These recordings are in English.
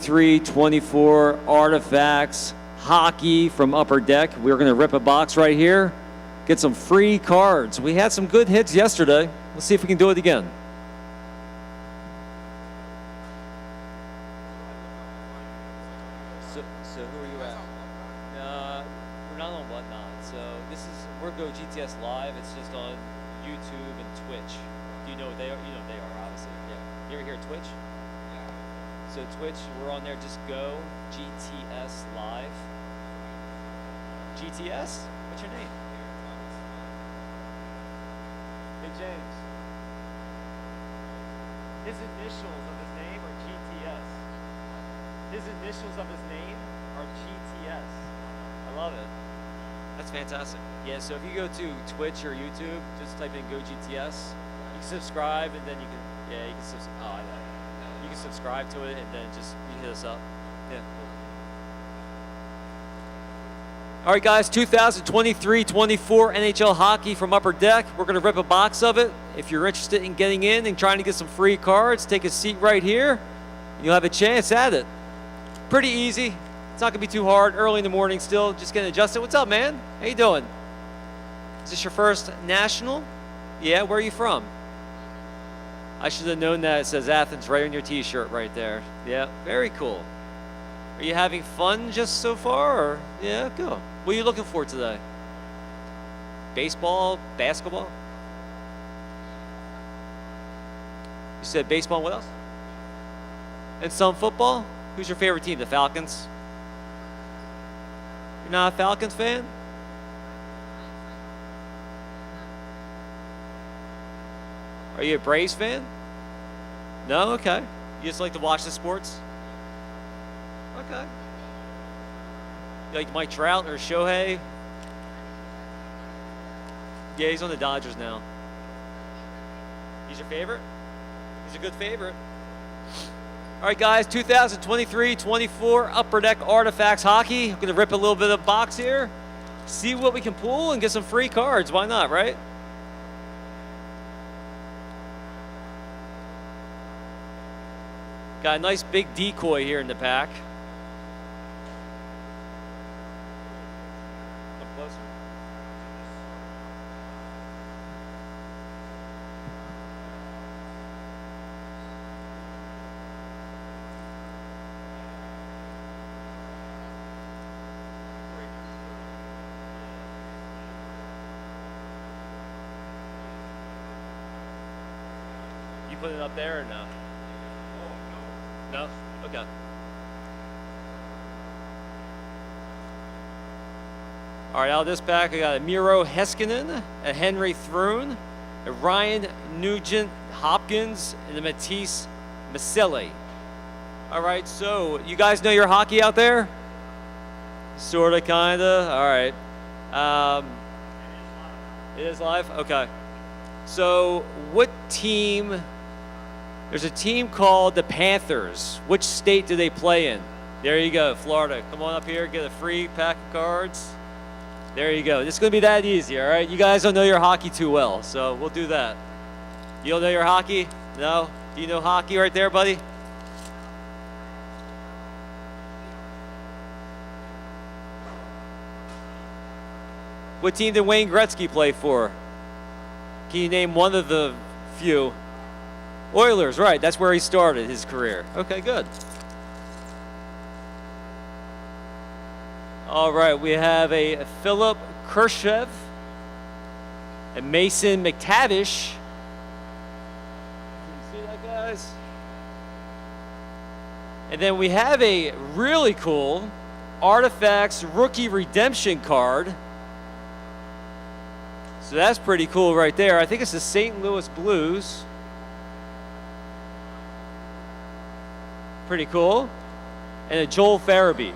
324 Artifacts Hockey from Upper Deck. We're going to rip a box right here, get some free cards. We had some good hits yesterday. Let's see if we can do it again. So who are you at? We're not on Whatnot. So we're Go GTS Live. It's just on YouTube and Twitch. Do you know what they are? You know what they are, obviously. Yeah. You ever hear of Twitch? So Twitch, we're on there, just go GTS Live. GTS? What's your name? Big James. His initials of his name are GTS. His initials of his name are GTS. I love it. That's fantastic. Yeah, so if you go to Twitch or YouTube, just type in Go GTS. You can subscribe and then you can, you can subscribe. Oh, I know. You can subscribe to it and then just hit us up. Yeah. All right, guys, 2023-24 NHL hockey from Upper Deck. We're going to rip a box of it. If you're interested in getting in and trying to get some free cards, take a seat right here. You'll have a chance at it. Pretty easy. It's not going to be too hard. Early in the morning still. Just getting adjusted. What's up, man? How you doing? Is this your first national? Yeah, where are you from? I should have known that. It says Athens right on your t-shirt right there. Yeah, very cool. Are you having fun just so far? Or? Yeah, go. What are you looking for today? Baseball, basketball? You said baseball, what else? And some football? Who's your favorite team? The Falcons? You're not a Falcons fan? Are you a Braves fan? No? Okay. You just like to watch the sports? Okay. You like Mike Trout or Shohei? Yeah, he's on the Dodgers now. He's your favorite? He's a good favorite. All right, guys, 2023-24 Upper Deck Artifacts Hockey. I'm going to rip a little bit of box here, see what we can pull, and get some free cards. Why not, right? Got a nice big decoy here in the pack. Up closer. You put it up there or no? No? Okay. All right, out of this pack, I got a Miro Heiskanen, a Henry Thrun, a Ryan Nugent Hopkins, and a Matisse Maselli. All right, so you guys know your hockey out there? Sorta, kinda. All right. It is live? Okay. So what team... There's a team called the Panthers. Which state do they play in? There you go, Florida. Come on up here, get a free pack of cards. There you go. This is going to be that easy, all right? You guys don't know your hockey too well, so we'll do that. You don't know your hockey? No? Do you know hockey right there, buddy? What team did Wayne Gretzky play for? Can you name one of the few? Oilers, right. That's where he started his career. Okay, good. All right, we have a Philip Khrushchev, a Mason McTavish. Can you see that, guys? And then we have a really cool Artifacts Rookie Redemption card. So that's pretty cool right there. I think it's the St. Louis Blues. Pretty cool. And a Joel Farabee.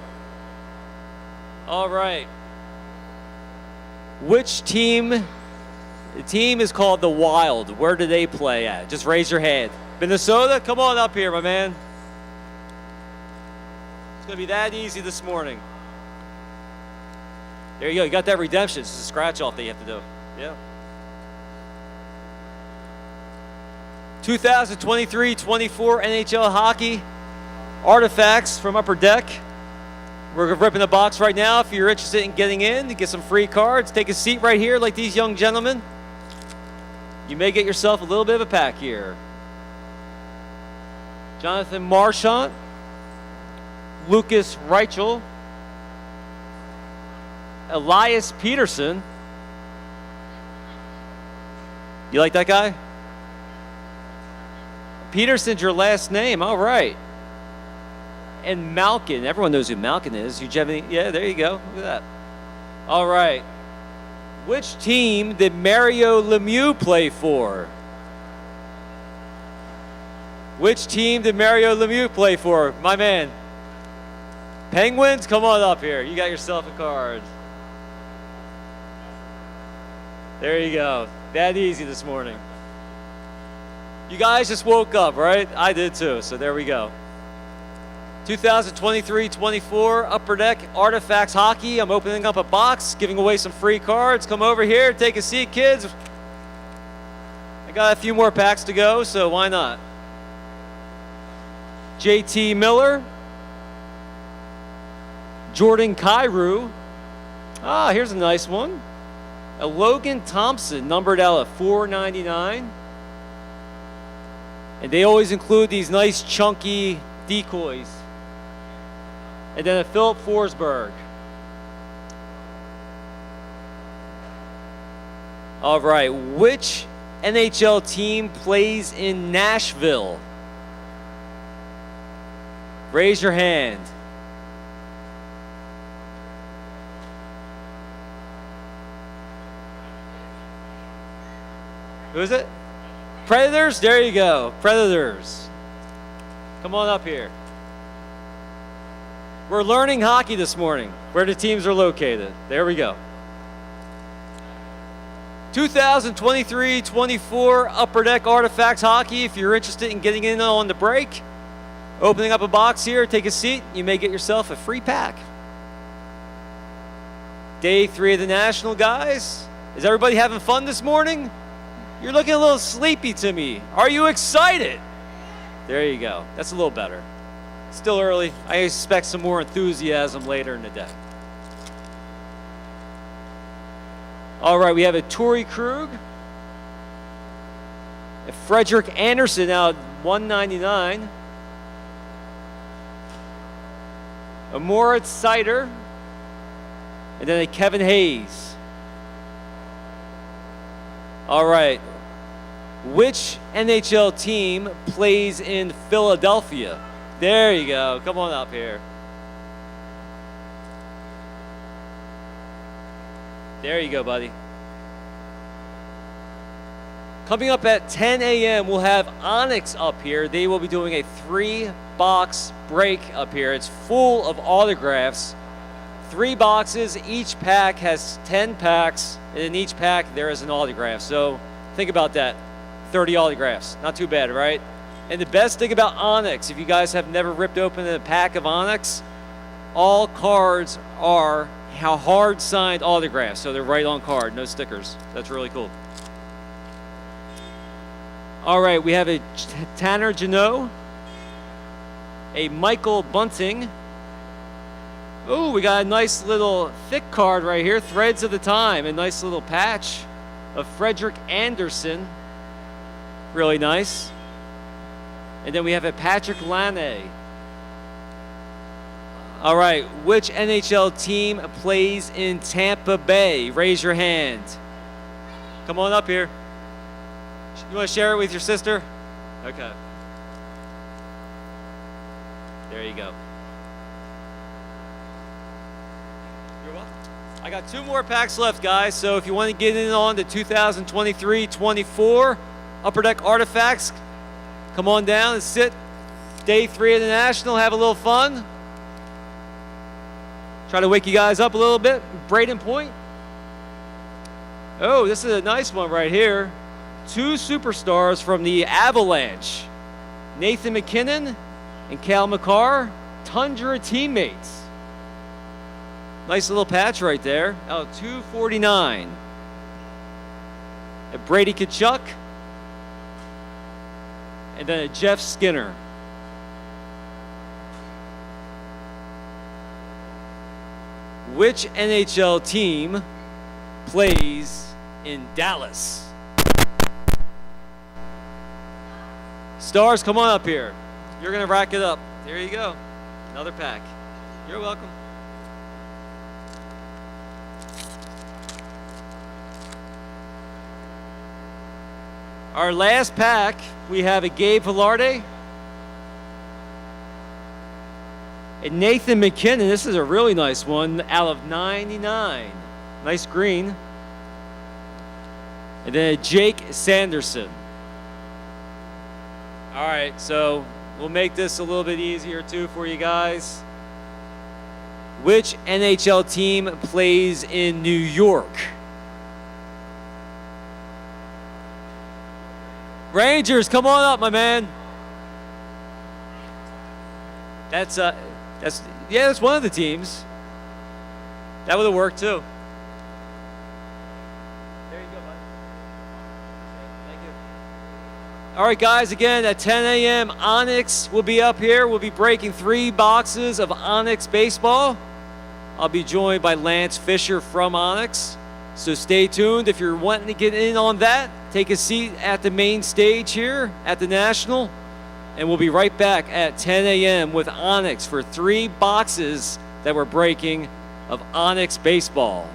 All right. Which team? The team is called the Wild. Where do they play at? Just raise your hand. Minnesota? Come on up here, my man. It's going to be that easy this morning. There you go. You got that redemption. It's a scratch off that you have to do. Yeah. 2023-24 NHL hockey. Artifacts from Upper Deck. We're ripping a box right now. If you're interested in getting in to get some free cards, take a seat right here like these young gentlemen. You may get yourself a little bit of a pack here. Jonathan Marchant, Lucas Reichel, Elias Peterson. You like that guy? Peterson's your last name. All right. And Malkin. Everyone knows who Malkin is. Yeah, there you go. Look at that. All right. Which team did Mario Lemieux play for? Which team did Mario Lemieux play for? My man. Penguins? Come on up here. You got yourself a card. There you go. That easy this morning. You guys just woke up, right? I did too, so there we go. 2023-24 Upper Deck Artifacts Hockey. I'm opening up a box, giving away some free cards. Come over here, take a seat, kids. I got a few more packs to go, so why not? JT Miller. Jordan Kyrou. Ah, here's a nice one. A Logan Thompson, numbered out of 499. And they always include these nice chunky decoys. And then a Philip Forsberg. All right, which NHL team plays in Nashville? Raise your hand. Who is it? Predators? There you go. Predators. Come on up here. We're learning hockey this morning, where the teams are located. There we go. 2023-24 Upper Deck Artifacts Hockey. If you're interested in getting in on the break, opening up a box here, take a seat. You may get yourself a free pack. Day 3 of the National, guys. Is everybody having fun this morning? You're looking a little sleepy to me. Are you excited? There you go. That's a little better. Still early. I expect some more enthusiasm later in the day. All right, we have a Torrey Krug, a Frederick Anderson now at 199, a Moritz Seider, and then a Kevin Hayes. All right, which NHL team plays in Philadelphia? There you go. Come on up here. There you go, buddy. Coming up at 10 a.m., we'll have Onyx up here. They will be doing a 3-box break up here. It's full of autographs. 3 boxes. Each pack has 10 packs, and in each pack there is an autograph. So think about that. 30 autographs. Not too bad, right? And the best thing about Onyx, if you guys have never ripped open a pack of Onyx, all cards are hard signed autographs. So they're right on card, no stickers. That's really cool. All right, we have a Tanner Jeannot, a Michael Bunting. Oh, we got a nice little thick card right here, Threads of the Time, a nice little patch of Frederick Anderson. Really nice. And then we have a Patrick Laine. All right, which NHL team plays in Tampa Bay? Raise your hand. Come on up here. You want to share it with your sister? Okay. There you go. You're welcome. I got 2 more packs left, guys. So if you want to get in on the 2023-24 Upper Deck Artifacts, come on down and sit. Day 3 of the National. Have a little fun. Try to wake you guys up a little bit. Braden Point. Oh, this is a nice one right here. 2 superstars from the Avalanche. Nathan McKinnon and Cale Makar. Tundra teammates. Nice little patch right there. Oh, 249. A Brady Tkachuk. And then a Jeff Skinner. Which NHL team plays in Dallas? Stars, come on up here. You're going to rack it up. There you go. Another pack. You're welcome. Our last pack, we have a Gabe Velarde, a Nathan McKinnon. This is a really nice one out of 99. Nice green. And then a Jake Sanderson. All right, so we'll make this a little bit easier too for you guys. Which NHL team plays in New York? Rangers, come on up, my man. That's one of the teams. That would have worked too. There you go, bud. Thank you. All right, guys, again, at 10 a.m., Onyx will be up here. We'll be breaking 3 boxes of Onyx baseball. I'll be joined by Lance Fisher from Onyx. So stay tuned. If you're wanting to get in on that, take a seat at the main stage here at the National. And we'll be right back at 10 a.m. with Onyx for 3 boxes that we're breaking of Onyx baseball.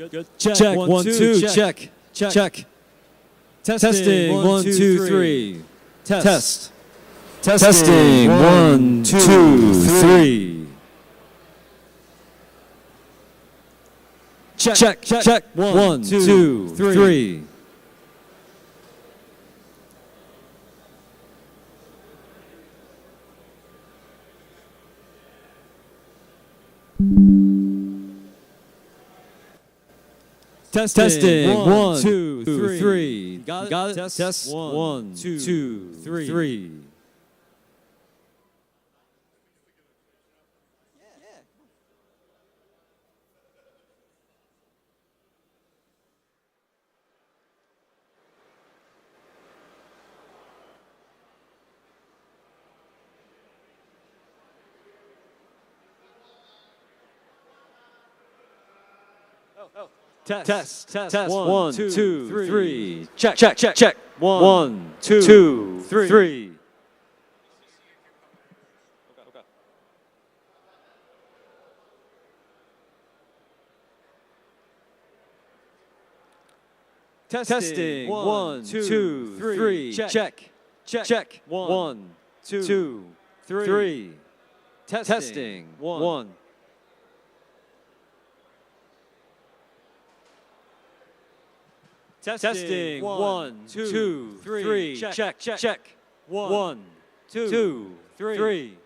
Good. Check. 1, 2. Check. Testing. 1, 2, 3. Test. Testing. 1, 2, 3. Check. 1, 2, 3. Testing. 1, 2, 3. Got it? Test. 1, 2, 3. Test. 1, 2, 3. Check. 1, 2, 3. Testing. 1, 2, 3. Check. 1, 2, 3. Testing. 1. Testing. 1, 2, 3. Check. 1, 2, 3.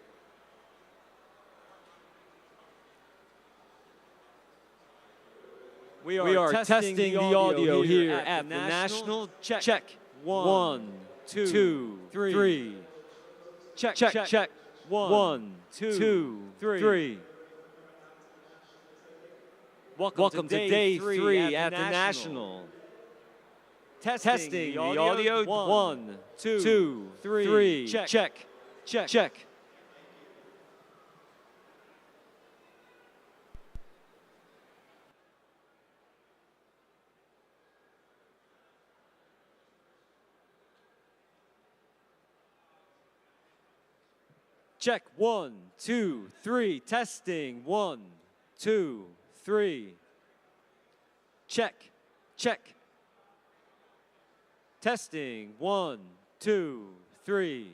We are testing the audio here at the National. Check. 1, 2, 3. Check. 1, 2, 3. Welcome to day 3 at the National. Testing the audio. 1, 2, 3. Check. Check. 1, 2, 3. Testing. 1, 2, 3. Check. Testing. 1, 2, 3.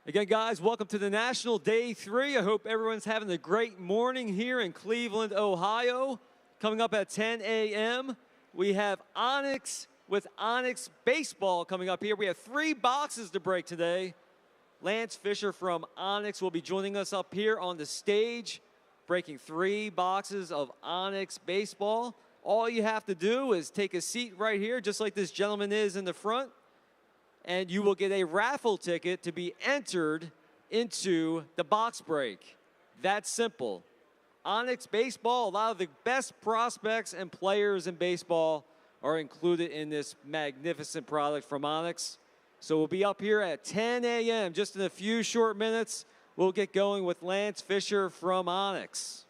Again, guys, welcome to the National Day 3. I hope everyone's having a great morning here in Cleveland, Ohio. Coming up at 10 a.m., we have Onyx with Onyx Baseball coming up here. We have 3 boxes to break today. Lance Fisher from Onyx will be joining us up here on the stage, breaking 3 boxes of Onyx Baseball. All you have to do is take a seat right here, just like this gentleman is in the front, and you will get a raffle ticket to be entered into the box break. That's simple. Onyx Baseball, a lot of the best prospects and players in baseball are included in this magnificent product from Onyx. So we'll be up here at 10 a.m. Just in a few short minutes, we'll get going with Lance Fisher from Onyx.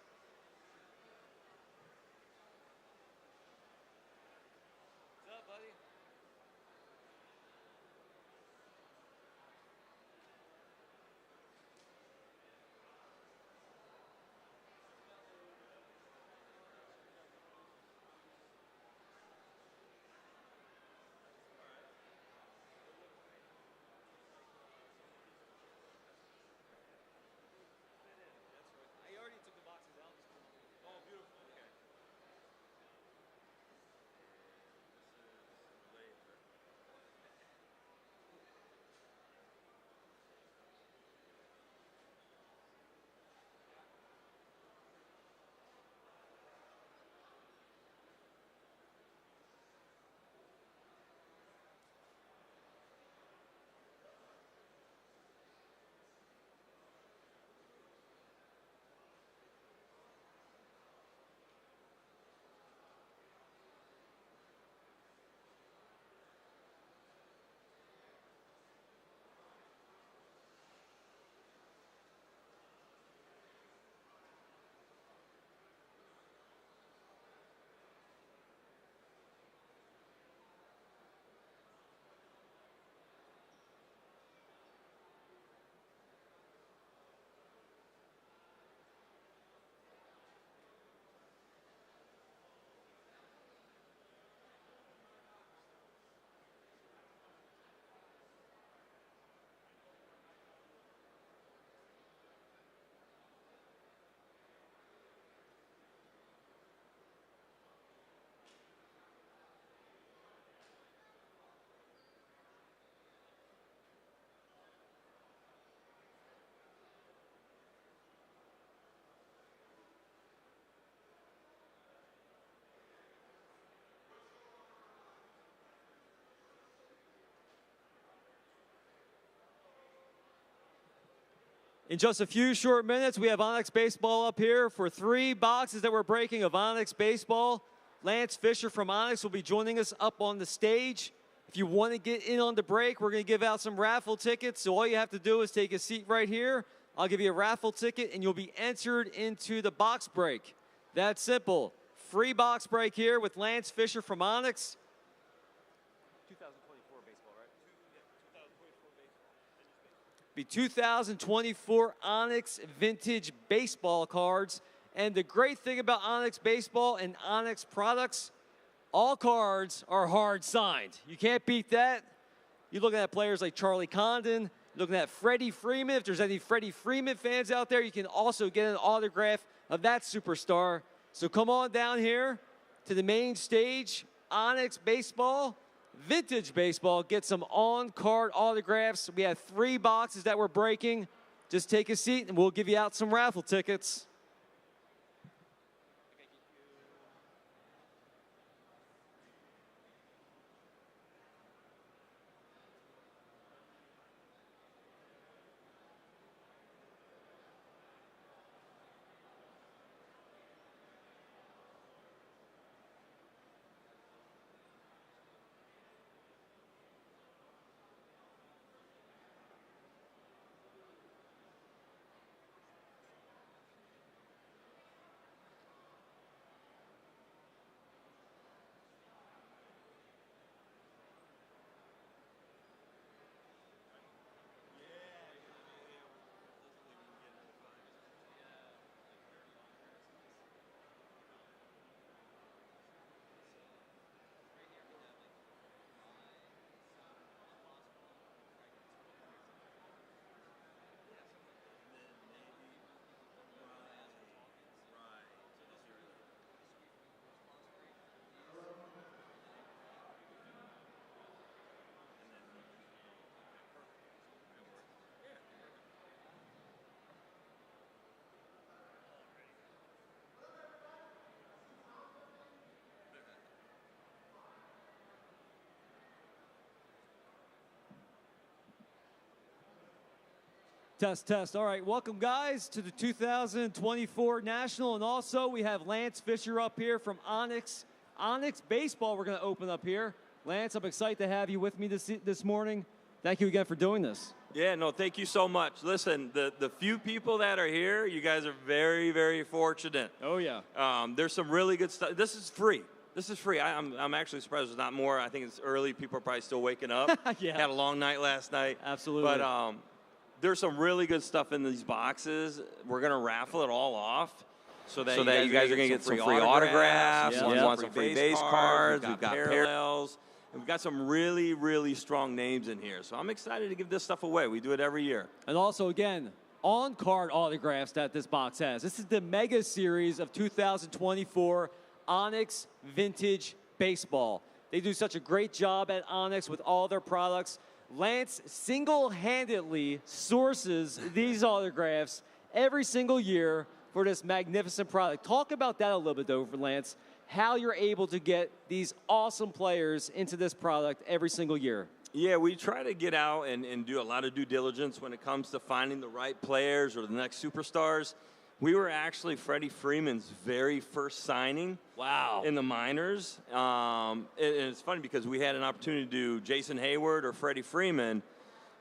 In just a few short minutes, we have Onyx Baseball up here for 3 boxes that we're breaking of Onyx Baseball. Lance Fisher from Onyx will be joining us up on the stage. If you want to get in on the break, we're going to give out some raffle tickets. So all you have to do is take a seat right here. I'll give you a raffle ticket, and you'll be entered into the box break. That's simple. Free box break here with Lance Fisher from Onyx. 2024 baseball, right? Be 2024 Onyx Vintage Baseball cards. And the great thing about Onyx Baseball and Onyx products, all cards are hard signed. You can't beat that. You're looking at players like Charlie Condon, looking at Freddie Freeman. If there's any Freddie Freeman fans out there, you can also get an autograph of that superstar. So come on down here to the main stage, Onyx Baseball, Vintage Baseball. Get some on-card autographs. We have 3 boxes that we're breaking. Just take a seat, and we'll give you out some raffle tickets. Test, test. All right, welcome, guys, to the 2024 National. And also, we have Lance Fisher up here from Onyx. Onyx Baseball we're going to open up here. Lance, I'm excited to have you with me this morning. Thank you again for doing this. Yeah, no, thank you so much. Listen, the few people that are here, you guys are very, very fortunate. Oh, yeah. There's some really good stuff. This is free. This is free. I'm actually surprised there's not more. I think it's early. People are probably still waking up. Yeah. Had a long night last night. Absolutely. But there's some really good stuff in these boxes. We're going to raffle it all off so that you guys are going to get some free autographs. Yeah. We Yeah. want some free base cards. We've got parallels. And we've got some really, really strong names in here. So I'm excited to give this stuff away. We do it every year. And also, again, on-card autographs that this box has. This is the Mega Series of 2024 Onyx Vintage Baseball. They do such a great job at Onyx with all their products. Lance single-handedly sources these autographs every single year for this magnificent product. Talk about that a little bit, though, Lance, how you're able to get these awesome players into this product every single year. Yeah, we try to get out and do a lot of due diligence when it comes to finding the right players or the next superstars. We were actually Freddie Freeman's very first signing. Wow. In the minors. And it's funny because we had an opportunity to do Jason Hayward or Freddie Freeman,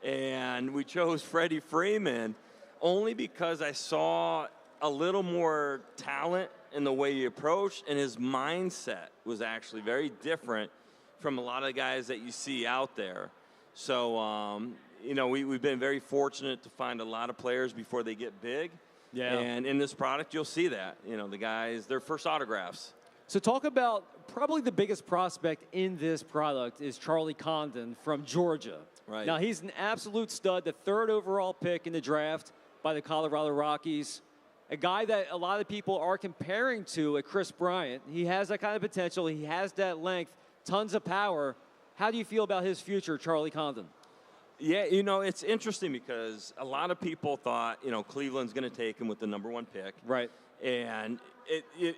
and we chose Freddie Freeman only because I saw a little more talent in the way he approached, and his mindset was actually very different from a lot of the guys that you see out there. So, you know, we've been very fortunate to find a lot of players before they get big. Yeah. And in this product, you'll see that. You know, the guys, their first autographs. So talk about probably the biggest prospect in this product is Charlie Condon from Georgia. Right. Now, he's an absolute stud, the 3rd overall pick in the draft by the Colorado Rockies. A guy that a lot of people are comparing to a Chris Bryant. He has that kind of potential. He has that length, tons of power. How do you feel about his future, Charlie Condon? Yeah, you know, it's interesting because a lot of people thought, you know, Cleveland's going to take him with the #1 pick. Right. And the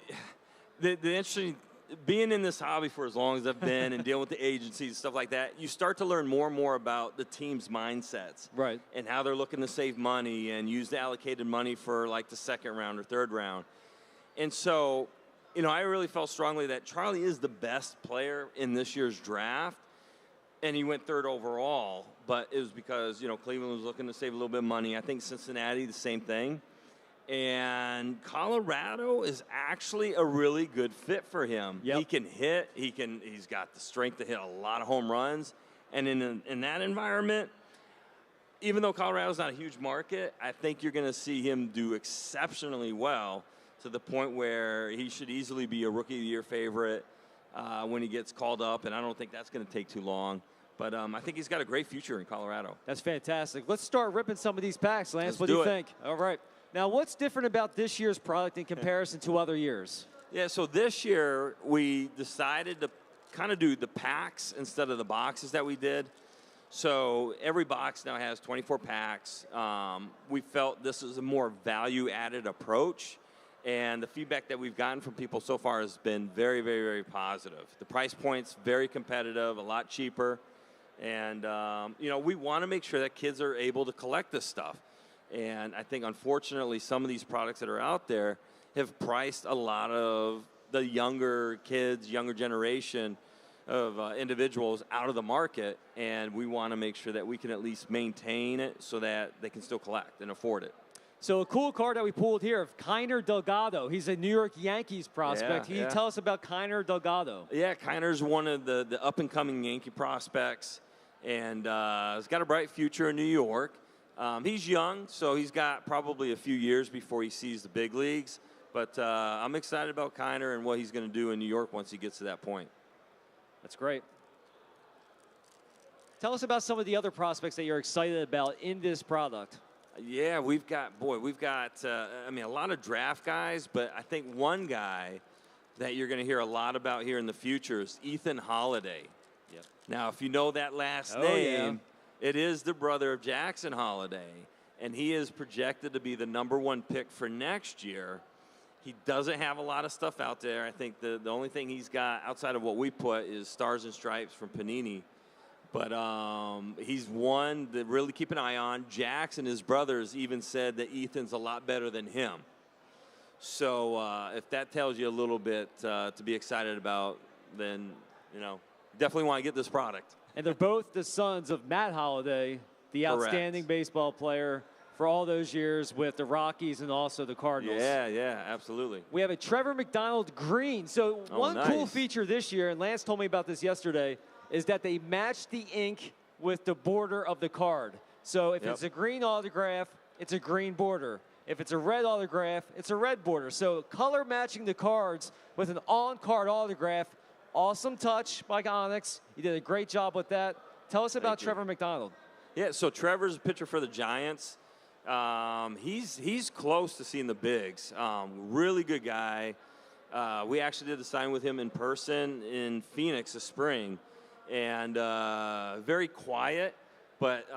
interesting being in this hobby for as long as I've been and dealing with the agencies and stuff like that, you start to learn more and more about the team's mindsets. Right. And how they're looking to save money and use the allocated money for like the second round or third round. And so, I really felt strongly that Charlie is the best player in this year's draft. And he went third overall, but it was because, Cleveland was looking to save a little bit of money. I think Cincinnati, the same thing. And Colorado is actually a really good fit for him. Yep. He can hit. He's got the strength to hit a lot of home runs. And in that environment, even though Colorado's not a huge market, I think you're going to see him do exceptionally well to the point where he should easily be a Rookie of the Year favorite when he gets called up. And I don't think that's going to take too long. But I think he's got a great future in Colorado. That's fantastic. Let's start ripping some of these packs, Lance. Let's What do you do it. think? All right. Now, what's different about this year's product in comparison to other years? Yeah, so this year we decided to kind of do the packs instead of the boxes that we did. So every box now has 24 packs. We felt this is a more value-added approach, and the feedback that we've gotten from people so far has been very, very, very positive. The price point's very competitive, a lot cheaper, and we want to make sure that kids are able to collect this stuff. And I think, unfortunately, some of these products that are out there have priced a lot of the younger kids, younger generation of individuals out of the market. And we want to make sure that we can at least maintain it so that they can still collect and afford it. So a cool card that we pulled here of Kiner Delgado. He's a New York Yankees prospect. Can you tell us about Kiner Delgado? Yeah, Kiner's one of the up-and-coming Yankee prospects. And he's got a bright future in New York. He's young, so he's got probably a few years before he sees the big leagues. But I'm excited about Kiner and what he's going to do in New York once he gets to that point. That's great. Tell us about some of the other prospects that you're excited about in this product. Yeah, we've got a lot of draft guys, but I think one guy that you're going to hear a lot about here in the future is Ethan Holiday. Yep. Now, if you know that last name, it is the brother of Jackson Holiday, and he is projected to be the #1 pick for next year. He doesn't have a lot of stuff out there. I think the only thing he's got outside of what we put is Stars and Stripes from Panini. But he's one to really keep an eye on. Jackson, his brothers, even said that Ethan's a lot better than him. So if that tells you a little bit to be excited about, then, definitely want to get this product. And they're both the sons of Matt Holliday, the outstanding baseball player for all those years with the Rockies and also the Cardinals. Yeah, absolutely. We have a Trevor McDonald green. So one cool nice. feature this year, and Lance told me about this yesterday, is that they match the ink with the border of the card. So if it's a green autograph, it's a green border. If it's a red autograph, it's a red border. So color matching the cards with an on-card autograph. Awesome touch by Onyx. You did a great job with that. Tell us about Trevor McDonald. Yeah, so Trevor's a pitcher for the Giants. He's close to seeing the bigs. Really good guy. We actually did the sign with him in person in Phoenix this spring. And very quiet, but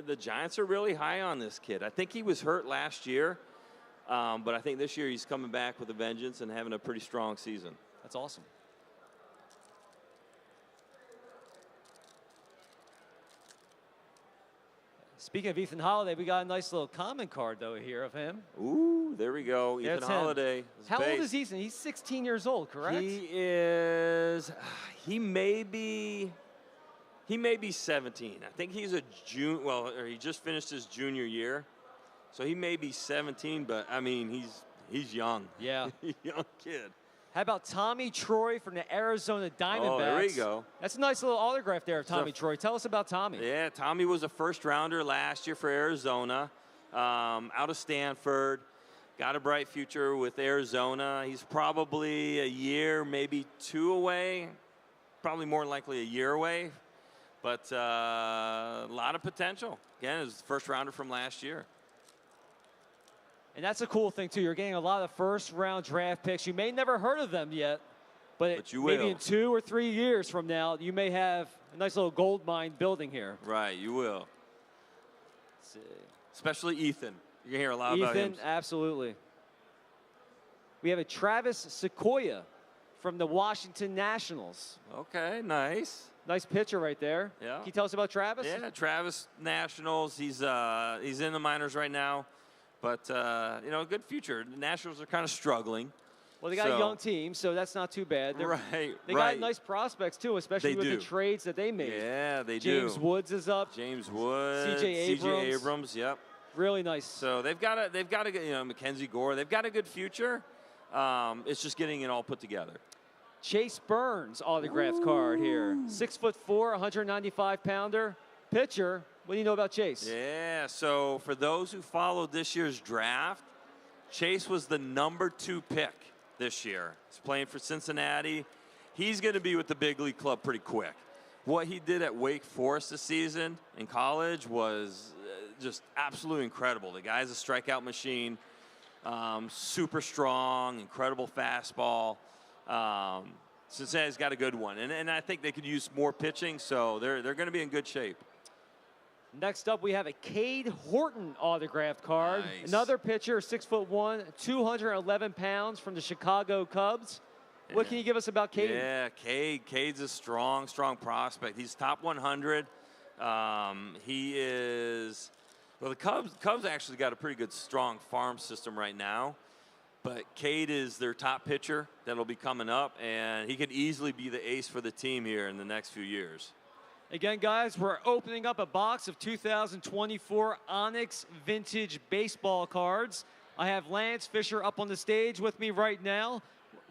the Giants are really high on this kid. I think he was hurt last year, but I think this year he's coming back with a vengeance and having a pretty strong season. That's awesome. Speaking of Ethan Holiday, we got a nice little comment card, though, here of him. Ooh, there we go. There's Ethan him. Holiday. How old is Ethan? He's 16 years old, correct? He may be 17. I think he's he just finished his junior year. So he may be 17, but I mean, he's young. Yeah. Young kid. How about Tommy Troy from the Arizona Diamondbacks? Oh, there we go. That's a nice little autograph there of Tommy Troy. Tell us about Tommy. Yeah, Tommy was a first-rounder last year for Arizona, out of Stanford. Got a bright future with Arizona. He's probably a year, maybe 2 away, probably more likely a year away. But a lot of potential. Again, it was the first-rounder from last year. And that's a cool thing, too. You're getting a lot of first-round draft picks. You may never heard of them yet, but you maybe will. in 2 or 3 years from now, you may have a nice little gold mine building here. Right, you will. Let's see. Especially Ethan. You're going to hear a lot about him. Ethan, absolutely. We have a Travis Sequoia from the Washington Nationals. Okay, nice. Nice pitcher right there. Yeah. Can you tell us about Travis? Yeah, Travis Nationals. He's in the minors right now, but good future. The Nationals are kind of struggling. Well, they got a young team, so that's not too bad. They got nice prospects too, especially with the trades that they made. Yeah, they do. James Woods is up. James Woods. C.J. Abrams. Yep. Really nice. So they've got a Mackenzie Gore. They've got a good future. It's just getting it all put together. Chase Burns autographed card here. 6'4", 195-pounder pitcher. What do you know about Chase? Yeah, so for those who followed this year's draft, Chase was the #2 pick this year. He's playing for Cincinnati. He's going to be with the big league club pretty quick. What he did at Wake Forest this season in college was just absolutely incredible. The guy's a strikeout machine, super strong, incredible fastball. Cincinnati's got a good one, and I think they could use more pitching, so they're going to be in good shape. Next up, we have a Cade Horton autographed card. Nice. Another pitcher, 6'1", 211 pounds from the Chicago Cubs. Yeah. What can you give us about Cade? Yeah, Cade's a strong prospect. He's top 100. He is. Well, the Cubs actually got a pretty good, strong farm system right now. But Cade is their top pitcher that'll be coming up, and he could easily be the ace for the team here in the next few years. Again, guys, we're opening up a box of 2024 Onyx Vintage Baseball cards. I have Lance Fisher up on the stage with me right now.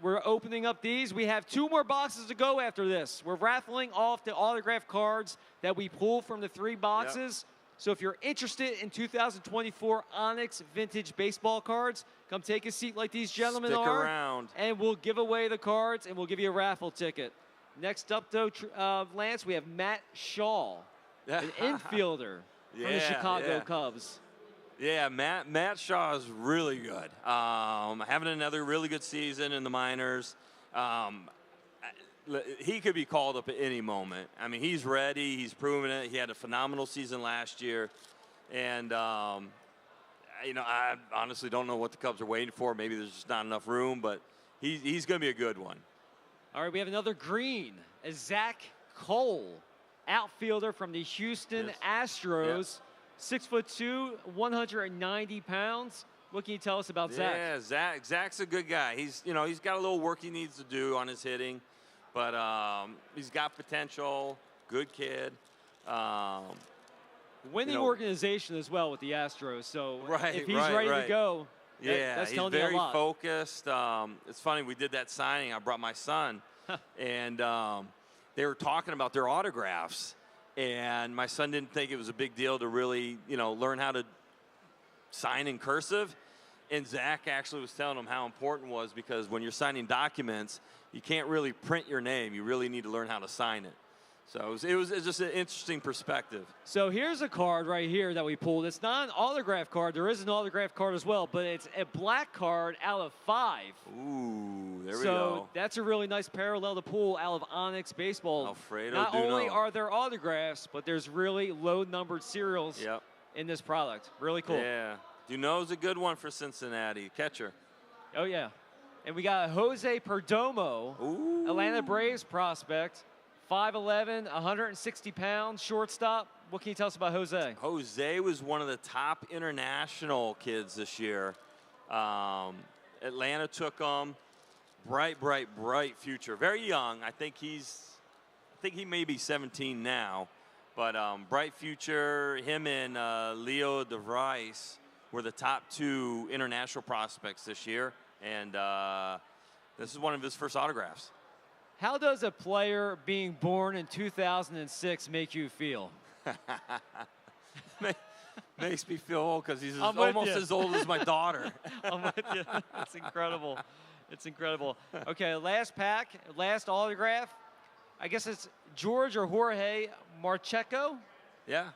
We're opening up these. We have 2 more boxes to go after this. We're raffling off the autographed cards that we pulled from the 3 boxes. Yep. So if you're interested in 2024 Onyx Vintage Baseball cards, come take a seat like these gentlemen Stick are. around. And we'll give away the cards, and we'll give you a raffle ticket. Next up, though, Lance, we have Matt Shaw, an infielder from the Chicago Cubs. Yeah, Matt Shaw is really good. Having another really good season in the minors. He could be called up at any moment. I mean, he's ready. He's proven it. He had a phenomenal season last year. And, I honestly don't know what the Cubs are waiting for. Maybe there's just not enough room, but he's going to be a good one. All right, we have another green, a Zach Cole, outfielder from the Houston Astros, 6'2", 190 pounds. What can you tell us about Zach? Yeah, Zach's a good guy. He's got a little work he needs to do on his hitting, but he's got potential. Good kid. Winning organization as well with the Astros. So if he's ready to go. Yeah, that's he's telling you a very lot. focused. It's funny, we did that signing. I brought my son, and they were talking about their autographs. And my son didn't think it was a big deal to really, learn how to sign in cursive. And Zach actually was telling him how important it was, because when you're signing documents, you can't really print your name. You really need to learn how to sign it. So it was just an interesting perspective. So here's a card right here that we pulled. It's not an autograph card. There is an autograph card as well, but it's a black card out of 5. Ooh, there we go. So that's a really nice parallel to pull out of Onyx Baseball. Alfredo Not Duno. only are there autographs, but there's really low-numbered serials in this product. Really cool. Yeah. Duno's a good one for Cincinnati. Catcher. Oh, yeah. And we got Jose Perdomo, Atlanta Braves prospect. 5'11", 160 pounds, shortstop. What can you tell us about Jose? Jose was one of the top international kids this year. Atlanta took him. Bright future. Very young. I think he may be 17 now. But bright future. Him and Leo DeVries were the top 2 international prospects this year. And this is one of his first autographs. How does a player being born in 2006 make you feel? Makes me feel old, because he's almost as old as my daughter. I'm with you. It's incredible. It's incredible. Okay, last pack, last autograph. I guess it's George or Jorge Marcheco. Yeah.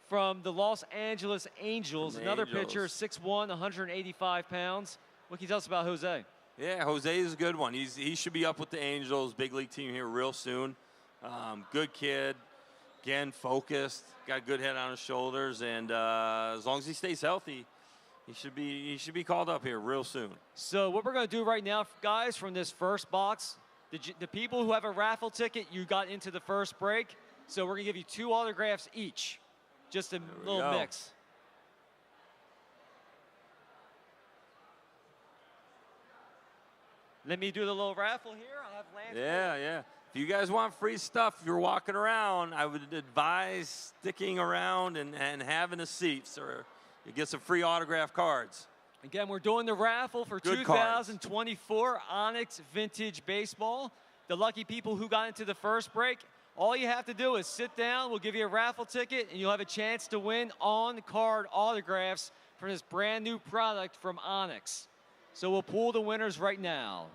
From the Los Angeles Angels. Another pitcher, 6'1", 185 pounds. What can you tell us about Jose? Yeah, Jose is a good one. He should be up with the Angels, big league team here real soon. Good kid, again, focused, got a good head on his shoulders, and as long as he stays healthy, he should be called up here real soon. So what we're going to do right now, guys, from this first box, The people who have a raffle ticket, you got into the first break. So we're going to give you 2 autographs each. Just a little go. mix. Let me do the little raffle here. I'll have Lance. Yeah. If you guys want free stuff, if you're walking around, I would advise sticking around and having a seat so you get some free autograph cards. Again, we're doing the raffle for Good 2024 Onyx Vintage Baseball. The lucky people who got into the first break, all you have to do is sit down. We'll give you a raffle ticket, and you'll have a chance to win on-card autographs for this brand new product from Onyx. So we'll pull the winners right now.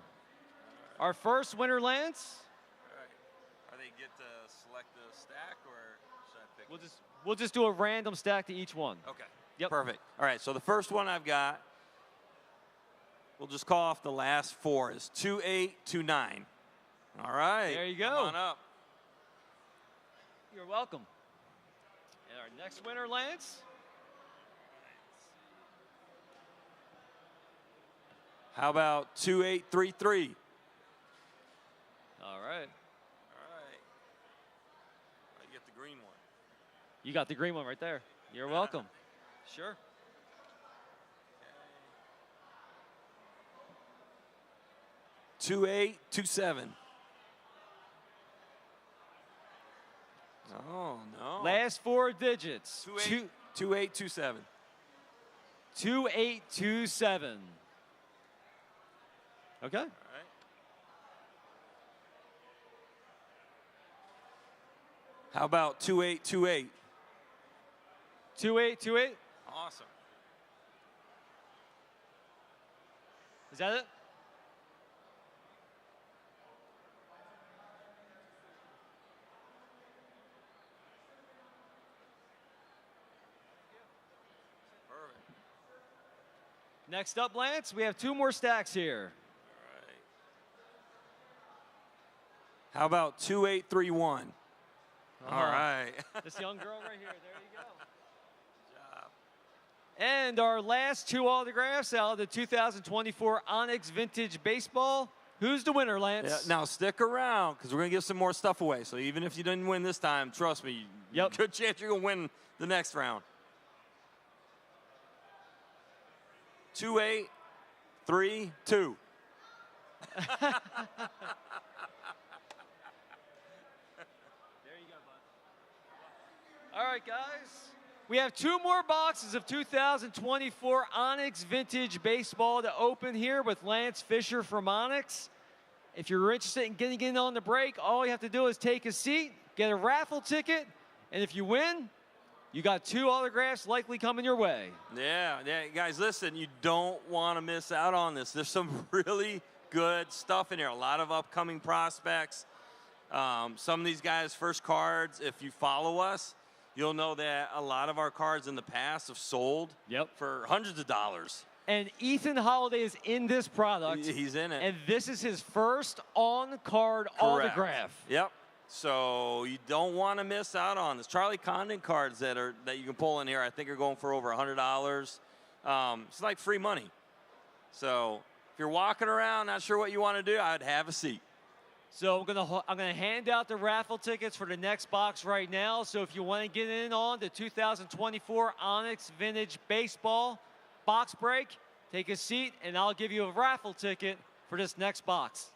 Our first winner, Lance. All right. Are they get to select the stack, or should I pick? We'll just do a random stack to each one. Okay. Yep. Perfect. All right. So the first one I've got, we'll just call off the last 4 is 2829. All right. There you go. Come on up. You're welcome. And our next winner, Lance. How about 2833? All right. All right. I get the green one. You got the green one right there. You're welcome. Sure. 2827. Oh, no. Last 4 digits. 2827. 2827. Okay. All right. How about 2828? 2828. Awesome. Is that it? Perfect. Next up, Lance, we have 2 more stacks here. All right. How about 2831? All right. This young girl right here. There you go. Good job. And our last 2 autographs out of the 2024 Onyx Vintage Baseball. Who's the winner, Lance? Yeah, now stick around because we're gonna give some more stuff away. So even if you didn't win this time, trust me, Yep. good chance you're gonna win the next round. 2832. All right, guys. We have 2 more boxes of 2024 Onyx Vintage Baseball to open here with Lance Fisher from Onyx. If you're interested in getting in on the break, all you have to do is take a seat, get a raffle ticket, and if you win, you got 2 autographs likely coming your way. Yeah, guys, listen, you don't want to miss out on this. There's some really good stuff in here. A lot of upcoming prospects. Some of these guys' first cards, if you follow us, you'll know that a lot of our cards in the past have sold for hundreds of dollars. And Ethan Holiday is in this product. He's in it. And this is his first on-card autograph. Yep. So you don't want to miss out on this. Charlie Condon cards that you can pull in here, I think are going for over $100. It's like free money. So if you're walking around, not sure what you want to do, I'd have a seat. So I'm gonna hand out the raffle tickets for the next box right now. So if you want to get in on the 2024 Onyx Vintage Baseball box break, take a seat and I'll give you a raffle ticket for this next box.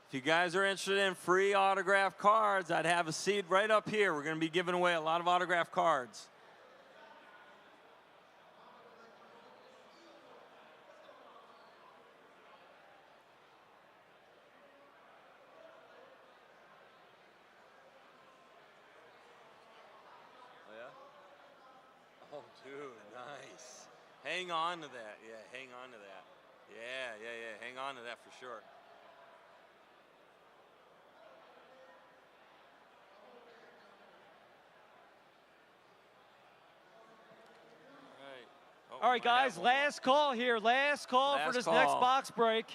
If you guys are interested in free autograph cards, I'd have a seat right up here. We're going to be giving away a lot of autograph cards. Oh, dude, nice. Hang on to that. Yeah, hang on to that. Yeah. Hang on to that for sure. All right, guys, last call here. Last call for this next box break.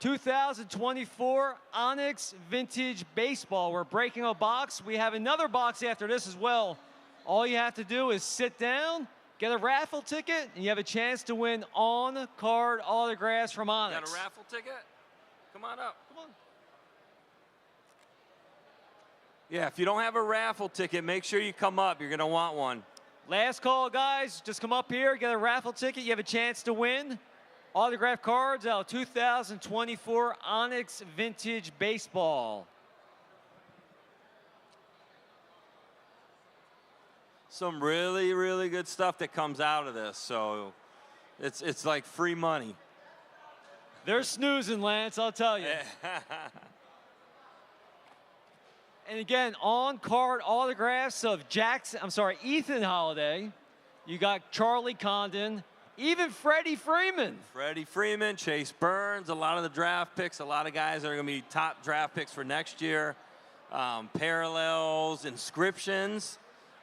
2024 Onyx Vintage Baseball. We're breaking a box. We have another box after this as well. All you have to do is sit down, get a raffle ticket, and you have a chance to win on-card autographs from Onyx. Got a raffle ticket? Come on up. Come on. Yeah, if you don't have a raffle ticket, make sure you come up. You're going to want one. Last call, guys. Just come up here, get a raffle ticket. You have a chance to win autograph cards out of 2024 Onyx Vintage Baseball. Some really, really good stuff that comes out of this. So it's like free money. They're snoozing, Lance, I'll tell you. And again, on-card autographs of Ethan Holiday. You got Charlie Condon, even Freddie Freeman. Freddie Freeman, Chase Burns, a lot of the draft picks, a lot of guys that are going to be top draft picks for next year. Parallels, inscriptions,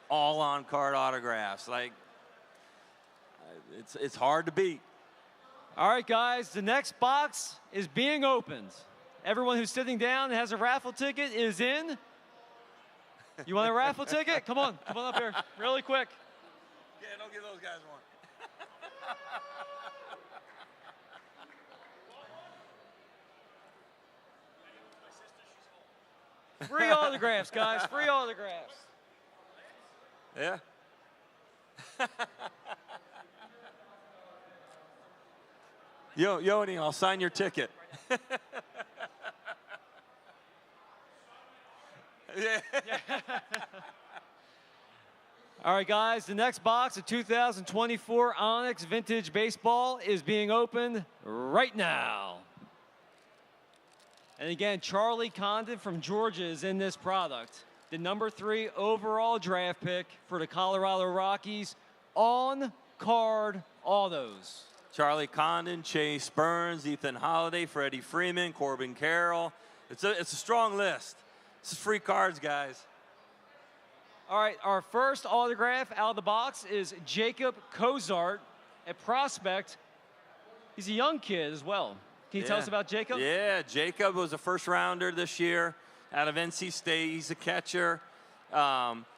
all on-card autographs. Like, it's hard to beat. All right, guys, the next box is being opened. Everyone who's sitting down and has a raffle ticket is in. You want a raffle ticket? Come on up here, really quick. Yeah, don't give those guys one. Free autographs, guys, free autographs. Yeah. Yoni, I'll sign your ticket. Yeah. All right, guys, the next box of 2024 Onyx Vintage Baseball is being opened right now. And again, Charlie Condon from Georgia is in this product. The #3 overall draft pick for the Colorado Rockies. On-card autos. Charlie Condon, Chase Burns, Ethan Holiday, Freddie Freeman, Corbin Carroll. It's a strong list. This is free cards, guys. All right, our first autograph out of the box is Jacob Cozart, a prospect. He's a young kid as well. Can you tell us about Jacob? Yeah, Jacob was a first-rounder this year out of NC State. He's a catcher.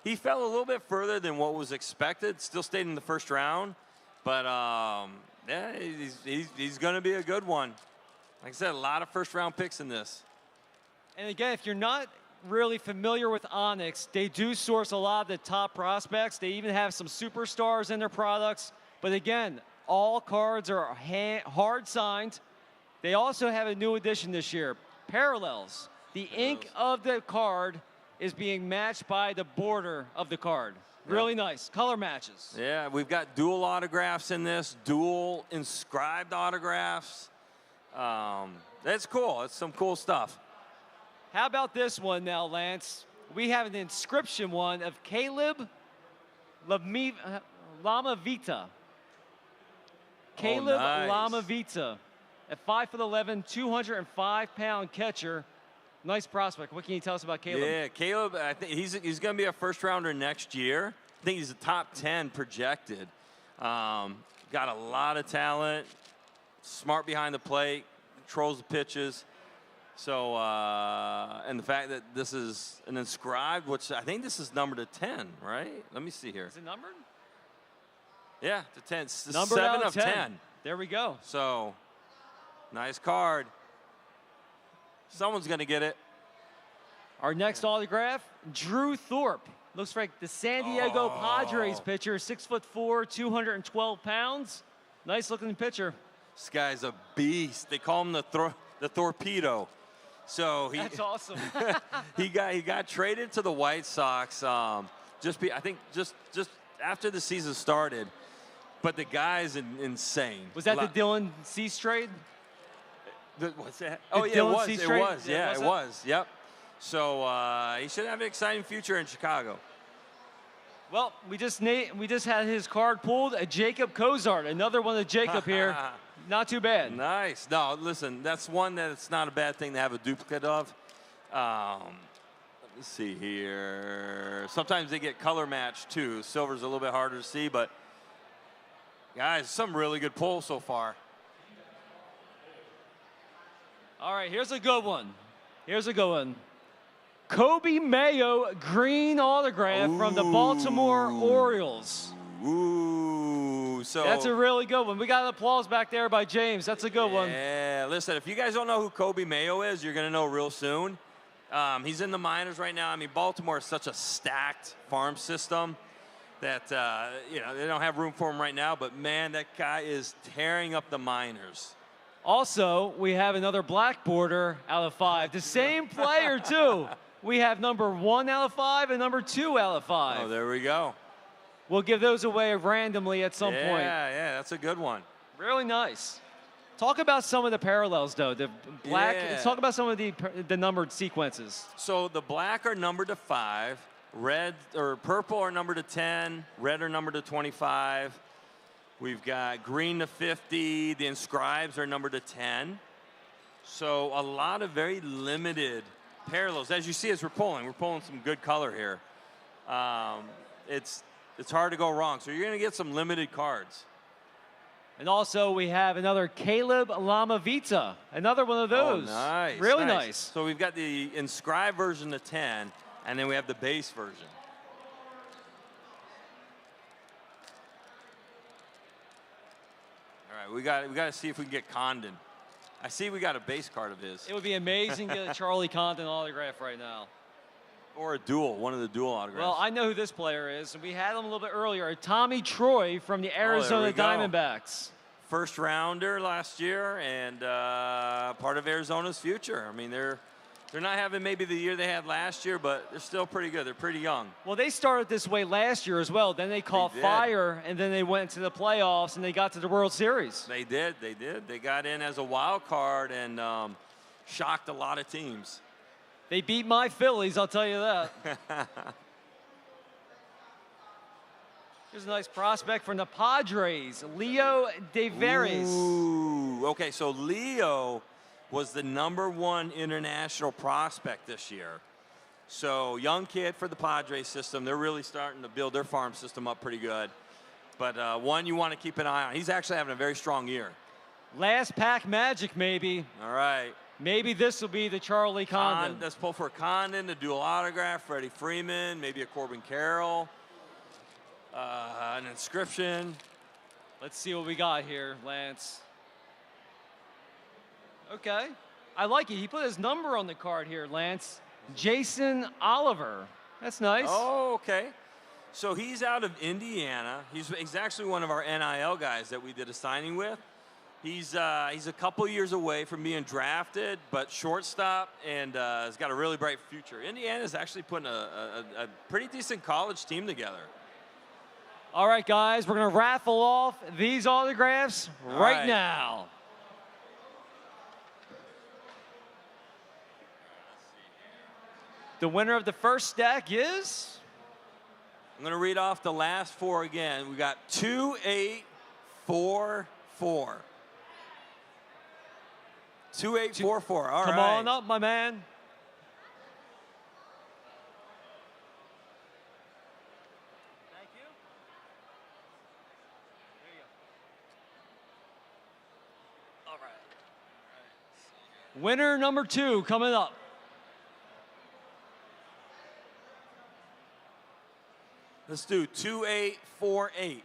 He fell a little bit further than what was expected. Still stayed in the first round. But, yeah, he's going to be a good one. Like I said, a lot of first-round picks in this. And again, if you're not really familiar with Onyx, they do source a lot of the top prospects. They even have some superstars in their products. But again, all cards are hard signed. They also have a new addition this year, Parallels. The ink of the card is being matched by the border of the card. Really nice, color matches. Yeah, we've got dual autographs in this, dual inscribed autographs. That's cool, it's some cool stuff. How about this one now, Lance? We have an inscription one of Caleb Lamavita. Caleb Lamavita, a 5'11", 205-pound catcher. Nice prospect. What can you tell us about Caleb? Yeah, Caleb, I think he's going to be a first-rounder next year. I think he's a top 10 projected. Got a lot of talent, smart behind the plate, controls the pitches. So, and the fact that this is an inscribed, which I think this is numbered to 10, right? Let me see here. Is it numbered? Yeah, to 10. It's Numbered 7 of 10. There we go. So, nice card. Someone's going to get it. Our next autograph, Drew Thorpe. Looks like the San Diego Padres pitcher, 6'4", 212 pounds. Nice looking pitcher. This guy's a beast. They call him the torpedo. So That's awesome. he got traded to the White Sox. I think just after the season started. But the guy's insane. Was that the Dylan Cease trade? What's that? Oh yeah, Dylan it was. Cease It trade? was. Yeah, it it? was. Yep. So he should have an exciting future in Chicago. Well, we just had his card pulled. Jacob Cozart, another one of Jacob here. Not too bad. Nice. No, listen, that's one that it's not a bad thing to have a duplicate of. Let me see here. Sometimes they get color matched too. Silver's a little bit harder to see, but guys, some really good pulls so far. All right, here's a good one. Kobe Mayo green autograph from the Baltimore Orioles. Ooh, so That's a really good one. We got applause back there by James. That's a good one. Yeah, listen, if you guys don't know who Kobe Mayo is, you're going to know real soon. He's in the minors right now. I mean, Baltimore is such a stacked farm system that, they don't have room for him right now. But, man, that guy is tearing up the minors. Also, we have another black border out of 5. The same player, too. We have number 1 out of 5 and number 2 out of 5. Oh, there we go. We'll give those away randomly at some point. Yeah, that's a good one. Really nice. Talk about some of the parallels, though. The black. Yeah. Talk about some of the numbered sequences. So the black are numbered to 5, red or purple are numbered to 10, red are numbered to 25. We've got green to 50. The inscribes are numbered to 10. So a lot of very limited parallels. As you see, as we're pulling some good color here. It's hard to go wrong. So you're going to get some limited cards. And also, we have another Caleb Lamavita, another one of those. Oh, nice. Really nice. So we've got the inscribed version to 10, and then we have the base version. All right, we got to see if we can get Condon. I see we got a base card of his. It would be amazing to get a Charlie Condon autograph right now. Or a dual, one of the dual autographs. Well, I know who this player is, and we had him a little bit earlier. Tommy Troy from the Arizona Diamondbacks. First rounder last year and part of Arizona's future. I mean, they're not having maybe the year they had last year, but they're still pretty good. They're pretty young. Well, they started this way last year as well. Then they caught fire, and then they went to the playoffs, and they got to the World Series. They did. They got in as a wild card and shocked a lot of teams. They beat my Phillies, I'll tell you that. Here's a nice prospect from the Padres, Leo Deveres. Ooh, okay, so Leo was the #1 international prospect this year. So young kid for the Padres system. They're really starting to build their farm system up pretty good. But one you want to keep an eye on. He's actually having a very strong year. Last pack magic, maybe. All right. Maybe this will be the Charlie Condon. Let's pull for Condon, a dual autograph, Freddie Freeman, maybe a Corbin Carroll, an inscription. Let's see what we got here, Lance. Okay. I like it. He put his number on the card here, Lance. Jason Oliver. That's nice. Oh, okay. So he's out of Indiana. He's actually one of our NIL guys that we did a signing with. He's a couple years away from being drafted, but shortstop, and has got a really bright future. Indiana's actually putting a pretty decent college team together. All right, guys, we're going to raffle off these autographs right now. The winner of the first stack is? I'm going to read off the last 4 again. We got 2844. 2844. All right. Come on up, my man. Thank you. There you go. All right. Winner number 2 coming up. Let's do 2848.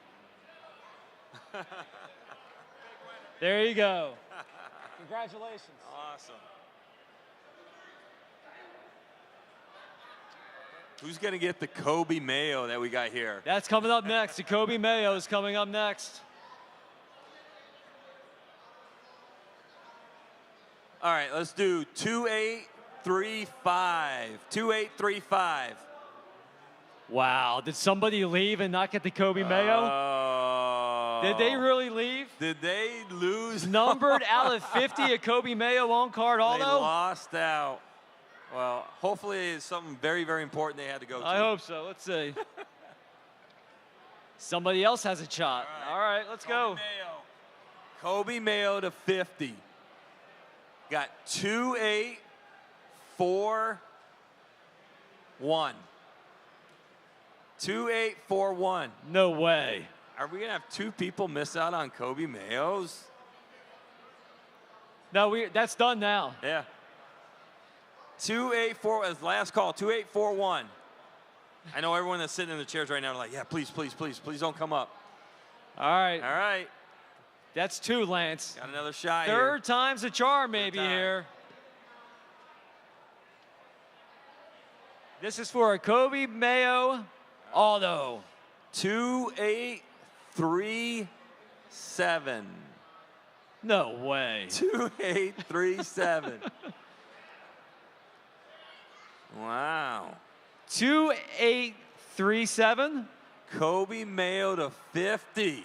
There you go. Congratulations. Awesome. Who's going to get the Kobe Mayo that we got here? That's coming up next. The Kobe Mayo is coming up next. All right, let's do 28 2835. 2835. Wow. Did somebody leave and not get the Kobe Mayo? Did they really leave? Did they lose? Numbered out of 50, a Kobe Mayo on-card They auto? lost out. Well, hopefully it's something very, very important they had to go to. I hope so. Let's see. Somebody else has a shot. All right, let's go. Kobe Mayo to 50. Got 2841. 2841. No way. Are we gonna have two people miss out on Kobe Mayos? No, that's done now. Yeah. 284 as last call. 2841. I know everyone that's sitting in the chairs right now are like, yeah, please, please, please, please don't come up. All right. All right. That's two, Lance. Got another shot here. Third time's the charm, maybe time. here. This is for a Kobe Mayo auto. 2837. No way. 2837. Wow. 2837. Kobe Mayo to 50.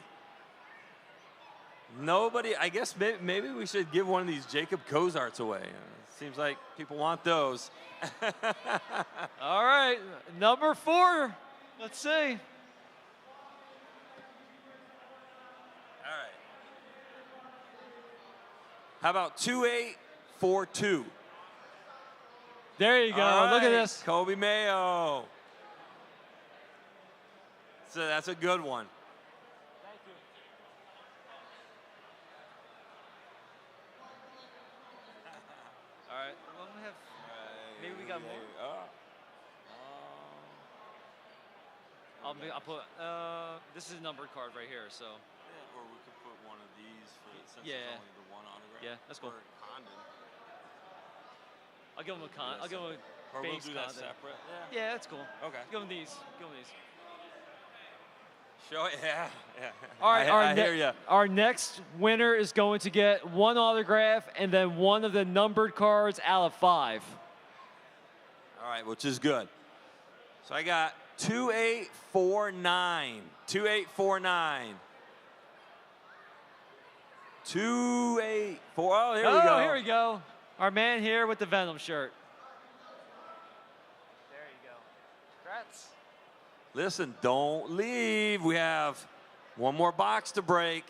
Nobody, I guess maybe we should give one of these Jacob Cozarts away. Seems like people want those. All right, number 4. Let's see. All right. How about 2842? There you go. All Look at right, this. Kobe Mayo. So that's a good one. Thank you. All right. Well, we have. Maybe we got more. I'll put. This is a numbered card right here. So. Yeah, or we could put one of these for since Yeah. it's only the one autograph. Yeah, that's cool. Or Condon. I'll give him a con. I'll give him a Or we'll base do that Condon. separate. Yeah, that's cool. Okay. Give him these. Give him these. Show it. Yeah. Yeah. All right. I hear you. Our next winner is going to get one autograph and then one of the numbered cards out of 5. All right, which is good. So I got 2849. 2849. 284. Oh, here we go. Oh, here we go. Our man here with the Venom shirt. There you go. Congrats. Listen, don't leave. We have one more box to break.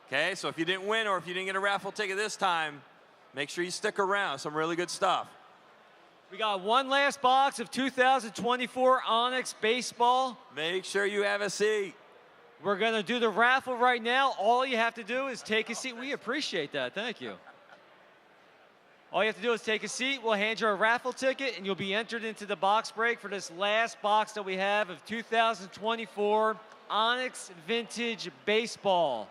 Okay, so if you didn't win or if you didn't get a raffle ticket this time, make sure you stick around. Some really good stuff. We got one last box of 2024 Onyx Baseball. Make sure you have a seat. We're going to do the raffle right now. All you have to do is take a seat. We appreciate that. Thank you. All you have to do is take a seat. We'll hand you a raffle ticket, and you'll be entered into the box break for this last box that we have of 2024 Onyx Vintage Baseball.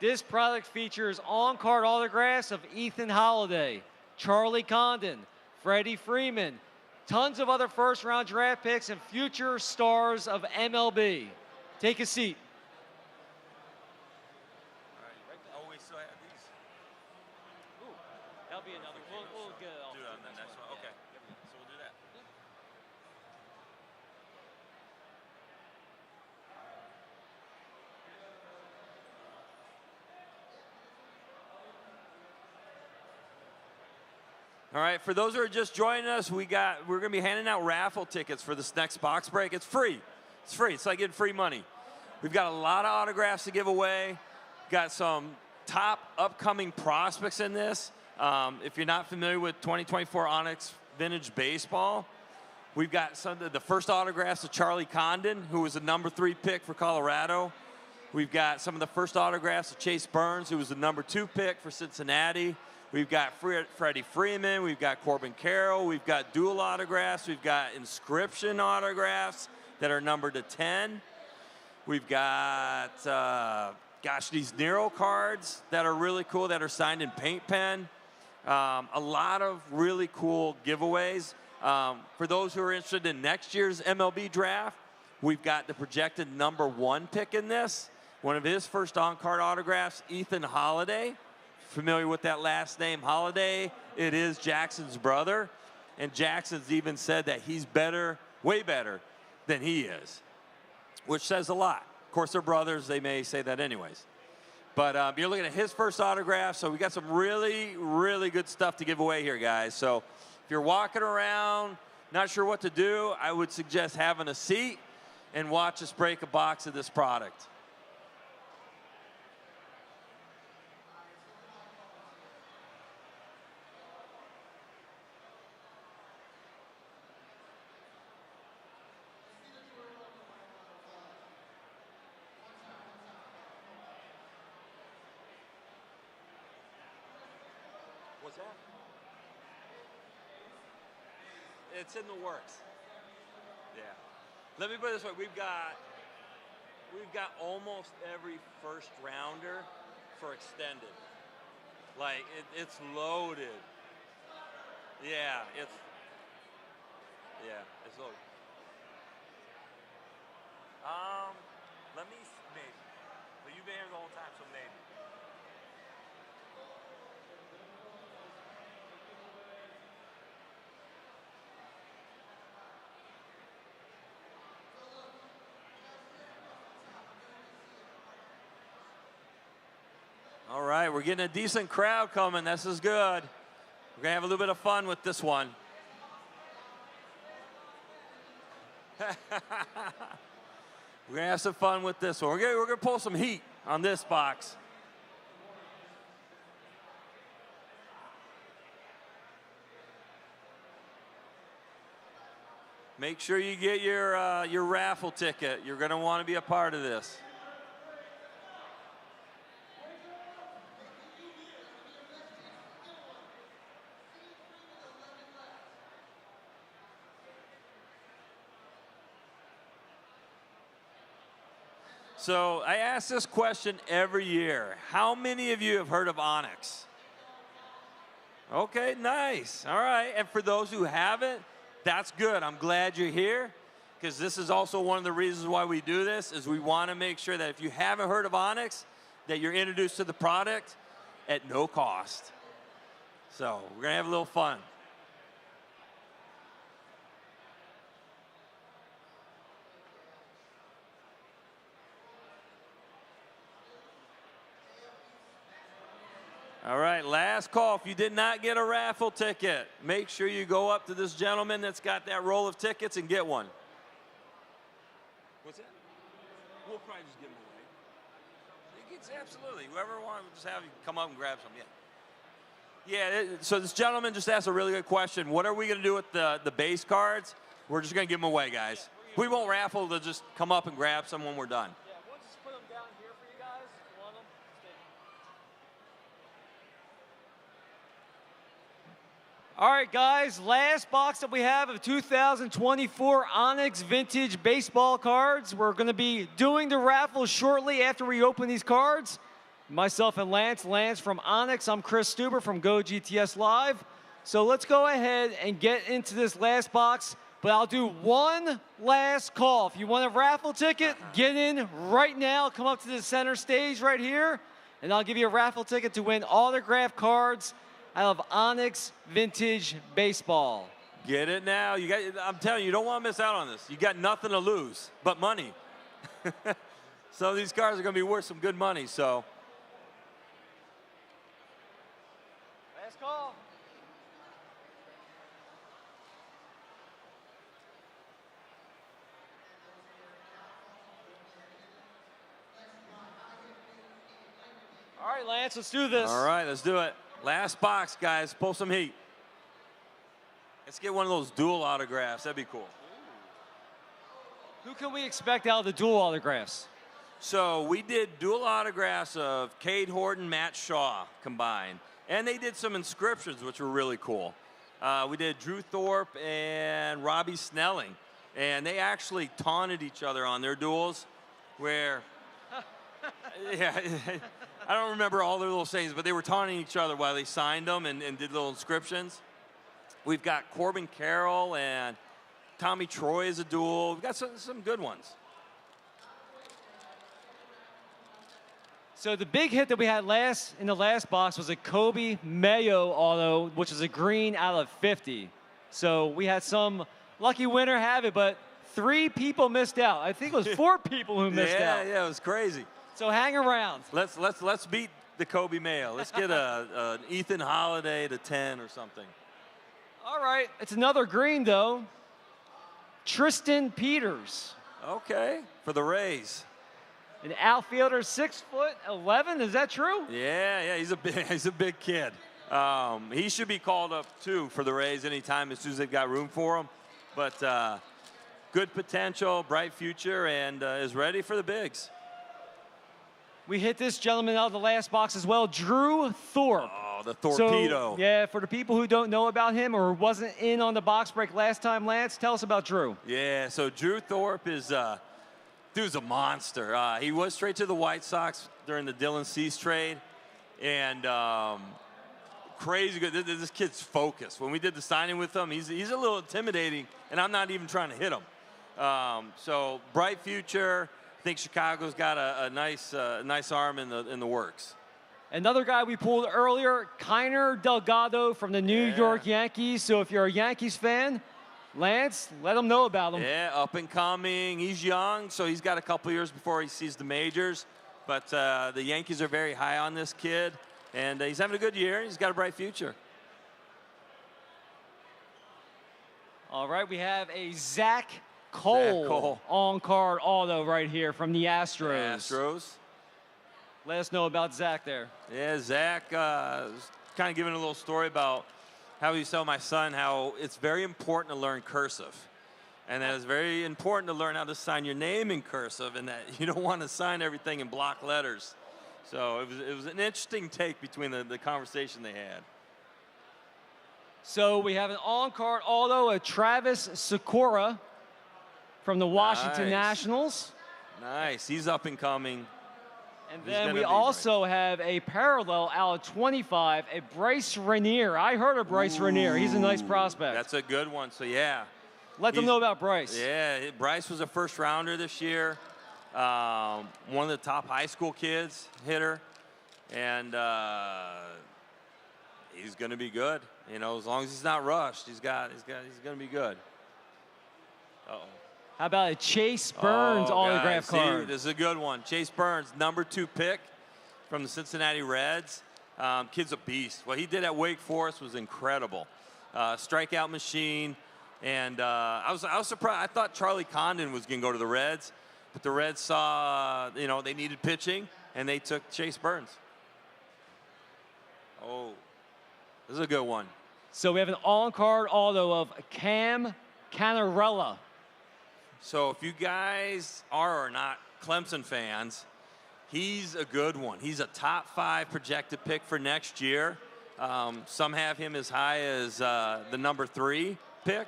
This product features on-card autographs of Ethan Holiday, Charlie Condon, Freddie Freeman, tons of other first-round draft picks, and future stars of MLB. Take a seat. Oh, we still have these. Ooh, that'll be another. We'll get it all. Do it on the next one. Okay. So we'll do that. All right, for those who are just joining us, we're going to be handing out raffle tickets for this next box break. It's free. It's free. It's like getting free money. We've got a lot of autographs to give away. Got some top upcoming prospects in this. If you're not familiar with 2024 Onyx Vintage Baseball, we've got some of the first autographs of Charlie Condon, who was the number 3 pick for Colorado. We've got some of the first autographs of Chase Burns, who was the number 2 pick for Cincinnati. We've got Freddie Freeman. We've got Corbin Carroll. We've got dual autographs. We've got inscription autographs that are numbered to 10. We've got, these Nero cards that are really cool that are signed in paint pen. A lot of really cool giveaways. For those who are interested in next year's MLB draft, we've got the projected number 1 pick in this. One of his first on-card autographs, Ethan Holiday. Familiar with that last name, Holiday? It is Jackson's brother. And Jackson's even said that he's better, way better than he is, which says a lot. Of course, they're brothers. They may say that anyways. But you're looking at his first autograph, so we got some really, really good stuff to give away here, guys. So if you're walking around, not sure what to do, I would suggest having a seat and watch us break a box of this product. What's that? It's in the works. Yeah. Let me put it this way: we've got almost every first rounder for extended. Like it's loaded. Yeah, it's loaded. Let me maybe. But you've been here the whole time, so maybe. All right, we're getting a decent crowd coming. This is good. We're going to have a little bit of fun with this one. We're going to have some fun with this one. We're going to pull some heat on this box. Make sure you get your raffle ticket. You're going to want to be a part of this. So I ask this question every year. How many of you have heard of Onyx? Okay, nice. All right, and for those who haven't, that's good. I'm glad you're here, because this is also one of the reasons why we do this, is we want to make sure that if you haven't heard of Onyx, that you're introduced to the product at no cost. So we're going to have a little fun. All right, last call. If you did not get a raffle ticket, make sure you go up to this gentleman that's got that roll of tickets and get one. What's that? We'll probably just give them away. You can, absolutely. Whoever wants, just have you come up and grab some. Yeah. So this gentleman just asked a really good question. What are we going to do with the base cards? We're just going to give them away, guys. We won't raffle. They'll just come up and grab some when we're done. Yeah, we'll just put them down here for you guys. You want them? All right, guys, last box that we have of 2024 Onyx Vintage Baseball cards. We're going to be doing the raffle shortly after we open these cards. Myself and Lance. Lance from Onyx. I'm Chris Stuber from Go GTS Live. So let's go ahead and get into this last box. But I'll do one last call. If you want a raffle ticket, get in right now. Come up to the center stage right here, and I'll give you a raffle ticket to win autographed cards out of Onyx Vintage Baseball. Get it now. I'm telling you, you don't want to miss out on this. You got nothing to lose but money. Some of these cards are going to be worth some good money, so. Last call. All right, Lance, let's do this. All right, let's do it. Last box, guys. Pull some heat. Let's get one of those dual autographs. That'd be cool. Who can we expect out of the dual autographs? So we did dual autographs of Cade Horton, Matt Shaw combined. And they did some inscriptions, which were really cool. We did Drew Thorpe and Robbie Snelling. And they actually taunted each other on their duels where, yeah, I don't remember all their little sayings, but they were taunting each other while they signed them and did little inscriptions. We've got Corbin Carroll and Tommy Troy as a duel. We've got some good ones. So the big hit that we had in the last box was a Kobe Mayo auto, which is a green out of 50. So we had some lucky winner have it, but 3 people missed out. I think it was 4 people who missed out. Yeah, it was crazy. So hang around. Let's beat the Kobe Mayo. Let's get an Ethan Holiday to 10 or something. All right, it's another green though. Tristan Peters, Okay, for the Rays. an outfielder, 6'11". Is that true? Yeah, he's a big kid. He should be called up too for the Rays anytime as soon as they've got room for him. But good potential, bright future, and is ready for the bigs. We hit this gentleman out of the last box as well, Drew Thorpe. Oh, the torpedo. So, yeah, for the people who don't know about him or wasn't in on the box break last time, Lance, tell us about Drew. Yeah, so Drew Thorpe is dude's a monster. He was straight to the White Sox during the Dylan Cease trade, and crazy good. This kid's focused. When we did the signing with him, he's a little intimidating, and I'm not even trying to hit him. So bright future. I think Chicago's got a nice arm in the works. Another guy we pulled earlier, Kiner Delgado from the New York Yankees. So if you're a Yankees fan, Lance, let them know about him. Yeah, up and coming. He's young, so he's got a couple years before he sees the majors. But the Yankees are very high on this kid, and he's having a good year. He's got a bright future. All right, we have a Zach Cole on-card auto right here from the Astros. Astros. Let us know about Zach there. Yeah, Zach was kind of giving a little story about how he told my son how it's very important to learn cursive. And that it's very important to learn how to sign your name in cursive, and that you don't want to sign everything in block letters. So it was an interesting take between the conversation they had. So we have an on-card auto, a Travis Sakura from the Washington Nationals. Nice. He's up and coming. And then we also have a parallel out of 25, a Bryce Ranier. I heard of Bryce Ranier. He's a nice prospect. That's a good one. So, yeah. Let them know about Bryce. Yeah, Bryce was a first-rounder this year. One of the top high school kids, hitter. And he's going to be good. You know, as long as he's not rushed, he's going to be good. Uh-oh. How about a Chase Burns autograph card? This is a good one. Chase Burns, #2 pick from the Cincinnati Reds. Kid's a beast. What he did at Wake Forest was incredible. Strikeout machine. And I was surprised. I thought Charlie Condon was going to go to the Reds, but the Reds saw, they needed pitching, and they took Chase Burns. Oh, this is a good one. So we have an on-card auto of Cam Cannarella. So if you guys are or not Clemson fans, he's a good one. He's a top 5 projected pick for next year. Some have him as high as the #3 pick.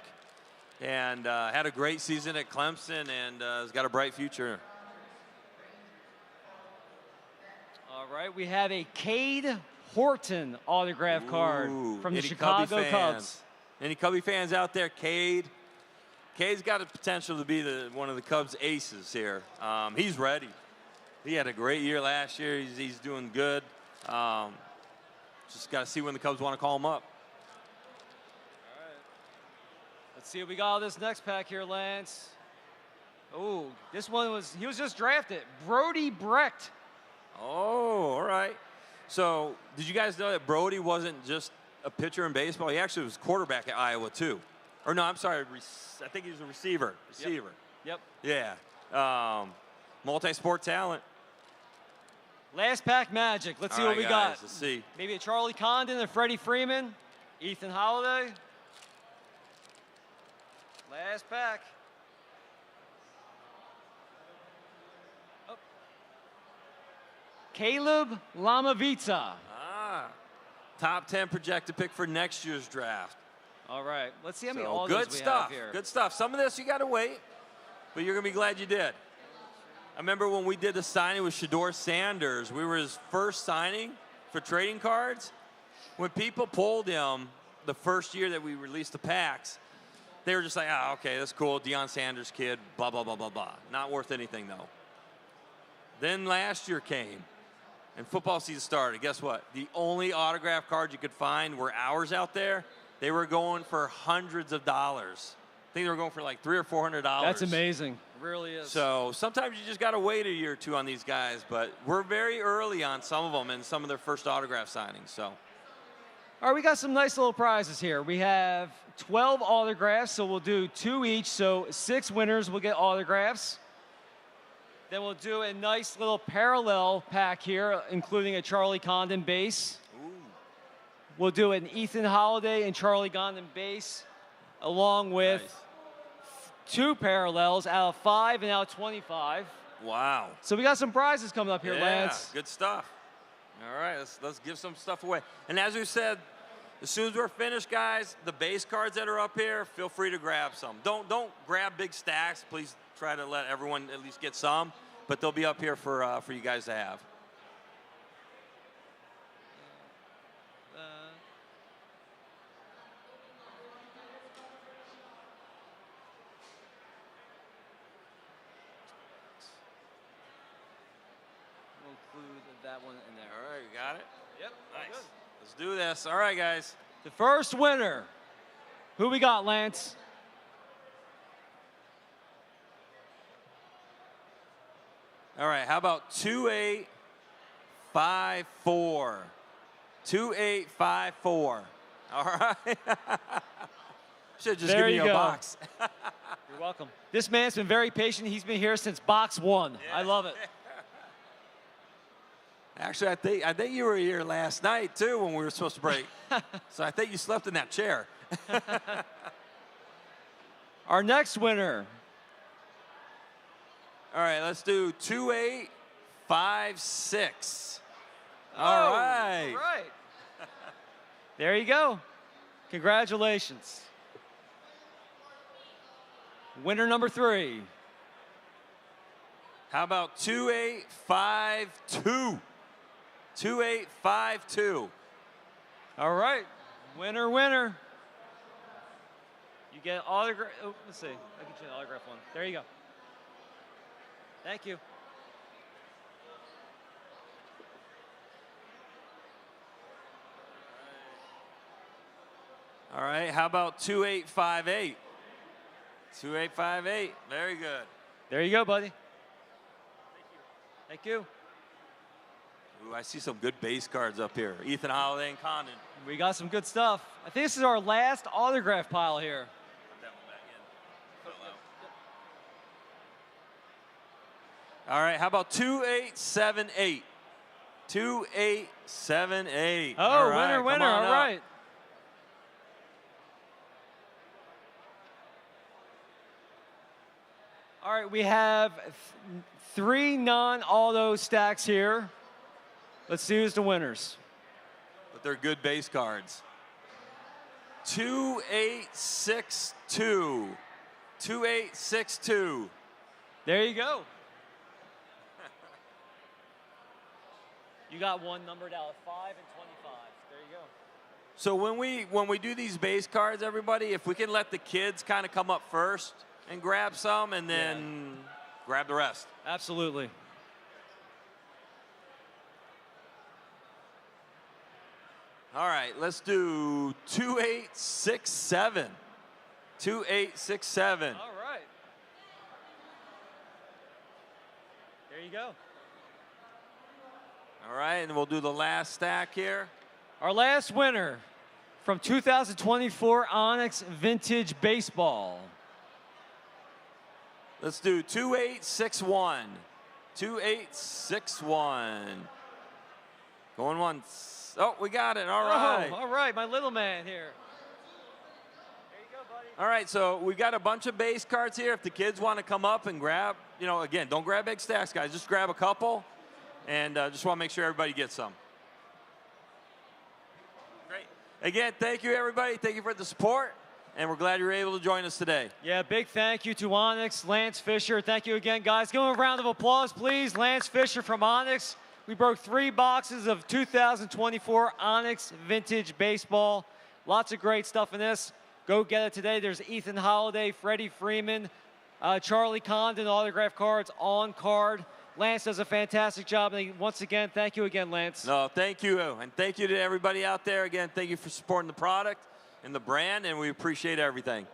And had a great season at Clemson and has got a bright future. All right, we have a Cade Horton autograph card from the Chicago Cubs. Any Cubby fans out there? Cade's got the potential to be one of the Cubs' aces here. He's ready. He had a great year last year. He's doing good. Just got to see when the Cubs want to call him up. All right. Let's see what we got on this next pack here, Lance. Oh, this one he was just drafted. Brody Brecht. Oh, all right. So did you guys know that Brody wasn't just a pitcher in baseball? He actually was quarterback at Iowa, too. Or no, I'm sorry. I think he was a receiver. Yep. Yeah. Multi-sport talent. Last pack magic. Let's see what we got. Let's see. Maybe a Charlie Condon, a Freddie Freeman, Ethan Holiday. Last pack. Oh. Caleb Lamavita. Top 10 projected pick for next year's draft. All right, let's see how many So, autos we have here. Good stuff. Some of this you got to wait, but you're going to be glad you did. I remember when we did the signing with Shedeur Sanders, we were his first signing for trading cards. When people pulled him the first year that we released the packs, they were just like, okay, that's cool, Deion Sanders kid, blah, blah, blah, blah, blah. Not worth anything, though. Then last year came, and football season started. Guess what? The only autograph cards you could find were ours out there. they were going for hundreds of dollars. I think they were going for like $300 or $400. That's amazing. It really is. So sometimes you just got to wait a year or two on these guys, but we're very early on some of them and some of their first autograph signings. So. All right, we got some nice little prizes here. We have 12 autographs, so we'll do 2 each, so 6 winners will get autographs. Then we'll do a nice little parallel pack here, including a Charlie Condon base. Ooh. We'll do an Ethan Holiday and Charlie Condon base, along with Nice. 2 parallels out of 5 and out of 25. Wow. So we got some prizes coming up here, Yeah, Lance. good stuff. All right, let's give some stuff away. And as we said, as soon as we're finished, guys, the base cards that are up here, feel free to grab some. Don't grab big stacks. Please try to let everyone at least get some. But they'll be up here for you guys to have. We'll include that one in there. All right, you got it? Yep. Nice. Let's do this. All right, guys. The first winner. Who we got, Lance? All right, how about 2854? 2854. All right. Should just There give me you a go. box. You're welcome. This man's been very patient. He's been here since box 1. I love it. Actually, I think you were here last night too when we were supposed to break. So I think you slept in that chair. Our next winner. All right, let's do 2856. All Oh, right. All right. There you go. Congratulations. Winner number 3. How about 2852? 2852. All right. Winner, winner. You get an autograph. Oh, let's see. I'll get you an autograph one. There you go. Thank you. All right, how about 2858? 2858. Very good. There you go, buddy. Thank you. Ooh, I see some good base cards up here. Ethan Holiday and Condon. We got some good stuff. I think this is our last autograph pile here. Put that one back in. All right, how about 2878? 2878. Oh, All right, winner, come winner. on All up. right. All right, we have 3 non-auto stacks here. Let's see who's the winners. But they're good base cards. 2862. 2862. There you go. You got one numbered out of 5 and 25. There you go. So when we do these base cards, everybody, if we can let the kids kind of come up first and grab some and then grab the rest. Absolutely. All right, let's do 2867. 2867. All right. There you go. All right, and we'll do the last stack here. Our last winner from 2024 Onyx Vintage Baseball. Let's do 2861. 2861. Going once. Oh, we got it. All right. Oh, all right, my little man here. There you go, buddy. All right, so we've got a bunch of base cards here. If the kids want to come up and grab, again, don't grab big stacks, guys. Just grab a couple, and just want to make sure everybody gets some. Great. Again, thank you, everybody. Thank you for the support, and we're glad you were able to join us today. Yeah, big thank you to Onyx, Lance Fisher. Thank you again, guys. Give him a round of applause, please. Lance Fisher from Onyx. We broke 3 boxes of 2024 Onyx Vintage Baseball. Lots of great stuff in this. Go get it today. There's Ethan Holiday, Freddie Freeman, Charlie Condon autograph cards on card. Lance does a fantastic job. And once again, thank you again, Lance. No, thank you, and thank you to everybody out there. Again, thank you for supporting the product, and the brand, and we appreciate everything.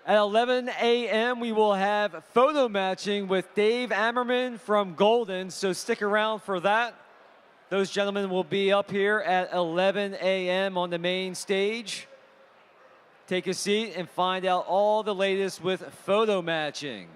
At 11 a.m., we will have photo matching with Dave Ammerman from Golden, so stick around for that. Those gentlemen will be up here at 11 a.m. on the main stage. Take a seat and find out all the latest with photo matching.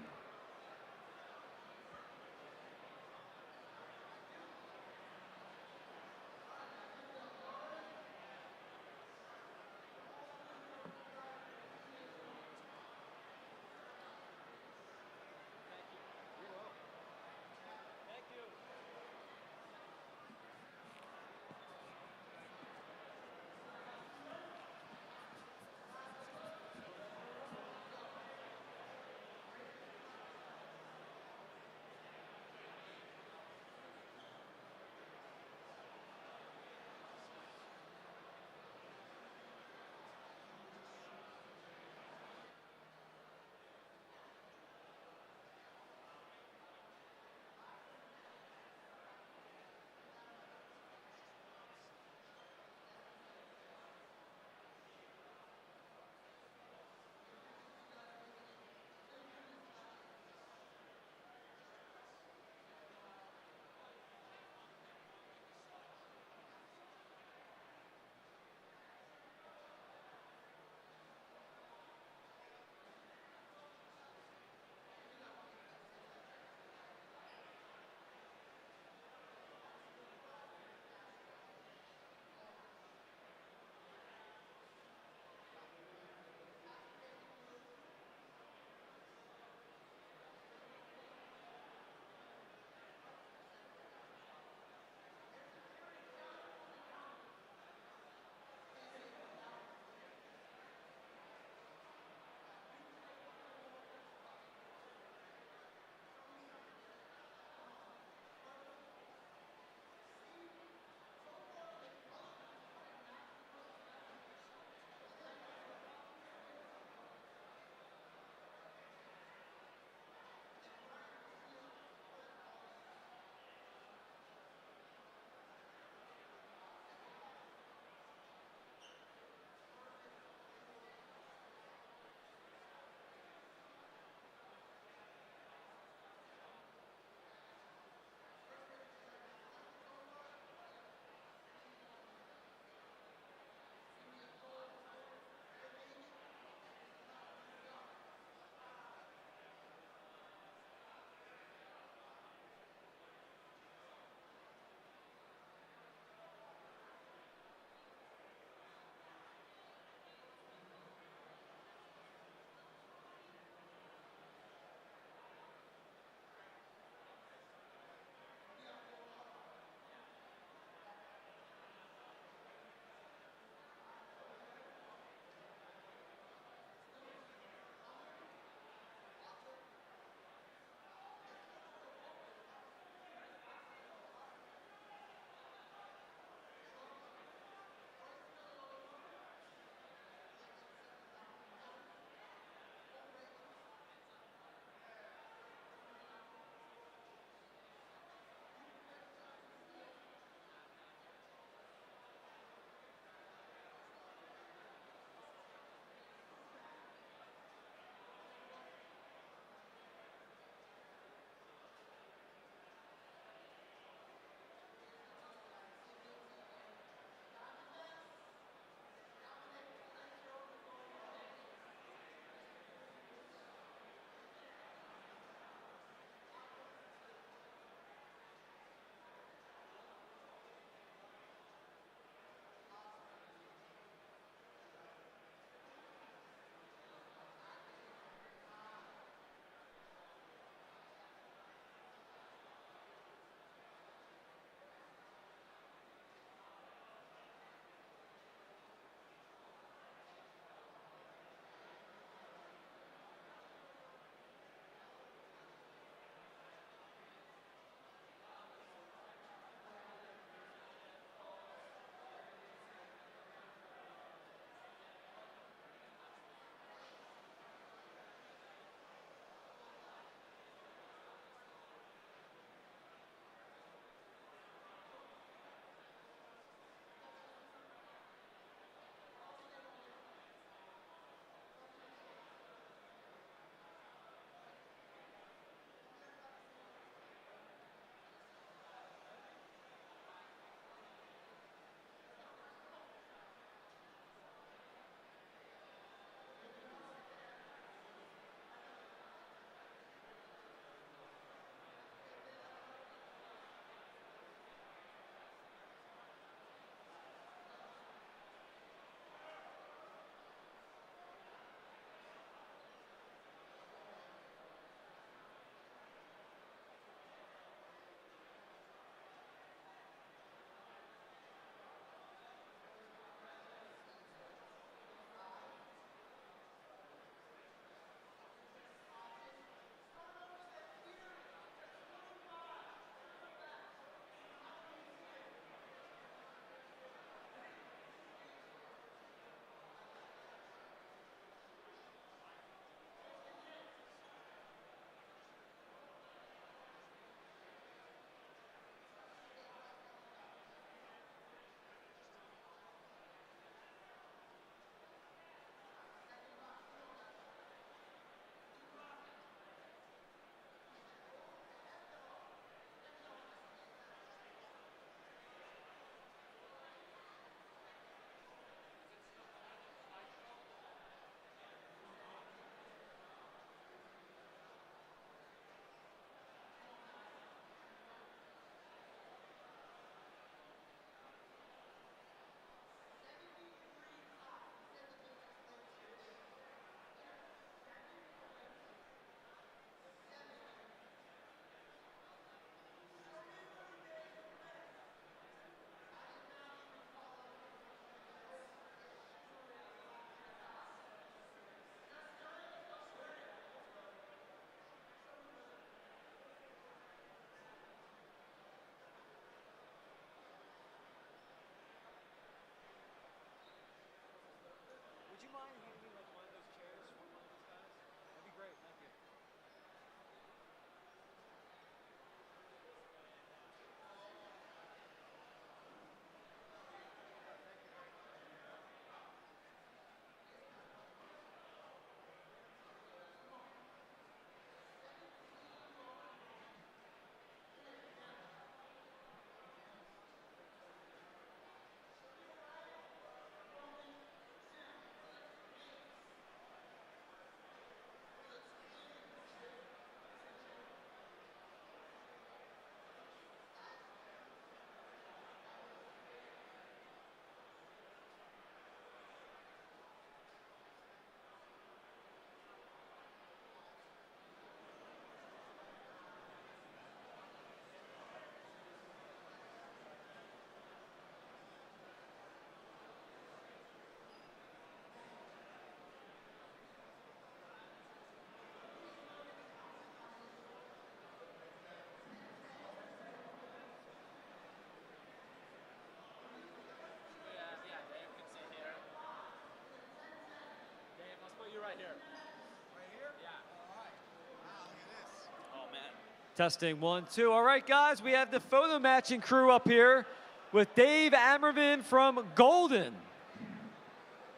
Testing 1, 2. All right, guys, we have the photo matching crew up here with Dave Ammerman from Golden.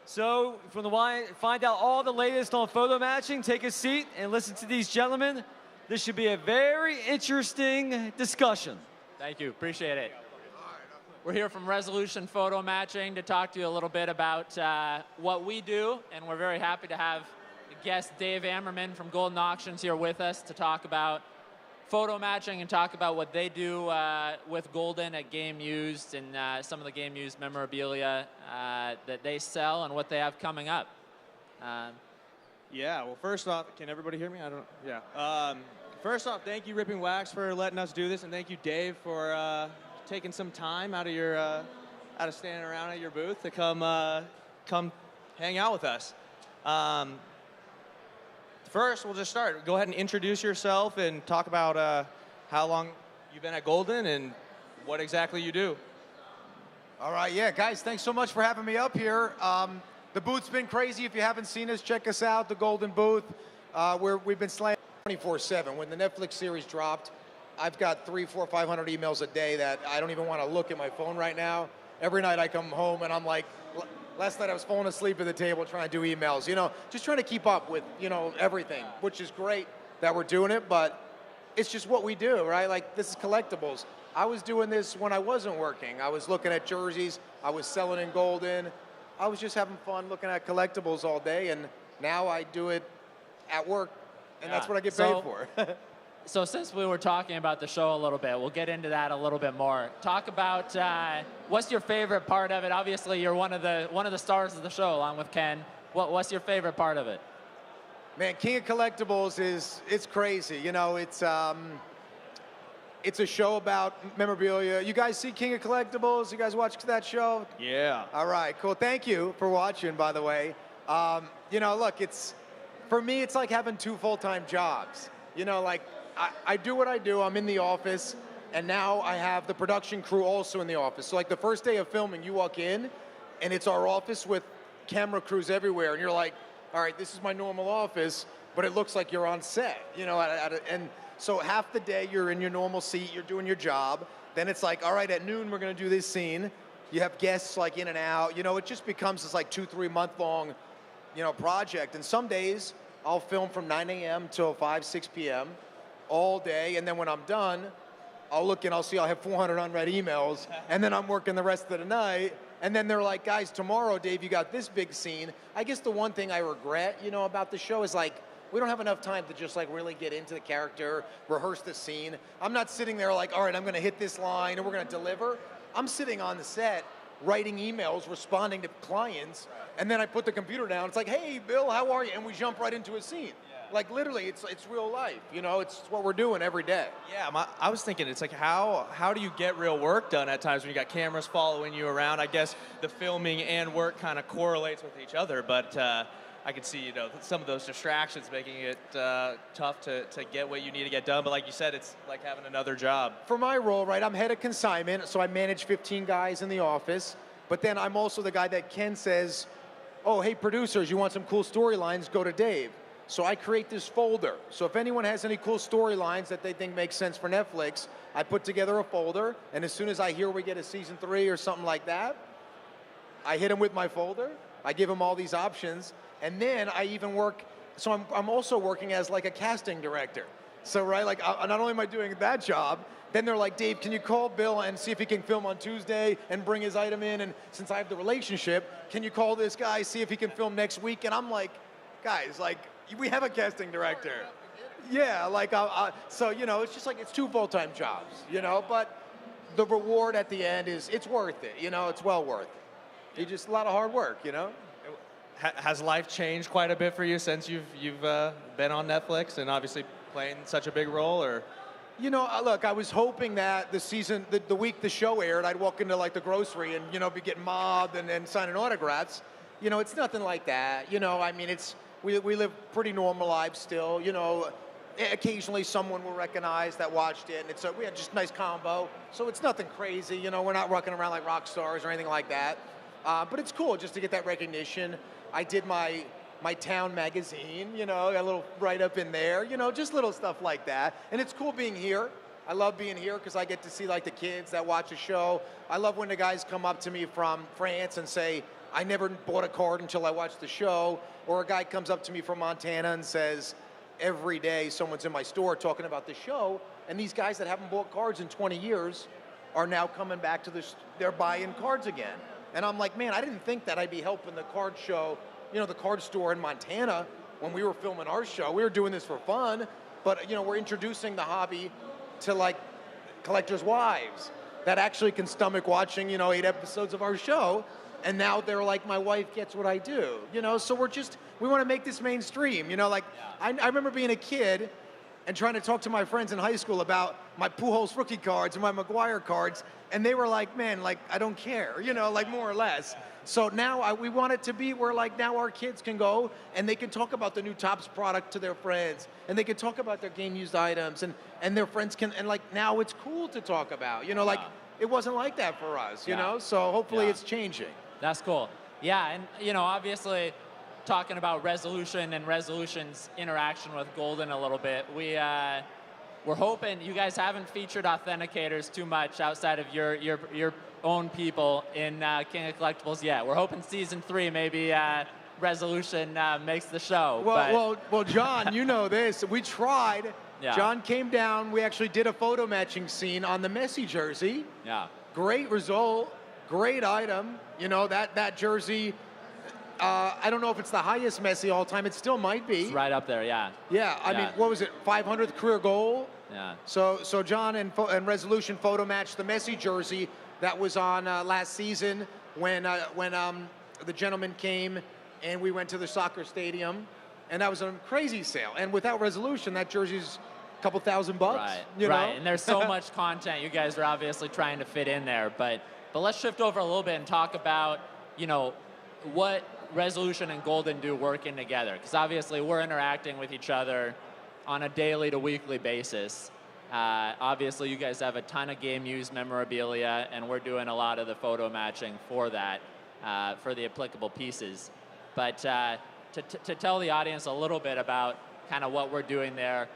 So, from the find out all the latest on photo matching, take a seat and listen to these gentlemen. This should be a very interesting discussion. Thank you. Appreciate it. We're here from Resolution Photo Matching to talk to you a little bit about what we do, and we're very happy to have guest Dave Ammerman from Golden Auctions here with us to talk about photo matching and talk about what they do with Golden at Game Used and some of the Game Used memorabilia that they sell and what they have coming up. Yeah, well, first off, can everybody hear me? I don't know. Yeah. First off, thank you, Ripping Wax, for letting us do this, and thank you, Dave, for taking some time out of standing around at your booth to come hang out with us. First, we'll just start. Go ahead and introduce yourself and talk about how long you've been at Golden and what exactly you do. All right, yeah, guys, thanks so much for having me up here. The booth's been crazy. If you haven't seen us, check us out, the Golden Booth. We've been slammed 24/7. When the Netflix series dropped, I've got 300, 400, 500 emails a day that I don't even want to look at my phone right now. Every night I come home and I'm like, last night I was falling asleep at the table trying to do emails, just trying to keep up with, everything, which is great that we're doing it, but it's just what we do, right? Like, this is collectibles. I was doing this when I wasn't working. I was looking at jerseys. I was selling in Golden. I was just having fun looking at collectibles all day, and now I do it at work, and that's what I get paid for. So since we were talking about the show a little bit, we'll get into that a little bit more. Talk about what's your favorite part of it? Obviously, you're one of the stars of the show, along with Ken. What's your favorite part of it? Man, King of Collectibles it's crazy. It's a show about memorabilia. You guys see King of Collectibles? You guys watch that show? Yeah. All right, cool. Thank you for watching, by the way. Look, for me, it's like having 2 full-time jobs. I do what I do. I'm in the office, and now I have the production crew also in the office. So, like, the first day of filming, you walk in, and it's our office with camera crews everywhere, and you're like, all right, this is my normal office, but it looks like you're on set, and so half the day you're in your normal seat, you're doing your job. Then it's like, all right, at noon we're going to do this scene. You have guests like in and out. It just becomes this like 2-3 month long, project. And some days I'll film from 9 a.m. till 5, 6 p.m. all day. And then when I'm done, I'll look and I'll see I'll have 400 unread emails. And then I'm working the rest of the night. And then they're like, guys, tomorrow, Dave, you got this big scene. I guess the one thing I regret, about the show is like, we don't have enough time to just like really get into the character, rehearse the scene. I'm not sitting there like, all right, I'm gonna hit this line and we're gonna deliver. I'm sitting on the set, writing emails, responding to clients, and then I put the computer down. It's like, hey, Bill, how are you? And we jump right into a scene. Like, literally, it's real life. It's what we're doing every day. Yeah, I was thinking, it's like, how do you get real work done at times when you got cameras following you around? I guess the filming and work kind of correlates with each other, but I could see, some of those distractions making it tough to get what you need to get done. But like you said, it's like having another job. For my role, right, I'm head of consignment, so I manage 15 guys in the office. But then I'm also the guy that Ken says, oh, hey, producers, you want some cool storylines? Go to Dave. So I create this folder. So if anyone has any cool storylines that they think make sense for Netflix, I put together a folder. And as soon as I hear we get a season 3 or something like that, I hit them with my folder. I give them all these options. And then I even work, so I'm also working as like a casting director. So, right, like not only am I doing that job, then they're like, Dave, can you call Bill and see if he can film on Tuesday and bring his item in? And since I have the relationship, can you call this guy, see if he can film next week? And I'm like, guys, like, we have a casting director. Yeah, like, so, it's just like, it's 2 full-time jobs, but the reward at the end it's worth it, it's well worth it. It's just a lot of hard work, Has life changed quite a bit for you since you've been on Netflix and obviously playing such a big role, or? Look, I was hoping that the week the show aired, I'd walk into like the grocery and, be getting mobbed and signing autographs. It's nothing like that. We live pretty normal lives still. Occasionally someone will recognize that watched it, and we had just a nice combo. So it's nothing crazy. We're not rocking around like rock stars or anything like that. But it's cool just to get that recognition. I did my my town magazine, you know, got a little write-up in there, you know, just little stuff like that. And it's cool being here. I love being here because I get to see like the kids that watch the show. I love when the guys come up to me from France and say, I never bought a card until I watched the show. Or a guy comes up to me from Montana and says, every day someone's in my store talking about the show. And these guys that haven't bought cards in 20 years are now coming back to they're buying cards again. And I'm like, man, I didn't think that I'd be helping the card show, you know, the card store in Montana when we were filming our show. We were doing this for fun, but, you know, we're introducing the hobby to, like, collectors' wives that actually can stomach watching, you know, 8 episodes of our show. And now they're like, my wife gets what I do, you know? So we want to make this mainstream, you know? Like, yeah. I remember being a kid and trying to talk to my friends in high school about my Pujols rookie cards and my McGwire cards, and they were like, man, like, I don't care, you know, like, more or less. So now we want it to be where, like, now our kids can go and they can talk about the new Topps product to their friends, and they can talk about their game-used items, and their friends can, and, like, now it's cool to talk about, you know, like, it wasn't like that for us, you know? So hopefully it's changing. That's cool. Yeah, and, you know, obviously, talking about Resolution and Resolution's interaction with Golden a little bit, we're hoping you guys haven't featured authenticators too much outside of your own people in King of Collectibles yet. We're hoping season 3 maybe Resolution makes the show. Well, John, you know this. We tried. Yeah. John came down. We actually did a photo matching scene on the Messi jersey. Yeah. Great result. Great item. You know, that jersey, I don't know if it's the highest Messi all time. It still might be. It's right up there, yeah. Yeah, I mean, what was it, 500th career goal? Yeah. So John and Resolution photo matched the Messi jersey that was on last season when the gentleman came and we went to the soccer stadium, and that was a crazy sale. And without Resolution, that jersey's a couple $1,000 bucks. Right, you know? And there's so much content you guys are obviously trying to fit in there. But let's shift over a little bit and talk about, you know, what Resolution and Golden do working together. Because obviously we're interacting with each other on a daily to weekly basis. Obviously you guys have a ton of game-used memorabilia, and we're doing a lot of the photo matching for that, for the applicable pieces. But to tell the audience a little bit about kind of what we're doing there,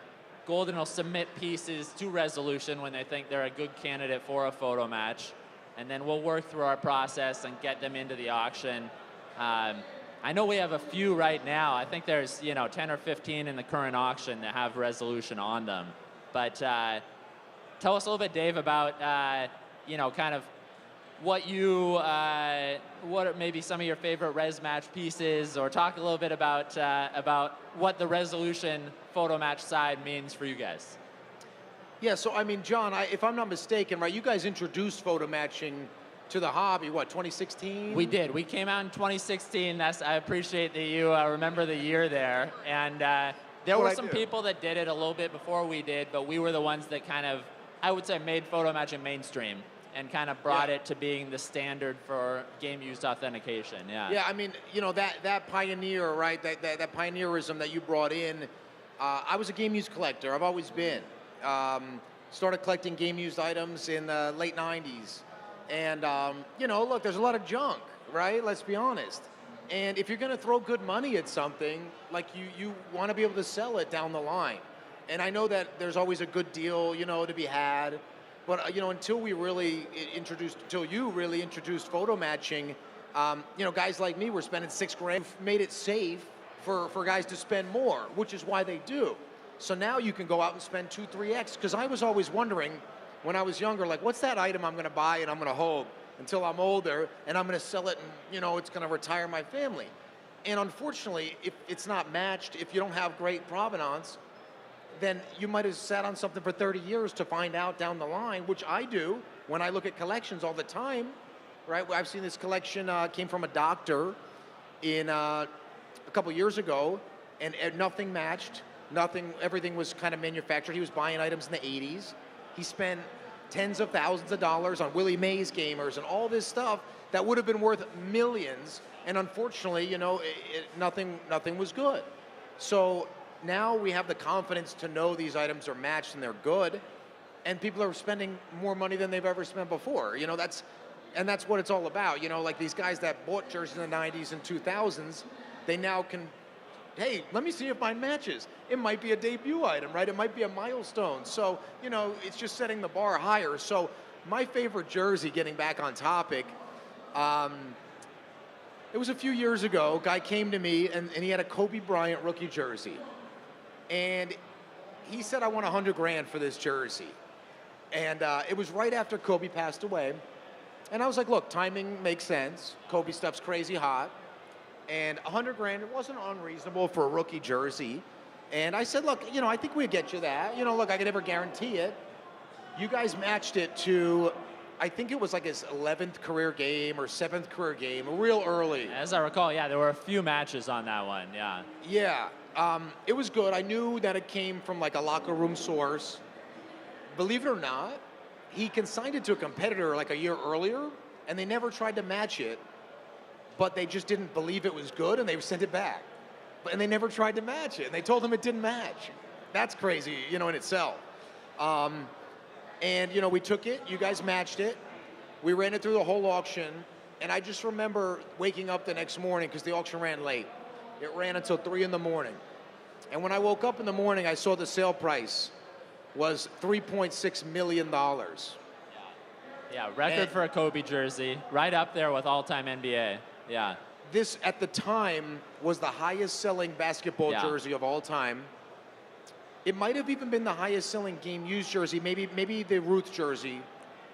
Golden will submit pieces to Resolution when they think they're a good candidate for a photo match, and then we'll work through our process and get them into the auction. I know we have a few right now. I think there's, you know, 10 or 15 in the current auction that have Resolution on them. But tell us a little bit, Dave, about, you know, kind of what are maybe some of your favorite res match pieces, or talk a little bit about what the Resolution photo match side means for you guys. Yeah, so I mean, John, if I'm not mistaken, right, you guys introduced photo matching to the hobby, what, 2016? We did. We came out in 2016. I appreciate that you remember the year there. And there were some people that did it a little bit before we did, but we were the ones that kind of, I would say, made photo matching mainstream and kind of brought it to being the standard for game-used authentication. Yeah. Yeah, I mean, you know, that pioneer, right, that pioneerism that you brought in, I was a game-used collector. I've always been. Started collecting game-used items in the late 90s. And, you know, look, there's a lot of junk, right? Let's be honest. And if you're going to throw good money at something, like you want to be able to sell it down the line. And I know that there's always a good deal, you know, to be had. But, you know, until you really introduced photo matching, you know, guys like me were spending $6,000, made it safe for guys to spend more, which is why they do. So now you can go out and spend 2, 3x, because I was always wondering, when I was younger, like, what's that item I'm going to buy and I'm going to hold until I'm older, and I'm going to sell it, and, you know, it's going to retire my family. And unfortunately, if it's not matched, if you don't have great provenance, then you might have sat on something for 30 years to find out down the line, which I do when I look at collections all the time, right? I've seen this collection came from a doctor in a couple years ago, and nothing matched, everything was kind of manufactured. He was buying items in the 80s. He spent tens of thousands of dollars on Willie Mays gamers and all this stuff that would have been worth millions, and unfortunately, you know, nothing was good. So now we have the confidence to know these items are matched and they're good, and people are spending more money than they've ever spent before. You know, that's what it's all about. You know, like these guys that bought jerseys in the 90s and 2000s, they now can hey, let me see if mine matches. It might be a debut item, right? It might be a milestone. So, you know, it's just setting the bar higher. So my favorite jersey, getting back on topic, it was a few years ago. A guy came to me and he had a Kobe Bryant rookie jersey. And he said, I want 100 grand for this jersey. And it was right after Kobe passed away. And I was like, look, timing makes sense. Kobe stuff's crazy hot. And 100 grand, it wasn't unreasonable for a rookie jersey. And I said, look, you know, I think we'd get you that. You know, look, I could never guarantee it. You guys matched it to, I think it was like his 11th career game or 7th career game, real early. As I recall, yeah, there were a few matches on that one, yeah. Yeah, it was good. I knew that it came from like a locker room source. Believe it or not, he consigned it to a competitor like a year earlier, and they never tried to match it, but they just didn't believe it was good, and they sent it back. And they never tried to match it, and they told him it didn't match. That's crazy, you know, in itself. And, you know, we took it, you guys matched it, we ran it through the whole auction, and I just remember waking up the next morning, because the auction ran late. It ran until 3 in the morning. And when I woke up in the morning, I saw the sale price was $3.6 million. Yeah, record for a Kobe jersey, right up there with all-time NBA, yeah. This, at the time, was the highest selling basketball jersey of all time. It might have even been the highest selling game used jersey, maybe the Ruth jersey.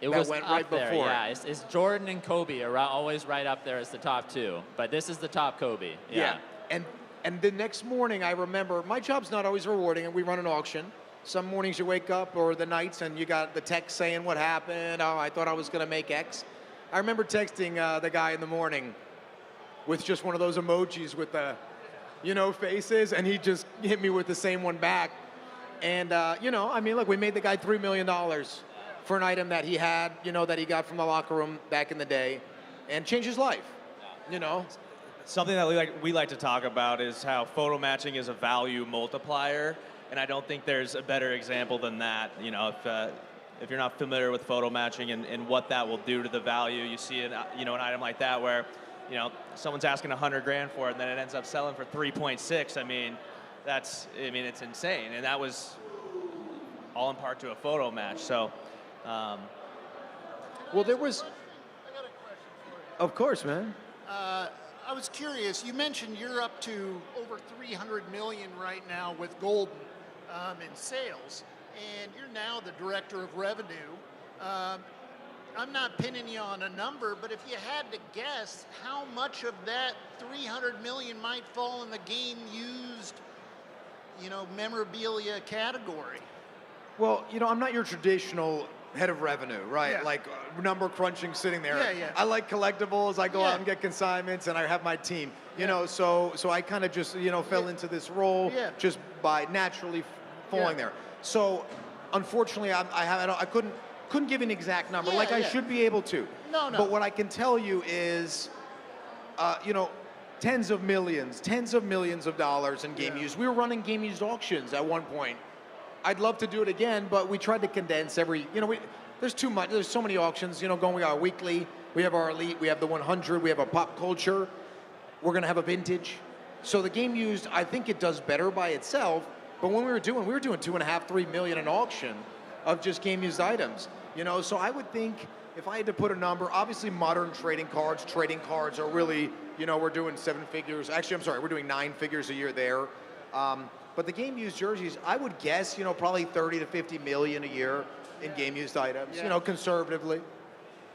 It that was went up right there, before. yeah. It's Jordan and Kobe are always right up there as the top two, but this is the top Kobe. Yeah. And the next morning, I remember, my job's not always rewarding, and we run an auction. Some mornings you wake up, or the nights, and you got the text saying what happened. Oh, I thought I was going to make X. I remember texting the guy in the morning with just one of those emojis with the, you know, faces, and he just hit me with the same one back. And, you know, I mean, look, we made the guy $3 million for an item that he had, you know, that he got from the locker room back in the day, and changed his life, you know. Something that we like to talk about is how photo matching is a value multiplier, and I don't think there's a better example than that. You know, if you're not familiar with photo matching and what that will do to the value, you see an item like that where, you know, someone's asking 100 grand for it, and then it ends up selling for 3.6. I mean, it's insane, and that was all in part to a photo match. So, well, there was. I got a question for you. Of course, man. I was curious. You mentioned you're up to over 300 million right now with Golden in sales, and you're now the director of revenue. I'm not pinning you on a number, but if you had to guess, how much of that 300 million might fall in the game used, you know, memorabilia category? Well, you know, I'm not your traditional head of revenue, right? Yeah. Like number crunching sitting there. Yeah, yeah. I like collectibles. I go Yeah. out and get consignments, and I have my team. You know, so I kind of just, you know, fell into this role Yeah. just by naturally falling there. So unfortunately, I couldn't give an exact number Yeah, like I yeah. should be able to. No. But what I can tell you is, you know, tens of millions of dollars in game used. We were running game used auctions at one point. I'd love to do it again, but we tried to condense there's too much. There's so many auctions, you know, going. We got our weekly, we have our elite, we have the 100, we have a pop culture. We're going to have a vintage. So the game used, I think it does better by itself, but when we were doing 2.5, 3 million an auction of just game used items, you know, so I would think if I had to put a number, obviously modern trading cards are really, you know, we're doing 7 figures. Actually, I'm sorry, we're doing 9 figures a year there. But the game used jerseys, I would guess, you know, probably 30 to 50 million a year in game used items, you know, conservatively.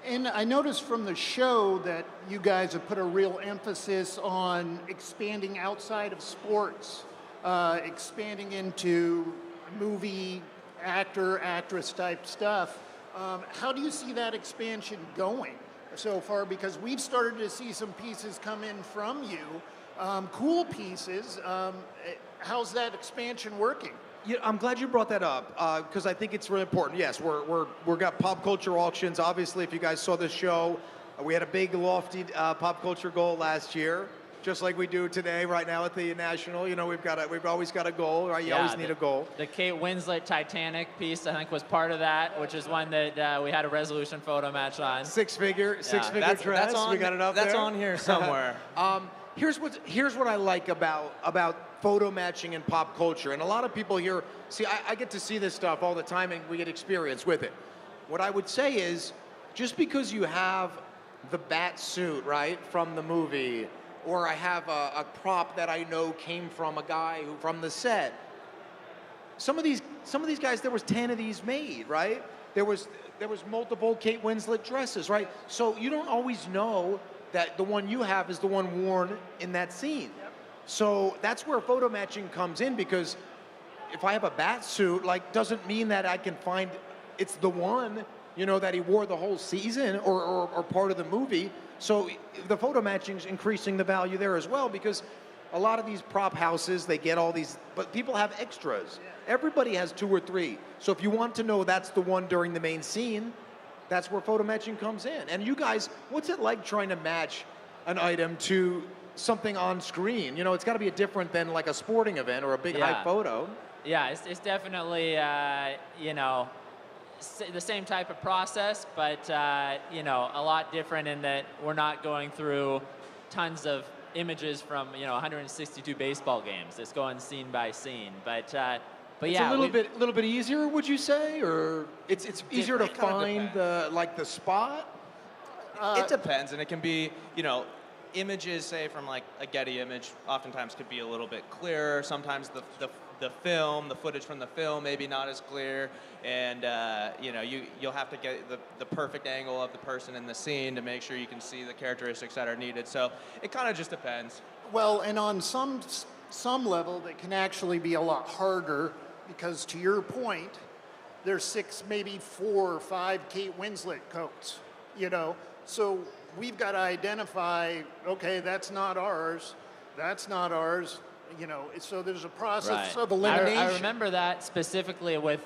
And I noticed from the show that you guys have put a real emphasis on expanding outside of sports, expanding into movie, actor, actress type stuff. How do you see that expansion going so far? Because we've started to see some pieces come in from you, cool pieces. How's that expansion working? Yeah, I'm glad you brought that up because I think it's really important. Yes, we've got pop culture auctions. Obviously, if you guys saw the show, we had a big lofty pop culture goal last year, just like we do today, right now at the National. You know, we've always got a goal, right? You always need a goal. The Kate Winslet Titanic piece, I think, was part of that, which is one that we had a resolution photo match on. Six figure dress. That's on, we got it up there. That's on here somewhere. Here's what I like about photo matching in pop culture. And a lot of people here, see, I get to see this stuff all the time and we get experience with it. What I would say is, just because you have the bat suit, right, from the movie, or I have a prop that I know came from a guy who from the set, some of these guys, there was 10 of these made, right? There was multiple Kate Winslet dresses, right? So you don't always know that the one you have is the one worn in that scene. So that's where photo matching comes in, because if I have a bat suit, like, doesn't mean that I can find it's the one, you know, that he wore the whole season or part of the movie. So the photo matching is increasing the value there as well, because a lot of these prop houses, they get all these, but people have extras. Everybody has 2 or 3. So if you want to know that's the one during the main scene, that's where photo matching comes in. And you guys, what's it like trying to match an item to something on screen? You know, it's got to be different than like a sporting event or a big hype photo. Yeah, it's definitely, you know, the same type of process, but, you know, a lot different in that we're not going through tons of images from, you know, 162 baseball games. It's going scene by scene. But yeah, it's a little bit easier, would you say, or it's easier to find the spot? It depends, and it can be, you know, images, say from like a Getty image, oftentimes could be a little bit clearer. Sometimes the film, the footage from the film, maybe not as clear, and you know, you'll have to get the perfect angle of the person in the scene to make sure you can see the characteristics that are needed. So it kind of just depends. Well, and on some level, that can actually be a lot harder, because to your point, there's 6, maybe 4 or 5 Kate Winslet coats, you know? So we've got to identify, okay, that's not ours, you know, so there's a process of elimination. I remember that specifically with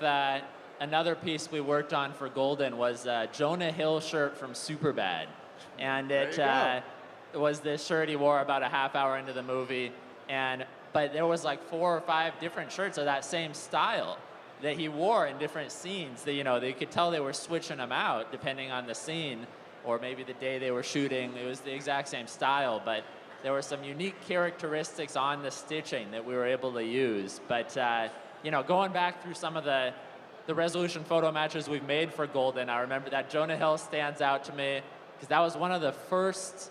another piece we worked on for Golden was Jonah Hill shirt from Superbad. And it was this shirt he wore about a half hour into the movie. But there was like 4 or 5 different shirts of that same style that he wore in different scenes that, you know, they could tell they were switching them out depending on the scene or maybe the day they were shooting. It was the exact same style, but there were some unique characteristics on the stitching that we were able to use. But, you know, going back through some of the resolution photo matches we've made for Golden, I remember that Jonah Hill stands out to me because that was one of the first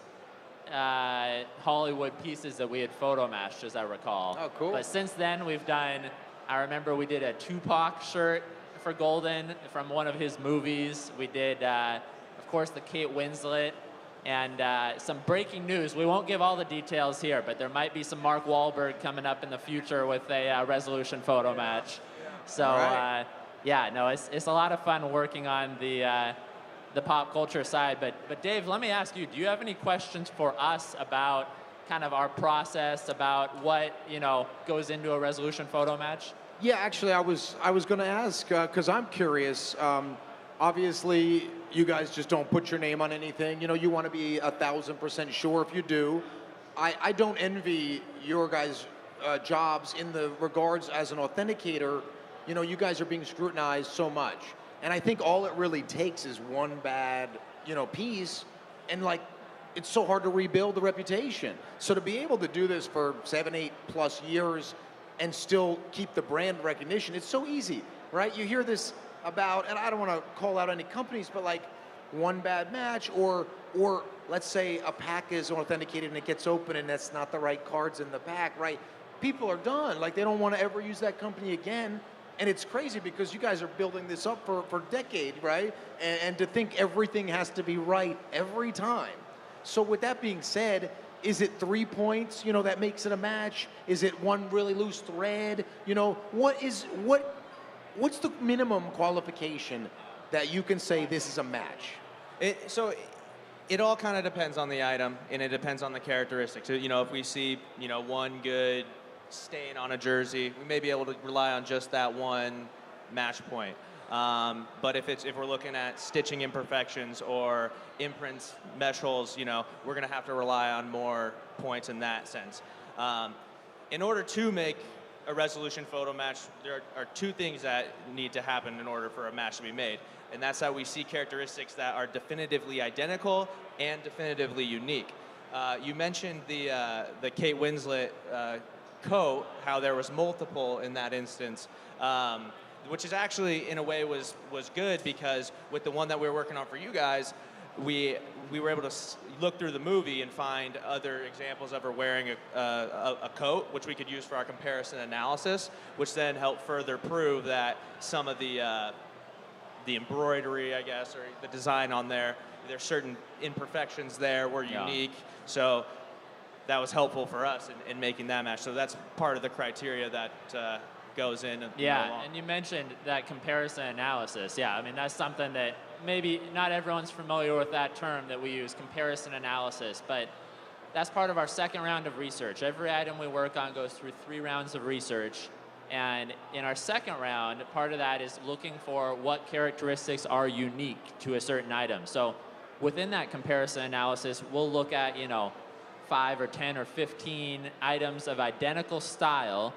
Hollywood pieces that we had photo matched, as I recall. Oh, cool. But since then, we've done, I remember we did a Tupac shirt for Golden from one of his movies. We did, of course, the Kate Winslet. And some breaking news. We won't give all the details here, but there might be some Mark Wahlberg coming up in the future with a resolution photo match. So, yeah, no, it's a lot of fun working on the pop culture side. But Dave, let me ask you, do you have any questions for us about kind of our process, about what, you know, goes into a resolution photo match? Yeah, actually, I was going to ask, because I'm curious. Obviously, you guys just don't put your name on anything. You know, you want to be 1,000% sure if you do. I don't envy your guys' jobs in the regards as an authenticator. You know, you guys are being scrutinized so much. And I think all it really takes is one bad, you know, piece. And like, it's so hard to rebuild the reputation. So to be able to do this for 7, 8+ years and still keep the brand recognition, it's so easy, right? You hear this about, and I don't want to call out any companies, but like one bad match, or let's say a pack is authenticated and it gets open and that's not the right cards in the pack, right? People are done. Like, they don't want to ever use that company again. And it's crazy because you guys are building this up for decades, right? And to think everything has to be right every time. So with that being said, is it 3 points, you know, that makes it a match? Is it one really loose thread? You know, what's the minimum qualification that you can say this is a match? It all kind of depends on the item, and it depends on the characteristics. You know, if we see, you know, one good stain on a jersey, we may be able to rely on just that one match point. But if we're looking at stitching imperfections or imprints, mesh holes, you know, we're going to have to rely on more points in that sense. In order to make a resolution photo match, there are 2 things that need to happen in order for a match to be made. And that's how we see characteristics that are definitively identical and definitively unique. You mentioned the Kate Winslet coat, how there was multiple in that instance, which is actually in a way was good, because with the one that we were working on for you guys, we were able to look through the movie and find other examples of her wearing a coat, which we could use for our comparison analysis, which then helped further prove that some of the embroidery, I guess, or the design on there's certain imperfections there were unique. So that was helpful for us in making that match. So that's part of the criteria that goes in. And you mentioned that comparison analysis. Yeah, I mean, that's something that maybe not everyone's familiar with that term that we use, comparison analysis, but that's part of our second round of research. Every item we work on goes through 3 rounds of research. And in our second round, part of that is looking for what characteristics are unique to a certain item. So within that comparison analysis, we'll look at, 5 or 10 or 15 items of identical style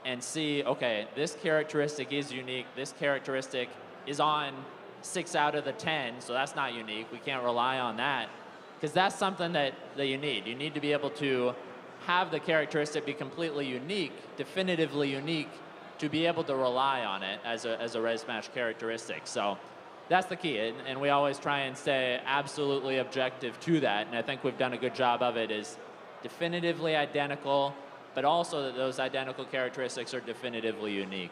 and see, okay, this characteristic is unique, this characteristic is on 6 out of the 10, so that's not unique. We can't rely on that, because that's something that you need. You need to be able to have the characteristic be completely unique, definitively unique, to be able to rely on it as a res match characteristic. So that's the key, and we always try and stay absolutely objective to that, and I think we've done a good job of it, is definitively identical, but also that those identical characteristics are definitively unique.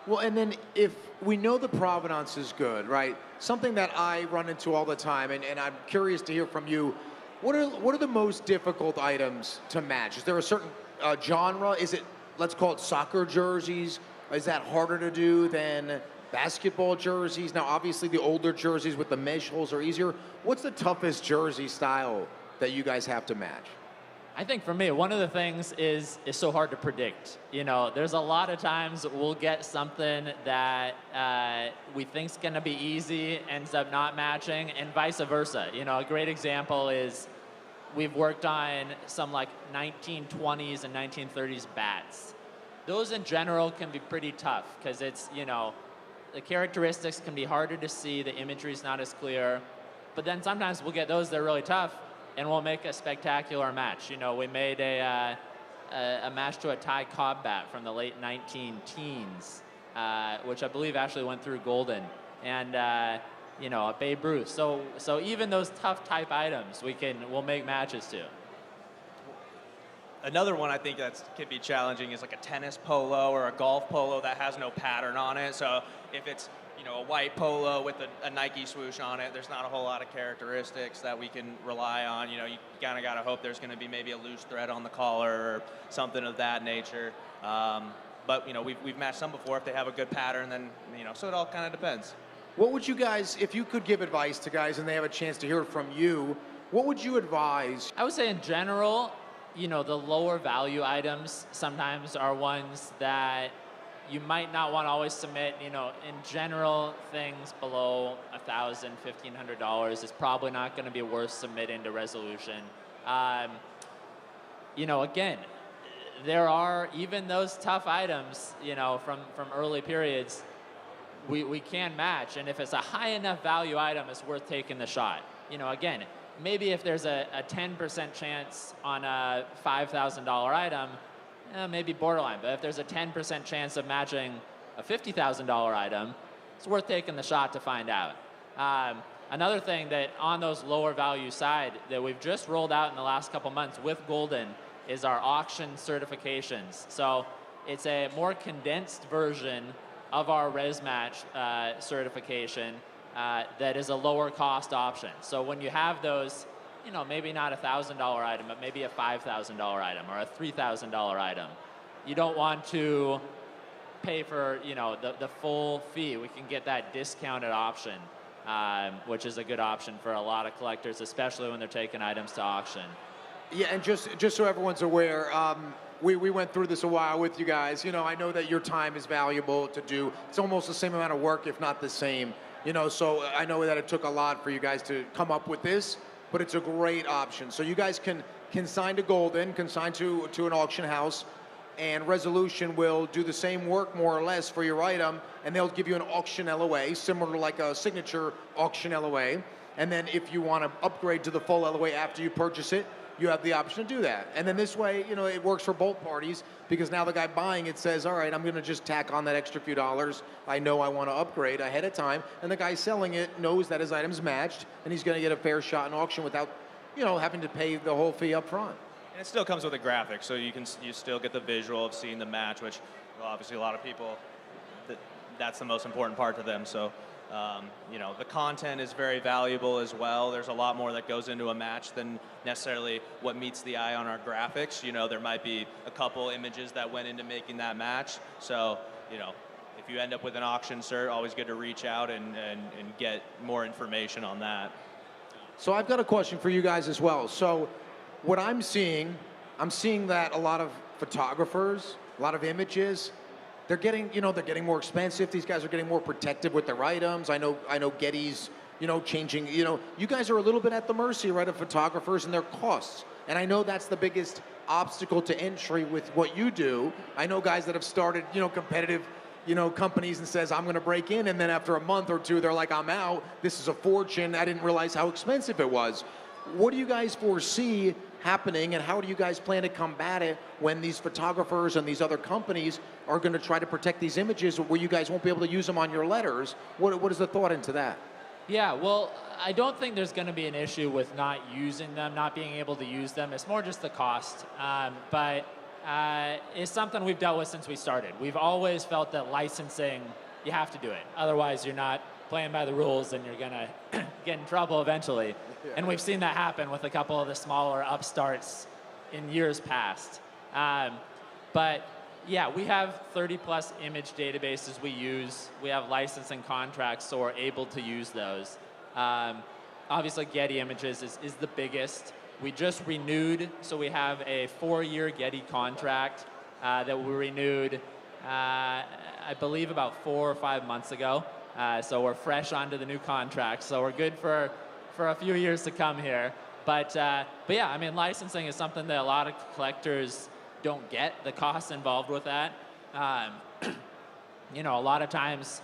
Well, and then if we know the provenance is good, right? Something that I run into all the time, and I'm curious to hear from you, what are the most difficult items to match? Is there a certain genre? Is it, let's call it soccer jerseys? Is that harder to do than basketball jerseys? Now, obviously, the older jerseys with the mesh holes are easier. What's the toughest jersey style that you guys have to match? I think for me, one of the things is so hard to predict. There's a lot of times we'll get something that we think's going to be easy, ends up not matching, and vice versa. A great example is we've worked on some like 1920s and 1930s bats. Those in general can be pretty tough because it's, the characteristics can be harder to see, the imagery's not as clear. But then sometimes we'll get those that are really tough, and we'll make a spectacular match. We made a match to a Ty Cobb bat from the late 19-teens, which I believe actually went through Golden, and a Babe Ruth. So even those tough type items, we'll make matches to. Another one I think that could be challenging is like a tennis polo or a golf polo that has no pattern on it. So if it's a white polo with a Nike swoosh on it, there's not a whole lot of characteristics that we can rely on. You kind of got to hope there's going to be maybe a loose thread on the collar or something of that nature. But we've matched some before. If they have a good pattern, then so it all kind of depends. What would you guys, if you could give advice to guys and they have a chance to hear it from you, what would you advise? I would say in general, the lower value items sometimes are ones that you might not want to always submit. In general, things below $1,000, $1,500 is probably not going to be worth submitting to resolution. Again, there are even those tough items, from early periods, we can match. And if it's a high enough value item, it's worth taking the shot. Again, maybe if there's a 10% chance on a $5,000 item, maybe borderline. But if there's a 10% chance of matching a $50,000 item, it's worth taking the shot to find out. Another thing that on those lower value side that we've just rolled out in the last couple months with Golden is our auction certifications. So it's a more condensed version of our ResMatch certification that is a lower cost option. So when you have those, maybe not a $1,000 item, but maybe a $5,000 item or a $3,000 item, you don't want to pay for, the full fee. We can get that discounted option, which is a good option for a lot of collectors, especially when they're taking items to auction. Yeah, and just so everyone's aware, we went through this a while with you guys. I know that your time is valuable to do. It's almost the same amount of work, if not the same. So I know that it took a lot for you guys to come up with this, but it's a great option. So you guys can sign to Golden, can sign to an auction house, and Resolution will do the same work more or less for your item, and they'll give you an auction LOA, similar to like a signature auction LOA. And then if you want to upgrade to the full LOA after you purchase it, you have the option to do that. And then this way, you know, it works for both parties because now the guy buying it says, all right, I'm going to just tack on that extra few dollars. I know I want to upgrade ahead of time. And the guy selling it knows that his item's matched and he's going to get a fair shot in auction without, you know, having to pay the whole fee up front. And it still comes with a graphic, so you still get the visual of seeing the match, which obviously a lot of people, that's the most important part to them. So, you know, the content is very valuable as well. There's a lot more that goes into a match than necessarily what meets the eye on our graphics. You know, there might be a couple images that went into making that match. So, you know, if you end up with an auction cert, always good to reach out and get more information on that. So I've got a question for you guys as well. So what I'm seeing that a lot of photographers, a lot of images, they're getting more expensive. These guys are getting more protective with their items. I know Getty's, you know, changing, you know, you guys are a little bit at the mercy, right, of photographers and their costs. And I know that's the biggest obstacle to entry with what you do. I know guys that have started, you know, competitive, you know, companies and says, I'm going to break in. And then after a month or two, they're like, I'm out. This is a fortune. I didn't realize how expensive it was. What do you guys foresee happening, and how do you guys plan to combat it when these photographers and these other companies are going to try to protect these images where you guys won't be able to use them on your letters? What is the thought into that? Yeah, well, I don't think there's going to be an issue with not using them, not being able to use them. It's more just the cost. But it's something we've dealt with since we started. We've always felt that licensing, you have to do it. Otherwise, you're not playing by the rules and you're going to get in trouble eventually. Yeah. And we've seen that happen with a couple of the smaller upstarts in years past. But yeah, we have 30+ image databases we use. We have licensing contracts, so we're able to use those. Obviously, Getty Images is the biggest. We just renewed, so we have a 4-year Getty contract that we renewed, I believe, about 4 or 5 months ago. So we're fresh onto the new contract. So we're good for a few years to come here. But yeah, I mean, licensing is something that a lot of collectors don't get, the costs involved with that. You know, a lot of times,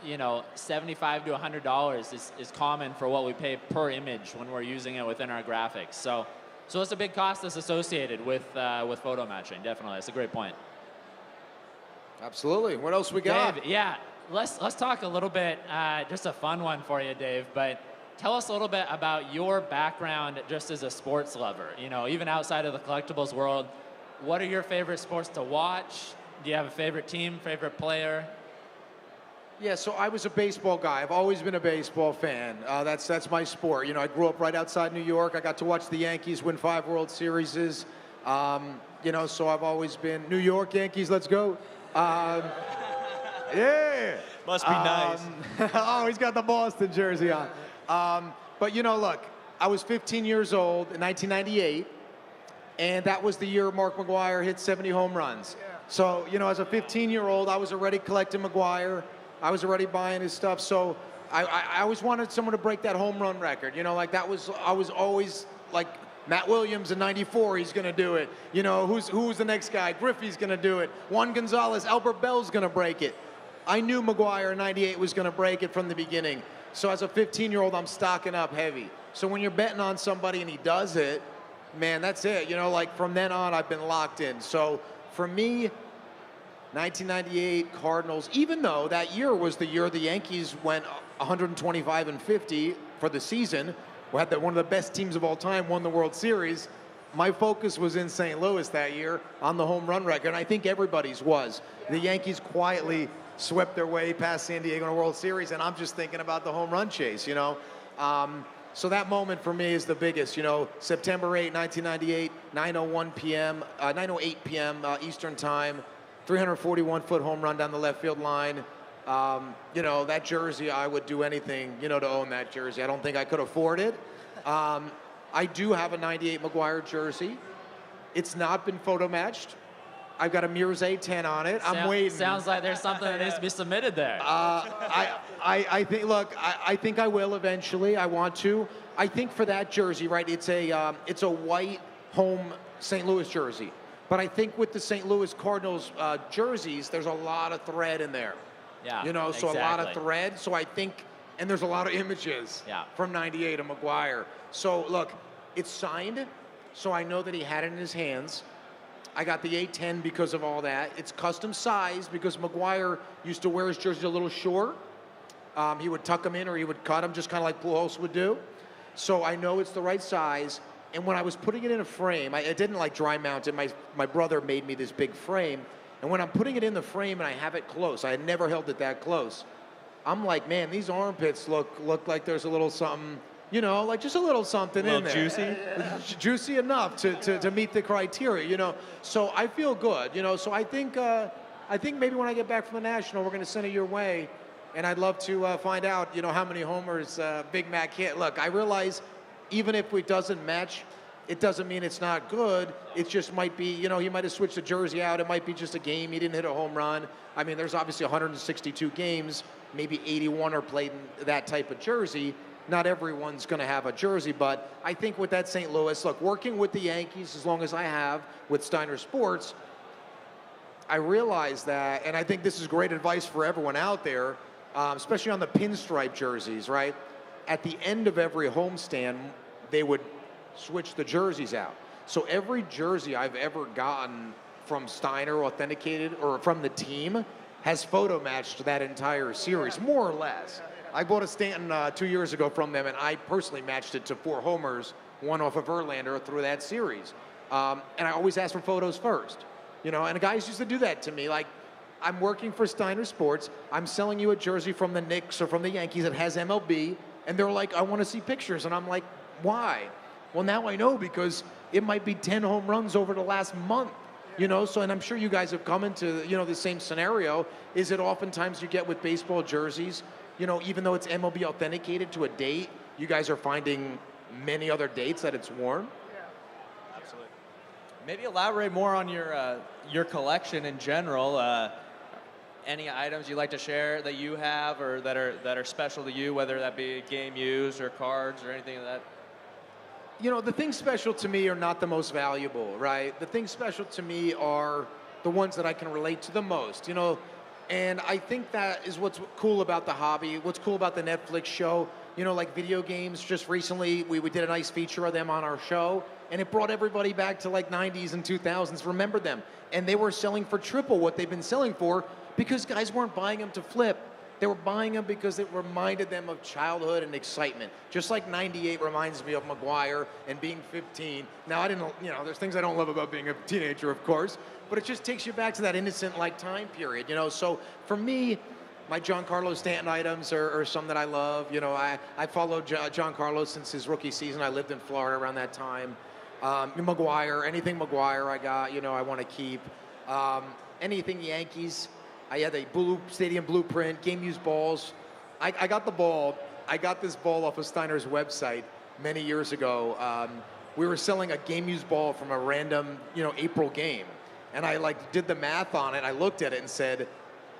you know, $75 to $100 is common for what we pay per image when we're using it within our graphics. So it's a big cost that's associated with photo matching. Definitely, that's a great point. Absolutely. What else we got? Dave, yeah, let's talk a little bit. Just a fun one for you, Dave. But tell us a little bit about your background just as a sports lover. You know, even outside of the collectibles world, what are your favorite sports to watch? Do you have a favorite team, favorite player? Yeah, so I was a baseball guy. I've always been a baseball fan. That's my sport. You know, I grew up right outside New York. I got to watch the Yankees win 5 World Series. You know, so I've always been New York Yankees. Let's go. Yeah. Must be nice. Oh, he's got the Boston jersey on. But you know, look, I was 15 years old in 1998, and that was the year Mark McGwire hit 70 home runs. Yeah. So, you know, as a 15-year-old, I was already collecting McGwire. I was already buying his stuff. So I always wanted someone to break that home run record. You know, like I was always like, Matt Williams in 94, he's going to do it. You know, who's the next guy? Griffey's going to do it. Juan Gonzalez, Albert Bell's going to break it. I knew McGwire in 98 was going to break it from the beginning. So as a 15-year-old, I'm stocking up heavy. So when you're betting on somebody and he does it, man, that's it. You know, like from then on, I've been locked in. So for me, 1998 Cardinals, even though that year was the year the Yankees went 125-50 for the season, we had one of the best teams of all time, won the World Series. My focus was in St. Louis that year on the home run record, and I think everybody's was. The Yankees quietly swept their way past San Diego in a World Series, and I'm just thinking about the home run chase, you know. So that moment for me is the biggest, you know, September 8, 1998, 9:08 p.m. Eastern Time, 341-foot home run down the left field line. You know, that jersey, I would do anything, you know, to own that jersey. I don't think I could afford it. I do have a 98 McGwire jersey. It's not been photo matched. I've got a Mirza 10 on it. I'm waiting. Sounds like there's something that needs to be submitted there. I think, look, I think I will eventually. I want to. I think for that jersey, right, it's a white home St. Louis jersey. But I think with the St. Louis Cardinals jerseys, there's a lot of thread in there. Yeah, you know, so exactly. a lot of thread. So I think, and there's a lot of images from 98 of McGwire. So look, It's signed, so I know that he had it in his hands. I got the 810 because of all that. It's custom sized because Maguire used to wear his jersey a little short. He would tuck them in or he would cut them just kind of like Pujols would do. So I know it's the right size. And when I was putting it in a frame, I didn't like dry mount it. My brother made me this big frame. And when I'm putting it in the frame and I have it close, I had never held it that close. I'm like, man, these armpits look like there's a little something, you know, like just a little something in there. Juicy? Juicy enough to meet the criteria, you know. So I feel good, you know. So I think maybe when I get back from the National, we're going to send it your way. And I'd love to find out, you know, how many homers Big Mac hit. Look, I realize even if it doesn't match, it doesn't mean it's not good. It just might be, you know, he might have switched the jersey out. It might be just a game. He didn't hit a home run. I mean, there's obviously 162 games. Maybe 81 are played in that type of jersey. Not everyone's going to have a jersey, but I think with that St. Louis, look, working with the Yankees as long as I have with Steiner Sports, I realize that, and I think this is great advice for everyone out there, especially on the pinstripe jerseys, right? At the end of every homestand, they would switch the jerseys out. So every jersey I've ever gotten from Steiner authenticated or from the team has photo matched that entire series, more or less. I bought a Stanton 2 years ago from them, and I personally matched it to 4 homers, one off of Verlander through that series. And I always ask for photos first, you know, and the guys used to do that to me. Like, I'm working for Steiner Sports, I'm selling you a jersey from the Knicks or from the Yankees that has MLB, and they're like, I want to see pictures. And I'm like, why? Well, now I know because it might be 10 home runs over the last month. You know, so, and I'm sure you guys have come into, you know, the same scenario, is that oftentimes you get with baseball jerseys, you know, even though it's MLB authenticated to a date, you guys are finding many other dates that it's worn? Absolutely. Maybe elaborate more on your collection in general. Any items you'd like to share that you have or that are special to you, whether that be game used or cards or anything of that? You know, the things special to me are not the most valuable, right? The things special to me are the ones that I can relate to the most, you know? And I think that is what's cool about the hobby, what's cool about the Netflix show. You know, like video games, just recently we did a nice feature of them on our show, and it brought everybody back to like 90s and 2000s, remember them. And they were selling for triple what they've been selling for because guys weren't buying them to flip. They were buying them because it reminded them of childhood and excitement. Just like 98 reminds me of Maguire and being 15. Now, I didn't, you know, there's things I don't love about being a teenager, of course, but it just takes you back to that innocent, like, time period, you know? So for me, my Giancarlo Stanton items are some that I love. You know, I followed Giancarlo since his rookie season. I lived in Florida around that time. Maguire, anything Maguire I got, you know, I want to keep. Anything Yankees. I had a stadium blueprint, game-used balls. I got the ball. I got this ball off of Steiner's website many years ago. We were selling a game-used ball from a random, you know, April game. And I, like, did the math on it. I looked at it and said,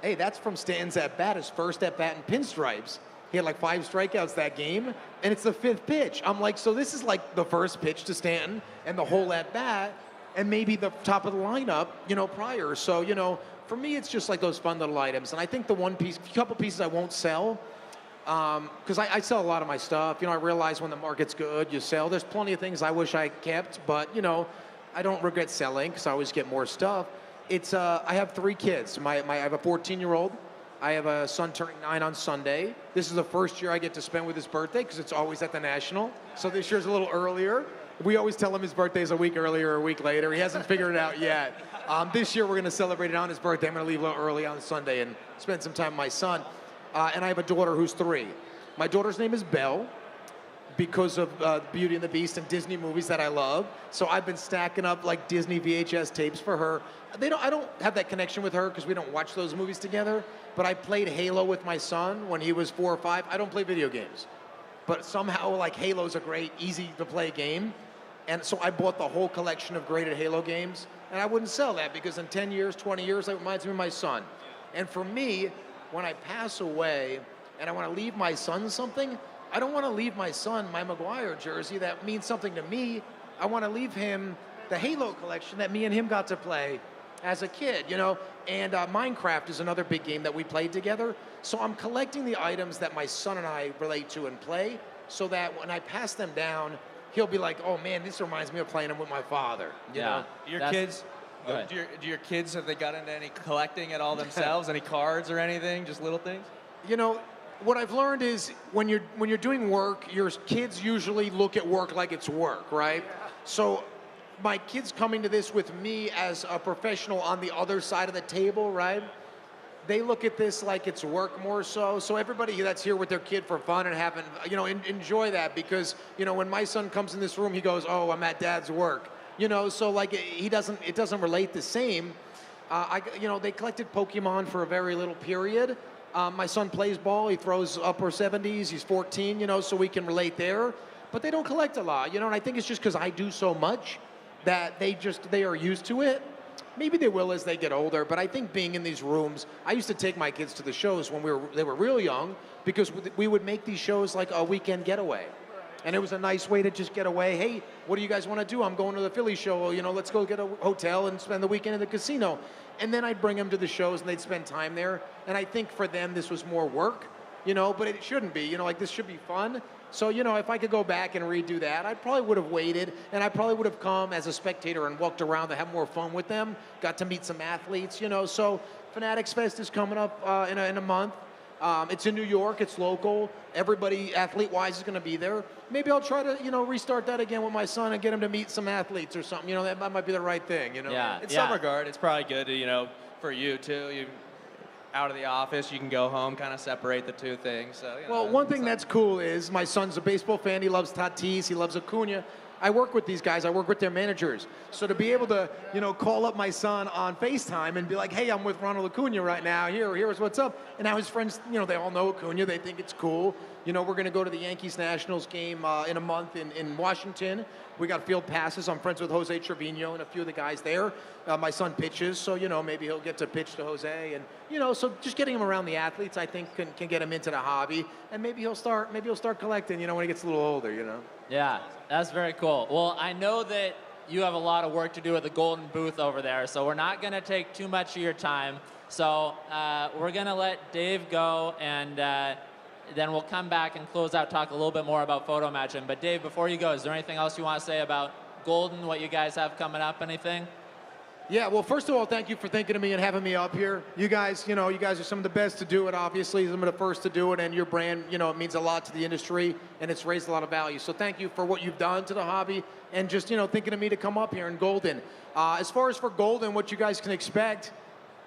hey, that's from Stanton's at-bat, his first at-bat in pinstripes. He had, like, 5 strikeouts that game, and it's the 5th pitch. I'm like, so this is, like, the first pitch to Stanton and the whole at-bat and maybe the top of the lineup, you know, prior. So, you know, for me, it's just like those fun little items. And I think the couple pieces I won't sell, because I sell a lot of my stuff. You know, I realize when the market's good, you sell. There's plenty of things I wish I kept, but, you know, I don't regret selling because I always get more stuff. It's, I have 3 kids. I have a 14-year-old. I have a son turning 9 on Sunday. This is the first year I get to spend with his birthday because it's always at the National. So this year's a little earlier. We always tell him his birthday's a week earlier or a week later. He hasn't figured it out yet. This year we're going to celebrate it on his birthday. I'm going to leave a little early on Sunday and spend some time with my son. And I have a daughter who's 3. My daughter's name is Belle because of Beauty and the Beast and Disney movies that I love. So I've been stacking up like Disney VHS tapes for her. I don't have that connection with her because we don't watch those movies together. But I played Halo with my son when he was 4 or 5. I don't play video games. But somehow, like, Halo's a great, easy-to-play game. And so I bought the whole collection of graded Halo games. And I wouldn't sell that because in 10 years, 20 years, that reminds me of my son. And for me, when I pass away and I want to leave my son something, I don't want to leave my son my Maguire jersey that means something to me. I want to leave him the Halo collection that me and him got to play as a kid, you know? And Minecraft is another big game that we played together. So I'm collecting the items that my son and I relate to and play so that when I pass them down, he'll be like, oh man, this reminds me of playing them with my father. You know? Your That's- kids, Go ahead. do your kids, have they got into any collecting at all themselves? Any cards or anything? Just little things? You know, what I've learned is when you're doing work, your kids usually look at work like it's work, right? So my kids coming to this with me as a professional on the other side of the table, right? They look at this like it's work more so. So everybody that's here with their kid for fun and having, enjoy that, because, when my son comes in this room, he goes, oh, I'm at dad's work. So like it doesn't relate the same. They collected Pokemon for a very little period. My son plays ball. He throws upper 70s. He's 14, so we can relate there. But they don't collect a lot, and I think it's just because I do so much that they are used to it. Maybe they will as they get older, but I think being in these rooms, I used to take my kids to the shows when they were real young, because we would make these shows like a weekend getaway. And it was a nice way to just get away. Hey, what do you guys want to do? I'm going to the Philly show. Let's go get a hotel and spend the weekend in the casino. And then I'd bring them to the shows and they'd spend time there. And I think for them, this was more work, but it shouldn't be. Like this should be fun. So, if I could go back and redo that, I probably would have waited, and I probably would have come as a spectator and walked around to have more fun with them, got to meet some athletes, So Fanatics Fest is coming up in a month. It's in New York. It's local. Everybody, athlete-wise, is going to be there. Maybe I'll try to, restart that again with my son and get him to meet some athletes or something. That might be the right thing, Yeah. In some regard, it's probably good to, for you too. You out of the office, you can go home, kind of separate the two things. So, Well, one thing that's cool is my son's a baseball fan. He loves Tatis. He loves Acuna. I work with these guys. I work with their managers. So to be able to, call up my son on FaceTime and be like, hey, I'm with Ronald Acuna right now. Here's what's up. And now his friends, they all know Acuna. They think it's cool. We're going to go to the Yankees-Nationals game in a month in Washington. We got field passes. I'm friends with Jose Trevino and a few of the guys there. My son pitches, so, maybe he'll get to pitch to Jose. And, so just getting him around the athletes, I think, can get him into the hobby. And maybe he'll start collecting, when he gets a little older, Yeah, that's very cool. Well, I know that you have a lot of work to do at the Golden booth over there, so we're not going to take too much of your time. So we're going to let Dave go, and then we'll come back and close out, talk a little bit more about photo matching. But Dave, before you go, is there anything else you want to say about Golden, what you guys have coming up, anything? Yeah, well, first of all, thank you for thinking of me and having me up here. You guys, you guys are some of the best to do it, obviously. Some of the first to do it, and your brand, it means a lot to the industry, and it's raised a lot of value. So thank you for what you've done to the hobby, and just, thinking of me to come up here in Golden. As far as for Golden, what you guys can expect,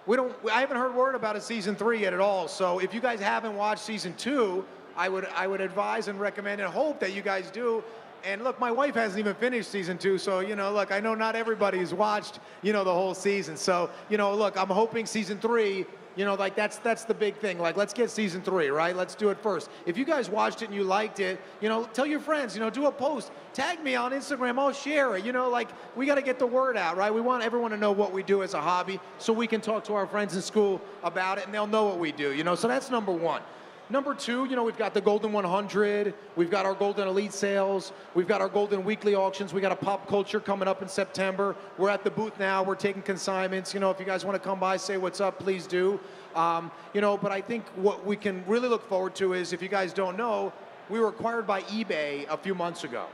I haven't heard word about a season 3 yet at all. So if you guys haven't watched season 2, I would advise and recommend and hope that you guys do. And look, my wife hasn't even finished season 2, so, look, I know not everybody's watched, the whole season. So, look, I'm hoping season 3, that's the big thing. Like, let's get season 3, right? Let's do it first. If you guys watched it and you liked it, tell your friends, do a post. Tag me on Instagram, I'll share it. We got to get the word out, right? We want everyone to know what we do as a hobby so we can talk to our friends in school about it and they'll know what we do, So that's number 1. Number 2, we've got the Golden 100. We've got our Golden Elite sales. We've got our Golden Weekly auctions. We got a pop culture coming up in September. We're at the booth now. We're taking consignments. If you guys want to come by, say what's up, please do. But I think what we can really look forward to is, if you guys don't know, we were acquired by eBay a few months ago.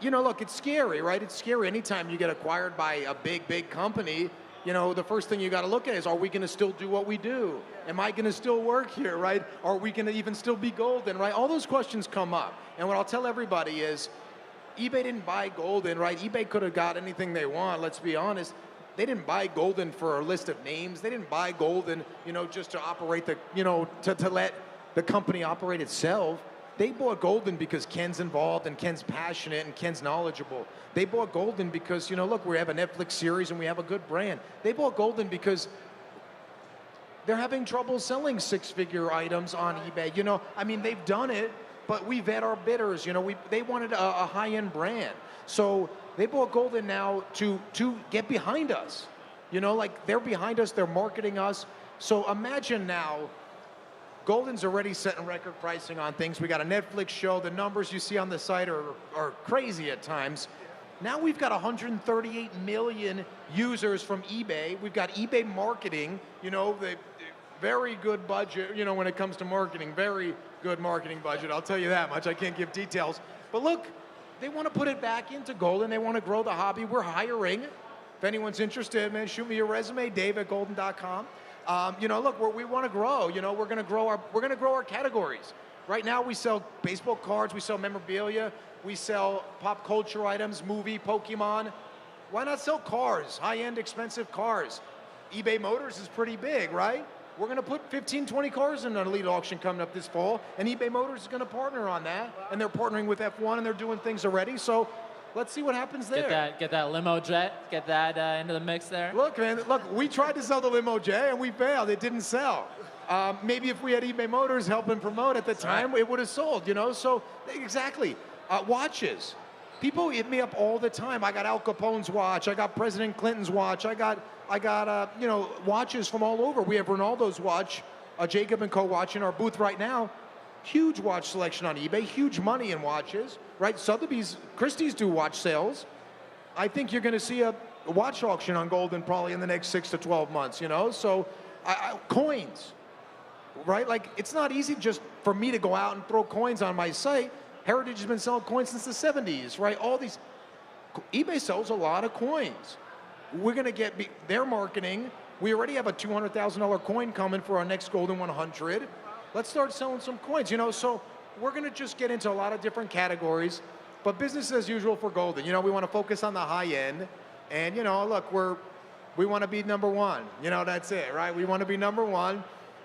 Look, it's scary, right? It's scary anytime you get acquired by a big company. The first thing you got to look at is, are we going to still do what we do? Am I going to still work here, right? Are we going to even still be Golden, right? All those questions come up. And what I'll tell everybody is, eBay didn't buy Golden, right? eBay could have got anything they want, let's be honest. They didn't buy Golden for a list of names. They didn't buy Golden, just to operate the, to let the company operate itself. They bought Golden because Ken's involved and Ken's passionate and Ken's knowledgeable. They bought Golden because, look, we have a Netflix series and we have a good brand. They bought Golden because they're having trouble selling 6-figure items on eBay. They've done it, but we vet our bidders. They wanted a high-end brand. So they bought Golden now to get behind us. They're behind us, they're marketing us. So imagine now, Golden's already setting record pricing on things. We got a Netflix show. The numbers you see on the site are crazy at times. Now we've got 138 million users from eBay. We've got eBay marketing, the very good budget, when it comes to marketing, very good marketing budget. I'll tell you that much. I can't give details. But look, they want to put it back into Golden. They want to grow the hobby. We're hiring. If anyone's interested, man, shoot me your resume, dave@golden.com. You know, look, we want to grow. You know, we're going to grow our categories. Right now, we sell baseball cards, we sell memorabilia, we sell pop culture items, movie, Pokemon. Why not sell cars, high-end, expensive cars? eBay Motors is pretty big, right? We're going to put 15, 20 cars in an elite auction coming up this fall, and eBay Motors is going to partner on that, and they're partnering with F1, and they're doing things already. So let's see what happens there. Get that limo jet, get that into the mix there. Look, man, we tried to sell the limo J, and we failed. It didn't sell. Maybe if we had eBay Motors helping promote at the time, it would have sold, you know? So, exactly. Watches. People hit me up all the time. I got Al Capone's watch. I got President Clinton's watch. I got you know, watches from all over. We have Ronaldo's watch, Jacob & Co. watch in our booth right now. Huge watch selection on eBay. Huge money in watches, right? Sotheby's, Christie's do watch sales. I think you're going to see a watch auction on Golden probably in the next 6 to 12 months, you know? So, coins, right? Like, it's not easy just for me to go out and throw coins on my site. Heritage has been selling coins since the 70s, right? All these, eBay sells a lot of coins. We're going to get their marketing. We already have a $200,000 coin coming for our next Golden 100. Let's start selling some coins, you know? So we're going to just get into a lot of different categories, but business as usual for Golden. You know, we want to focus on the high end, and, you know, look, we want to be number one. You know, that's it, right? We want to be number one,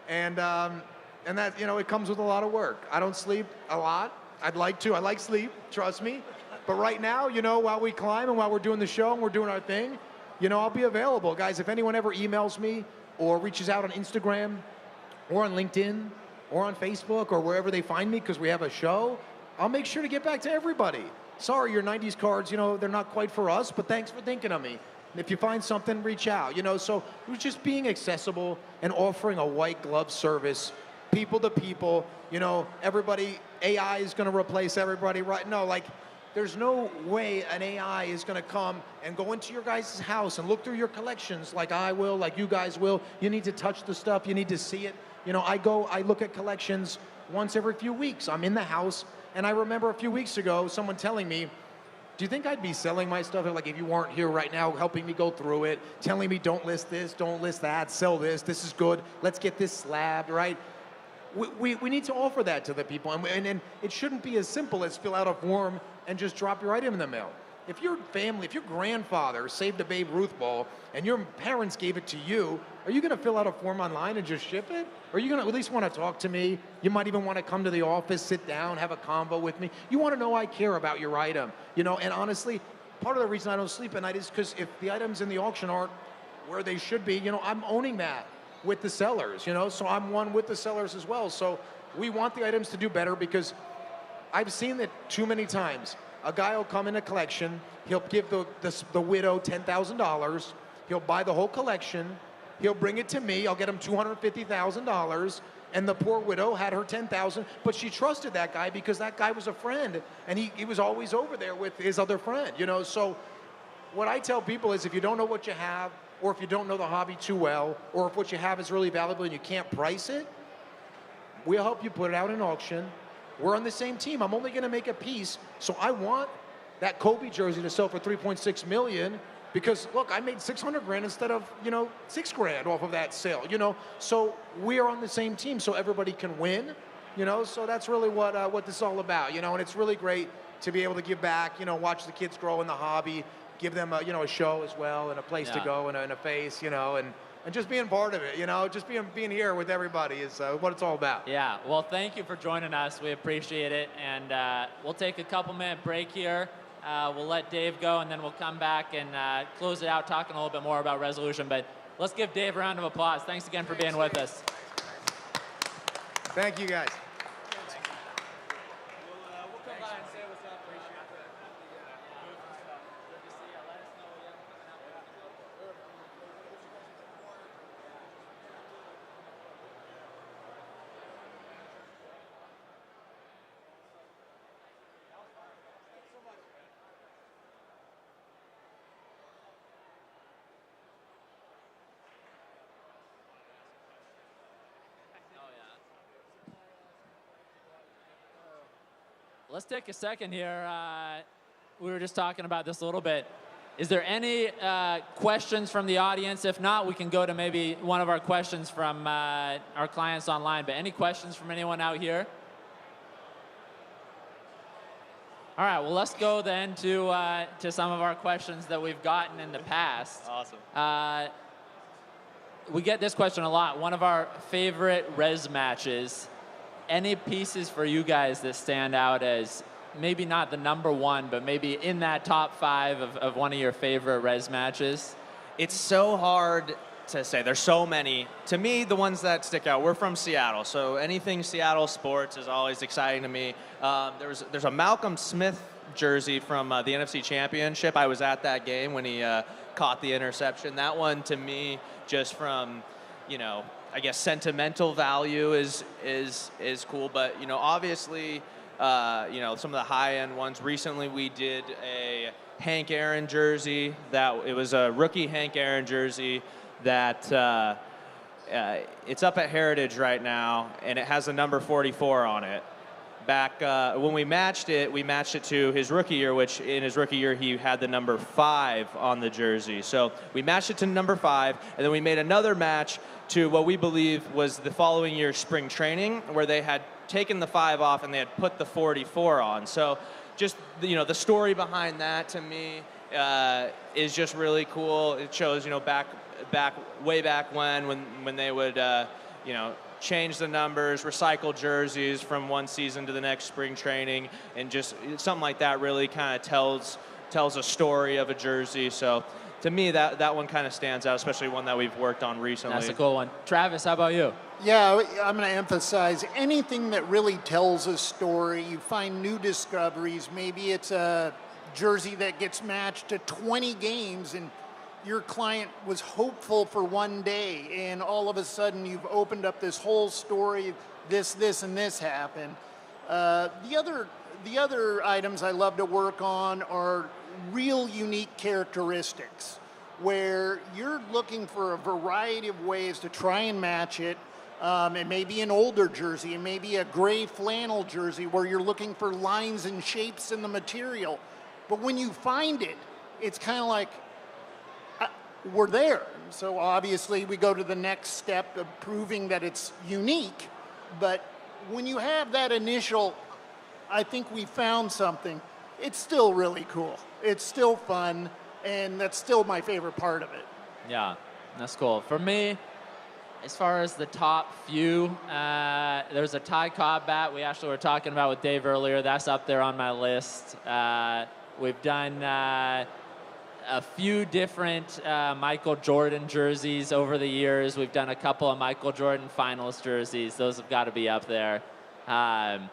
and that, you know, it comes with a lot of work. I don't sleep a lot. I'd like to. I like sleep, trust me. But right now, you know, while we climb and while we're doing the show and we're doing our thing, you know, I'll be available. Guys, if anyone ever emails me or reaches out on Instagram or on LinkedIn or on Facebook or wherever they find me because we have a show, I'll make sure to get back to everybody. Sorry, your 90s cards, you know, they're not quite for us, but thanks for thinking of me. If you find something, reach out, you know. So it was just being accessible and offering a white glove service, people to people. You know, everybody, AI is going to replace everybody, right? No, like, there's no way an AI is going to come and go into your guys' house and look through your collections like I will, like you guys will. You need to touch the stuff. You need to see it. You know, I look at collections once every few weeks. I'm in the house, and I remember a few weeks ago someone telling me, do you think I'd be selling my stuff like if you weren't here right now helping me go through it, telling me don't list this, don't list that, sell this is good, let's get this slabbed, right? We need to offer that to the people, and it shouldn't be as simple as fill out a form and just drop your item in the mail. If your family, if your grandfather saved a Babe Ruth ball and your parents gave it to you, are you going to fill out a form online and just ship it? Or are you going to at least want to talk to me? You might even want to come to the office, sit down, have a convo with me. You want to know I care about your item, you know. And honestly, part of the reason I don't sleep at night is because if the items in the auction aren't where they should be, you know, I'm owning that with the sellers, you know. So I'm one with the sellers as well. So we want the items to do better because I've seen it too many times. A guy will come in a collection, he'll give the widow $10,000, he'll buy the whole collection, he'll bring it to me, I'll get him $250,000, and the poor widow had her $10,000, but she trusted that guy because that guy was a friend, and he was always over there with his other friend, you know. So what I tell people is if you don't know what you have, or if you don't know the hobby too well, or if what you have is really valuable and you can't price it, we'll help you put it out in auction. We're on the same team. I'm only going to make a piece, so I want that Kobe jersey to sell for $3.6 million because, look, I made $600,000 instead of, you know, $6,000 off of that sale, you know. So we are on the same team, so everybody can win, you know. So that's really what this is all about, you know. And it's really great to be able to give back, you know, watch the kids grow in the hobby, give them a, you know, a show as well and a place to go and a face, you know, and just being part of it, you know, just being here with everybody is what it's all about. Yeah, well, thank you for joining us. We appreciate it. And we'll take a couple-minute break here. We'll let Dave go, and then we'll come back and close it out talking a little bit more about Resolution. But let's give Dave a round of applause. Thanks again for being with us. Thank you, guys. Let's take a second here. we were just talking about this a little bit. Is there any questions from the audience? If not, we can go to maybe one of our questions from our clients online. But any questions from anyone out here? All right, well, let's go then to some of our questions that we've gotten in the past. Awesome. We get this question a lot. One of our favorite res matches. Any pieces for you guys that stand out as maybe not the number one, but maybe in that top 5 of one of your favorite res matches? It's so hard to say. There's so many. To me, the ones that stick out, we're from Seattle, so anything Seattle sports is always exciting to me. There's a Malcolm Smith jersey from the NFC Championship. I was at that game when he caught the interception. That one, to me, just from, I guess sentimental value is cool. But, obviously, some of the high-end ones. Recently, we did a Hank Aaron jersey. It was a rookie Hank Aaron jersey that it's up at Heritage right now, and it has the number 44 on it. Back when we matched it to his rookie year, which in his rookie year he had the number 5 on the jersey. So we matched it to number 5, and then we made another match to what we believe was the following year's spring training, where they had taken the 5 off and they had put the 44 on. So just the story behind that to me is just really cool. It shows way back when they would change the numbers, recycle jerseys from one season to the next spring training, and just something like that really kind of tells a story of a jersey. So to me, that one kind of stands out, especially one that we've worked on recently. That's a cool one. Travis, how about you? Yeah, I'm going to emphasize anything that really tells a story. You find new discoveries. Maybe it's a jersey that gets matched to 20 games, and your client was hopeful for one day, and all of a sudden you've opened up this whole story. This, and this happened. The other items I love to work on are real unique characteristics, where you're looking for a variety of ways to try and match it. It may be an older jersey, it may be a gray flannel jersey where you're looking for lines and shapes in the material. But when you find it, it's kind of like, we're there. So obviously we go to the next step of proving that it's unique. But when you have that initial, I think we found something, it's still really cool. It's still fun, and that's still my favorite part of it. Yeah, that's cool. For me, as far as the top few, there's a Ty Cobb bat we actually were talking about with Dave earlier. That's up there on my list. We've done a few different Michael Jordan jerseys over the years. We've done a couple of Michael Jordan finals jerseys. Those have got to be up there. And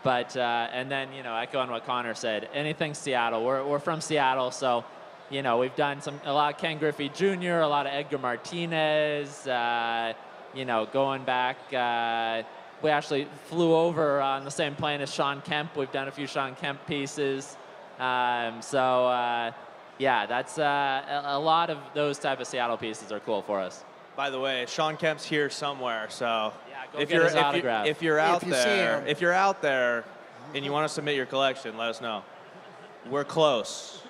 then, echoing what Connor said, anything Seattle. We're from Seattle, so, we've done a lot of Ken Griffey Jr., a lot of Edgar Martinez, going back. We actually flew over on the same plane as Sean Kemp. We've done a few Sean Kemp pieces. Yeah, that's a lot of those type of Seattle pieces are cool for us. By the way, Sean Kemp's here somewhere, so go get his autograph. if you're out there and you want to submit your collection, let us know. We're close.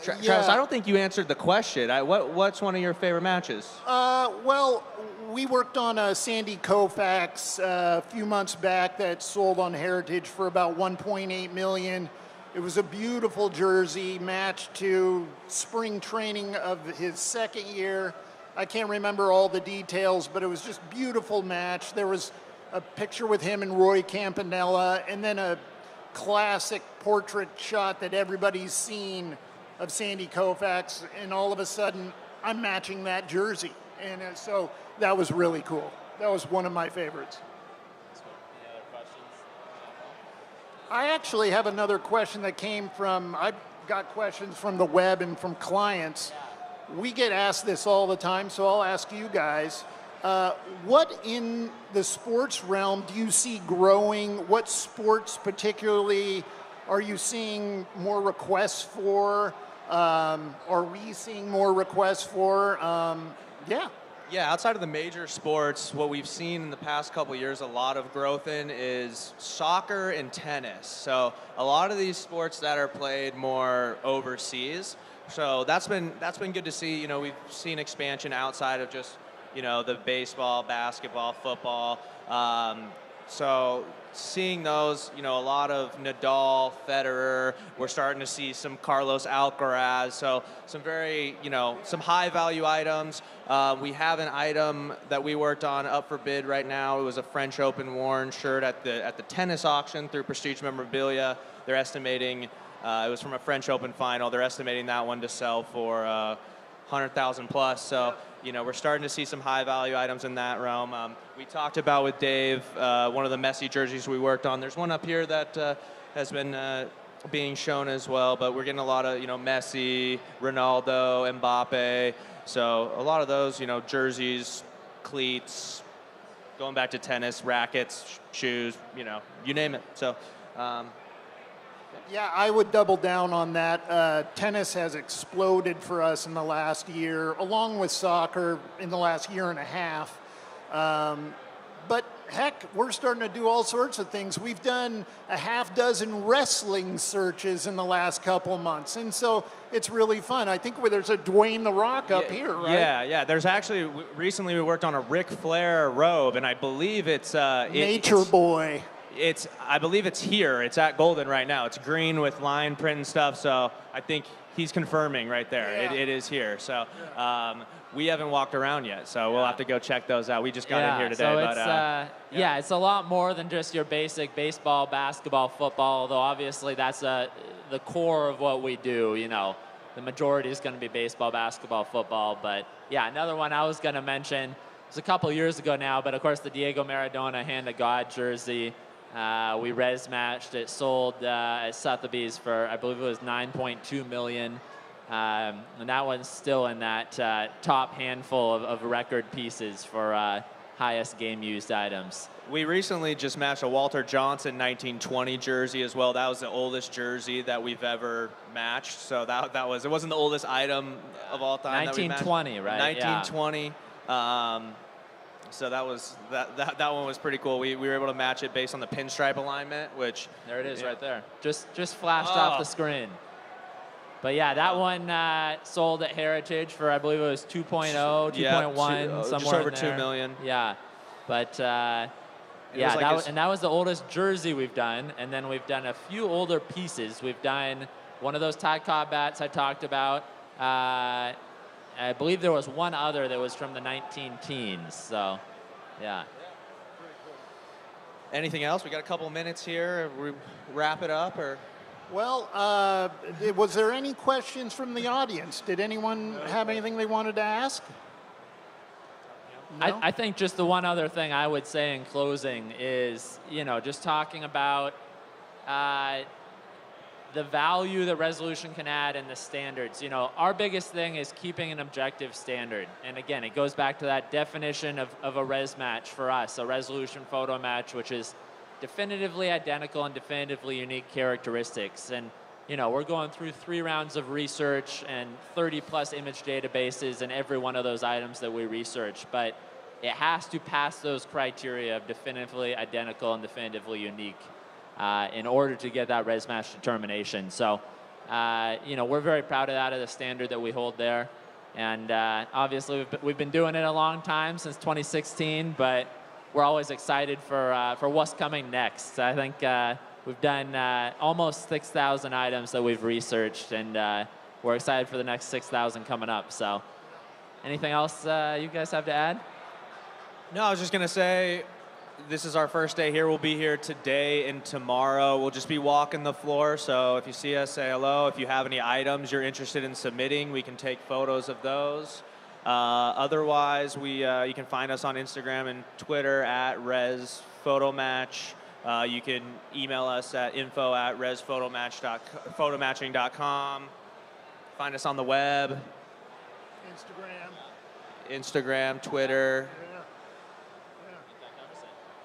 Travis, I don't think you answered the question. What's one of your favorite matches? Well, we worked on a Sandy Koufax a few months back that sold on Heritage for about $1.8 million. It was a beautiful jersey matched to spring training of his second year. I can't remember all the details, but it was just beautiful match. There was a picture with him and Roy Campanella, and then a classic portrait shot that everybody's seen of Sandy Koufax, and all of a sudden, I'm matching that jersey. And so that was really cool. That was one of my favorites. Any other questions? I actually have another question that came from, I've got questions from the web and from clients. We get asked this all the time, so I'll ask you guys. What in the sports realm do you see growing? What sports particularly are you seeing more requests for? Are we seeing more requests for? Yeah, Yeah, outside of the major sports, what we've seen in the past couple of years a lot of growth in is soccer and tennis. So a lot of these sports that are played more overseas. So that's been good to see. You know, we've seen expansion outside of just, you know, the baseball, basketball, football. So seeing those, you know, a lot of Nadal, Federer, we're starting to see some Carlos Alcaraz, so some very, you know, some high value items. We have an item that we worked on up for bid right now. It was a French Open worn shirt at the tennis auction through Prestige Memorabilia. They're estimating, it was from a French Open final, they're estimating that one to sell for 100,000 plus. So, you know, we're starting to see some high value items in that realm. We talked about with Dave, one of the Messi jerseys we worked on. There's one up here that has been being shown as well, but we're getting a lot of, you know, Messi, Ronaldo, Mbappe. So a lot of those, you know, jerseys, cleats, going back to tennis, rackets, shoes, you know, you name it. So, Yeah, I would double down on that. Tennis has exploded for us in the last year, along with soccer in the last year and a half. But heck, we're starting to do all sorts of things. We've done a half dozen wrestling searches in the last couple months, and so it's really fun. I think there's a Dwayne The Rock up here, right? Yeah. There's actually, recently we worked on a Ric Flair robe, and I believe it's Nature Boy. I believe it's here. It's at Golden right now. It's green with line print and stuff. So I think he's confirming right there. Yeah. It is here. So we haven't walked around yet. So we'll have to go check those out. We just got in here today. So but it's, it's a lot more than just your basic baseball, basketball, football. Although obviously that's the core of what we do. You know, the majority is going to be baseball, basketball, football. But yeah, another one I was going to mention. It was a couple years ago now, but of course the Diego Maradona Hand of God jersey. We res matched. It sold at Sotheby's for, I believe it was $9.2 million. And that one's still in that top handful of record pieces for highest game used items. we recently just matched a Walter Johnson 1920 jersey as well. That was the oldest jersey that we've ever matched. So that was, it wasn't the oldest item of all time. 1920, right? 1920. Yeah. So that one was pretty cool. We were able to match it based on the pinstripe alignment, which there it is, right there. Just flashed off the screen. But yeah, that one sold at Heritage for, I believe it was 2.0, 2.1, somewhere just over in there. $2 million. Yeah, but and that was the oldest jersey we've done, and then we've done a few older pieces. We've done one of those Ty Cobb bats I talked about. I believe there was one other that was from the 19-teens. So, yeah. Anything else? We got a couple minutes here. We wrap it up, or? Well, was there any questions from the audience? Did anyone have anything they wanted to ask? No? I think just the one other thing I would say in closing is, just talking about the value that Resolution can add and the standards. Our biggest thing is keeping an objective standard. And again, it goes back to that definition of a res match for us, a Resolution photo match, which is definitively identical and definitively unique characteristics. And, we're going through 3 rounds of research and 30-plus image databases in every one of those items that we research. But it has to pass those criteria of definitively identical and definitively unique in order to get that res match determination. So, we're very proud of that, of the standard that we hold there. And obviously, we've been doing it a long time, since 2016, but we're always excited for what's coming next. I think we've done almost 6,000 items that we've researched, and we're excited for the next 6,000 coming up. So, anything else you guys have to add? No, I was just going to say, this is our first day here. We'll be here today and tomorrow. We'll just be walking the floor. So if you see us, say hello. If you have any items you're interested in submitting, we can take photos of those. Otherwise, you can find us on Instagram and Twitter at ResPhotomatch. You can email us at info@resphotomatching.com. Find us on the web. Instagram, Twitter.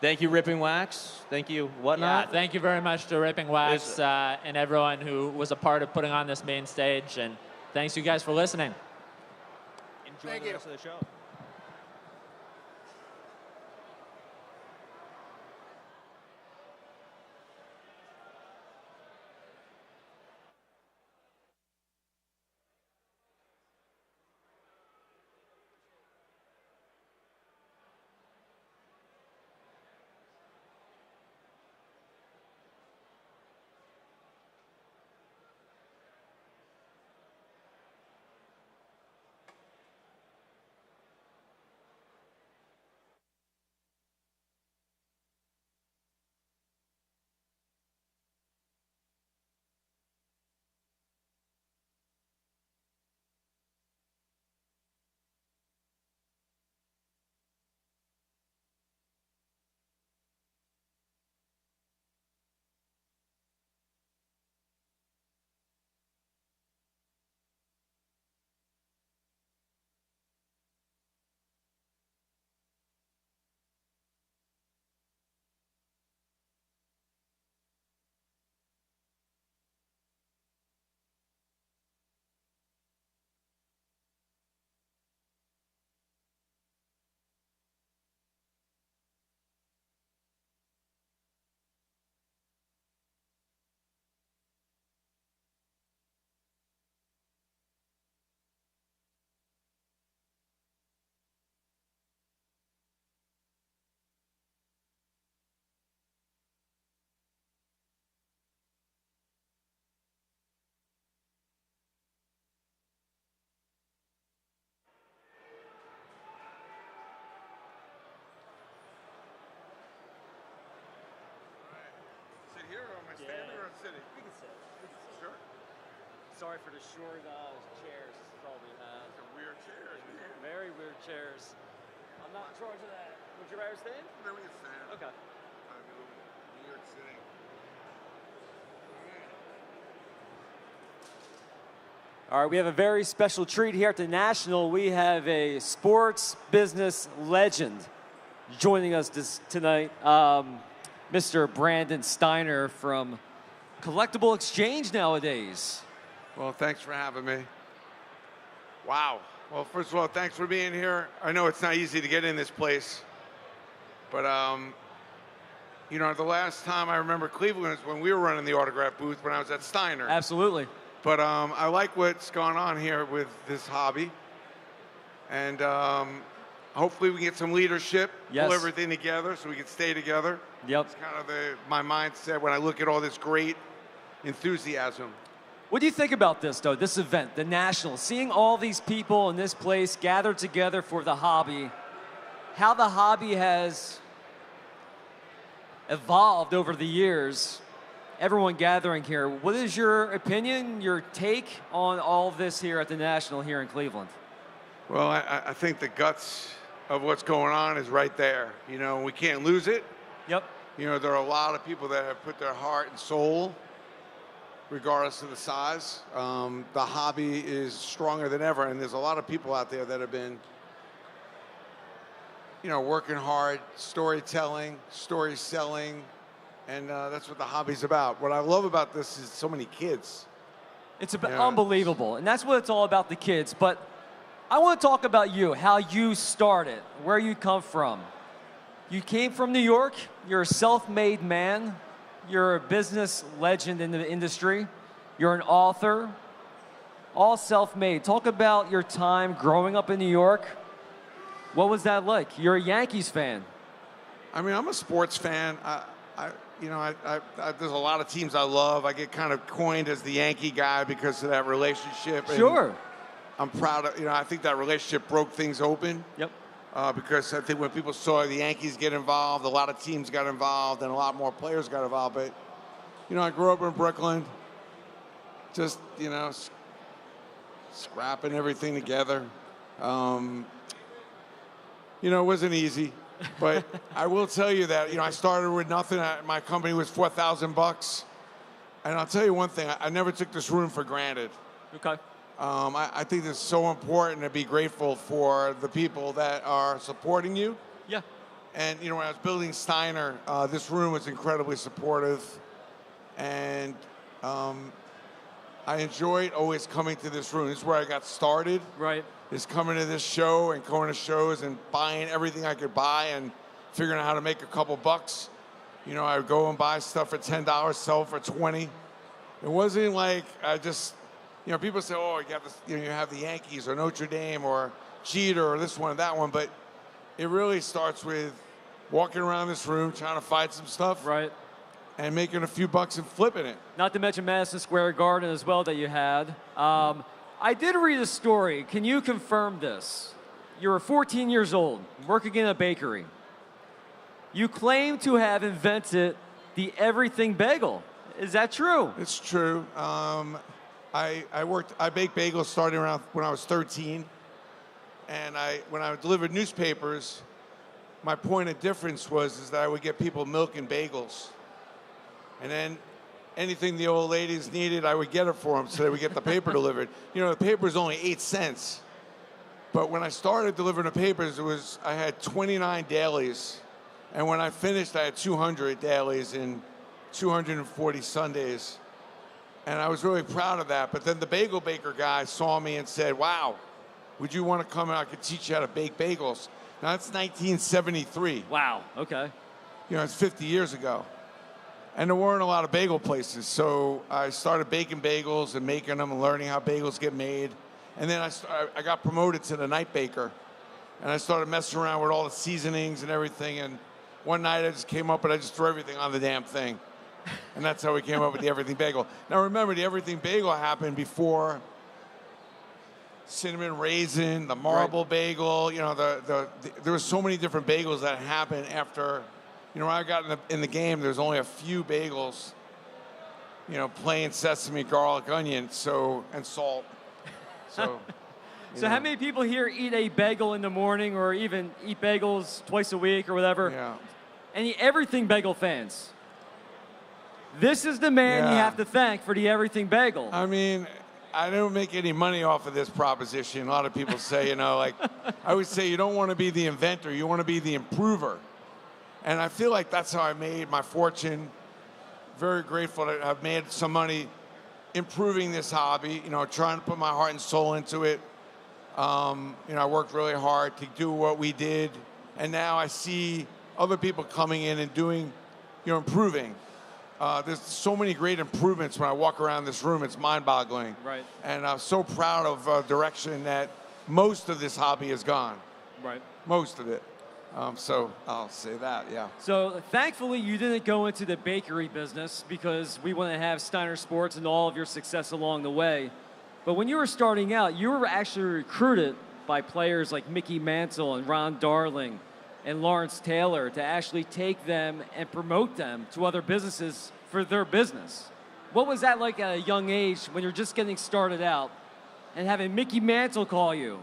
Thank you, Ripping Wax. Thank you, Whatnot. Yeah, thank you very much to Ripping Wax and everyone who was a part of putting on this main stage. And thanks you guys for listening. Enjoy the rest of the show. sorry for the short chairs. That's all we have. Weird chairs, man. Very weird chairs. I'm not in charge of that. Would you rather stand? No, we can stand. Okay. New York City. All right, we have a very special treat here at the National. We have a sports business legend joining us tonight, Mr. Brandon Steiner from Collectible Exchange nowadays. Well, thanks for having me. Wow. Well, first of all, thanks for being here. I know it's not easy to get in this place, but you know, the last time I remember Cleveland is when we were running the autograph booth when I was at Steiner. Absolutely. But I like what's going on here with this hobby, and hopefully we can get some leadership, Yes. pull everything together so we can stay together. Yep. It's kind of my mindset when I look at all this great enthusiasm. What do you think about this, though, this event, the National, seeing all these people in this place gathered together for the hobby, how the hobby has evolved over the years, everyone gathering here. What is your opinion, your take on all of this here at the National here in Cleveland? Well, I think the guts of what's going on is right there. You know, we can't lose it. Yep. You know, there are a lot of people that have put their heart and soul, regardless of the size. The hobby is stronger than ever, and there's a lot of people out there that have been, you know, working hard, storytelling, story selling, and that's what the hobby's about. What I love about this is so many kids. It's Yeah. unbelievable, and that's what it's all about, the kids. But I want to talk about you, how you started, where you come from. You came from New York. You're a self-made man. You're a business legend in the industry. You're an author, all self-made. Talk about your time growing up in New York. What was that like? You're a Yankees fan. I mean, I'm a sports fan. There's a lot of teams I love. I get kind of coined as the Yankee guy because of that relationship. And Sure. I'm proud of, I think that relationship broke things open. Yep. Because I think when people saw the Yankees get involved, a lot of teams got involved and a lot more players got involved. But, I grew up in Brooklyn, just, scrapping everything together. It wasn't easy. But I will tell you that, I started with nothing. My company was $4,000. And I'll tell you one thing, I never took this room for granted. Okay. I think it's so important to be grateful for the people that are supporting you. Yeah. And, when I was building Steiner, this room was incredibly supportive. And I enjoyed always coming to this room. This is where I got started. Right. Is coming to this show and going to shows and buying everything I could buy and figuring out how to make a couple bucks. I would go and buy stuff for $10, sell for $20. It wasn't like I just, people say, oh, you have this, you have the Yankees or Notre Dame or Jeter or this one or that one, but it really starts with walking around this room trying to find some stuff. Right. And making a few bucks and flipping it. Not to mention Madison Square Garden as well that you had. I did read a story. Can you confirm this? You were 14 years old, working in a bakery. You claim to have invented the everything bagel. Is that true? It's true. I baked bagels starting around when I was 13. And when I delivered newspapers, my point of difference is that I would get people milk and bagels. And then anything the old ladies needed, I would get it for them so they would get the paper delivered. The paper was only 8 cents. But when I started delivering the papers, I had 29 dailies. And when I finished, I had 200 dailies and 240 Sundays. And I was really proud of that. But then the bagel baker guy saw me and said, wow, would you want to come and I could teach you how to bake bagels? Now, that's 1973. Wow, okay. It's 50 years ago. And there weren't a lot of bagel places, so I started baking bagels and making them and learning how bagels get made. And then I got promoted to the night baker, and I started messing around with all the seasonings and everything. And one night I just came up and I just threw everything on the damn thing. And that's how we came up with the everything bagel. Now remember, the everything bagel happened before cinnamon raisin, the marble bagel. There were so many different bagels that happened after. When I got in the game, there's only a few bagels, plain sesame, garlic, onion, and salt. So. So how many people here eat a bagel in the morning, or even eat bagels twice a week or whatever? Yeah. Any everything bagel fans? This is the man you Yeah. have to thank for the everything bagel. I mean, I don't make any money off of this proposition. A lot of people say, I always say you don't want to be the inventor, you want to be the improver. And I feel like that's how I made my fortune. Very grateful to have made some money improving this hobby, trying to put my heart and soul into it. I worked really hard to do what we did. And now I see other people coming in and doing, improving. There's so many great improvements when I walk around this room. It's mind-boggling. Right. And I'm so proud of direction that most of this hobby has gone. Right. Most of it. So I'll say that, yeah. So thankfully you didn't go into the bakery business, because we want to have Steiner Sports and all of your success along the way. But when you were starting out, you were actually recruited by players like Mickey Mantle and Ron Darling and Lawrence Taylor to actually take them and promote them to other businesses for their business. What was that like at a young age when you're just getting started out and having Mickey Mantle call you,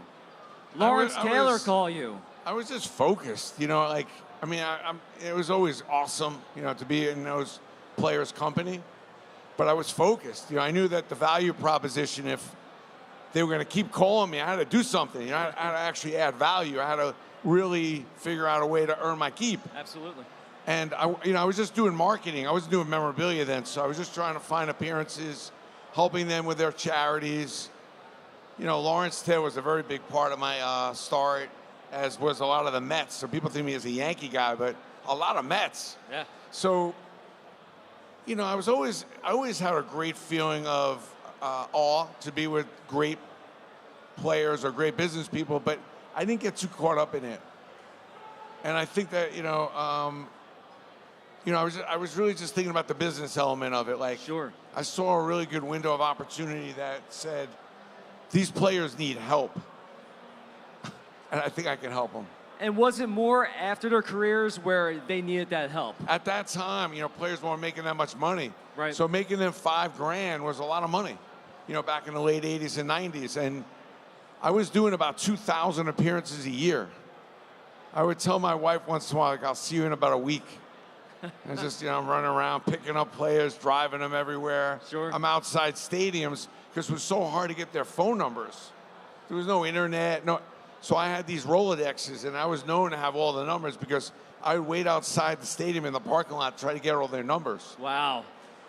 Lawrence Taylor call you? I was just focused, it was always awesome, to be in those players' company. But I was focused. I knew that the value proposition, if they were going to keep calling me, I had to do something. I had to actually add value. I had to really figure out a way to earn my keep. Absolutely. And I was just doing marketing. I wasn't doing memorabilia then, so I was just trying to find appearances, helping them with their charities. Lawrence Taylor was a very big part of my start, as was a lot of the Mets. So people think of me as a Yankee guy, but a lot of Mets. Yeah. So, I always had a great feeling of awe to be with great players or great business people, but I didn't get too caught up in it. And I think that, I was really just thinking about the business element of it. Like, sure. I saw a really good window of opportunity that said, these players need help. And I think I can help them. And was it more after their careers where they needed that help? At that time, players weren't making that much money. Right. So making them $5,000 was a lot of money, back in the late 80s and 90s. And I was doing about 2,000 appearances a year. I would tell my wife once in a while, I'll see you in about a week. And just, I'm running around, picking up players, driving them everywhere. Sure. I'm outside stadiums because it was so hard to get their phone numbers. There was no internet, So I had these Rolodexes, and I was known to have all the numbers because I would wait outside the stadium in the parking lot to try to get all their numbers. Wow.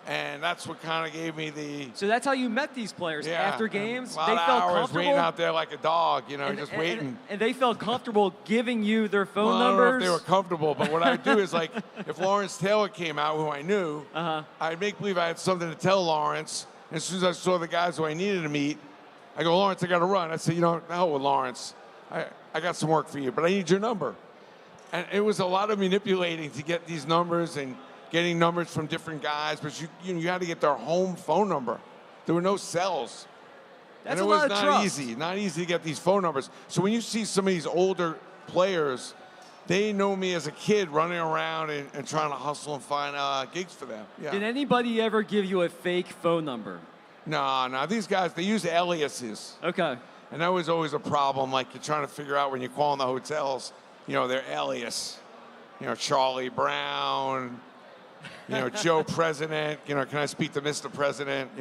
And that's what kind of gave me the... So that's how you met these players after games? A lot They of felt hours comfortable? waiting out there like a dog, just waiting. And they felt comfortable giving you their phone I don't numbers? know if they were comfortable, but what I would do is, like, if Lawrence Taylor came out, who I knew, I'd make believe I had something to tell Lawrence. And as soon as I saw the guys who I needed to meet, I go, Lawrence, I got to run. I said, the hell with Lawrence. I got some work for you, but I need your number. And it was a lot of manipulating to get these numbers and getting numbers from different guys, but you had to get their home phone number. There were no cells. That's and it a was lot of not trust. easy, not easy to get these phone numbers. So when you see some of these older players, they know me as a kid running around and trying to hustle and find gigs for them. Yeah. Did anybody ever give you a fake phone number? No, these guys, they use aliases. Okay. And that was always a problem. Like, you're trying to figure out when you're calling the hotels, their alias. Charlie Brown, Joe President, can I speak to Mr. President?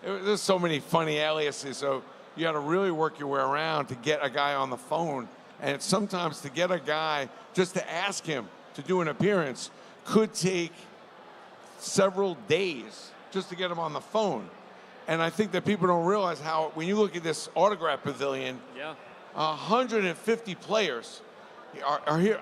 There's so many funny aliases. So you got to really work your way around to get a guy on the phone. And sometimes to get a guy, just to ask him to do an appearance, could take several days just to get him on the phone. And I think that people don't realize how, when you look at this autograph pavilion, 150 players are here.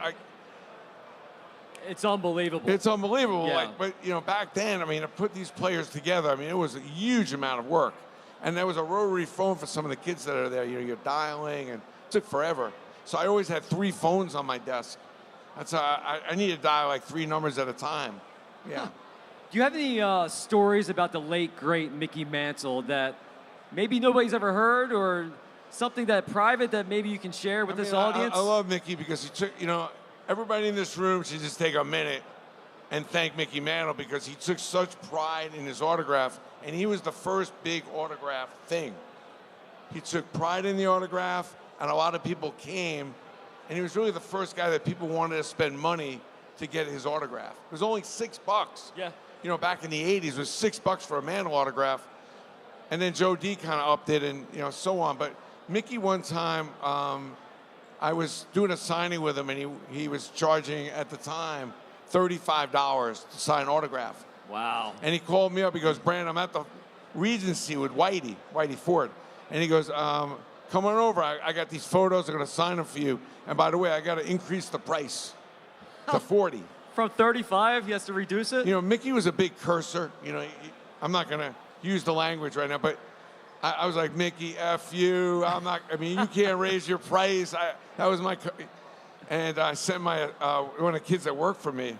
It's unbelievable. It's unbelievable. Yeah. But back then, to put these players together, it was a huge amount of work. And there was a rotary phone for some of the kids that are there. You're dialing, and it took forever. So I always had 3 phones on my desk. That's how I need to dial like 3 numbers at a time. Yeah. Do you have any stories about the late, great Mickey Mantle that maybe nobody's ever heard, or something that private that maybe you can share with this audience? I love Mickey because he took, everybody in this room should just take a minute and thank Mickey Mantle because he took such pride in his autograph, and he was the first big autograph thing. He took pride in the autograph, and a lot of people came, and he was really the first guy that people wanted to spend money to get his autograph. It was only $6. Yeah. You know, back in the 80s, it was $6 for a Mantle autograph. And then Joe D kind of upped it and, you know, so on. But Mickey, one time, I was doing a signing with him, and he was charging, at the time, $35 to sign an autograph. Wow. And he called me up. He goes, Brand, I'm at the Regency with Whitey Ford. And he goes, come on over. I got these photos. I'm going to sign them for you. And by the way, I got to increase the price to 40. From 35, he has to reduce it? You know, Mickey was a big cursor. You know, I'm not going to use the language right now, but I was like, Mickey, F you. You can't raise your price. That was my, and I sent my, one of the kids that worked for me,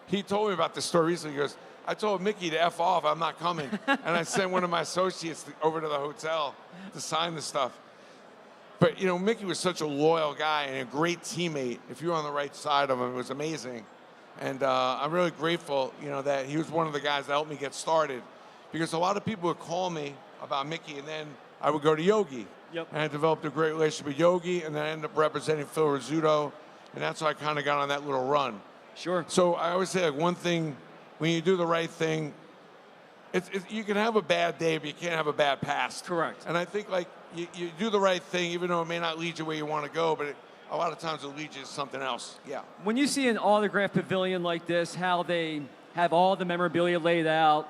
he told me about this story recently. He goes, I told Mickey to F off, I'm not coming. And I sent one of my associates over to the hotel to sign the stuff. But, you know, Mickey was such a loyal guy and a great teammate. If you were on the right side of him, it was amazing. And I'm really grateful, you know, that he was one of the guys that helped me get started. Because a lot of people would call me about Mickey, and then I would go to Yogi. Yep. And I developed a great relationship with Yogi, and then I ended up representing Phil Rizzuto, and that's how I kind of got on that little run. Sure. So I always say, like, one thing, when you do the right thing, you can have a bad day, but you can't have a bad past. Correct. And I think, like, you do the right thing, even though it may not lead you where you want to go, but a lot of times it'll lead you to something else. Yeah. When you see an autograph pavilion like this, how they have all the memorabilia laid out,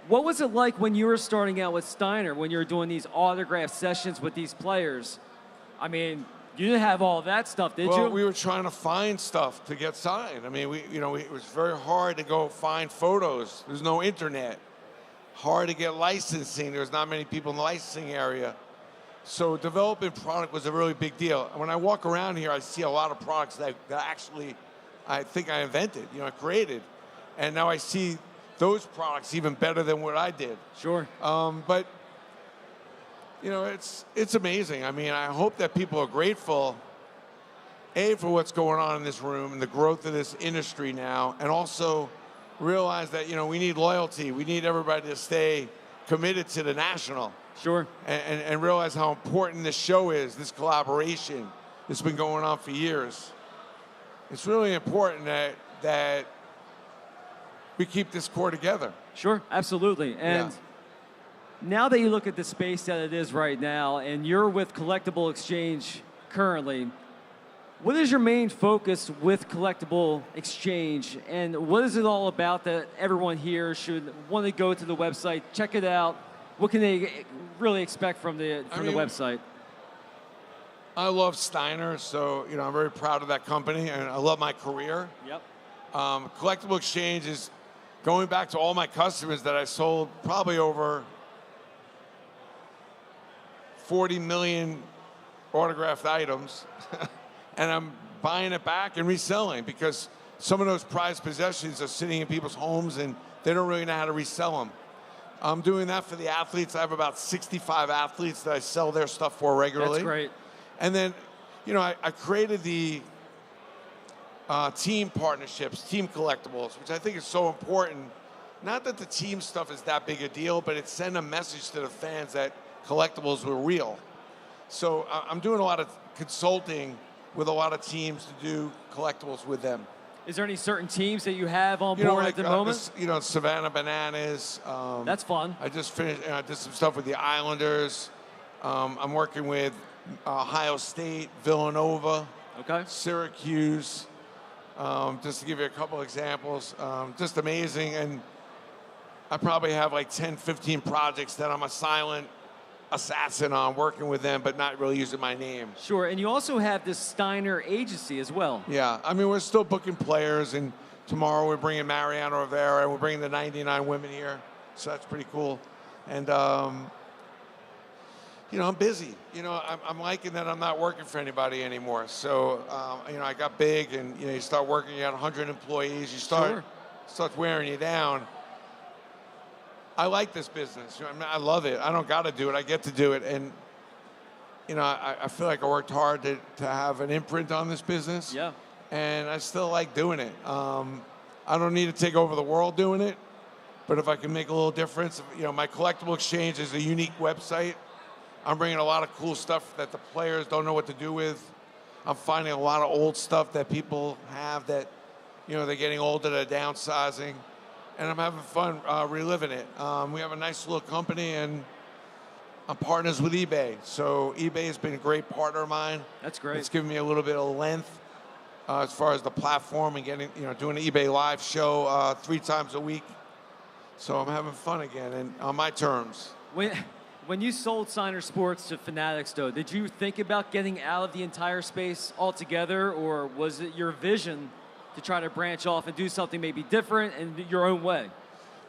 what was it like when you were starting out with Steiner, when you were doing these autograph sessions with these players? I mean, you didn't have all that stuff, did you? Well, we were trying to find stuff to get signed. I mean, it was very hard to go find photos. There's no internet. Hard to get licensing. There's not many people in the licensing area. So developing product was a really big deal. And when I walk around here, I see a lot of products that actually I think I invented, created. And now I see those products even better than what I did. Sure. But it's amazing. I mean, I hope that people are grateful, A, for what's going on in this room and the growth of this industry now, and also realize that, we need loyalty. We need everybody to stay committed to the National. Sure. And realize how important this show is, this collaboration that's been going on for years. It's really important that we keep this core together. Sure, absolutely. And now that you look at the space that it is right now, and you're with Collectible Exchange currently, what is your main focus with Collectible Exchange, and what is it all about that everyone here should want to go to the website, check it out? What can they really expect from the website? I love Steiner, so I'm very proud of that company, and I love my career. Yep. Collectible Exchange is going back to all my customers that I sold probably over 40 million autographed items, and I'm buying it back and reselling because some of those prized possessions are sitting in people's homes and they don't really know how to resell them. I'm doing that for the athletes. I have about 65 athletes that I sell their stuff for regularly. That's great. And then, I created the team partnerships, team collectibles, which I think is so important. Not that the team stuff is that big a deal, but it sent a message to the fans that collectibles were real. So I'm doing a lot of consulting with a lot of teams to do collectibles with them. Is there any certain teams that you have on board at the moment? Savannah Bananas. That's fun. I just finished. I did some stuff with the Islanders. I'm working with Ohio State, Villanova, Syracuse. Just to give you a couple examples, just amazing. And I probably have like 10, 15 projects that I'm a silent assassin on, working with them, but not really using my name. Sure, and you also have this Steiner agency as well. Yeah, I mean, we're still booking players, and tomorrow we're bringing Mariano Rivera, and we're bringing the 99 women here, so that's pretty cool. And, I'm busy. I'm liking that I'm not working for anybody anymore. So, I got big, and, you start working, you got 100 employees, starts wearing you down. I like this business. I love it. I don't got to do it. I get to do it. And, I feel like I worked hard to have an imprint on this business. Yeah. And I still like doing it. I don't need to take over the world doing it, but if I can make a little difference, my Collectible Exchange is a unique website. I'm bringing a lot of cool stuff that the players don't know what to do with. I'm finding a lot of old stuff that people have that, they're getting older, they're downsizing, and I'm having fun reliving it. We have a nice little company, and I'm partners with eBay. So eBay has been a great partner of mine. That's great. It's given me a little bit of length as far as the platform and getting, doing an eBay live show 3 times a week. So I'm having fun again and on my terms. When you sold Signer Sports to Fanatics, though, did you think about getting out of the entire space altogether, or was it your vision to try to branch off and do something maybe different in your own way?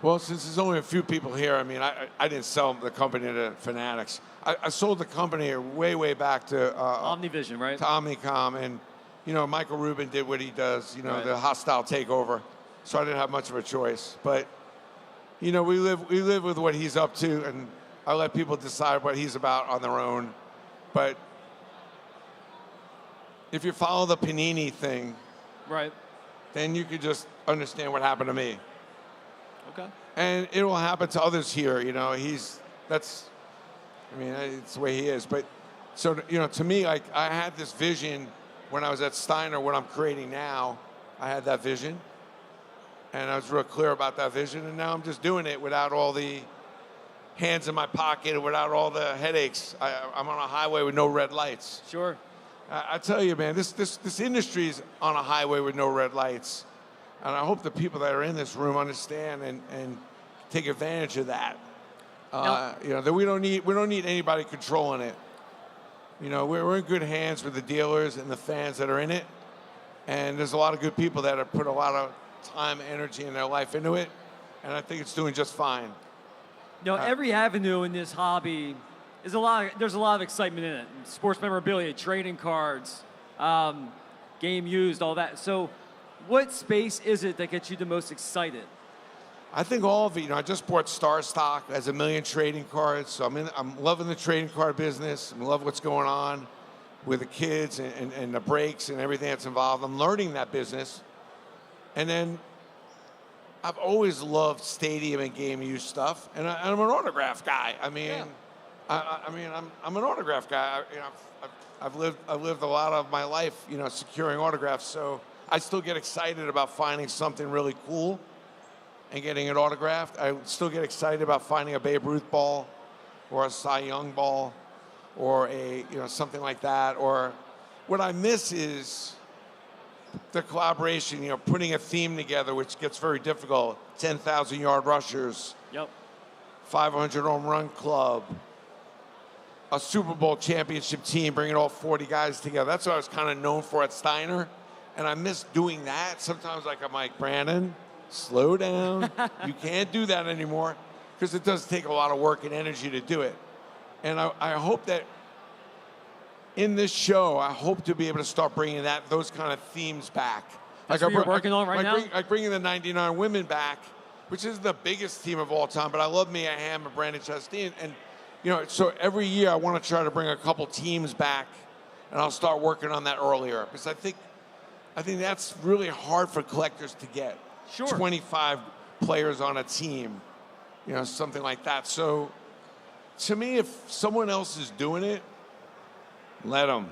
Well, since there's only a few people here, I mean, I didn't sell the company to Fanatics. I sold the company way back to Omnivision, right? To Omnicom, and Michael Rubin did what he does, Right. the hostile takeover. So I didn't have much of a choice. But we live with what he's up to, and I let people decide what he's about on their own. But if you follow the Panini thing, Right. then you could just understand what happened to me. Okay. And it will happen to others here. It's the way he is. But so, to me, like, I had this vision when I was at Steiner, what I'm creating now. I had that vision, and I was real clear about that vision. And now I'm just doing it without all the hands in my pocket, without all the headaches. I'm on a highway with no red lights. Sure. I tell you, man, this industry is on a highway with no red lights. And I hope the people that are in this room understand and take advantage of that. That we don't need anybody controlling it. We're in good hands with the dealers and the fans that are in it. And there's a lot of good people that have put a lot of time, energy, and their life into it. And I think it's doing just fine. Every avenue in this hobby there's a lot of excitement in it. Sports memorabilia, trading cards, game used, all that. So what space is it that gets you the most excited? I think all of it. I just bought Star Stock as 1 million trading cards, so I'm loving the trading card business. I love what's going on with the kids and the breaks and everything that's involved. I'm learning that business, and then I've always loved stadium and game use stuff, and I'm an autograph guy. I'm an autograph guy. I've lived a lot of my life, securing autographs. So I still get excited about finding something really cool and getting it autographed. I still get excited about finding a Babe Ruth ball or a Cy Young ball or something like that. Or what I miss is the collaboration, putting a theme together, which gets very difficult. 10,000-yard rushers. Yep. 500 home run club. A Super Bowl championship team, bringing all 40 guys together. That's what I was kind of known for at Steiner. And I miss doing that. Sometimes, I'm like, Brandon, slow down. You can't do that anymore, because it does take a lot of work and energy to do it. And I hope that in this show, I hope to be able to start bringing those kind of themes back. That's what you're working on right now? Like bringing the 99 women back, which is the biggest team of all time. But I love Mia Hamm and Brandon Chastain. And, so every year I want to try to bring a couple teams back, and I'll start working on that earlier. Because I think that's really hard for collectors to get. Sure. 25 players on a team, something like that. So to me, if someone else is doing it, let them.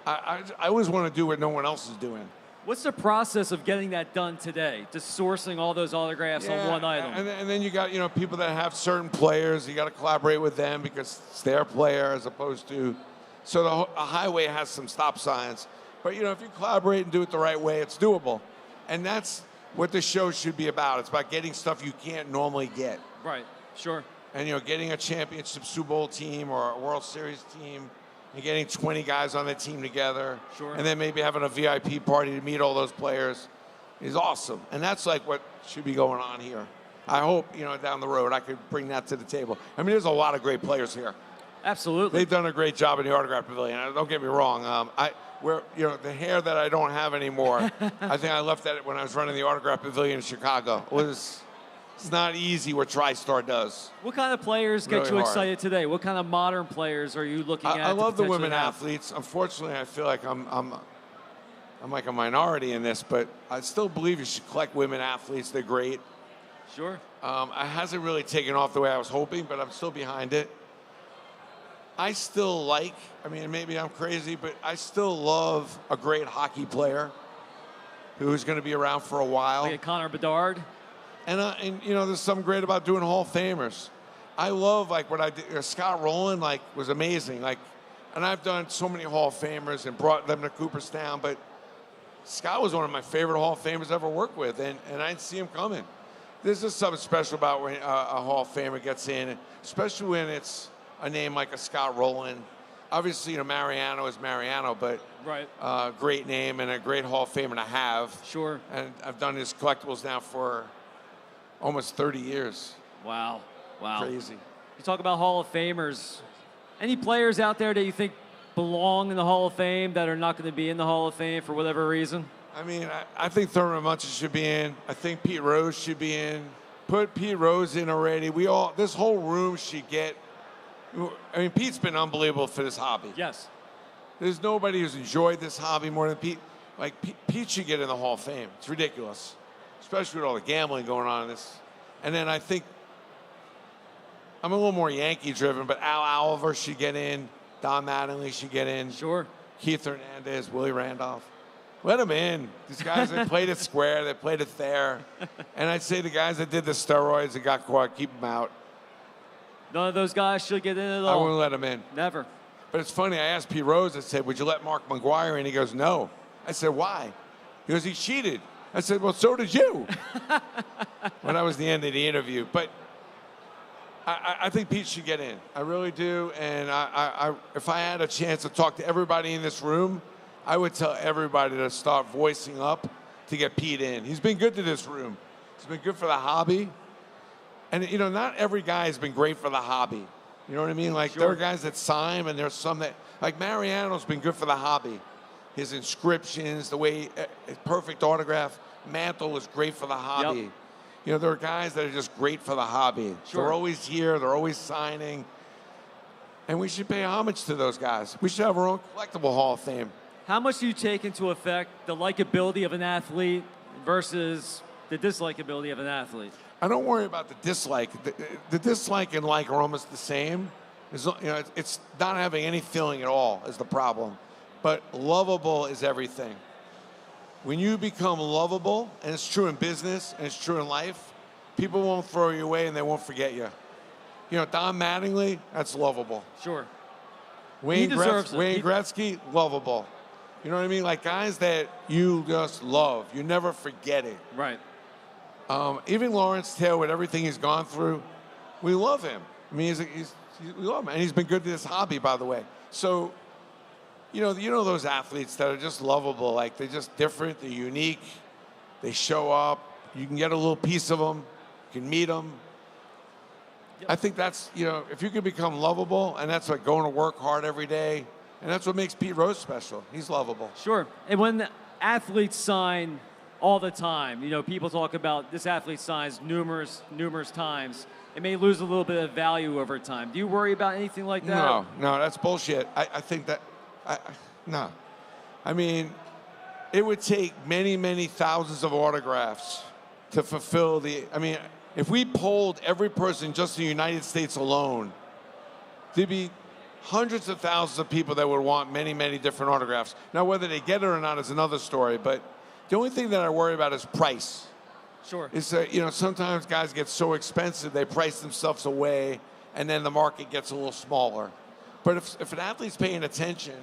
I always want to do what no one else is doing. What's the process of getting that done today? Just sourcing all those autographs on one item. And then you got people that have certain players. You got to collaborate with them because it's their player as opposed to. So a highway has some stop signs, but if you collaborate and do it the right way, it's doable, and that's what the show should be about. It's about getting stuff you can't normally get. Right. Sure. And getting a championship Super Bowl team or a World Series team. And getting 20 guys on the team together. Sure. And then maybe having a VIP party to meet all those players is awesome. And that's like what should be going on here. I hope, down the road I could bring that to the table. I mean, there's a lot of great players here. Absolutely. They've done a great job in the Autograph Pavilion. Don't get me wrong. The hair that I don't have anymore, I think I left that when I was running the Autograph Pavilion in Chicago. It's not easy what TriStar does. What kind of players get Really you hard. excited today? What kind of modern players are you looking at? I to love the potentially women have? athletes. Unfortunately, I feel like I'm I'm like a minority in this, but I still believe you should collect women athletes. They're great. Sure. It hasn't really taken off the way I was hoping, but I'm still behind it. I still like, I mean, maybe I'm crazy, but I still love a great hockey player who's going to be around for a while. Like a Connor Bedard. And you know, there's something great about doing Hall of Famers. I love like what I did. Scott Rowland like was amazing. Like, and I've done so many Hall of Famers and brought them to Cooperstown, but Scott was one of my favorite Hall of Famers I ever worked with, and I didn't see him coming. There's just something special about when a Hall of Famer gets in, especially when it's a name like a Scott Rowland. Obviously, you know, Mariano is Mariano, but Right. Great name and a great Hall of Famer to have. Sure. And I've done his collectibles now for almost 30 years. Wow. Wow. Crazy. You talk about Hall of Famers. Any players out there that you think belong in the Hall of Fame that are not going to be in the Hall of Fame for whatever reason? I mean, I think Thurman Munson should be in. I think Pete Rose should be in. Put Pete Rose in already. This whole room should get. I mean, Pete's been unbelievable for this hobby. Yes. There's nobody who's enjoyed this hobby more than Pete. Like, Pete should get in the Hall of Fame. It's ridiculous, especially with all the gambling going on in this. And then I think I'm a little more Yankee-driven, but Al Oliver should get in. Don Mattingly should get in. Sure. Keith Hernandez, Willie Randolph. Let them in. These guys that played it square, they played it fair. And I'd say the guys that did the steroids and got caught, keep them out. None of those guys should get in at I all. wouldn't let them in. Never. But it's funny, I asked Pete Rose, I said, would you let Mark McGuire in? He goes, no. I said, why? He goes, he cheated. I said, well, so did you. Well, that was the end of the interview. But I think Pete should get in. I really do. And if I had a chance to talk to everybody in this room, I would tell everybody to start voicing up to get Pete in. He's been good to this room. He's been good for the hobby. And, you know, not every guy has been great for the hobby. You know what I mean? Like, there are guys that sign, and there's some that, like, Mariano's been good for the hobby. His inscriptions, the way, his perfect autograph. Mantle is great for the hobby. Yep. You know, there are guys that are just great for the hobby. Sure. They're always here. They're always signing. And we should pay homage to those guys. We should have our own collectible Hall of Fame. How much do you take into effect the likability of an athlete versus the dislikability of an athlete? I don't worry about the dislike. The dislike and like are almost the same. It's not having any feeling at all is the problem. But lovable is everything. When you become lovable, and it's true in business and it's true in life, people won't throw you away and they won't forget you. You know, Don Mattingly, that's lovable. Sure. Wayne deserves it. Wayne Gretzky, lovable. You know what I mean? Like guys that you just love. You never forget it. Right. Even Lawrence Taylor, with everything he's gone through, we love him. I mean, we love him. And he's been good to this hobby, by the way. So, you know those athletes that are just lovable. Like, they're just different. They're unique. They show up. You can get a little piece of them. You can meet them. Yep. I think that's, you know, if you can become lovable, and that's like going to work hard every day, and that's what makes Pete Rose special. He's lovable. Sure. And when the athletes sign all the time, you know, people talk about this athlete signs numerous times. It may lose a little bit of value over time. Do you worry about anything like that? No, that's bullshit. I think that, no. I mean, it would take many, many thousands of autographs to fulfill if we polled every person just in the United States alone, there'd be hundreds of thousands of people that would want many, many different autographs. Now, whether they get it or not is another story, but the only thing that I worry about is price. Sure. It's sometimes guys get so expensive, they price themselves away, and then the market gets a little smaller. But if an athlete's paying attention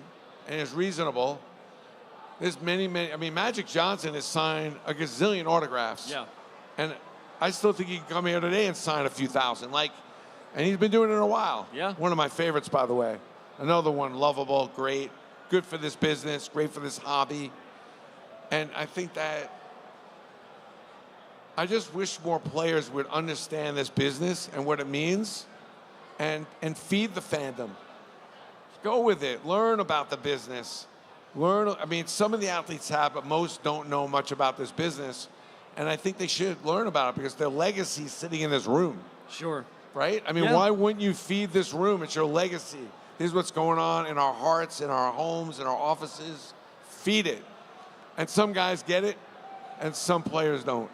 and is reasonable, there's many. I mean, Magic Johnson has signed a gazillion autographs. Yeah. And I still think he can come here today and sign a few thousand. And he's been doing it a while. Yeah. One of my favorites, by the way. Another one, lovable, great, good for this business, great for this hobby. And I think that I just wish more players would understand this business and what it means and feed the fandom. Go with it. Learn about the business. Some of the athletes have, but most don't know much about this business. And I think they should learn about it because their legacy is sitting in this room. Sure. Right? I mean, Why wouldn't you feed this room? It's your legacy. This is what's going on in our hearts, in our homes, in our offices. Feed it. And some guys get it, and some players don't.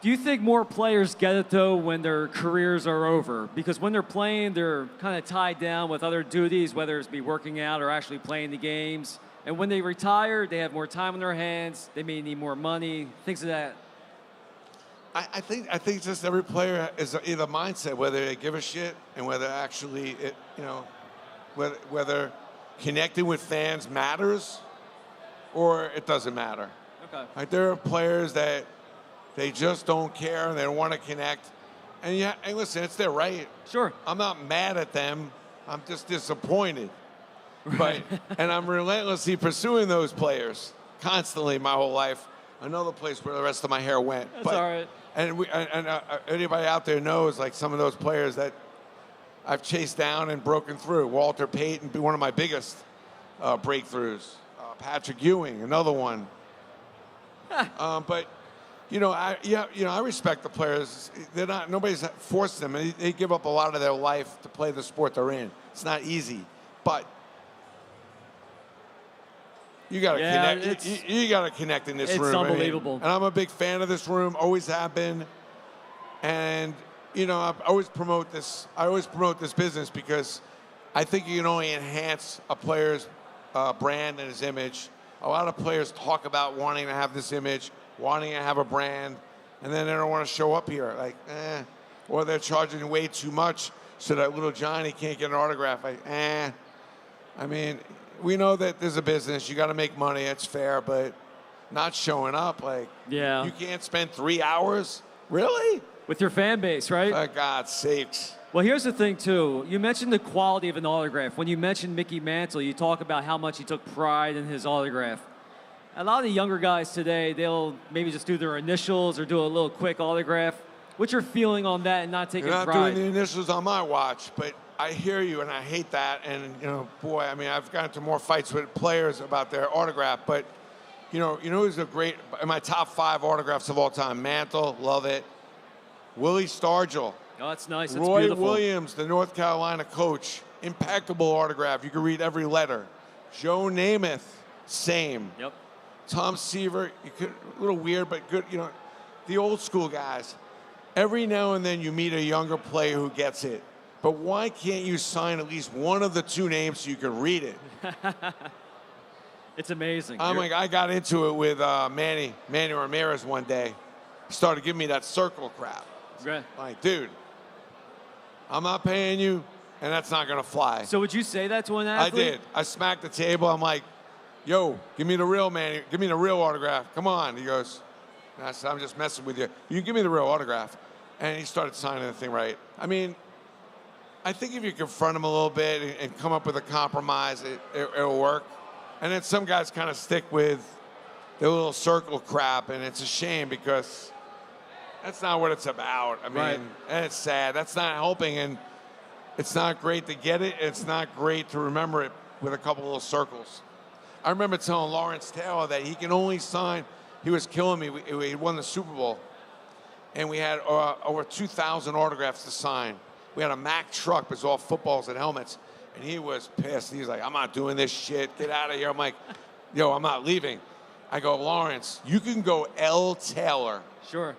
Do you think more players get it, though, when their careers are over? Because when they're playing, they're kind of tied down with other duties, whether it's be working out or actually playing the games. And when they retire, they have more time on their hands. They may need more money, things of that. I think just every player is either mindset, whether they give a shit and whether actually, whether connecting with fans matters or it doesn't matter. Okay. Like there are players that they just don't care and they don't want to connect. And yeah, and listen, it's their right. Sure. I'm not mad at them. I'm just disappointed. But and I'm relentlessly pursuing those players constantly my whole life. Another place where the rest of my hair went. That's all right. And anybody out there knows like some of those players that I've chased down and broken through. Walter Payton, one of my biggest breakthroughs. Patrick Ewing, another one. But I respect the players. Nobody's forced them. They give up a lot of their life to play the sport they're in. It's not easy, but you got to connect. You got to connect in this room. It's unbelievable. And I'm a big fan of this room. Always have been. And I always promote this. I always promote this business because I think you can only enhance a player's brand and his image. A lot of players talk about wanting to have this image, wanting to have a brand, and then they don't want to show up here. Or they're charging way too much so that little Johnny can't get an autograph. I mean, we know that there's a business. You got to make money. It's fair, but not showing up. Yeah. You can't spend 3 hours? Really? With your fan base, right? For God's sakes. Well, here's the thing, too. You mentioned the quality of an autograph. When you mentioned Mickey Mantle, you talk about how much he took pride in his autograph. A lot of the younger guys today, they'll maybe just do their initials or do a little quick autograph. What's your feeling on that and not taking You're not pride? doing the initials on my watch, but I hear you and I hate that. And, boy, I mean, I've gotten into more fights with players about their autograph, but, who's a great, in my top 5 autographs of all time? Mantle, love it. Willie Stargell. Oh, that's nice. That's Roy beautiful. Williams, the North Carolina coach, impeccable autograph. You can read every letter. Joe Namath, same. Yep. Tom Seaver, a little weird, but good. The old school guys. Every now and then you meet a younger player who gets it. But why can't you sign at least one of the 2 names so you can read it? It's amazing. I got into it with Manny Ramirez one day. He started giving me that circle crap. Right. Like, dude, I'm not paying you, and that's not going to fly. So would you say that to an athlete? I did. I smacked the table. I'm like, yo, give me the real Manny. Give me the real autograph. Come on. He goes, and I said, I'm just messing with you. You give me the real autograph. And he started signing the thing right. I mean, I think if you confront him a little bit and come up with a compromise, it'll work. And then some guys kind of stick with the little circle crap, and it's a shame because that's not what it's about. I mean, Right. And it's sad. That's not helping, and it's not great to get it. It's not great to remember it with a couple little circles. I remember telling Lawrence Taylor that he can only sign. He was killing me. We won the Super Bowl, and we had over 2,000 autographs to sign. We had a Mack truck, but it was all footballs and helmets, and he was pissed. He was like, I'm not doing this shit. Get out of here. I'm like, yo, I'm not leaving. I go, Lawrence, you can go L. Taylor. Sure.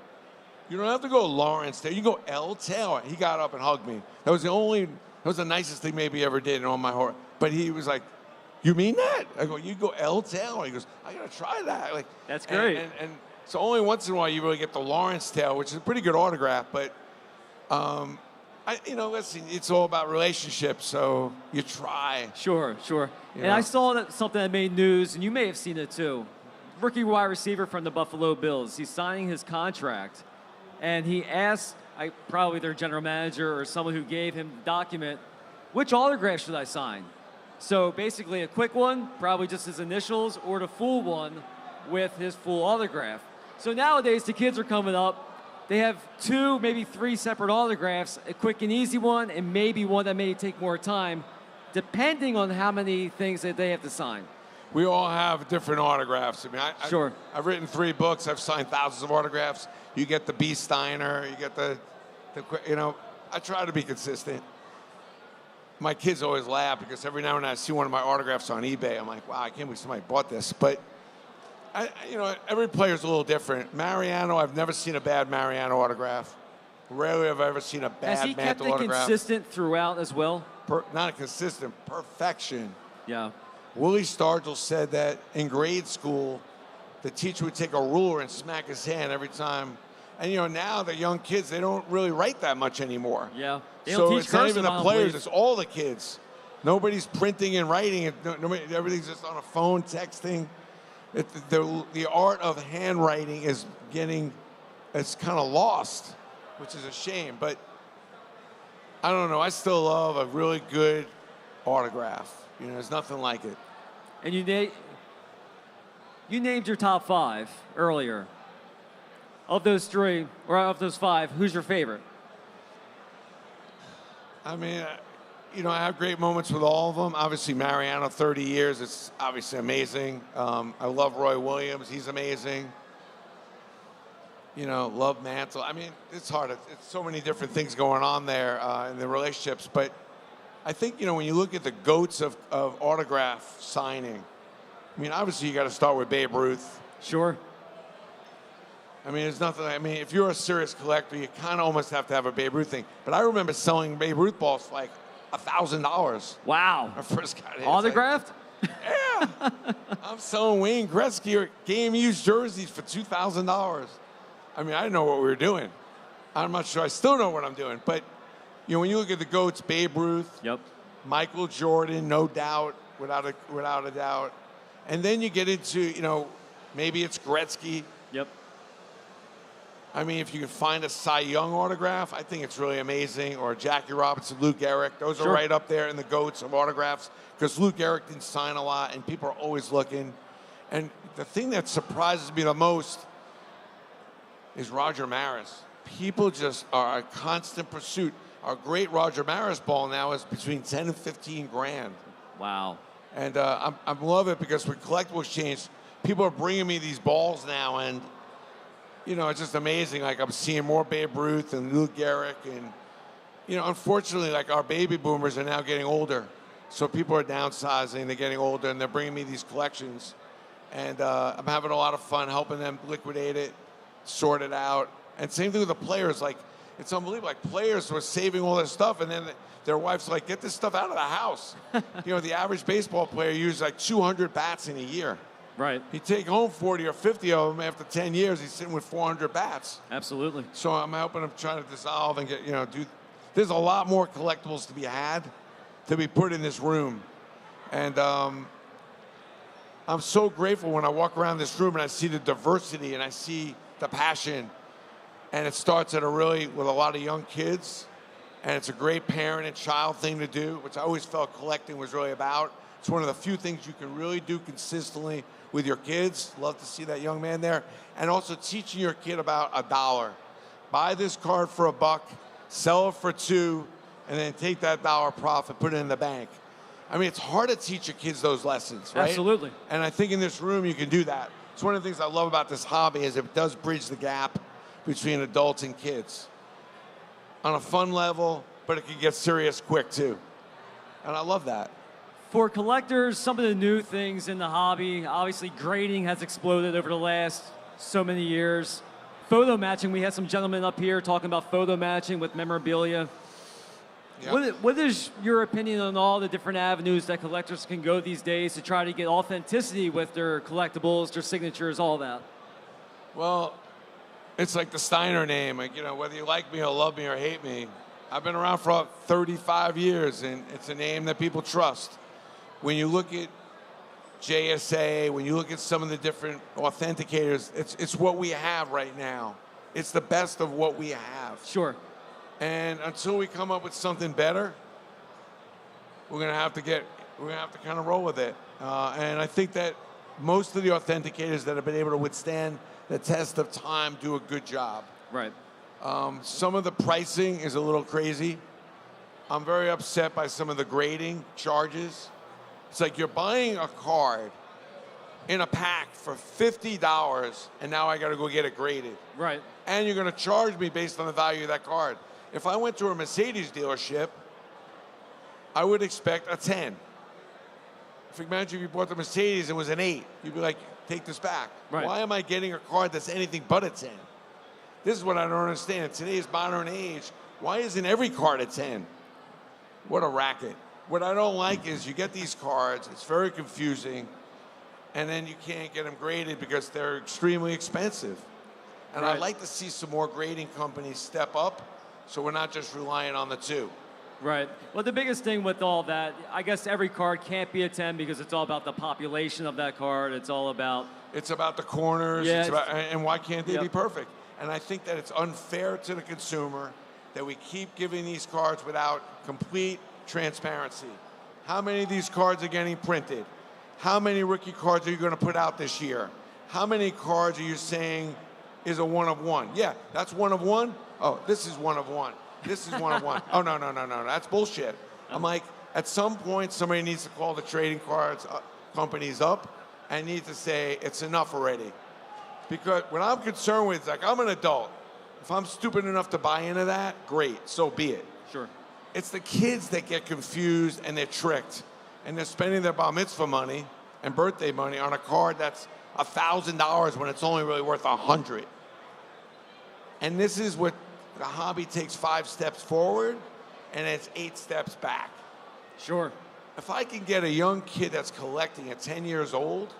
You don't have to go Lawrence Taylor. You can go L. Taylor. He got up and hugged me. That was the nicest thing maybe he ever did in all my heart. But he was like, you mean that? I go, you go L. Taylor. He goes, I got to try that. That's great. And so only once in a while you really get the Lawrence Taylor, which is a pretty good autograph. But, listen, it's all about relationships, so you try. Sure. And I saw something that made news, and you may have seen it too. Rookie wide receiver from the Buffalo Bills. He's signing his contract, and he asked probably their general manager or someone who gave him the document, which autograph should I sign? So basically a quick one, probably just his initials, or the full one with his full autograph. So nowadays the kids are coming up, they have 2, maybe 3 separate autographs, a quick and easy one, and maybe one that may take more time, depending on how many things that they have to sign. We all have different autographs. I mean, Sure. I've written 3 books. I've signed thousands of autographs. You get the B. Steiner. You get I try to be consistent. My kids always laugh because every now and then I see one of my autographs on eBay. I'm like, wow, I can't believe somebody bought this. But Every player's a little different. Mariano, I've never seen a bad Mariano autograph. Rarely have I ever seen a Has he bad kept Mantle it autograph. consistent throughout as well? Not consistent, perfection. Yeah. Willie Stargell said that in grade school, the teacher would take a ruler and smack his hand every time. And now the young kids, they don't really write that much anymore. Yeah. They don't So teach it's not even cursive, I the don't players, believe. it's all the kids. Nobody's printing and writing. Everything's just on a phone, texting. The art of handwriting is it's kind of lost, which is a shame. But I don't know. I still love a really good autograph. There's nothing like it. And you named your top 5 earlier. Of those 3, or of those 5, who's your favorite? I mean, I have great moments with all of them. Obviously, Mariano, 30 years, it's obviously amazing. I love Roy Williams. He's amazing. Love Mantle. I mean, it's hard. It's so many different things going on there in the relationships. But I think, when you look at the GOATs of autograph signing, I mean, obviously, you got to start with Babe Ruth. Sure. I mean, there's nothing. I mean, if you're a serious collector, you kind of almost have to have a Babe Ruth thing. But I remember selling Babe Ruth balls for like $1,000. Wow. I first got it. Autographed? Yeah. I'm selling Wayne Gretzky game used jerseys for $2,000. I mean, I didn't know what we were doing. I'm not sure. I still know what I'm doing. But, when you look at the GOATs, Babe Ruth, Yep. Michael Jordan, no doubt, without a doubt. And then you get into, maybe it's Gretzky. Yep. I mean, if you can find a Cy Young autograph, I think it's really amazing. Or Jackie Robinson, Luke Gehrig. Those are right up there in the GOATs of autographs because Luke Gehrig didn't sign a lot, and people are always looking. And the thing that surprises me the most is Roger Maris. People just are a constant pursuit. Our great Roger Maris ball now is between 10 and 15 grand. Wow. And I love it because with Collectible Exchange, people are bringing me these balls now, and it's just amazing. Like, I'm seeing more Babe Ruth and Lou Gehrig. And, unfortunately, like, our baby boomers are now getting older. So people are downsizing, they're getting older, and they're bringing me these collections. And I'm having a lot of fun helping them liquidate it, sort it out. And same thing with the players. Like, it's unbelievable. Like, players were saving all this stuff, and then their wife's like, get this stuff out of the house. The average baseball player uses like 200 bats in a year. Right. He'd take home 40 or 50 of them after 10 years. He's sitting with 400 bats. Absolutely. So I'm helping him trying to dissolve and get, there's a lot more collectibles to be had, to be put in this room. And I'm so grateful when I walk around this room and I see the diversity and I see the passion. And it starts with a lot of young kids. And it's a great parent and child thing to do, which I always felt collecting was really about. It's one of the few things you can really do consistently with your kids. Love to see that young man there. And also teaching your kid about $1. Buy this card for $1, sell it for $2, and then take that dollar profit, put it in the bank. I mean, it's hard to teach your kids those lessons, right? Absolutely. And I think in this room you can do that. It's one of the things I love about this hobby is it does bridge the gap between adults and kids on a fun level, but it can get serious quick too. And I love that. For collectors, some of the new things in the hobby, obviously grading has exploded over the last so many years. Photo matching, we had some gentlemen up here talking about photo matching with memorabilia. Yep. What is your opinion on all the different avenues that collectors can go these days to try to get authenticity with their collectibles, their signatures, all that? Well, it's like the Steiner name. Like, whether you like me or love me or hate me, I've been around for 35 years, and it's a name that people trust. When you look at JSA, when you look at some of the different authenticators, it's what we have right now. It's the best of what we have. Sure. And until we come up with something better, we're gonna have to kind of roll with it. And I think that most of the authenticators that have been able to withstand the test of time do a good job. Right. Some of the pricing is a little crazy. I'm very upset by some of the grading charges. It's like you're buying a card in a pack for $50, and now I got to go get it graded. Right. And you're going to charge me based on the value of that card. If I went to a Mercedes dealership, I would expect a 10. If you imagine if you bought the Mercedes and it was an 8, you'd be like, take this back. Right. Why am I getting a card that's anything but a 10? This is what I don't understand. In today's modern age, why isn't every card a 10? What a racket. What I don't like is you get these cards, it's very confusing, and then you can't get them graded because they're extremely expensive. And Right. I'd like to see some more grading companies step up so we're not just relying on the 2. Right. Well, the biggest thing with all that, I guess every card can't be a 10 because it's all about the population of that card. It's all about. It's about the corners, Yeah, it's about, and why can't they Yep. be perfect? And I think that it's unfair to the consumer that we keep giving these cards without complete transparency. How many of these cards are getting printed? How many rookie cards are you going to put out this year? How many cards are you saying is a 1 of 1? Yeah, that's 1 of 1. Oh, this is 1 of 1. This is 1 of 1. Oh, no, that's bullshit. I'm like, at some point, somebody needs to call the trading cards companies up and need to say, it's enough already. Because what I'm concerned with is, like, I'm an adult. If I'm stupid enough to buy into that, great, so be it. Sure. It's the kids that get confused and they're tricked. And they're spending their bar mitzvah money and birthday money on a card that's $1,000 when it's only really worth $100. And this is what the hobby takes 5 steps forward and it's 8 steps back. Sure. If I can get a young kid that's collecting at 10 years old,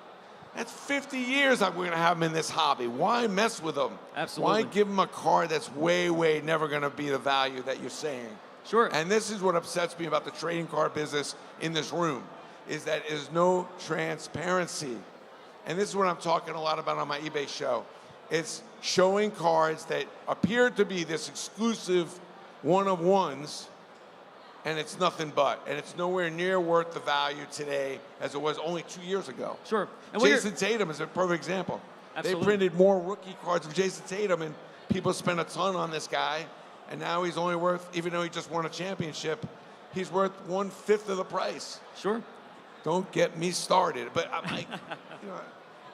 that's 50 years that we're going to have them in this hobby. Why mess with them? Absolutely. Why give them a card that's way, way never going to be the value that you're saying? Sure. And this is what upsets me about the trading card business in this room, is that there's no transparency. And this is what I'm talking a lot about on my eBay show. It's showing cards that appear to be this exclusive 1 of 1s, and it's nothing but. And it's nowhere near worth the value today as it was only 2 years ago. Sure. And when Jason Tatum is a perfect example. Absolutely. They printed more rookie cards of Jason Tatum, and people spent a ton on this guy. And now he's only worth, even though he just won a championship, he's worth 1/5 of the price. Sure. Don't get me started. But I'm like, you know,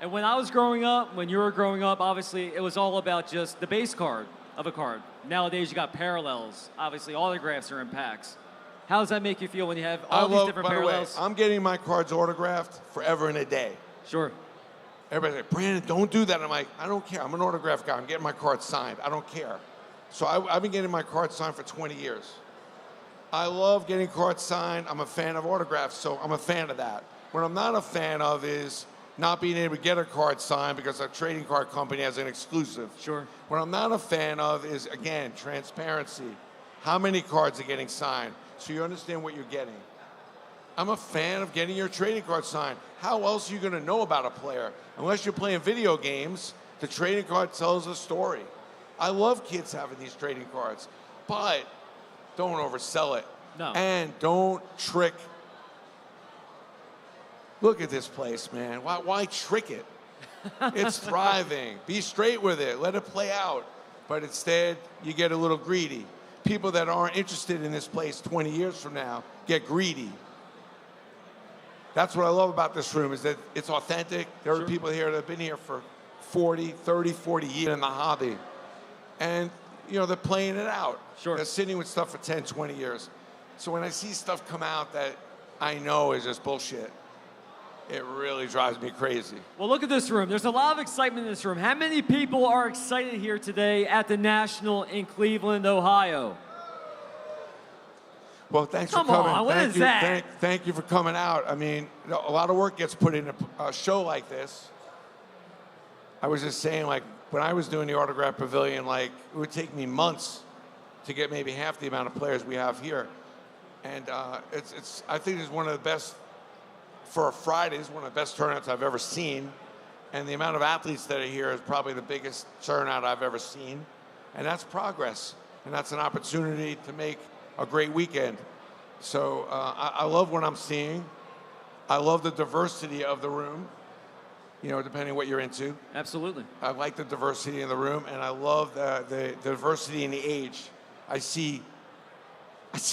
And when I was growing up, when you were growing up, obviously it was all about just the base card of a card. Nowadays you got parallels. Obviously autographs are in packs. How does that make you feel when you have all these different by the way, parallels? I'm getting my cards autographed forever and a day. Sure. Everybody's like, Brandon, don't do that. I'm like, I don't care. I'm an autograph guy. I'm getting my cards signed. I don't care. So I've been getting my cards signed for 20 years. I love getting cards signed. I'm a fan of autographs, so I'm a fan of that. What I'm not a fan of is not being able to get a card signed because a trading card company has an exclusive. Sure. What I'm not a fan of is, again, transparency. How many cards are getting signed? So you understand what you're getting. I'm a fan of getting your trading card signed. How else are you going to know about a player? Unless you're playing video games, the trading card tells a story. I love kids having these trading cards, but don't oversell it. No. And don't trick. Look at this place, man. Why trick it? It's thriving. Be straight with it. Let it play out. But instead, you get a little greedy. People that aren't interested in this place 20 years from now get greedy. That's what I love about this room, is that it's authentic. There are people here that have been here for 40 years in the hobby. And, you know, they're playing it out. Sure. They're sitting with stuff for 10, 20 years. So when I see stuff come out that I know is just bullshit, it really drives me crazy. Well, look at this room. There's a lot of excitement in this room. How many people are excited here today at the National in Cleveland, Ohio? Well, thanks Come for coming. on, what thank is you, that? Thank you for coming out. I mean, you know, a lot of work gets put into a show like this. I was just saying, like, when I was doing the Autograph Pavilion, like, it would take me months to get maybe half the amount of players we have here. And I think it's one of the best, for a Friday, it's one of the best turnouts I've ever seen. And the amount of athletes that are here is probably the biggest turnout I've ever seen. And that's progress. And that's an opportunity to make a great weekend. So I love what I'm seeing. I love the diversity of the room, you know, depending what you're into. Absolutely. I like the diversity in the room, and I love the diversity in the age. I see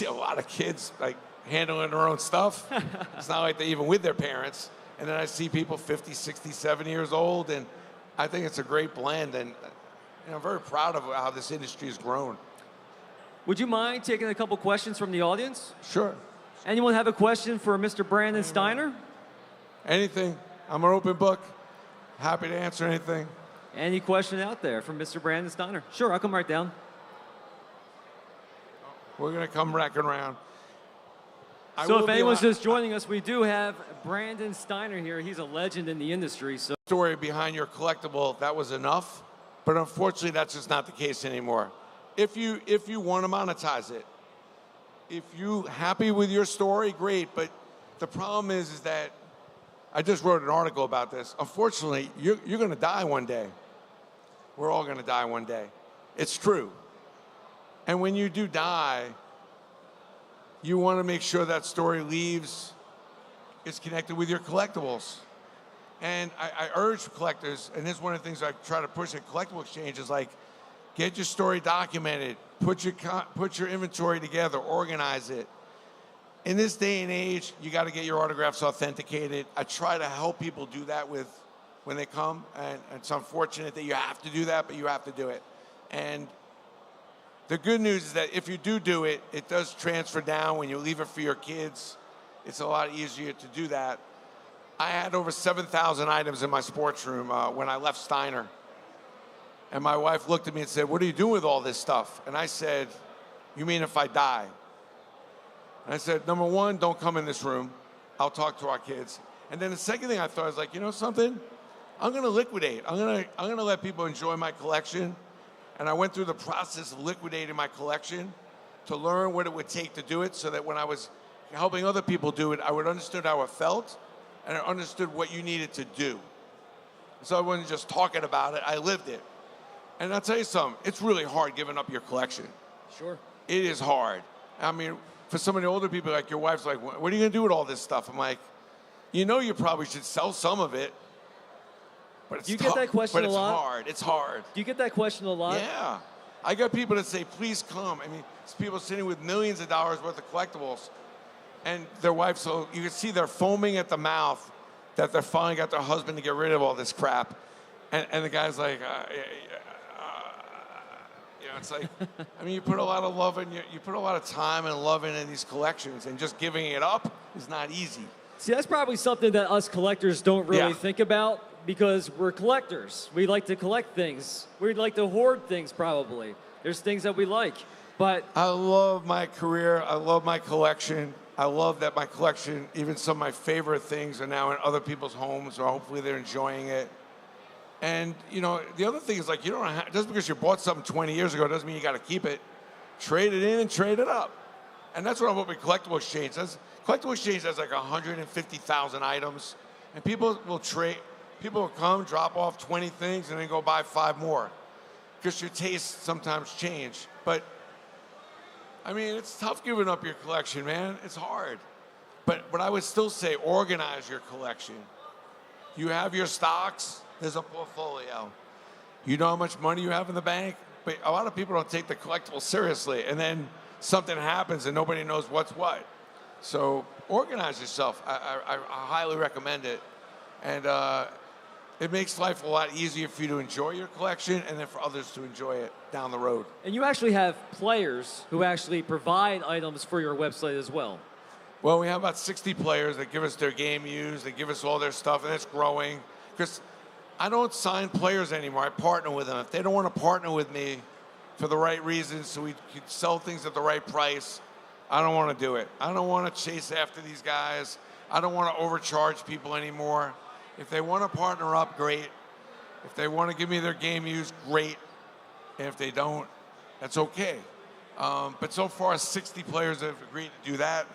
a lot of kids like handling their own stuff. It's not like they're even with their parents. And then I see people 50, 60, 70 years old, and I think it's a great blend. And you know, I'm very proud of how this industry has grown. Would you mind taking a couple questions from the audience? Sure. Anyone have a question for Mr. Brandon Steiner? Anything. I'm an open book. Happy to answer anything. Any question out there from Mr. Brandon Steiner? Sure, I'll come right down. We're going to come back around. I So will if be anyone's la- just joining us, we do have Brandon Steiner here. He's a legend in the industry. So Story behind your collectible, that was enough. But unfortunately, that's just not the case anymore. If you want to monetize it, if you happy with your story, great. But the problem is that I just wrote an article about this. Unfortunately, you're going to die one day. We're all going to die one day. It's true. And when you do die, you want to make sure that story is connected with your collectibles. And I urge collectors, and this is one of the things I try to push at Collectible Exchange, is like, get your story documented, put your inventory together, organize it. In this day and age, you got to get your autographs authenticated. I try to help people do that when they come, and it's unfortunate that you have to do that, but you have to do it. And the good news is that if you do it, it does transfer down when you leave it for your kids. It's a lot easier to do that. I had over 7,000 items in my sports room when I left Steiner. And my wife looked at me and said, "What are you doing with all this stuff?" And I said, "You mean if I die?" And I said, "Number one, don't come in this room. I'll talk to our kids." And then the second thing I thought was like, you know something? I'm going to liquidate. I'm going to let people enjoy my collection. And I went through the process of liquidating my collection to learn what it would take to do it, so that when I was helping other people do it, I would understand how it felt, and I understood what you needed to do. So I wasn't just talking about it, I lived it. And I'll tell you something, it's really hard giving up your collection. sure. It is hard. I mean, for some of the older people, like your wife's like, "What are you going to do with all this stuff?" I'm like, you probably should sell some of it. But it's You get tough, that question but a lot? It's hard. It's hard. Do you get that question a lot? Yeah. I got people that say, "Please come." I mean, it's people sitting with millions of dollars worth of collectibles, and their wife, so you can see they're foaming at the mouth that they finally got their husband to get rid of all this crap. And the guy's like, it's like, I mean, you put a lot of love in, you put a lot of time and love in these collections, and just giving it up is not easy. See, that's probably something that us collectors don't really Yeah. think about, because we're collectors. We like to collect things. We like to hoard things, probably. There's things that we like. But I love my career. I love my collection. I love that my collection, even some of my favorite things, are now in other people's homes, or hopefully they're enjoying it. And, the other thing is, like, you don't have, just because you bought something 20 years ago doesn't mean you got to keep it. Trade it in and trade it up. And that's what I'm hoping Collectible Exchange does. Collectible Exchange has like 150,000 items, and people will trade. People will come, drop off 20 things, and then go buy 5 more, because your tastes sometimes change. But I mean, it's tough giving up your collection, man. It's hard. But I would still say, organize your collection. You have your stocks. There's a portfolio. You know how much money you have in the bank, but a lot of people don't take the collectible seriously, and then something happens and nobody knows what's what. So organize yourself. I highly recommend it. And it makes life a lot easier for you to enjoy your collection, and then for others to enjoy it down the road. and you actually have players who actually provide items for your website as well. Well, we have about 60 players that give us their game use, they give us all their stuff, and it's growing. Because I don't sign players anymore, I partner with them. If they don't want to partner with me for the right reasons, so we could sell things at the right price, I don't want to do it. I don't want to chase after these guys. I don't want to overcharge people anymore. If they want to partner up, great. If they want to give me their game use, great. And if they don't, that's okay. But so far, 60 players have agreed to do that.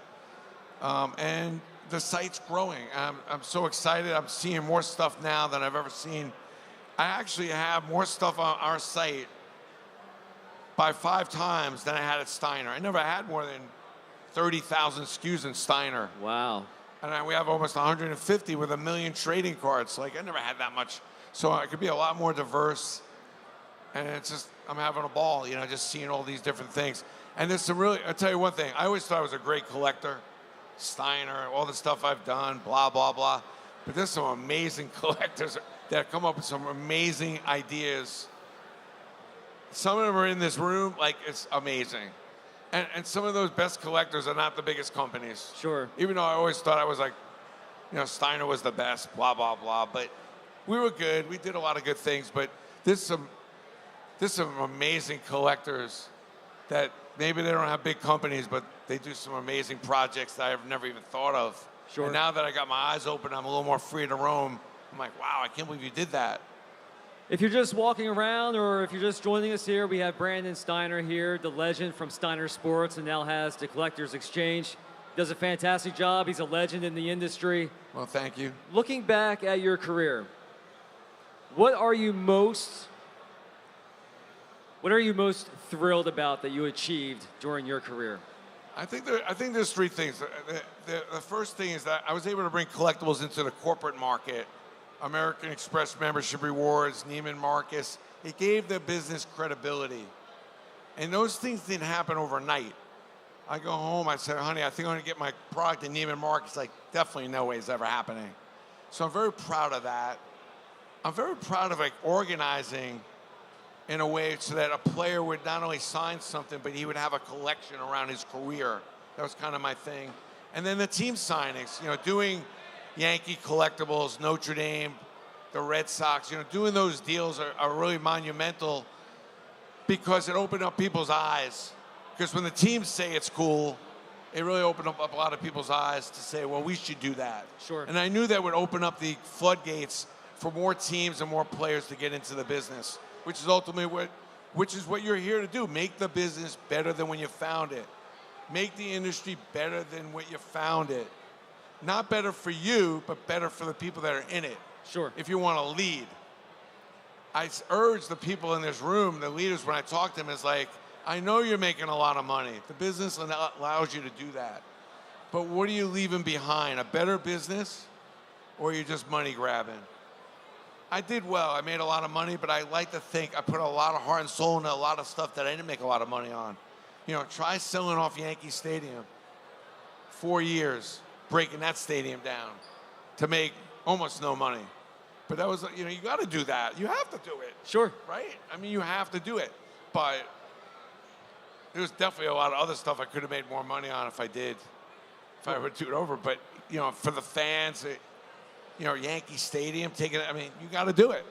And the site's growing. I'm so excited. I'm seeing more stuff now than I've ever seen. I actually have more stuff on our site by 5 times than I had at Steiner. I never had more than 30,000 SKUs in Steiner. Wow. And we have almost 150 with 1 million trading cards. Like, I never had that much. So it could be a lot more diverse. And it's just, I'm having a ball, just seeing all these different things. And there's some really, I'll tell you one thing. I always thought I was a great collector. Steiner, all the stuff I've done, blah, blah, blah. But there's some amazing collectors that come up with some amazing ideas. Some of them are in this room, like, it's amazing. And some of those best collectors are not the biggest companies. Sure. Even though I always thought I was like, Steiner was the best, blah, blah, blah. But we were good. We did a lot of good things, but there's some amazing collectors that maybe they don't have big companies, but they do some amazing projects that I've never even thought of. Sure. And now that I got my eyes open, I'm a little more free to roam. I'm like, wow, I can't believe you did that. If you're just walking around or if you're just joining us here, we have Brandon Steiner here, the legend from Steiner Sports and now has the Collectors Exchange. Does a fantastic job. He's a legend in the industry. Well, thank you. Looking back at your career, what are you most thrilled about that you achieved during your career? I think there's three things. The first thing is that I was able to bring collectibles into the corporate market. American Express membership rewards, Neiman Marcus. It gave the business credibility. And those things didn't happen overnight. I go home, I said, honey, I think I'm gonna get my product in Neiman Marcus. Like, definitely no way it's ever happening. So I'm very proud of that. I'm very proud of like organizing in a way so that a player would not only sign something, but he would have a collection around his career. That was kind of my thing. And then the team signings, doing Yankee collectibles, Notre Dame, the Red Sox, doing those deals are really monumental because it opened up people's eyes. Because when the teams say it's cool, it really opened up a lot of people's eyes to say, well, we should do that. Sure. And I knew that would open up the floodgates for more teams and more players to get into the business, which is ultimately what you're here to do. Make the business better than when you found it. Make the industry better than what you found it. Not better for you, but better for the people that are in it. Sure. If you want to lead. I urge the people in this room, the leaders, when I talk to them, is like, I know you're making a lot of money. The business allows you to do that. But what are you leaving behind? A better business, or are you just money grabbing? I did well. I made a lot of money, but I like to think I put a lot of heart and soul into a lot of stuff that I didn't make a lot of money on. Try selling off Yankee Stadium. 4 years, breaking that stadium down to make almost no money. But that was, you got to do that. You have to do it. Sure. Right? I mean, you have to do it. But there's definitely a lot of other stuff I could have made more money on if I did, if I would do it over. But, for the fans, Yankee Stadium, you got to do it.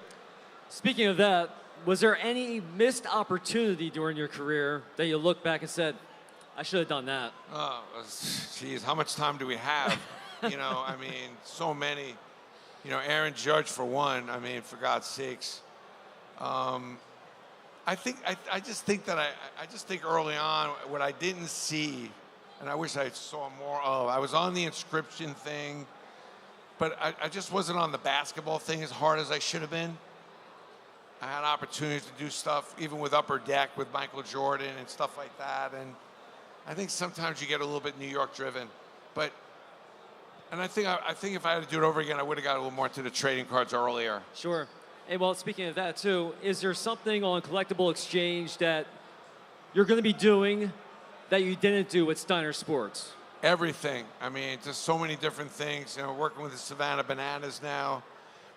Speaking of that, was there any missed opportunity during your career that you look back and said, I should have done that? Oh, geez, how much time do we have? So many. Aaron Judge for one. For God's sakes. I just think early on what I didn't see, and I wish I saw more of. I was on the inscription thing, but I just wasn't on the basketball thing as hard as I should have been. I had opportunities to do stuff, even with Upper Deck, with Michael Jordan and stuff like that. And I think sometimes you get a little bit New York driven, and I think if I had to do it over again, I would have got a little more into the trading cards earlier. Sure. And well, speaking of that too, is there something on Collectible Exchange that you're going to be doing that you didn't do with Steiner Sports? Everything. Just so many different things. Working with the Savannah Bananas now.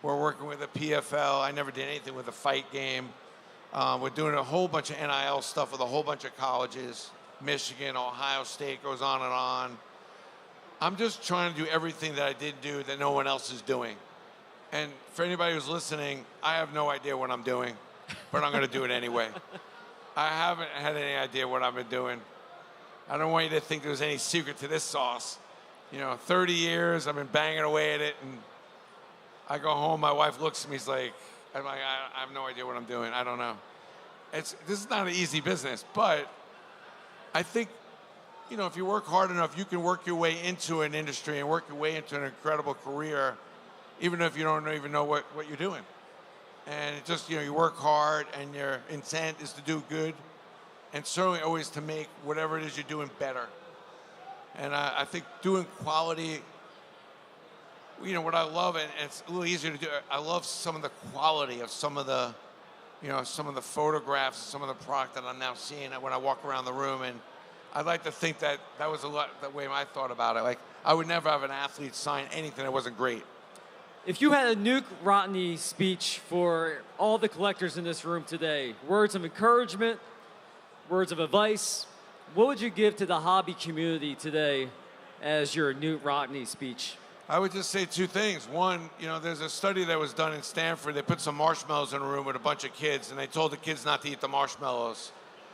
We're working with the PFL. I never did anything with a fight game. We're doing a whole bunch of NIL stuff with a whole bunch of colleges. Michigan, Ohio State, goes on and on. I'm just trying to do everything that I didn't do that no one else is doing. And for anybody who's listening, I have no idea what I'm doing, but I'm going to do it anyway. I haven't had any idea what I've been doing. I don't want you to think there's any secret to this sauce. 30 years, I've been banging away at it, and I go home, my wife looks at me, I have no idea what I'm doing. I don't know. This is not an easy business, but I think, if you work hard enough, you can work your way into an industry and work your way into an incredible career, even if you don't even know what you're doing. And it just, you work hard and your intent is to do good and certainly always to make whatever it is you're doing better. And I think doing quality, what I love, and it's a little easier to do, I love some of the quality of some of the photographs, some of the product that I'm now seeing when I walk around the room. And I'd like to think that was a lot the way I thought about it. Like, I would never have an athlete sign anything that wasn't great. If you had a Nuke Rodney speech for all the collectors in this room today, words of encouragement, words of advice, what would you give to the hobby community today as your Nuke Rodney speech? I would just say two things. One, there's a study that was done in Stanford. They put some marshmallows in a room with a bunch of kids, and they told the kids not to eat the marshmallows.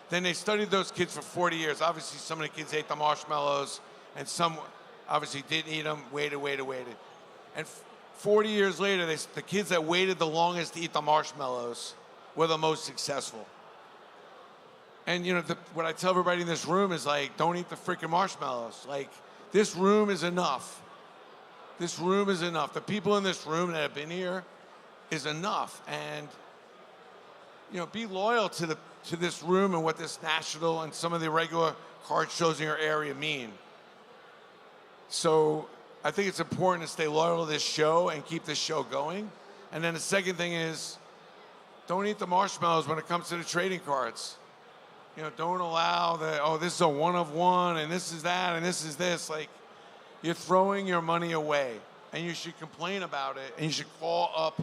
Then they studied those kids for 40 years. Obviously, some of the kids ate the marshmallows, and some obviously didn't eat them, waited. And 40 years later, the kids that waited the longest to eat the marshmallows were the most successful. And, what I tell everybody in this room is, like, don't eat the freaking marshmallows. Like, this room is enough. This room is enough. The people in this room that have been here is enough. And, be loyal to this room and what this national and some of the regular card shows in your area mean. So I think it's important to stay loyal to this show and keep this show going. And then the second thing is, don't eat the marshmallows when it comes to the trading cards. Don't allow this is a one of one, and this is that, and this is this. Like, you're throwing your money away, and you should complain about it, and you should call up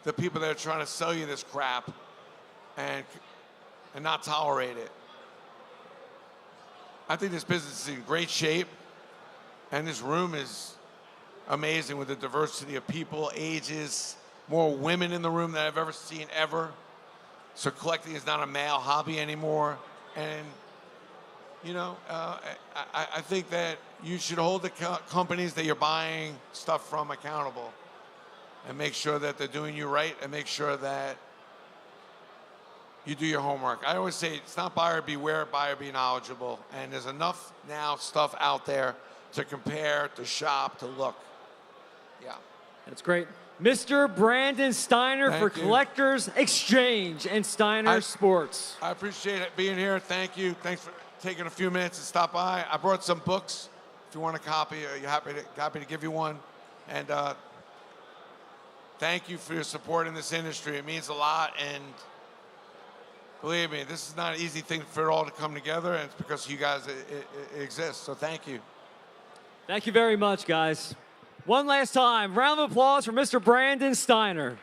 the people that are trying to sell you this crap and not tolerate it. I think this business is in great shape, and this room is amazing with the diversity of people, ages, more women in the room than I've ever seen ever. So collecting is not a male hobby anymore. And, I think that you should hold the companies that you're buying stuff from accountable and make sure that they're doing you right and make sure that you do your homework. I always say it's not buyer beware, buyer be knowledgeable. And there's enough now stuff out there to compare, to shop, to look. Yeah. That's great. Mr. Brandon Steiner Thank for you. Collectors Exchange and Steiner Sports. I appreciate it being here. Thank you. Thanks for taking a few minutes to stop by. I brought some books. If you want a copy, you're happy to give you one. And thank you for your support in this industry. It means a lot. And believe me, this is not an easy thing for it all to come together. And it's because you guys it exists. So thank you. Thank you very much, guys. One last time, round of applause for Mr. Brandon Steiner.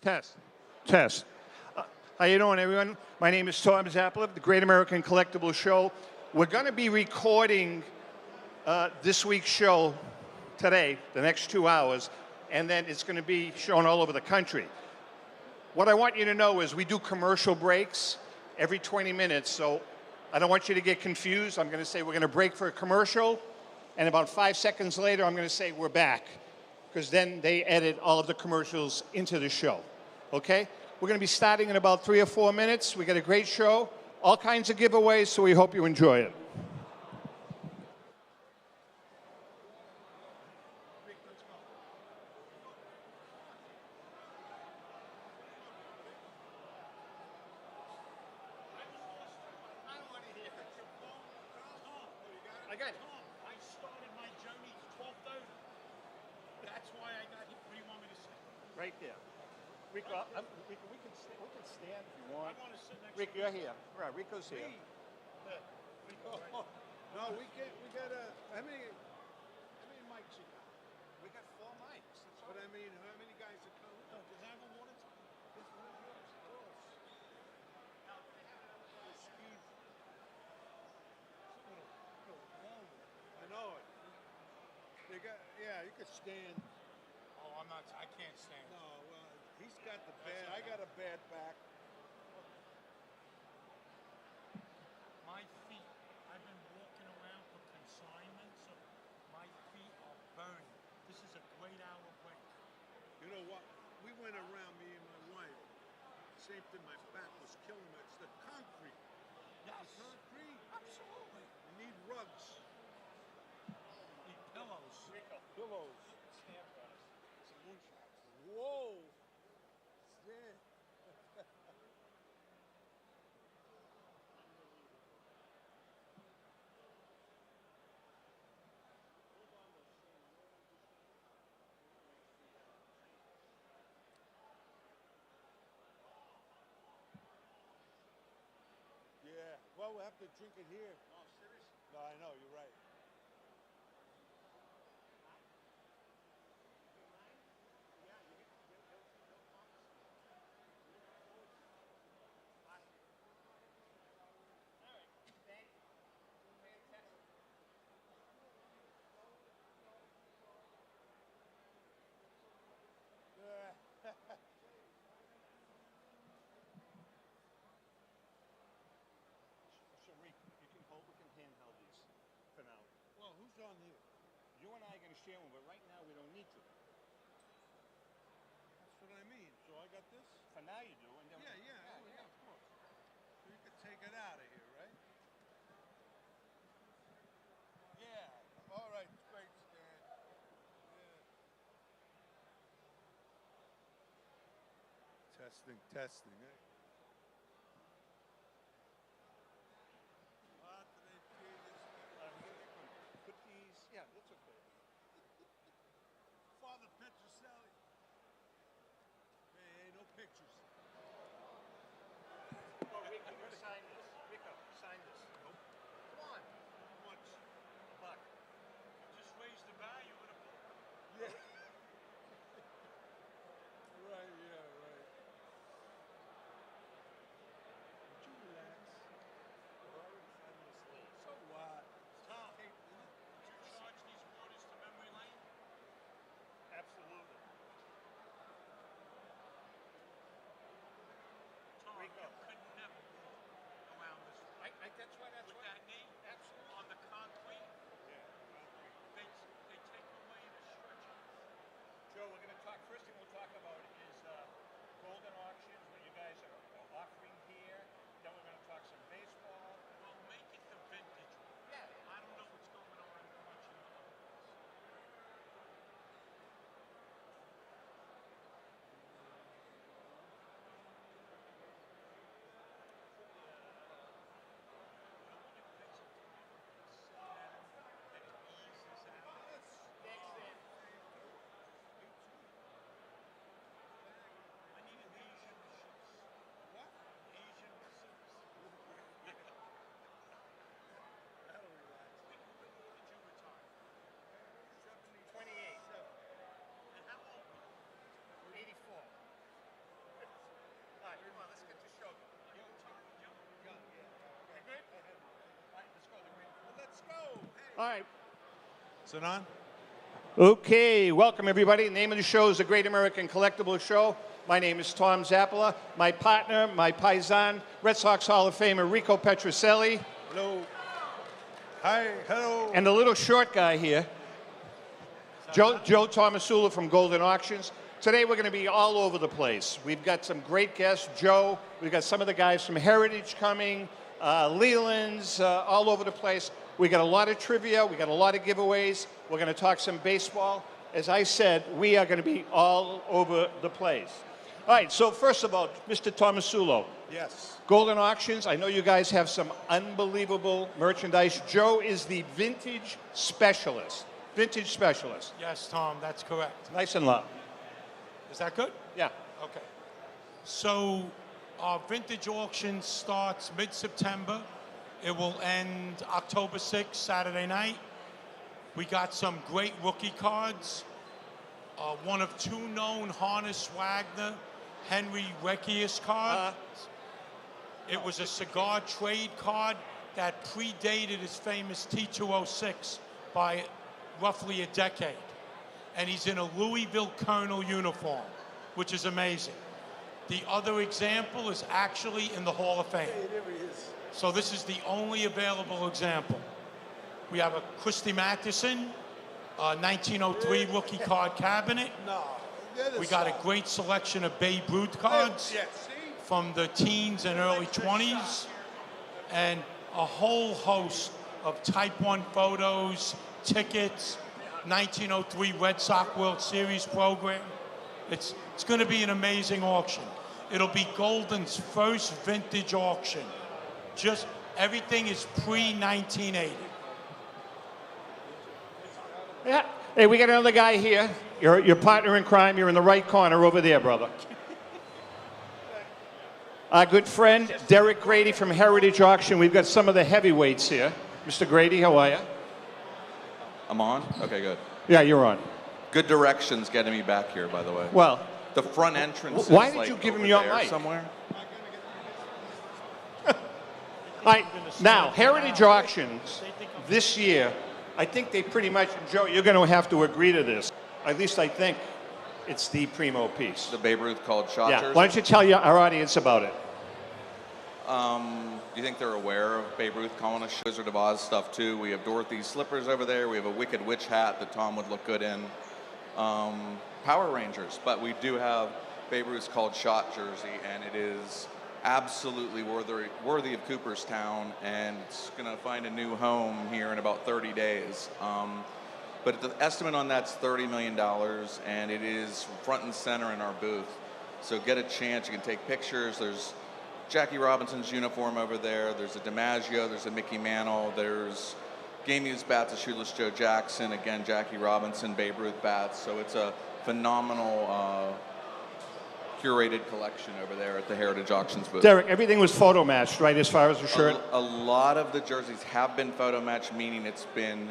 Test. Test. How you doing, everyone? My name is Tom Zappala of the Great American Collectible Show. We're going to be recording this week's show today, the next 2 hours, and then it's going to be shown all over the country. What I want you to know is we do commercial breaks every 20 minutes, so I don't want you to get confused. I'm going to say we're going to break for a commercial, and about 5 seconds later, I'm going to say we're back, because then they edit all of the commercials into the show, okay? We're going to be starting in about 3 or 4 minutes. We got a great show, all kinds of giveaways, so we hope you enjoy it. Right there. Rico, we can stand if you want. I want to sit next Rico, you're here. Right, Rico's here. Rico. No, we can't. We got how many mics you got? We got 4 mics. But I mean, how many guys are coming? No, does that have a water tank? I know it. They got. Yeah, you could stand. Oh, I can't stand. No, well, he's got the bad. I got a bad back. My feet, I've been walking around for consignment, so my feet are burning. This is a great hour break. You know what? We went around, me and my wife. Same thing, my back was killing me. It's the concrete. Yes. The concrete. Absolutely. You need rugs. Need pillows. Pillows. Whoa. Yeah. Yeah. Well, we'll have to drink it here. No, seriously? No, I know. You're right. So, Rick, we can handheld these for now. Well, who's on here? You and I are going to share one, but right now we don't need to. That's what I mean. So I got this? For now you do, and then Yeah, of course. So you could take it out of here, right? Yeah. All right. Great, Stan. Yeah. Testing, eh? Put these, yeah, that's okay. Father Petroselli. Hey, no pictures. Oh, Rico, sign this. Rico, sign this. Nope. Come on. How much? $1. Just raise the value of the book. Yeah. Right, yeah, right. All right. Is it on? Okay, welcome everybody. The name of the show is The Great American Collectible Show. My name is Tom Zappola. My partner, my paisan, Red Sox Hall of Famer Rico Petrocelli. Hello. Hi, hello. And the little short guy here, Joe Tomasula from Golden Auctions. Today we're going to be all over the place. We've got some great guests. Joe, we've got some of the guys from Heritage coming, Leland's, all over the place. We got a lot of trivia. We got a lot of giveaways. We're going to talk some baseball. As I said, we are going to be all over the place. All right, so first of all, Mr. Tomasulo. Yes. Golden Auctions, I know you guys have some unbelievable merchandise. Joe is the vintage specialist. Vintage specialist. Yes, Tom, that's correct. Nice and loud. Is that good? Yeah. Okay. So our vintage auction starts mid-September. It will end October 6th, Saturday night. We got some great rookie cards. One of two known Harness Wagner, Henry Recchius cards. It was a cigar trade card that predated his famous T206 by roughly a decade. And he's in a Louisville Colonel uniform, which is amazing. The other example is actually in the Hall of Fame. Hey, there he is. So this is the only available example. We have a Christy Mathewson, 1903 rookie card cabinet. No. We got a great selection of Babe Ruth cards Yeah, see? from the teens and early 20s, and a whole host of Type 1 photos, tickets, 1903 Red Sox World Series program. It's going to be an amazing auction. It'll be Golden's first vintage auction. Just everything is pre-1980. Yeah. Hey, we got another guy here. Your partner in crime. You're in the right corner over there, brother. Our good friend, Derek Grady from Heritage Auction. We've got some of the heavyweights here. Mr. Grady, how are you? I'm on? Okay, good. Yeah, you're on. Good directions getting me back here, by the way. Well, The front entrance why is did like you give him over your there mic? somewhere. all right. Now, Heritage Auctions this year, I think they pretty much, Joe, you're going to have to agree to this. At least I think it's the primo piece. The Babe Ruth called shot Yeah. jersey. Why don't you tell our audience about it? Do you think they're aware of Babe Ruth calling us Wizard of Oz stuff too? We have Dorothy's slippers over there. We have a Wicked Witch hat that Tom would look good in. Power Rangers, but we do have Babe Ruth's called shot jersey, and it is absolutely worthy of Cooperstown, and it's going to find a new home here in about 30 days. But the estimate on that's $30 million, and it is front and center in our booth. So get a chance. You can take pictures. There's Jackie Robinson's uniform over there. There's a DiMaggio. There's a Mickey Mantle. There's game-used bats of Shoeless Joe Jackson. Again, Jackie Robinson, Babe Ruth bats. So it's a phenomenal curated collection over there at the Heritage Auctions booth. Derek, everything was photo matched, right, as far as the shirt? A lot of the jerseys have been photo matched, meaning it's been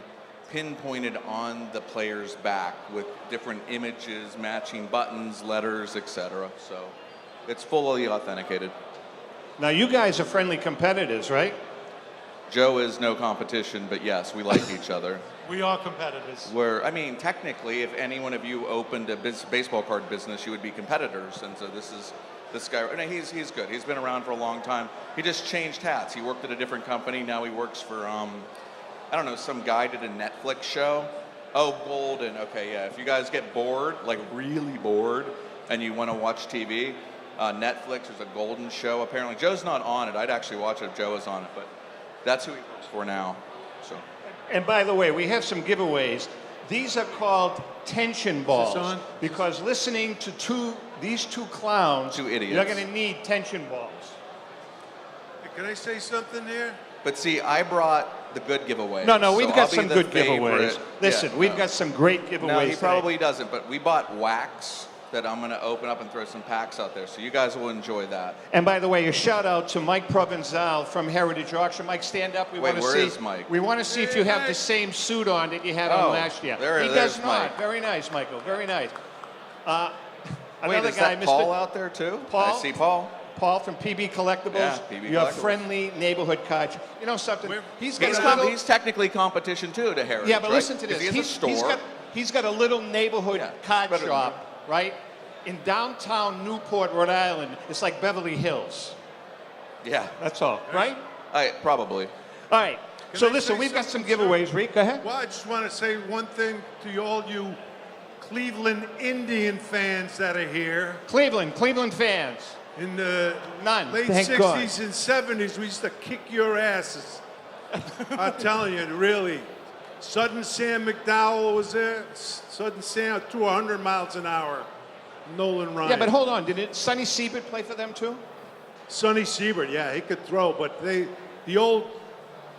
pinpointed on the player's back with different images, matching buttons, letters, etc. So it's fully authenticated. Now, you guys are friendly competitors, right? Joe is no competition, but yes, we like each other. We are competitors. I mean, technically, if any one of you opened a baseball card business, you would be competitors. And so this guy, and he's good. He's been around for a long time. He just changed hats. He worked at a different company. Now he works for, I don't know, some guy did a Netflix show. Oh, Golden. Okay, yeah. If you guys get bored, like really bored, and you want to watch TV, Netflix, there's a Golden show. Apparently, Joe's not on it. I'd actually watch it if Joe was on it, but that's who he works for now. So. And by the way, we have some giveaways. These are called tension balls on? because listening to these two clowns, Two idiots. you're going to need tension balls. Hey, can I say something here? But see, I brought the good giveaways. No, we've so got I'll be some the good favorite. giveaways. Listen, Yeah, we've no. got some great giveaways. No, he today. probably doesn't, but we bought wax that I'm going to open up and throw some packs out there, so you guys will enjoy that. And by the way, a shout out to Mike Provenzal from Heritage Auction. Mike, stand up. We Wait, want to where see. is Mike? We want to see if you have the same suit on that you had Oh, on last year. there- he there's does not. Mike. Very nice, Michael. Very nice. Wait, Another is guy, that Mr. Paul out there too? Paul? I see Paul. Paul from PB Collectibles. Yeah, PB Your Collectibles. friendly neighborhood card. You know something? He's got a little. He's technically competition too to Heritage. Yeah, but right? listen to this. 'Cause he has a store. He's got a little neighborhood card better than shop, right? In downtown Newport, Rhode Island. It's like Beverly Hills. Yeah. That's all, right? Probably. All right. Can So I listen, say we've got some something, sir? giveaways. Reed, go ahead. Well, I just want to say one thing to all you Cleveland Indian fans that are here. Cleveland fans. In the None. late Thank 60s God. and 70s, we used to kick your asses. I'm telling you, really. Sudden Sam McDowell was there. Sudden Sam threw 100 miles an hour. Nolan Ryan. Yeah, but hold on. Did Sonny Siebert play for them too? Sonny Siebert, yeah, he could throw, but the old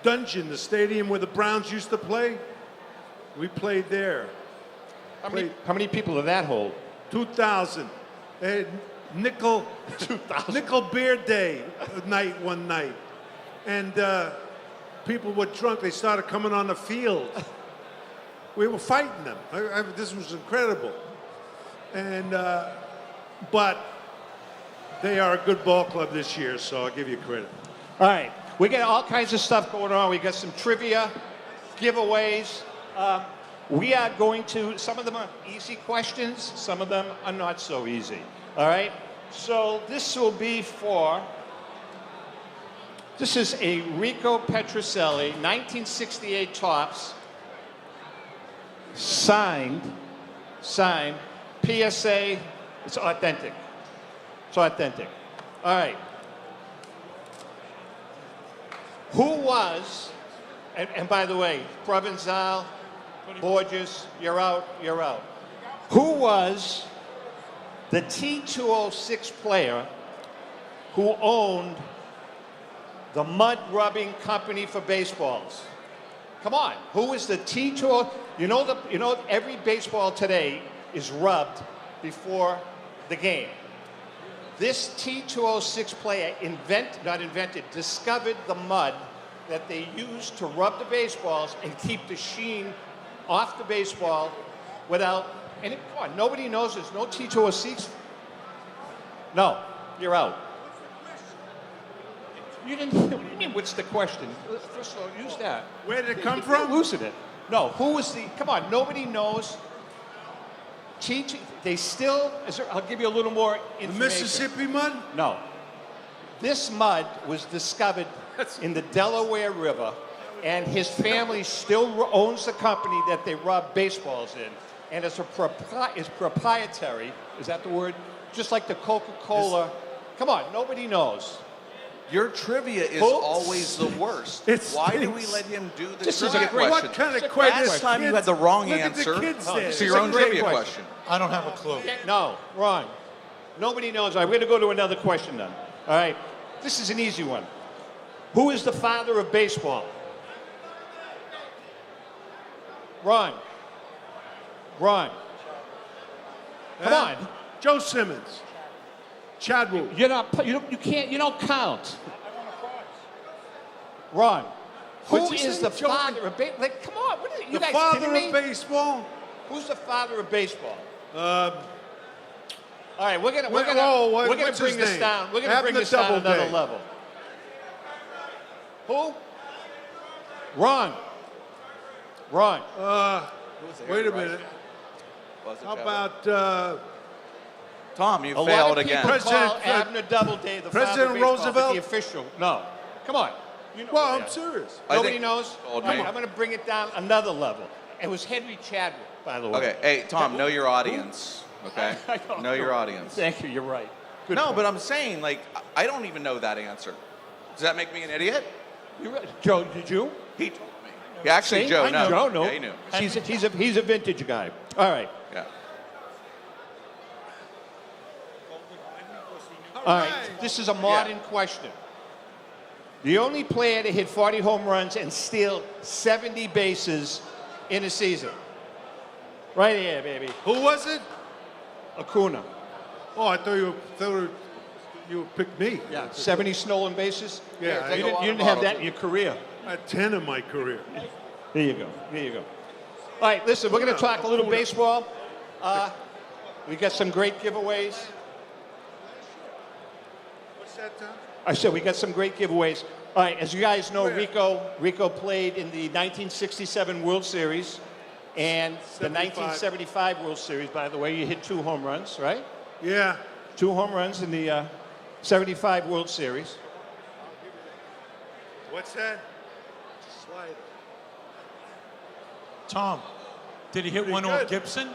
dungeon, the stadium where the Browns used to play, we played there. How many people did that hold? 2,000. They had nickel beer day one night. And people were drunk. They started coming on the field. We were fighting them. This was incredible. And, but they are a good ball club this year, so I'll give you credit. All right. We got all kinds of stuff going on. We got some trivia, giveaways. We are going to, some of them are easy questions, some of them are not so easy. All right? So this will be for, this is a Rico Petrocelli, 1968 Topps, signed, PSA, it's authentic. It's authentic. All right. Who was, and by the way, Provençal, Borges, you're out. Who was the T206 player who owned the mud rubbing company for baseballs? Come on, who is the T206? You know every baseball today is rubbed before the game. This T206 player discovered the mud that they used to rub the baseballs and keep the sheen off the baseball without any, come on, nobody knows there's no T206. No, you're out. You didn't, what do you mean, what's the question? First of all, use that. Where did it come from? Loosen it. No, who was the, come on, nobody knows. They still, I'll give you a little more information. The Mississippi mud? No. This mud was discovered in the Delaware River, and his family still owns the company that they rub baseballs in. And it's proprietary, is that the word? Just like the Coca-Cola. Come on, nobody knows. Your trivia is Who? always the worst. Why do we let him do the This is trivia a great- question? What kind of question? Last time you had the wrong Look at the answer kids there. to your own Great trivia question. question. I don't have a clue. No, wrong. Nobody knows. All right, we're going to go to another question then. All right, this is an easy one. Who is the father of baseball? Ron. Come on. Joe Simmons. Chadwick. You're not. You can't. You don't count. Ron. Who What'd you is say? the Joe- father of baseball? Like, come on. What are you The guys father kidding me? of baseball? Who's the father of baseball? Uh, All right, we're gonna what's bring his this name? down. We're gonna Have bring the this down double another day. level. Who? Ron. wait a minute. Was it How Chadwick? about Tom, you A lot failed of again. people President- call Abner Doubleday the President father of baseball, but Roosevelt? the official. No. Come on. You know well, that. I'm serious. I Nobody think- knows? Told All right, me. I'm going to bring it down another level. It was Henry Chadwick, by the way. Okay, hey, Tom, know your audience, okay? I don't Know your audience. Thank you, you're right. Good No, point. but I'm saying, like, I don't even know that answer. Does that make me an idiot? You're right. Joe, did you? He told me. Yeah, actually, See? Joe, I no. knew. Joe, no. Yeah, he knew. He's a vintage guy. All right. Yeah. All right, this is a modern question. The only player to hit 40 home runs and steal 70 bases in a season. Right here, baby. Who was it? Acuna. Oh, I thought you picked me. Yeah, 70 stolen bases. Yeah, You didn't have that in your career. I had 10 in my career. There you go. There you go. All right, listen, we're going to talk a little baseball. We got some great giveaways. that, Tom? I said we got some great giveaways. All right, as you guys know, Rico played in the 1967 World Series and the 1975 World Series. By the way, you hit 2 home runs, right? Yeah. 2 home runs in the 75 World Series. What's that? Slide. Tom, did he hit Pretty one good. off Gibson?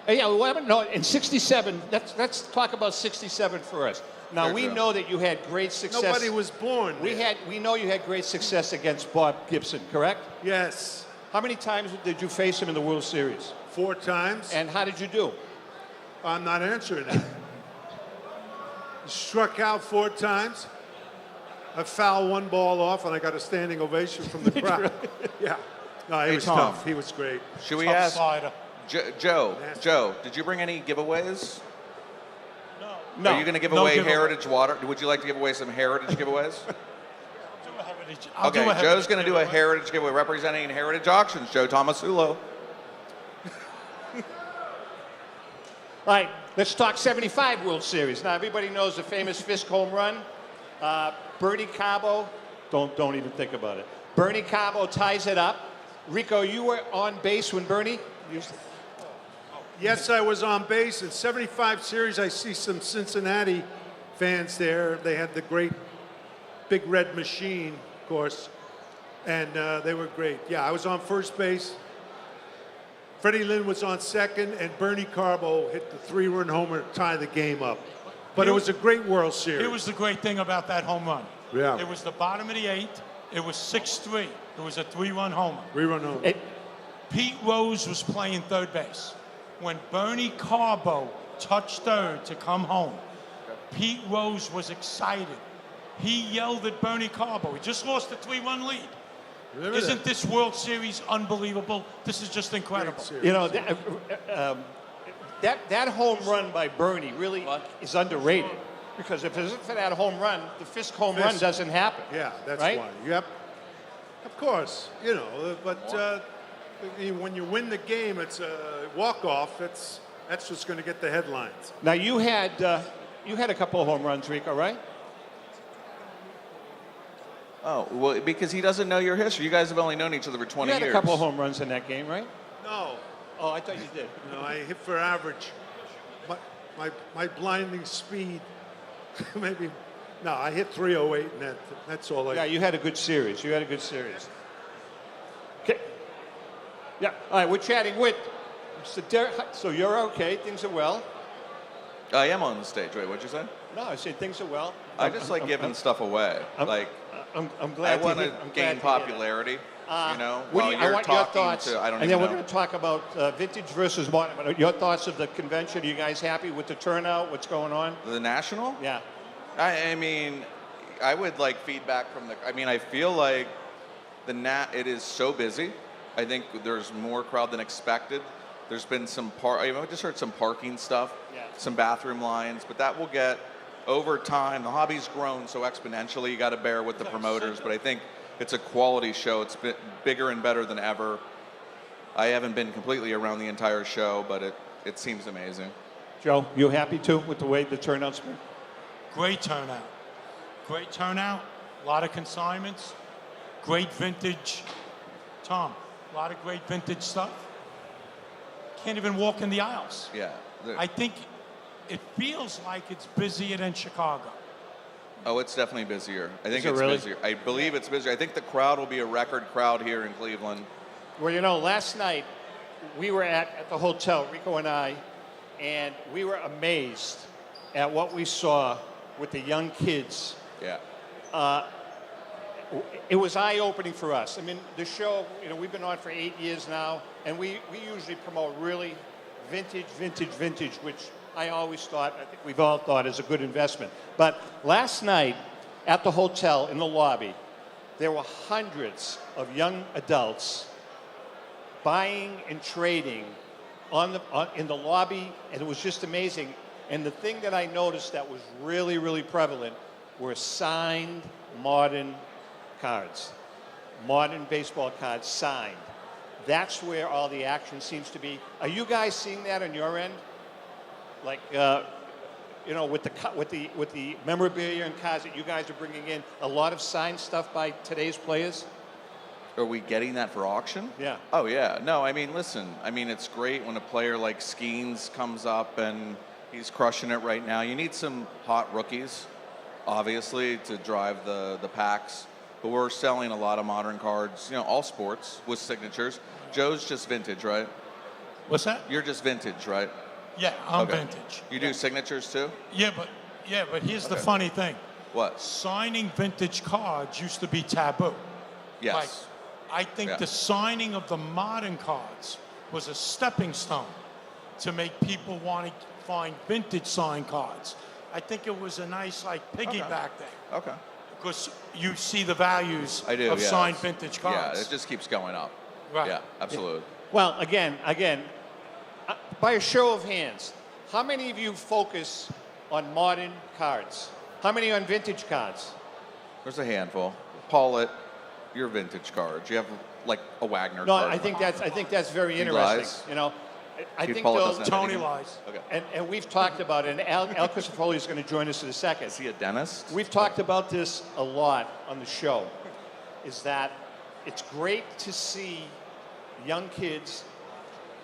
Yeah, well, no, in 67, let's talk about 67 first. Now, we know that you had great success. Nobody was born. We know you had great success against Bob Gibson, correct? Yes. How many times did you face him in the World Series? 4 times. And how did you do? I'm not answering that. Struck out 4 times. I fouled 1 ball off, and I got a standing ovation from the crowd. Yeah. No, he Hey, was Tom. tough. He was great. Should we Tough ask slider. Joe? Did you bring any giveaways? No. Are you going to give No away giveaway. Heritage water? Would you like to give away some Heritage giveaways? I'll do Okay, a Joe's Heritage going to do a giveaway. Heritage giveaway representing Heritage Auctions. Joe Tomasulo. All right, let's talk 75 World Series. Now, everybody knows the famous Fisk home run. Bernie Cabo, don't even think about it. Bernie Cabo ties it up. Rico, you were on base when Bernie used to... Yes, I was on base. In 75 series, I see some Cincinnati fans there. They had the great big red machine, of course, and they were great. Yeah, I was on first base. Freddie Lynn was on second, and Bernie Carbo hit the 3-run homer to tie the game up. But it was a great World Series. Here was the great thing about that home run. Yeah. It was the bottom of the 8th. It was 6-3. It was a 3-run homer. 3-run homer. Pete Rose was playing third base. When Bernie Carbo touched third to come home, Pete Rose was excited. He yelled at Bernie Carbo. He just lost a 3-run lead. Remember Isn't this World Series unbelievable? This is just incredible. You know, that home run by Bernie really is underrated. Because if it isn't for that home run, the Fisk home run doesn't happen. Yeah, that's right? why. Yep. Of course, you know, but when you win the game, it's a walk-off. That's what's going to get the headlines. Now, you had a couple of home runs, Rico, right? Oh, well, because he doesn't know your history. You guys have only known each other for 20 You had years. a couple of home runs in that game, right? No. Oh, I thought you did. No, I hit for average. My blinding speed, maybe. No, I hit 308, and that's all I. Yeah, you had a good series. You had a good series. Okay. Yeah. All right, we're chatting with Mr. Derek. So you're okay. Things are well. I am on the stage. Wait, what'd you say? No, I said things are well. I just like giving stuff away. I'm glad I want to to gain popularity. You know, What while do you, you're I want your talking thoughts, to I don't and even then we're know. going to talk about vintage versus modern. But your thoughts of the convention? Are you guys happy with the turnout? What's going on? The National? Yeah. I mean, I would like feedback from the. I mean, I feel like it is so busy. I think there's more crowd than expected. There's been some I just heard some parking stuff, some bathroom lines, but that will get over time. The hobby's grown so exponentially. You got to bear with the promoters, but I think it's a quality show. It's been bigger and better than ever. I haven't been completely around the entire show, but it seems amazing. Joe, you happy too with the way the turnout's been? Great turnout. Great turnout. A lot of consignments. Great vintage. Tom, a lot of great vintage stuff. Can't even walk in the aisles. Yeah. I think it feels like it's busier than Chicago. Oh, it's definitely busier. I think it it's really? busier. I believe it's busier. I think the crowd will be a record crowd here in Cleveland. Well, you know, last night we were at the hotel, Rico and I, and we were amazed at what we saw with the young kids. Yeah. It was eye-opening for us. I mean, the show, you know, we've been on for 8 years now, and we usually promote really vintage, which I always thought, I think we've all thought is a good investment. But last night at the hotel in the lobby, there were hundreds of young adults buying and trading in the lobby, and it was just amazing. And the thing that I noticed that was really, really prevalent were signed modern cards, modern baseball cards signed. That's where all the action seems to be. Are you guys seeing that on your end? Like with the memorabilia and cards that you guys are bringing in, a lot of signed stuff by today's players? Are we getting that for auction? Yeah. Oh, yeah. No, I mean, listen, it's great when a player like Skeens comes up and he's crushing it right now. You need some hot rookies, obviously, to drive the packs. But we're selling a lot of modern cards, all sports with signatures. Joe's just vintage, right? What's that? You're just vintage, right? Yeah, I'm Okay. vintage. You do signatures too? Yeah, but here's the funny thing. What? Signing vintage cards used to be taboo. Yes. Like, I think Yeah. the signing of the modern cards was a stepping stone to make people want to find vintage signed cards. I think it was a nice piggyback thing. Okay. Because you see the values I do, of yeah. signed vintage cards. Yeah, it just keeps going up. Right. Yeah, absolutely. Well, again, by a show of hands, how many of you focus on modern cards? How many on vintage cards? There's a handful. Paulette, your vintage cards. You have like a Wagner No, card. I think that's very He interesting. lies? I He think Paulette though, doesn't have Tony anything? lies. Okay. and we've talked about it, and Al Crisafulli is going to join us in a second. Is he a dentist? We've talked about this a lot on the show, is that it's great to see young kids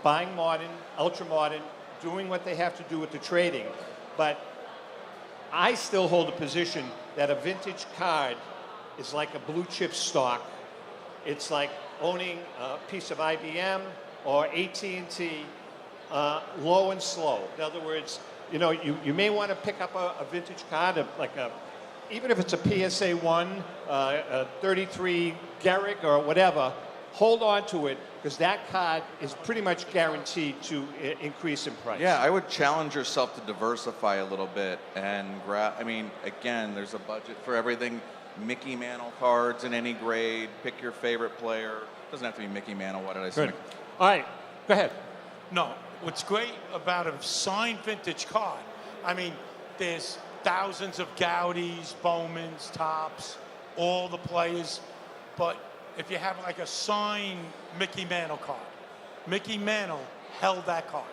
buying modern, ultra modern, doing what they have to do with the trading. But I still hold a position that a vintage card is like a blue chip stock. It's like owning a piece of IBM or AT&T, low and slow. In other words, you may want to pick up a vintage card, even if it's a PSA 1, a 33 Garrick or whatever, hold on to it because that card is pretty much guaranteed to increase in price. Yeah, I would challenge yourself to diversify a little bit and again, there's a budget for everything. Mickey Mantle cards in any grade. Pick your favorite player. Doesn't have to be Mickey Mantle. What did I say? Good. All right, go ahead. No, what's great about a signed vintage card, there's thousands of Gaudis, Bowmans, Tops, all the players, but if you have like a signed Mickey Mantle card, Mickey Mantle held that card.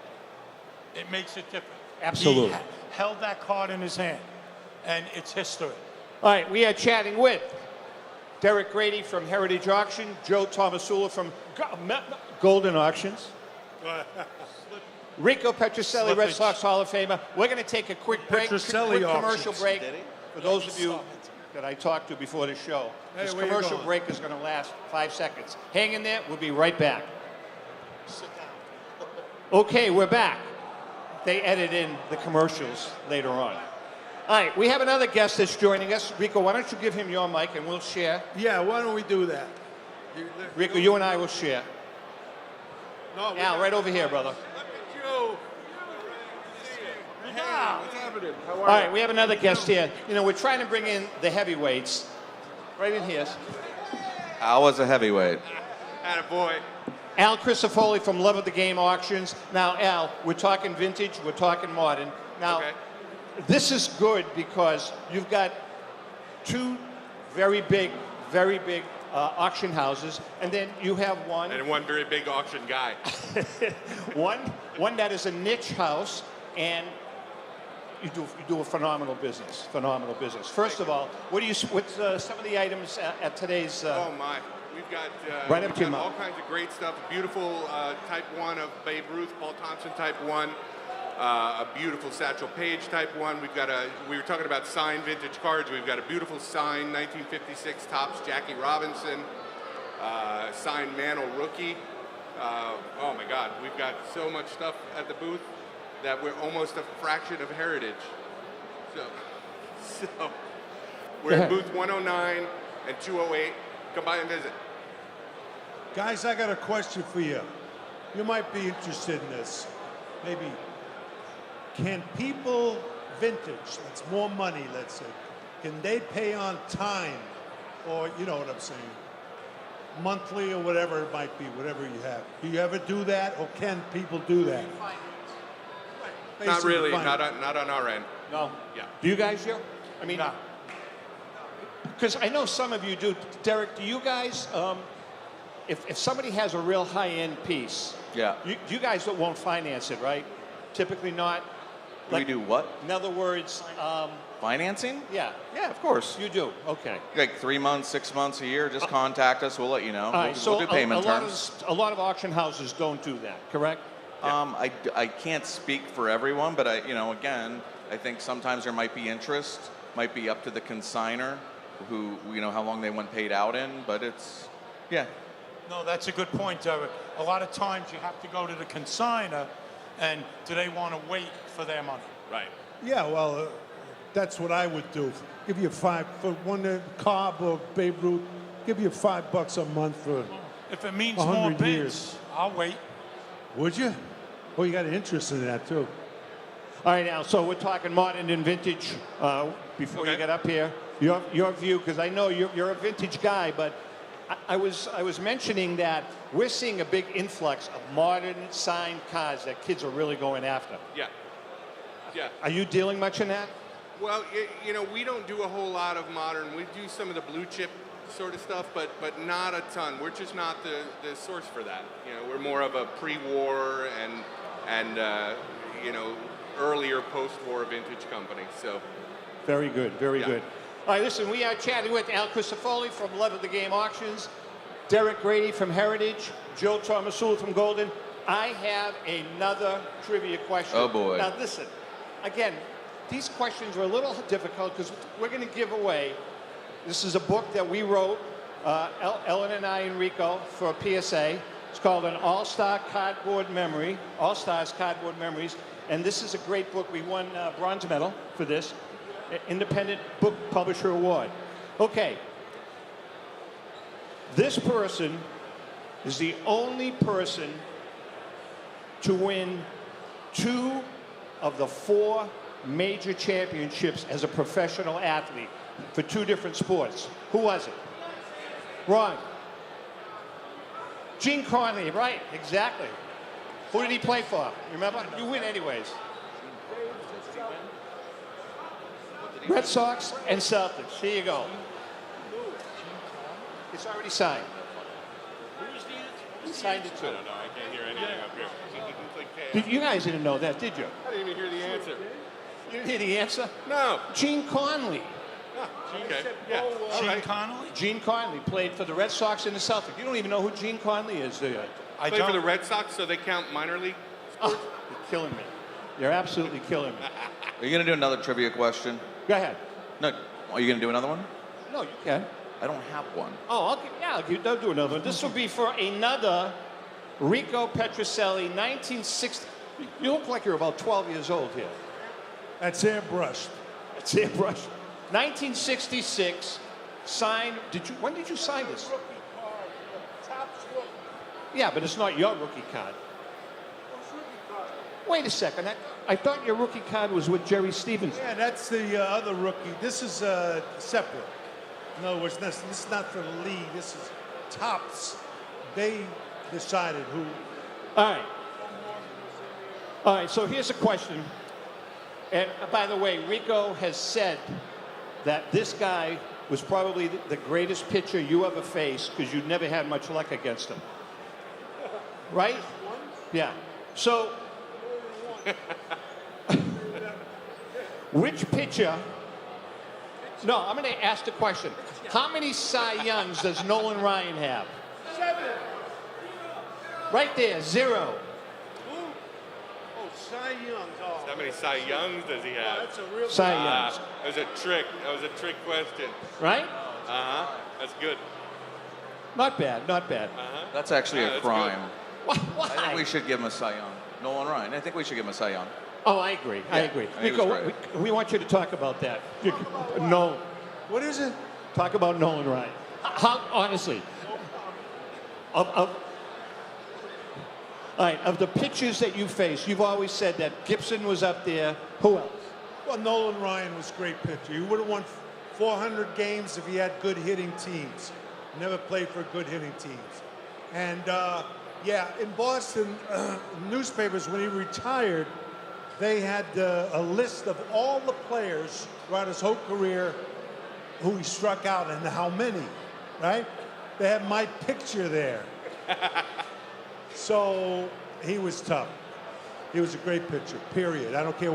It makes it different. Absolutely. He held that card in his hand, and it's history. All right, we are chatting with Derek Grady from Heritage Auction, Joe Tomasula from Golden Auctions, Rico Petrocelli, Red Slippage. Sox Hall of Famer. We're going to take a quick break, Petrocelli quick commercial Auctions. break. For those of you that I talked to before the show, Hey, this where you commercial going? break is going to last 5 seconds. Hang in there, we'll be right back. Okay, we're back. They edit in the commercials later on. All right, we have another guest that's joining us. Rico, why don't you give him your mic and we'll share. Yeah, why don't we do that? Rico, you and I will share. No, Al, right over here, brother. What's happening? How All right, we have another guest here. We're trying to bring in the heavyweights. Right in here. Al was a heavyweight. Attaboy. Al Crisafulli from Love of the Game Auctions. Now, Al, we're talking vintage, we're talking modern. Now, this is good because you've got two very big auction houses, and then you have one. And one very big auction guy. one that is a niche house, and you do a phenomenal business. First of all, what's some of the items at today's? Oh my, we've got Right up to your all mouth. kinds of great stuff. A beautiful Type 1 of Babe Ruth, Paul Thompson Type 1. A beautiful Satchel Paige Type 1. We were talking about signed vintage cards. We've got a beautiful signed 1956 Topps Jackie Robinson, signed Mantle rookie. Oh my God, we've got so much stuff at the booth that we're almost a fraction of Heritage. So we're at booth 109 and 208. Come by and visit. Guys, I got a question for you. You might be interested in this. Maybe, can people vintage, that's more money, let's say, can they pay on time? Or, you know what I'm saying, monthly or whatever it might be, whatever you have. Do you ever do that, or can people do that? Not Basically really, finance. not on our end. No. Yeah. Do you guys do? I mean, because I know some of you do. Derek, do you guys, if somebody has a real high-end piece, Yeah. you guys won't finance it, right? Typically not. Do we do what? In other words, Financing? yeah. Yeah, of course. You do. Okay. Like 3 months, 6 months, a year, just contact us. We'll let you know. All right. So we'll do payment a lot terms. of a lot of auction houses don't do that. Correct. I can't speak for everyone, but again, I think sometimes there might be interest, might be up to the consigner, who how long they want paid out in, but it's, yeah. No, that's a good point, Derek. A lot of times you have to go to the consigner, and do they want to wait for their money? Right. Yeah, well, that's what I would do. Give you $5 for one Cobb or Babe Ruth. Give you $5 a month for If it means more 100 bids, years. I'll wait. Would you? Oh, you got an interest in that too. All right, now, so we're talking modern and vintage. Before you get up here, your view, because I know you're a vintage guy, but I was mentioning that we're seeing a big influx of modern signed cars that kids are really going after. Yeah. Yeah. Are you dealing much in that? Well, we don't do a whole lot of modern. We do some of the blue chip sort of stuff, but not a ton. We're just not the source for that. We're more of a pre-war and earlier post-war vintage company. So. Very good, very good. All right, listen, we are chatting with Al Crisafulli from Love of the Game Auctions, Derek Grady from Heritage, Joe Tomasul from Golden. I have another trivia question. Oh, boy. Now, listen, again, these questions are a little difficult because we're going to give away. This is a book that we wrote, Ellen and I and Rico, for PSA. It's called An All-Star Cardboard Memory, All-Stars Cardboard Memories. And this is a great book. We won a bronze medal for this. Independent Book Publisher Award. Okay. This person is the only person to win 2 of the 4 major championships as a professional athlete for 2 different sports. Who was it? Wrong. Gene Conley, right, exactly. Who did he play for? You remember? You win anyways. Red Sox and Celtics. Here you go. It's already signed. He signed it too. I don't know. I can't hear anything up here. You guys didn't know that, did you? I didn't even hear the answer. You didn't hear the answer? No. Gene Conley. Okay. Yeah. All Gene right. Connolly? Gene Conley played for the Red Sox and the Celtics. You don't even know who Gene Conley is, do you? I Play for the don't. Red Sox, so they count minor league. Oh, you're killing me. You're absolutely killing me. Are you going to do another trivia question? Go ahead. No. Are you going to do another one? No, you can. I don't have one. Oh, I'll do another one. This will be for another Rico Petrocelli, 1960. You look like you're about 12 years old here. That's airbrushed. It's airbrush. 1966, signed. When did you sign this? Yeah, but it's not your rookie card. Wait a second. I thought your rookie card was with Jerry Stevenson. Yeah, that's the other rookie. This is separate. In other words, this is not for the league. This is Topps. They decided who. All right. All right, so here's a question. And by the way, Rico has said that this guy was probably the greatest pitcher you ever faced because you never had much luck against him. Right? Yeah. So, which pitcher? No, I'm going to ask the question. How many Cy Youngs does Nolan Ryan have? 7. Right there, 0. Oh, Cy Young. Oh. How many Cy Youngs does he have? That's a real Cy Youngs. That was a trick. That was a trick question. Right? Uh-huh. That's good. Not bad, not bad. Uh-huh. That's actually a that's crime. Why? I think we should give him a Cy Young. Nolan Ryan. I think we should give him a Cy Young. Oh, I agree. I Yeah, agree. he was Rico, great. we want you to talk about that. No. What is it? Talk about Nolan Ryan. How, honestly, all right, of the pitchers that you faced, you've always said that Gibson was up there. Who else? Well, Nolan Ryan was a great pitcher. He would have won 400 games if he had good hitting teams. Never played for good hitting teams. And yeah, in Boston, newspapers, when he retired, they had a list of all the players throughout his whole career who he struck out and how many, right? They had my picture there. So he was tough. He was a great pitcher, period. I don't care,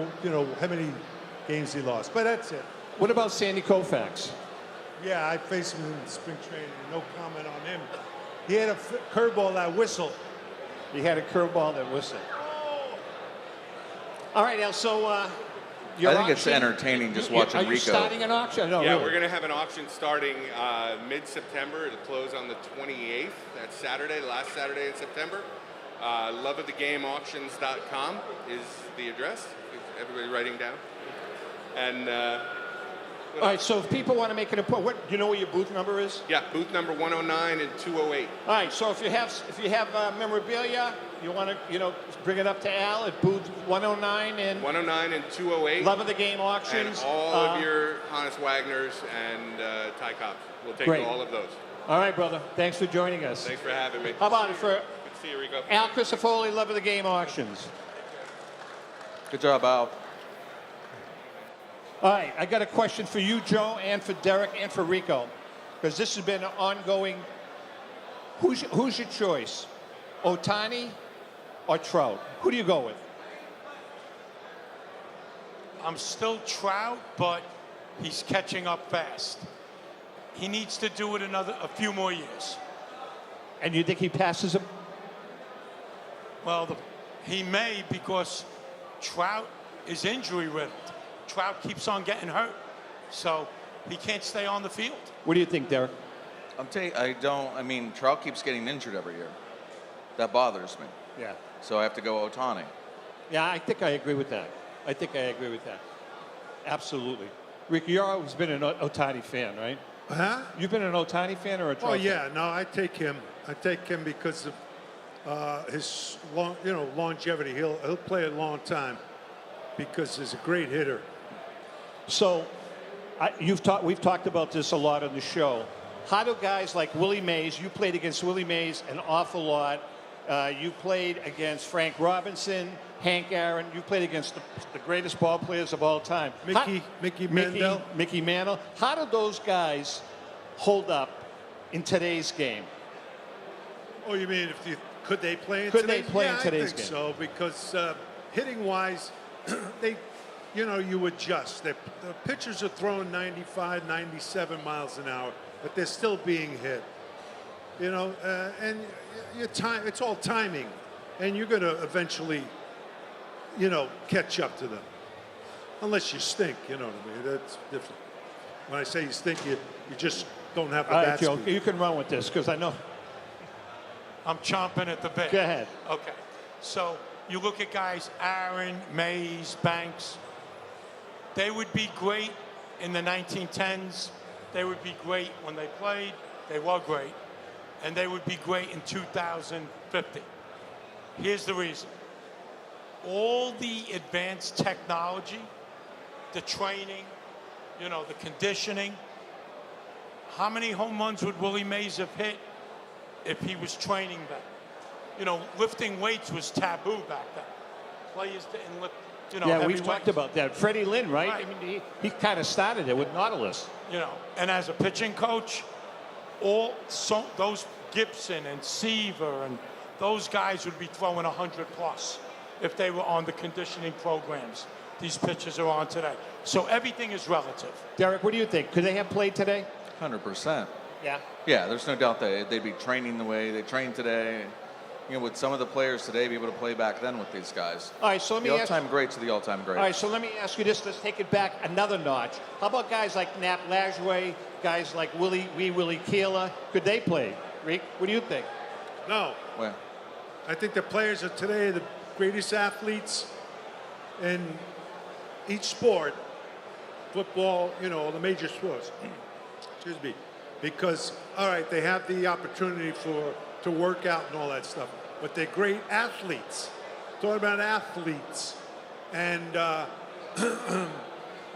how many games he lost. But that's it. What about Sandy Koufax? Yeah, I faced him in spring training. No comment on him. He had a curveball that whistled. He had a curveball that whistled. All right, Al, so your I think it's auction- entertaining just watching Are you Rico. starting an auction? No, yeah, really. we're going to have an auction starting mid-September. It'll close on the 28th. That's Saturday, last Saturday in September. Loveofthegameauctions.com is the address. Is everybody writing down? And All right, so if people want to make an appointment, do you know what your booth number is? yeah, booth number 109 and 208. All right, so if you have memorabilia, you want to bring it up to Al at booth 109 and 109 and 208. Love of the Game Auctions. And all of your Hannes Wagners and Ty Cobbs. We'll take Great. all of those. All right, brother. Thanks for joining us. Thanks for having me. How about it for Good to see you, Rico. Al Crisafulli, Love of the Game Auctions? Good job, Al. All right, I got a question for you, Joe, and for Derek, and for Rico, because this has been an ongoing. Who's your choice, Ohtani or Trout? Who do you go with? I'm still Trout, but he's catching up fast. He needs to do it a few more years. And you think he passes him? Well, he may, because Trout is injury riddled. Trout keeps on getting hurt, so he can't stay on the field. What do you think, Derek? Trout keeps getting injured every year. That bothers me. Yeah. So I have to go Ohtani. Yeah, I think I agree with that. Absolutely. Rick, you've always been an Ohtani fan, right? Huh? You've been an Ohtani fan or a Trout Oh, fan? yeah. No, I take him. I take him because of his longevity. He'll play a long time because he's a great hitter. So, we've talked about this a lot on the show. How do guys like Willie Mays? You played against Willie Mays an awful lot. You played against Frank Robinson, Hank Aaron. You played against the greatest ball players of all time. Mickey Mantle. Mickey Mantle. How do those guys hold up in today's game? Oh, you mean could they play in Could today's they play game? in today's I think game? so, because hitting wise, you adjust. The pitchers are throwing 95, 97 miles an hour, but they're still being hit. And it's all timing, and you're going to eventually, catch up to them. Unless you stink, you know what I mean? That's different. When I say you stink, you just don't have the All right, bat Joe, speed. you can run with this because I know. I'm chomping at the bit. Go ahead. Okay. So you look at guys, Aaron, Mays, Banks. They would be great in the 1910s. They would be great when they played. They were great. And they would be great in 2050. Here's the reason. All the advanced technology, the training, the conditioning. How many home runs would Willie Mays have hit if he was training then? Lifting weights was taboo back then. Players didn't lift, Yeah, heavy we've talked weights. about that. Freddie Lynn, right? Right. I mean, he kind of started it with Nautilus. And as a pitching coach, those Gibson and Seaver and those guys would be throwing 100 plus if they were on the conditioning programs these pitchers are on today. So everything is relative. Derek, what do you think? Could they have played today? 100%. Yeah. Yeah, there's no doubt that they'd be training the way they train today. With some of the players today, be able to play back then with these guys. All right, so let me the ask. all-time greats are the all-time greats. All right, so let me ask you this. Let's take it back another notch. How about guys like Nap Lajoie, guys like Willie Keeler? Could they play? Rick, what do you think? No. Well, I think the players of today are the greatest athletes in each sport, football, the major sports. Excuse me. Because, all right, they have the opportunity to work out and all that stuff, but they're great athletes. Talking about athletes. And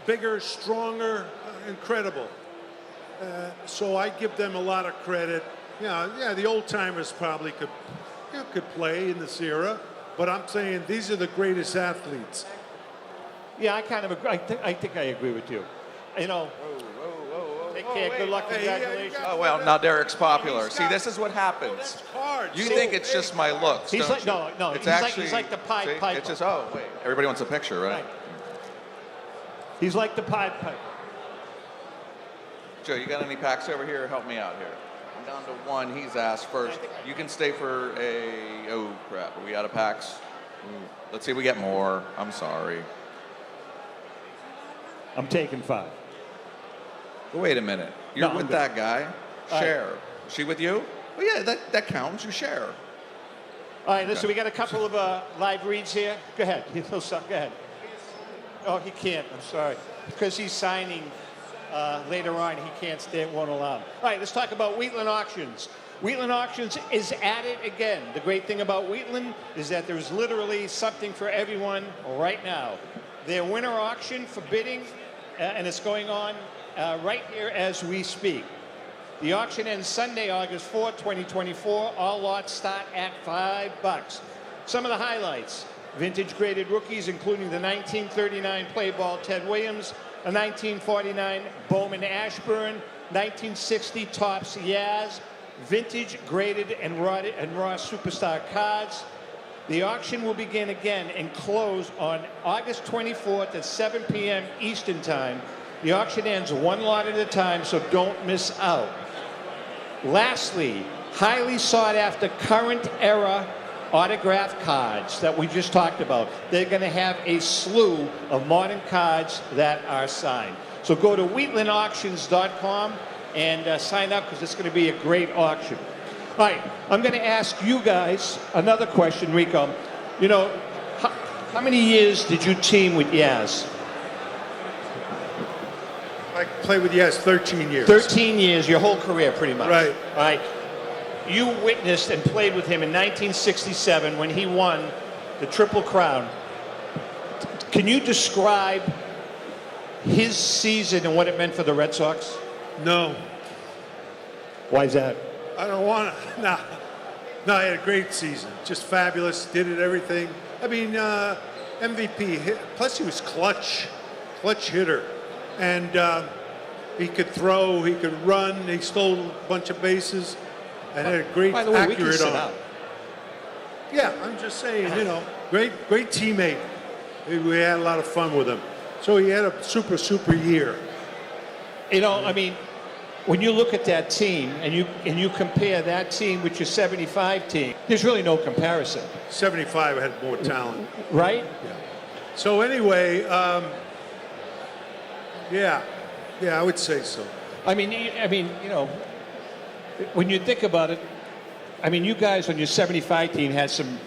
bigger, stronger, incredible. So I give them a lot of credit. Yeah, the old timers probably could play in this era, but I'm saying these are the greatest athletes. Yeah, I kind of agree. I think I agree with you. Take care. Good luck. Congratulations. oh, well, now Derek's popular. See, this is what happens. That's hard. You think it's just my looks, He's don't like, you? no, It's he's like the Pied see, Piper. It's just, oh, wait. Everybody wants a picture, right? He's like the Pied Piper. Joe, you got any packs over here? Help me out here. I'm down to one. He's asked first. You can stay for a... Oh, crap. Are we out of packs? Ooh. Let's see if we get more. I'm sorry. I'm taking 5. But wait a minute. You're No, I'm with good. that guy. All right. Share. Is she with you? Oh, yeah, that counts. You share. All right, listen, we got a couple of live reads here. Go ahead. Go ahead. Oh, he can't. I'm sorry. Because he's signing later on, he can't stay at one allow. All right, let's talk about Wheatland Auctions. Wheatland Auctions is at it again. The great thing about Wheatland is that there's literally something for everyone right now. Their winter auction for bidding, and it's going on right here as we speak. The auction ends Sunday, August 4, 2024. All lots start at $5. Some of the highlights: vintage graded rookies, including the 1939 play ball Ted Williams, a 1949 Bowman Ashburn, 1960 Topps Yaz, vintage graded and raw superstar cards. The auction will begin again and close on August 24th at 7 p.m. Eastern Time. The auction ends one lot at a time, so don't miss out. Lastly, highly sought after current era autograph cards that we just talked about. They're going to have a slew of modern cards that are signed. So go to wheatlandauctions.com and sign up, because it's going to be a great auction. All right, I'm going to ask you guys another question, Rico. You know, how many years did you team with Yaz? I played with Yaz 13 years. 13 years, your whole career, pretty much. Right. All right. You witnessed and played with him in 1967 when he won the Triple Crown. Can you describe his season and what it meant for the Red Sox? No. Why is that? I don't want to. No. No, I had a great season. Just fabulous. Did it, everything. I mean, MVP. Plus, he was clutch hitter. And he could throw, he could run, he stole a bunch of bases, and had a great, By the way, we can accurate sit arm. down. Yeah, I'm just saying, you know, great teammate. We had a lot of fun with him. So he had a super year. You know, I mean, when you look at that team and you compare that team with your 75 team, there's really no comparison. 75 had more talent. Right? Yeah. So anyway, yeah, I would say so. I mean, you know, when you think about it, I mean, you guys on your 75 team had some,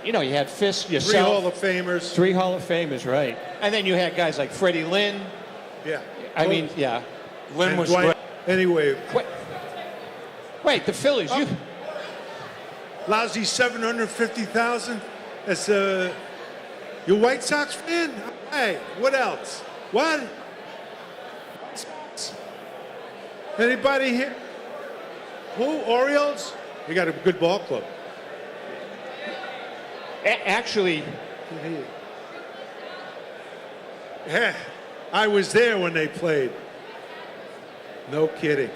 you know, you had Fisk, yourself. 3 Hall of Famers. 3 Hall of Famers, right. And then you had guys like Freddie Lynn. Yeah. I mean, yeah. Lynn And was Dwight- great. Anyway. Wait, the Phillies, you... Lousy 750,000 as your White Sox fan? Hey, what else? What? Anybody here? Who? Orioles? You got a good ball club. Actually, yeah, I was there when they played. No kidding.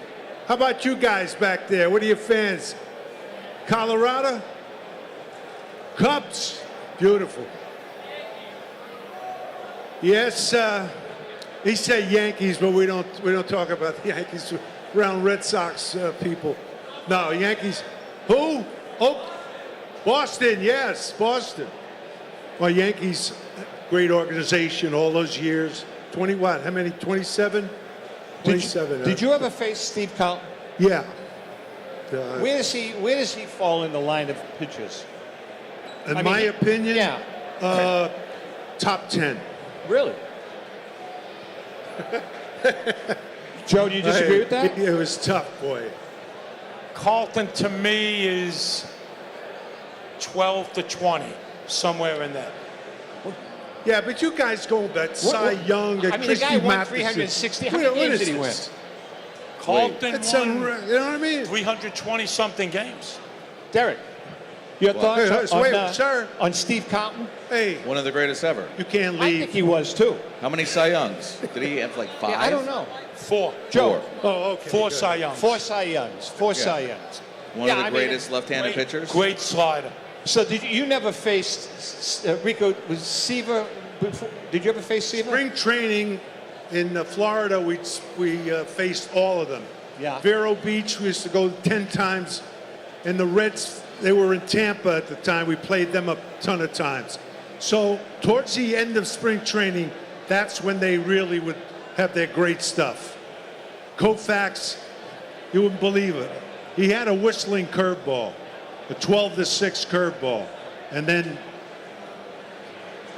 How about you guys back there? What are your fans? Colorado? Cubs? Beautiful. Yes, he said Yankees, but we don't talk about the Yankees around Red Sox people. No, Yankees. Who? Oh, Boston. Yes, Boston. Well, Yankees, great organization all those years. 20 what? How many? 27? 27. Did you ever face Steve Carlton? Yeah. Where does he fall in the line of pitchers? In my opinion, yeah. Top 10. Really? Joe, do you disagree with that? It was tough, boy. Carlton to me is 12 to 20, somewhere in there. Yeah, but you guys go back. Cy Young, I mean, the guy won 360. How many games did he win? Carlton It's won, you know what I mean? 320-something games. Derek, your thoughts sir. on Steve Carlton? Hey, One of the greatest ever. you can't I leave. think he was too. How many Cy Youngs? Did he have like 5? Yeah, I don't know. 4. Joe, Oh, okay. 4 good. Cy Youngs. 4 Cy Youngs. 4 Cy Youngs. One of the greatest left-handed pitchers. Great slider. So did you never faced Rico? Was Seaver? Did you ever face Seaver? Spring training in Florida, we faced all of them. Yeah. Vero Beach, we used to go 10 times. And the Reds, they were in Tampa at the time. We played them a ton of times. So towards the end of spring training, that's when they really would have their great stuff. Koufax, you wouldn't believe it. He had a whistling curveball, a 12-6 curveball. And then,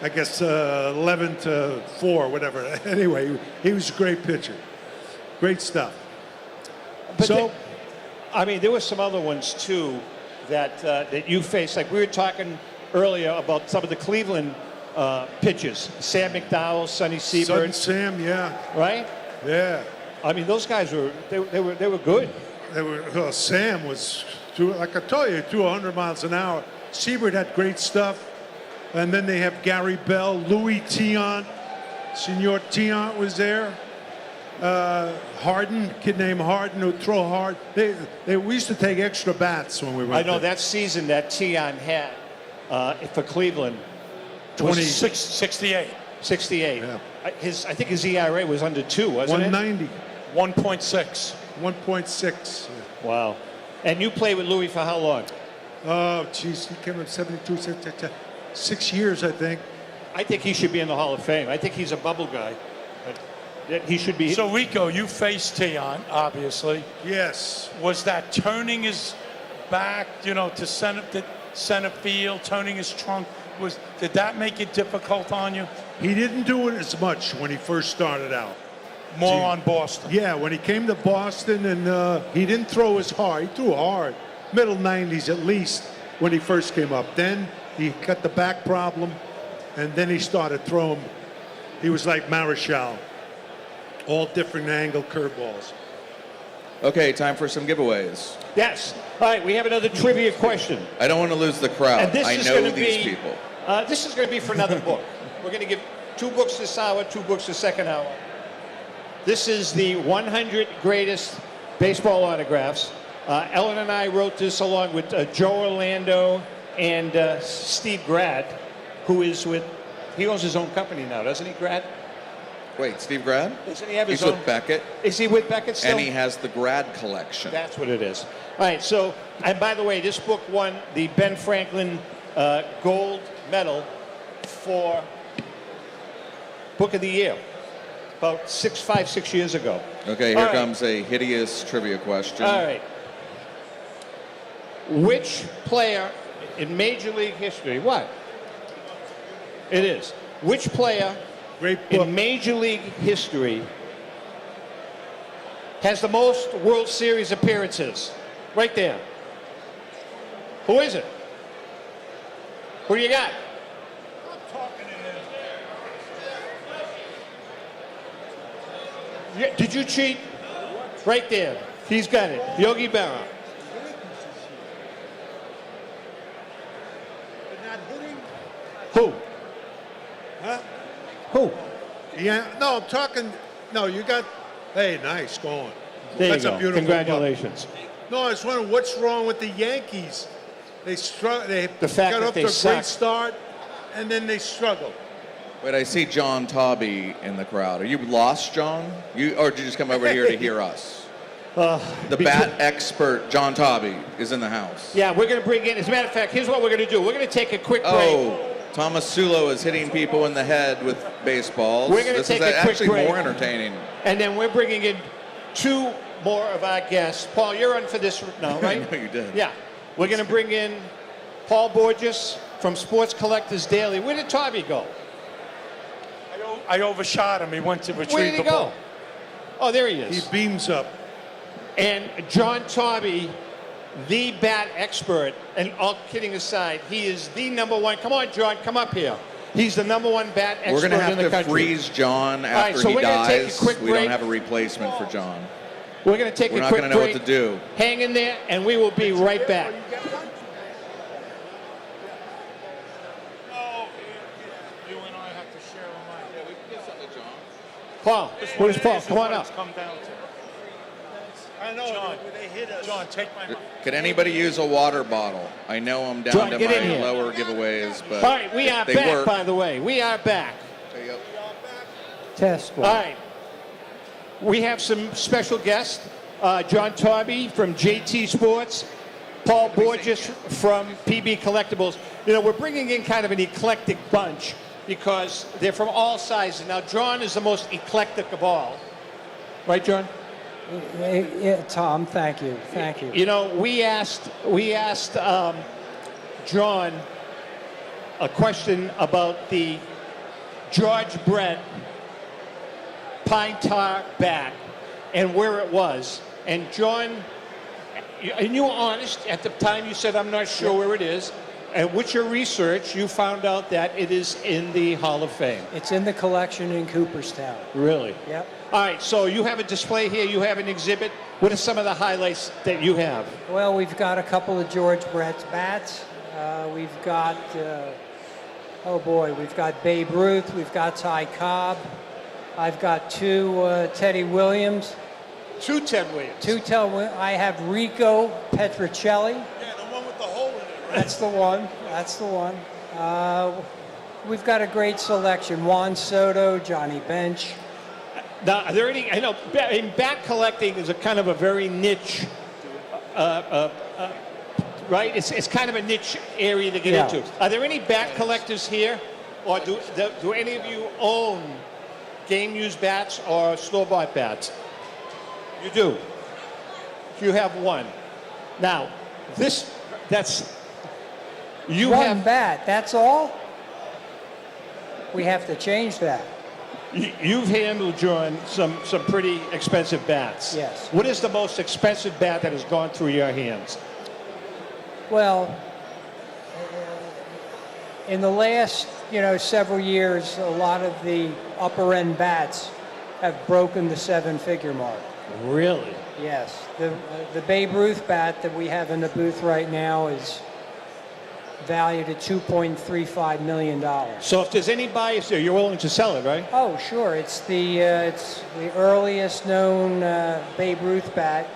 I guess, 11-4, whatever. Anyway, he was a great pitcher. Great stuff. But I mean, there were some other ones too that you faced. Like we were talking earlier about some of the Cleveland pitchers, Sam McDowell, Sonny Seabird. Sam, yeah. Right? Yeah. I mean, those guys were they were good. Sam was, like I told you, threw 100 miles an hour. Seabird had great stuff. And then they have Gary Bell, Louis Tiant, Senor Tiant was there. Harden, kid named Harden, who throw hard. We used to take extra bats when we were. I know that season that Tiant had for Cleveland. 68. 68. Yeah. I think his ERA was under 2, wasn't 190. it? 1.6. 1.6. Yeah. Wow. And you played with Louis for how long? Oh, geez, he came in 72, 6 years, I think. I think he should be in the Hall of Fame. I think he's a bubble guy. He should be. So, Rico, you faced Tiant, obviously. Yes. Was that turning his back, to center field, turning his trunk? Did that make it difficult on you? He didn't do it as much when he first started out. More on Boston. Yeah, when he came to Boston, and he didn't throw as hard. He threw hard, middle 90s at least when he first came up. Then he got the back problem, and then he started throwing. He was like Marichal, all different angle curveballs. Okay, time for some giveaways. Yes. All right, we have another trivia question. I don't want to lose the crowd. And this I is know gonna these be, people. This is going to be for another book. We're going to give 2 books this hour, 2 books the second hour. This is the 100 greatest baseball autographs. Ellen and I wrote this along with Joe Orlando and Steve Grad, who is he owns his own company now, doesn't he, Grad? Wait, Steve Grad? Doesn't he have his He's own? with Beckett. Is he with Beckett still? And he has the Grad collection. That's what it is. All right, so, and by the way, this book won the Ben Franklin Gold Medal for Book of the Year about 6 years ago. Okay, here comes a hideous trivia question. All right. Which player in Major League history, what? It is. Which player in Major League history has the most World Series appearances? Right there. Who is it? Who do you got? Yeah, did you cheat? Right there. He's got it. Yogi Berra. Who? Huh? Who? Yeah, no, I'm talking. No, you got. Hey, nice going. There That's you a go. beautiful Congratulations. book. No, I was wondering what's wrong with the Yankees. They The fact got that up they to a suck. great start, and then they struggled. Wait, I see John Tobby in the crowd. Are you lost, John? Or did you just come over here to hear us? The bat expert, John Tobby, is in the house. Yeah, we're going to bring in, as a matter of fact, here's what we're going to do. We're going to take a quick break. Oh, Thomas Sulo is hitting people in the head with baseballs. We're going to This take is a quick actually break. more entertaining. And then we're bringing in 2 more of our guests. Paul, you're on for this now, right? No, you did. Yeah. We're going to bring in Paul Borges from Sports Collectors Daily. Where did Tobby go? I overshot him. He went to retrieve Where did he the go? ball. Oh, there he is. He beams up. And John Tobby, the bat expert, and all kidding aside, he is the #1. Come on, John, come up here. He's the #1 bat expert We're going to have in the to country. freeze John All right, after so he we're gonna take a dies. quick We break. don't have a replacement for John. We're going to take We're a not quick going to know break. what to do. Hang in there, and we will be right back. Paul, where's Paul? Come on up. Come down to. I know. John, they hit us. John, take my. Could anybody use a water bottle? I know I'm down John, to get in my here. lower giveaways, but All right, we are they back, work. by the way. We are back. There you go. Test All right. We have some special guests. John Tarby from JT Sports, Paul Borges from PB Collectibles. You know, we're bringing in kind of an eclectic bunch because they're from all sizes. Now, John is the most eclectic of all. Right, John? Yeah, Tom, thank you. Thank you. You know, we asked John a question about the George Brett pine tar bat and where it was. And John, and you were honest at the time. You said, I'm not sure where it is. And with your research, you found out that it is in the Hall of Fame. It's in the collection in Cooperstown. Really? Yep. All right, so you have a display here. You have an exhibit. What are some of the highlights that you have? Well, we've got a couple of George Brett's bats. We've got, oh boy, we've got Babe Ruth. We've got Ty Cobb. I've got two Teddy Williams. Two Ted Williams. I have Rico Petrocelli. Yeah, the one with the hole in it. That's the one. That's the one. We've got a great selection. Juan Soto, Johnny Bench. Now, are there any? I know bat collecting is a kind of a very niche, right? It's kind of a niche area to get into. Are there any bat collectors here, or do any of you own game-used bats or store-bought bats? You do. You have one. Now, you one have bat. That's all. We have to change that. You've handled, John, some pretty expensive bats. Yes. What is the most expensive bat that has gone through your hands? Well, in the last, several years, a lot of the upper end bats have broken the seven-figure mark. Really? Yes. The Babe Ruth bat that we have in the booth right now is valued at $2.35 million. So if there's any buyers there, you're willing to sell it, right? Oh, sure. It's the earliest known Babe Ruth bat,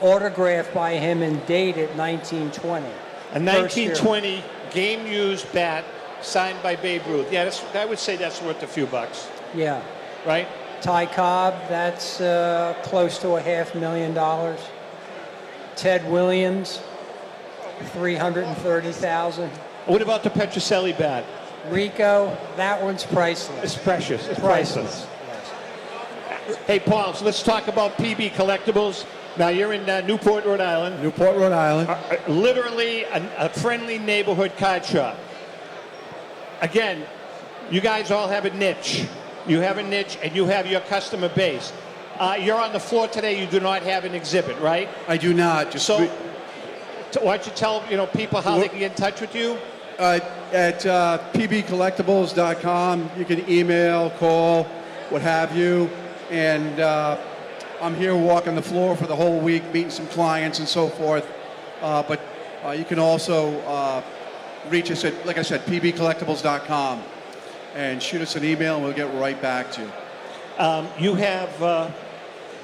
autographed by him and dated 1920. A 1920 game-used bat signed by Babe Ruth. Yeah, I would say that's worth a few bucks. Yeah. Right? Ty Cobb, that's close to $500,000. Ted Williams, $330,000. What about the Petrocelli bat? Rico, that one's priceless. It's precious. It's priceless. Yes. Hey, Paul, so let's talk about PB Collectibles. Now, you're in Newport, Rhode Island. Newport, Rhode Island. Literally a friendly neighborhood card shop. Again, you guys all have a niche. You have a niche, and you have your customer base. You're on the floor today. You do not have an exhibit, right? I do not. Just so, why don't you tell people how they can get in touch with you? At pbcollectibles.com. You can email, call, what have you. And I'm here walking the floor for the whole week, meeting some clients and so forth. But you can also reach us at, like I said, pbcollectibles.com. And shoot us an email, and we'll get right back to you. You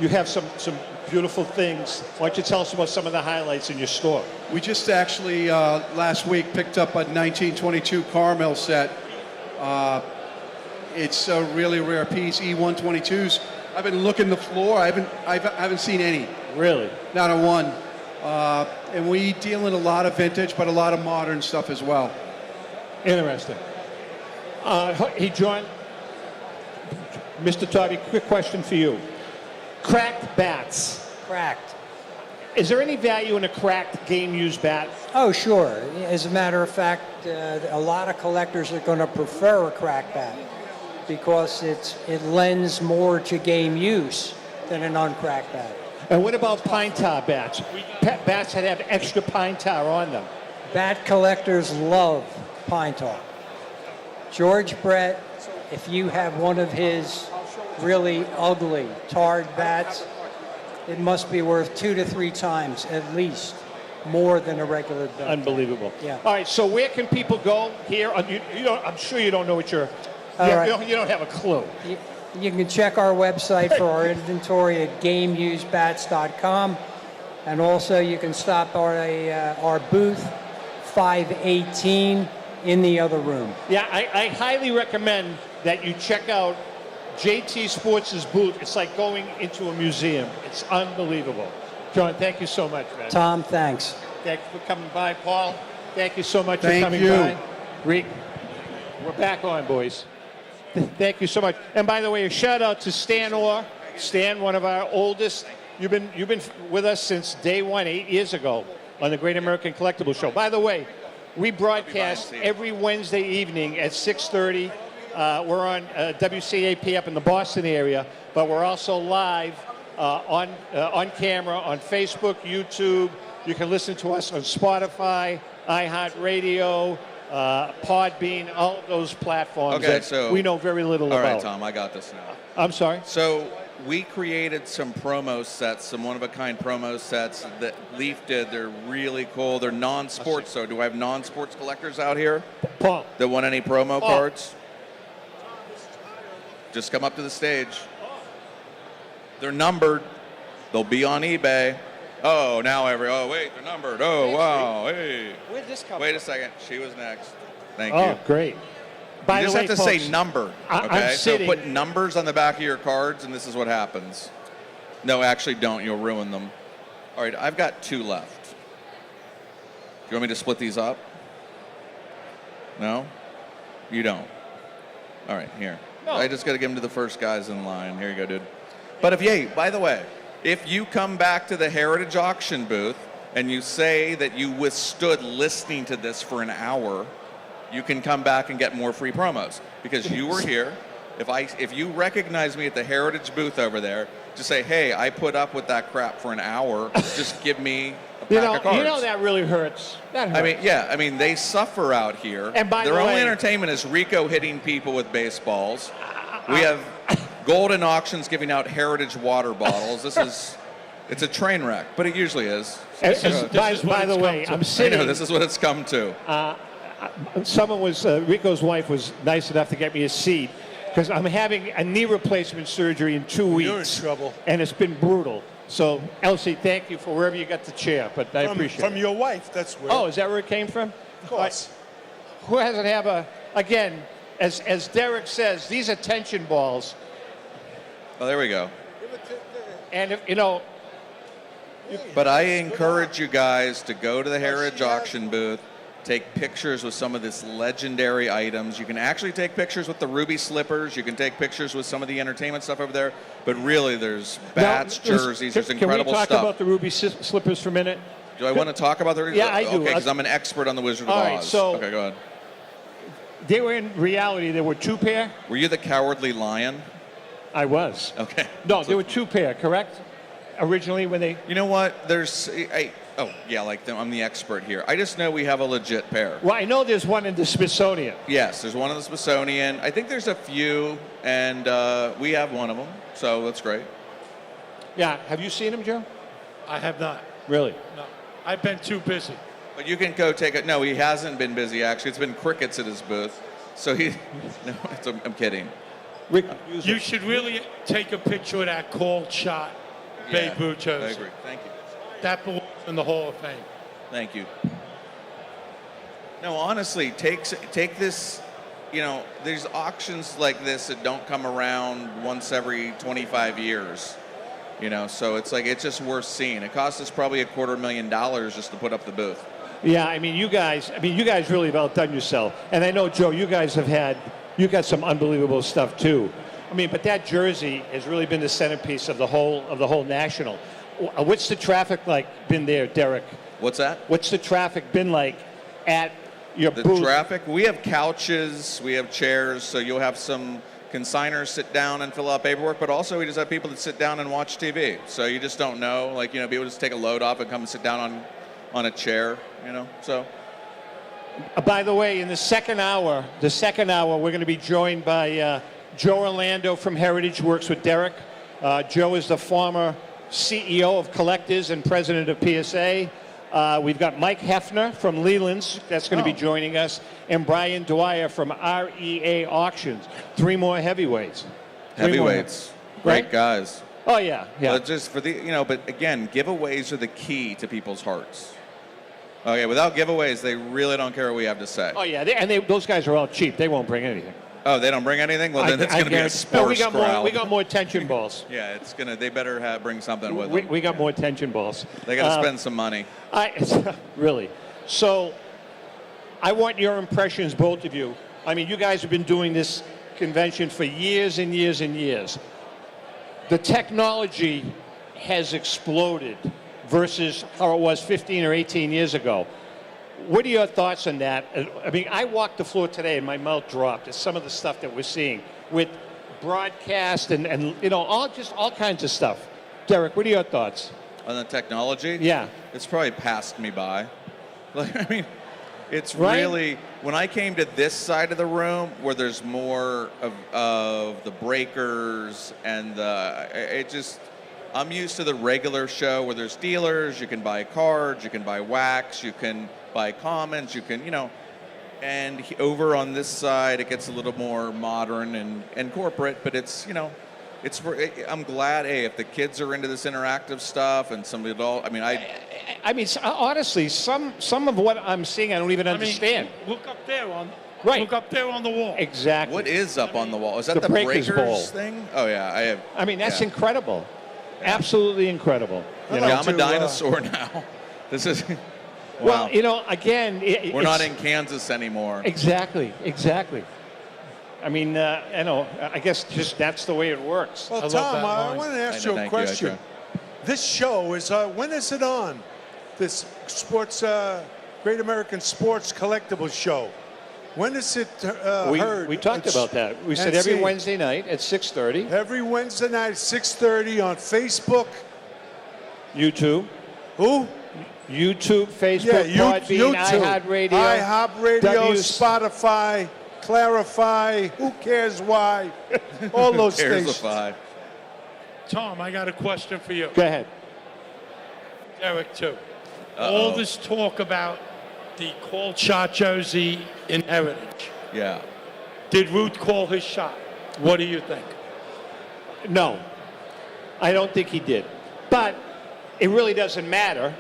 have some beautiful things. Why don't you tell us about some of the highlights in your store? We just actually last week picked up a 1922 Carmel set. It's a really rare piece, E122s. I've been looking the floor. I haven't seen any. Really? Not a one. And we deal in a lot of vintage, but a lot of modern stuff as well. Interesting. Hey, John, Mr. Tarby, quick question for you. Cracked bats. Cracked. Is there any value in a cracked game-used bat? Oh, sure. As a matter of fact, a lot of collectors are going to prefer a cracked bat because it lends more to game use than an uncracked bat. And what about pine tar bats? Bats that have extra pine tar on them. Bat collectors love pine tar. George Brett, if you have one of his really ugly tarred bats, it must be worth 2 to 3 times at least more than a regular bat. Unbelievable. Yeah. All right, so where can people go here? I'm sure you don't know what you're... All right. You don't have a clue. You can check our website for our inventory at GameUseBats.com. And also you can stop our booth 518 in the other room. Yeah, I highly recommend that you check out JT Sports' booth. It's like going into a museum. It's unbelievable. John, thank you so much, man. Tom, thanks. Thanks for coming by. Paul, thank you so much Thank for coming you. by. Rick, we're back on, boys. Thank you so much. And by the way, a shout out to Stan Orr. Stan, one of our oldest. You've been with us since day one, 8 years ago, on the Great American Collectible Show. By the way, we broadcast every Wednesday evening at 6:30. We're on WCAP up in the Boston area, but we're also live on camera on Facebook, YouTube. You can listen to us on Spotify, iHeartRadio, Podbean, all of those platforms Okay, that so we know very little all about. right, Tom, I got this now. I'm sorry? So we created some promo sets, some one-of-a-kind promo sets that Leaf did. They're really cool. They're non-sports, so do I have non-sports collectors out here Paul. that want any promo Paul. cards? Just come up to the stage. They're numbered. They'll be on eBay. Oh, now oh, wait, they're numbered. Oh, wow, hey. Where'd this come Wait a second. She was next. Thank Oh, you. great. By You the just way, have to folks, say number, I'm okay? So sitting- put numbers on the back of your cards, and this is what happens. No, actually don't. You'll ruin them. All right, I've got 2 left. Do you want me to split these up? No? You don't. All right, here. No. I just got to give them to the first guys in line. Here you go, dude. But by the way, if you come back to the Heritage Auction booth and you say that you withstood listening to this for an hour, you can come back and get more free promos because you were here. If you recognize me at the Heritage booth over there, just say, hey, I put up with that crap for an hour. Just give me a pack of cards. You know that really hurts. That hurts. I mean, they suffer out here. And by Their the only way- entertainment is Rico hitting people with baseballs. We have Golden Auctions giving out Heritage water bottles. It's a train wreck, but it usually is. By the way, I'm sitting. I know, this is what it's come to. Rico's wife was nice enough to get me a seat because I'm having a knee replacement surgery in 2 weeks. You're in trouble. And it's been brutal. So, Elsie, thank you for wherever you got the chair, but I appreciate it. From your wife, that's where. Oh, is that where it came from? Of course. Who hasn't again, as Derek says, these are tension balls. Oh, there we go. And, But I encourage you guys to go to the Heritage Auction booth, take pictures with some of this legendary items. You can actually take pictures with the ruby slippers. You can take pictures with some of the entertainment stuff over there. But really, there's bats, jerseys, there's incredible Can we talk stuff. about the ruby slippers for a minute? Do I want to talk about the? Yeah, I do. Okay, because I'm an expert on the Wizard of All Oz. right, so- okay, go ahead. They were in reality, there were 2 pair. Were you the Cowardly Lion? I was. Okay. No, there were 2 pair, correct? Originally, when they. You know what? I'm the expert here. I just know we have a legit pair. Well, I know there's one in the Smithsonian. Yes, there's one in the Smithsonian. I think there's a few, and we have one of them, so that's great. Yeah, have you seen him, Joe? I have not. Really? No. I've been too busy. But you can go take it. No, he hasn't been busy, actually. It's been crickets at his booth. So I'm kidding. You should really take a picture of that called shot, Yeah, Babe Ruth jersey. I agree. Thank you. That belongs in the Hall of Fame. Thank you. No, honestly, take this. There's auctions like this that don't come around once every 25 years. So it's just worth seeing. It cost us probably $250,000 just to put up the booth. Yeah, you guys really have outdone yourself. And I know, Joe, you guys you got some unbelievable stuff too. But that jersey has really been the centerpiece of the whole national. What's the traffic been there, Derek? What's that? What's the traffic been like at your The booth? traffic. We have couches, we have chairs, so you'll have some consigners sit down and fill out paperwork, but also we just have people that sit down and watch TV. So you just don't know, people just take a load off and come and sit down on a chair, so. By the way, in the second hour, we're going to be joined by Joe Orlando from Heritage, who works with Derek. Joe is the former CEO of Collectors and president of PSA. We've got Mike Hefner from Leland's, that's going to be joining us, and Brian Dwyer from REA Auctions. 3 more heavyweights. Heavyweights, great Right? guys. Oh yeah, yeah. But just for the, but again, giveaways are the key to people's hearts. Okay, without giveaways, they really don't care what we have to say. Oh yeah, those guys are all cheap. They won't bring anything. Oh, they don't bring anything? Well, then it's going to be a guarantee- sparse No, we got crowd. more. We got more tension balls. Yeah, it's gonna. They better bring something with We, them. we got more tension balls. They got to spend some money. Really. So, I want your impressions, both of you. I mean, you guys have been doing this convention for years and years and years. The technology has exploded versus how it was 15 or 18 years ago. What are your thoughts on that? I mean, I walked the floor today and my mouth dropped at some of the stuff that we're seeing with broadcast and all kinds of stuff. Derek, what are your thoughts? On the technology? Yeah. It's probably passed me by. Like, I mean, it's Right? really, when I came to this side of the room where there's more of the breakers and I'm used to the regular show where there's dealers, you can buy cards, you can buy wax, you can buy commons, you can, and over on this side it gets a little more modern and corporate, but it's, I'm glad, if the kids are into this interactive stuff and some adult, Honestly, some of what I'm seeing, I don't even understand. Look up there on. Right. Look up there on the wall. Exactly. What is up on the wall? Is that The the Breakers Breakers Bowl. thing? Oh yeah, I have. I mean, that's yeah. incredible. Absolutely incredible. Yeah, I'm a dinosaur now. This is. Well, Wow. again, We're not in Kansas anymore. Exactly. I mean, I guess just that's the way it works. Well, Tom, I want to ask you a question. This show is, when is it on? This sports, Great American Sports Collectibles Show. When is it heard? We talked about that. We said every Wednesday night at 6:30. Every Wednesday night at 6:30 on Facebook. YouTube. Who? YouTube, Facebook, Podbean, iHeartRadio. iHeartRadio, Spotify, Clarify, who cares why? All those things. Tom, I got a question for you. Go ahead. Derek, too. Uh-oh. All this talk about the called shot jersey in Heritage. Yeah. Did Ruth call his shot? What do you think? No, I don't think he did. But it really doesn't matter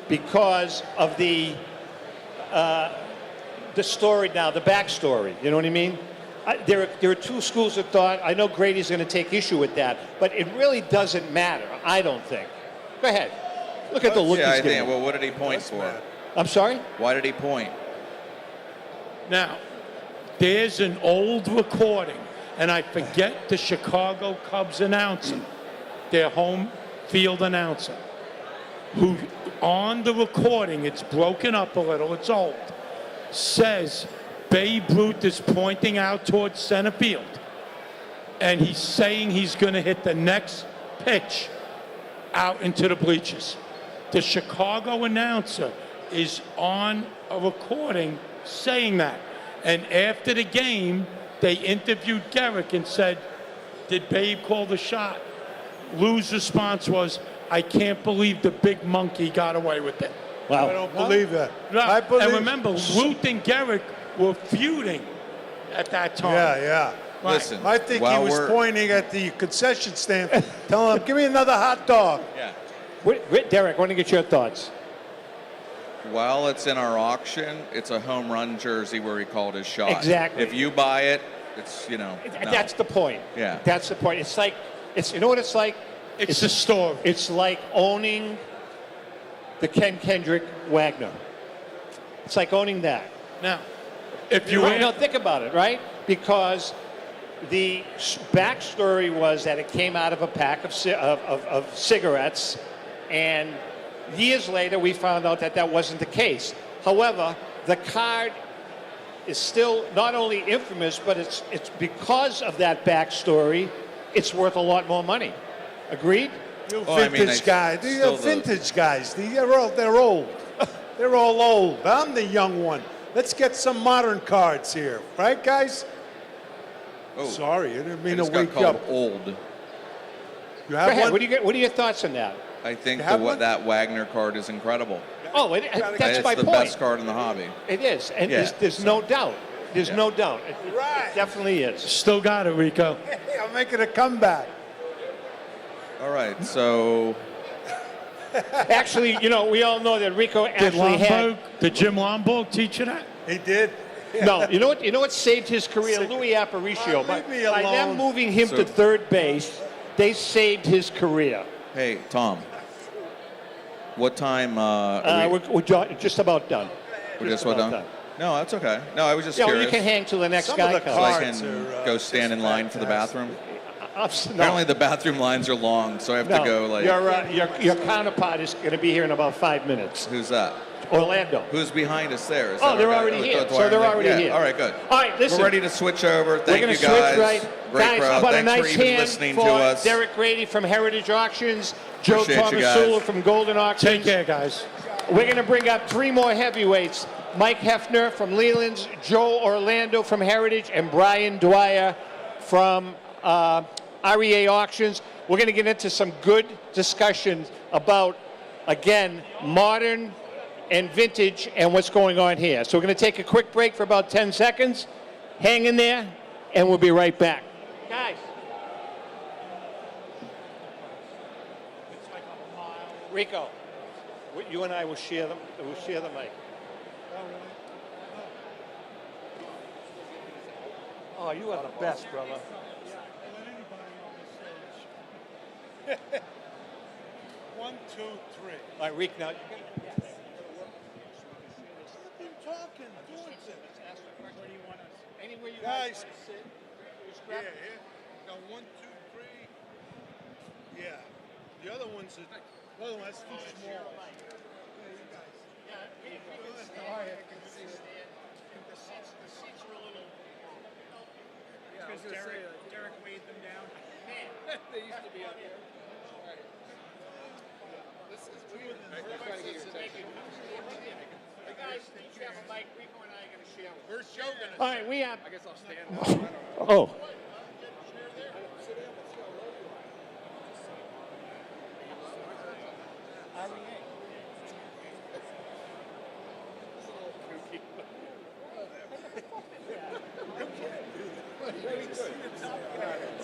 because of the story now, the backstory. You know what I mean? There are two schools of thought. I know Grady's going to take issue with that, but it really doesn't matter, I don't think. Go ahead. Look at the look Yeah, he's I think. giving. Well, what did he point for? I'm sorry? Why did he point? Now, there's an old recording, and I forget the Chicago Cubs announcer, their home field announcer, who on the recording, it's broken up a little, it's old, says Babe Ruth is pointing out towards center field, and he's saying he's going to hit the next pitch out into the bleachers. The Chicago announcer is on a recording saying that. And after the game, they interviewed Garrick and said, did Babe call the shot? Lou's response was, I can't believe the big monkey got away with it. I don't believe that. No, I believe. and remember, Ruth and Garrick were feuding at that time. Yeah. Right. Listen, I think he while was we're- pointing at the concession stand, telling him, give me another hot dog. Yeah. Derek, I want to get your thoughts. While it's in our auction, it's a home run jersey where he called his shot. Exactly. If you buy it, it's, no. That's the point. Yeah. That's the point. It's like, you know what it's like? It's a story. It's like owning the Ken Kendrick Wagner. It's like owning that. Now, if you No, think about it, right? Because the backstory was that it came out of a pack of cigarettes, and years later we found out that that wasn't the case. However, the card is still not only infamous, but it's because of that backstory, it's worth a lot more money. Agreed? You vintage guys. These are vintage guys. They're old. They're all old. I'm the young one. Let's get some modern cards here. Right, guys? Oh, sorry, I didn't mean I to just got wake called up. old. You Go have ahead. one? What are your thoughts on that? I think You have one? that Wagner card is incredible. Oh, that's it's my the point. best card in the hobby. It is, and Yeah. there's no doubt. There's no doubt. It definitely is. Still got it, Rico. I'm making a comeback. All right, so Actually, you know, we all know that Rico actually had. Did Jim Lomborg teach you that? He did. No, you know what saved his career? Louis Aparicio. Leave me By them alone. moving him So- to third base, they saved his career. hey, Tom. What time? We're just about done. We're just about done. No, that's okay. No, I was just Yeah, well, curious. you can hang till the next Some guy of the So I comes. can Cards are, go stand in line for the bathroom. No. Apparently, the bathroom lines are long, so I have to go like. Your counterpart is going to be here in about 5 minutes. Who's that? Orlando. Who's behind us there? Is Oh, that they're our guy? already here. Dwyer So they're and Nick? already Yeah, here. All right, good. All right, listen. We're ready to switch over. Thank We're you gonna guys. switch right. Great Guys, crowd. how about Thanks a for nice even hand listening for to us. Derek Grady from Heritage Auctions, Joe Appreciate you guys. Tomasula from Golden Auctions. Take care, guys. We're going to bring up 3 more heavyweights. Mike Hefner from Leland's, Joe Orlando from Heritage, and Brian Dwyer from REA Auctions. We're going to get into some good discussions about, again, modern and vintage and what's going on here. So we're going to take a quick break for about 10 seconds. Hang in there, and we'll be right back. Guys. Rico, you and I will share them. We'll share the mic. Oh, you are the best, brother. 1, 2, 3. All right, Rick, now. Talking, doing it. Anywhere you Guys. want to sit. Just Yeah, grab here. Got 1, 2, 3. Yeah. The other one's that's too small. Derek weighed them down. They used to be up there. This is weird. Where's Joe gonna? All right, we have. I guess I'll stand up. Oh.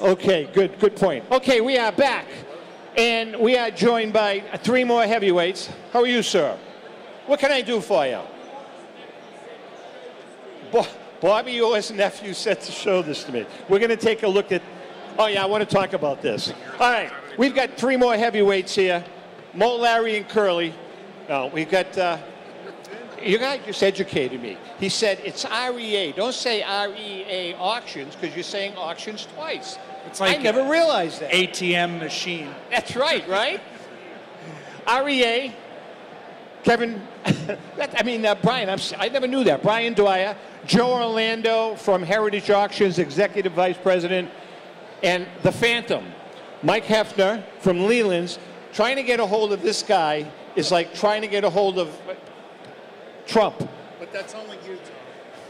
Okay, good point. Okay, we are back, and we are joined by 3 more heavyweights. How are you, sir? What can I do for you? Bobby Orr's nephew said to show this to me. We're going to take a look at. Oh yeah, I want to talk about this. All right, we've got 3 more heavyweights here: Mo, Larry, and Curly. No, we've got. You guy just educated me. He said it's REA. Don't say REA Auctions because you're saying auctions twice. It's like I never realized that. ATM machine. That's right, right? REA, Kevin, Brian, I never knew that. Brian Dwyer, Joe Orlando from Heritage Auctions, Executive Vice President, and the Phantom, Mike Hefner from Leland's. Trying to get a hold of this guy is like trying to get a hold of Trump. But that's only you, Tom.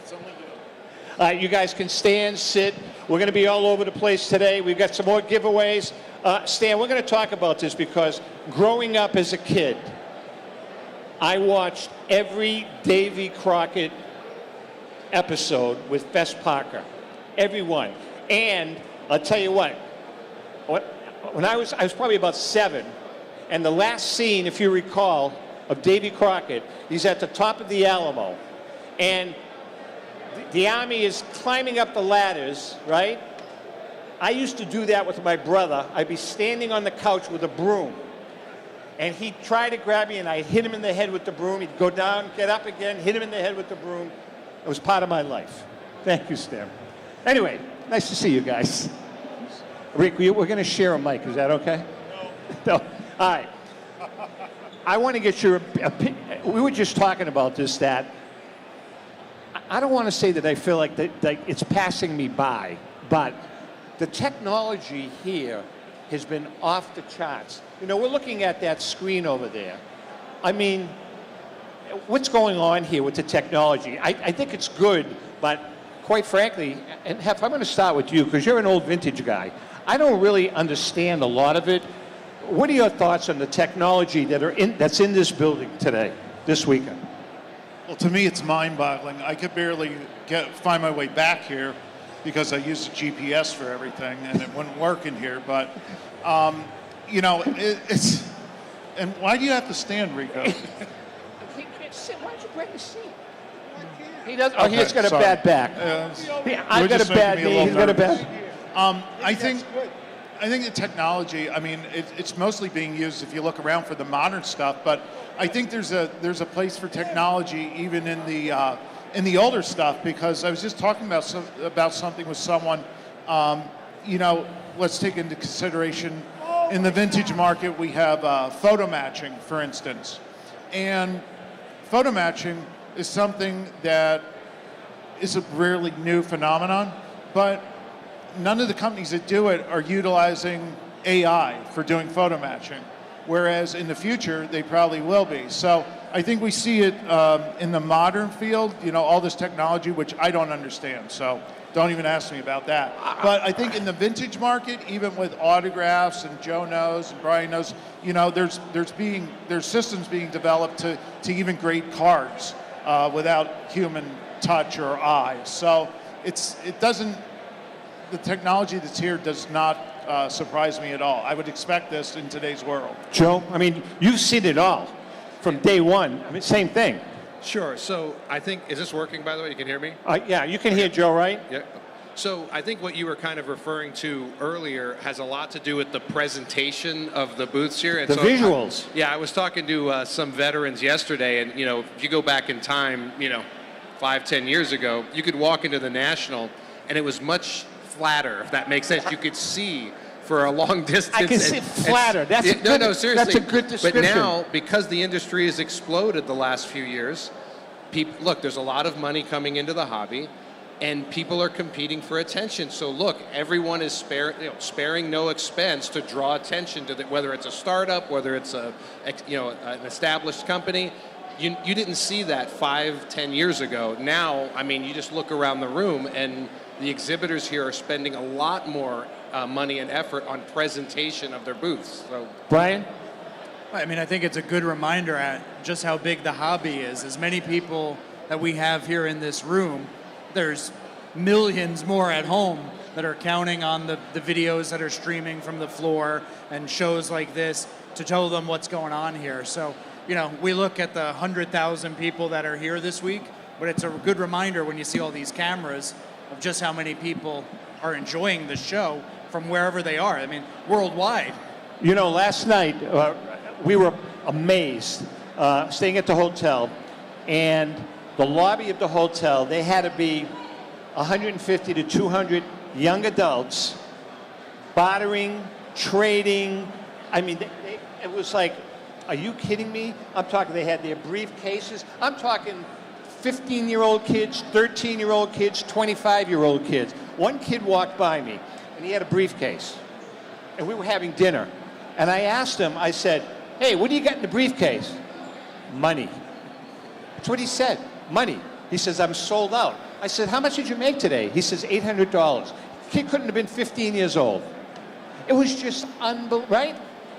It's only you. You guys can stand, sit. We're going to be all over the place today. We've got some more giveaways. Stan, we're going to talk about this because growing up as a kid, I watched every Davy Crockett episode with Fess Parker. Every one. And I'll tell you what, when I was probably about 7, and the last scene, if you recall, of Davy Crockett, he's at the top of the Alamo, and the army is climbing up the ladders, right? I used to do that with my brother. I'd be standing on the couch with a broom, and he'd try to grab me, and I'd hit him in the head with the broom. He'd go down, get up again, hit him in the head with the broom. It was part of my life. Thank you, Stan. Anyway, nice to see you guys. Rick, we're going to share a mic. Is that okay? No. All right. I want to get your opinion. We were just talking about this, that I don't want to say that I feel like that it's passing me by, but the technology here has been off the charts. You know, we're looking at that screen over there. I mean, what's going on here with the technology? I think it's good, but quite frankly, and Hef, I'm going to start with you because you're an old vintage guy. I don't really understand a lot of it. What are your thoughts on the technology that's in this building today, this weekend? Well, to me, it's mind-boggling. I could barely find my way back here. because I used a GPS for everything and it wouldn't work in here. But, you know, it's. And why do you have to stand, Rico? He can't sit. Why don't you grab a seat? He does. Oh, Okay, he's got a sorry. bad back. I've got a bad knee. He's got a bad. I think the technology. I mean, it's mostly being used if you look around for the modern stuff. But I think there's a place for technology even in the older stuff, because I was just talking about something with someone. You know, let's take into consideration in the vintage market we have photo matching, for instance, and photo matching is something that is a rarely new phenomenon, but none of the companies that do it are utilizing AI for doing photo matching, whereas in the future they probably will be. So I think we see it in the modern field, you know, all this technology, which I don't understand, so don't even ask me about that. But I think in the vintage market, even with autographs, and Joe knows and Brian knows, you know, there's systems being developed to even grade cards without human touch or eyes. So the technology that's here does not surprise me at all. I would expect this in today's world. Joe, I mean, you've seen it all from day one. I mean, same thing. Sure. So I think, is this working, by the way? You can hear me? Yeah, you can hear Joe, right? Yeah. So I think what you were kind of referring to earlier has a lot to do with the presentation of the booths here. And The visuals. I was talking to some veterans yesterday, and, you know, if you go back in time, you know, 5-10 years ago, you could walk into the National, and it was much flatter, if that makes sense. You could see for a long distance. I can see flatter. No, seriously. That's a good description. But now, because the industry has exploded the last few years, look, there's a lot of money coming into the hobby, and people are competing for attention. So look, everyone is sparing no expense to draw attention to whether it's a startup, whether it's an established company. You didn't see that 5-10 years ago. Now, I mean, you just look around the room, and the exhibitors here are spending a lot more money and effort on presentation of their booths. So, Brian? I mean, I think it's a good reminder at just how big the hobby is. As many people that we have here in this room, there's millions more at home that are counting on the videos that are streaming from the floor and shows like this to tell them what's going on here. So, you know, we look at the 100,000 people that are here this week, but it's a good reminder when you see all these cameras of just how many people are enjoying the show from wherever they are. I mean, worldwide. You know, last night we were amazed, staying at the hotel, and the lobby of the hotel, they had to be 150 to 200 young adults bartering, trading. I mean, it was like, are you kidding me? I'm talking, they had their briefcases. I'm talking 15-year-old kids, 13-year-old kids, 25-year-old kids. One kid walked by me, and he had a briefcase, and we were having dinner. And I asked him, I said, hey, what do you got in the briefcase? Money. That's what he said, money. He says, I'm sold out. I said, how much did you make today? He says, $800. Kid couldn't have been 15 years old. It was just right?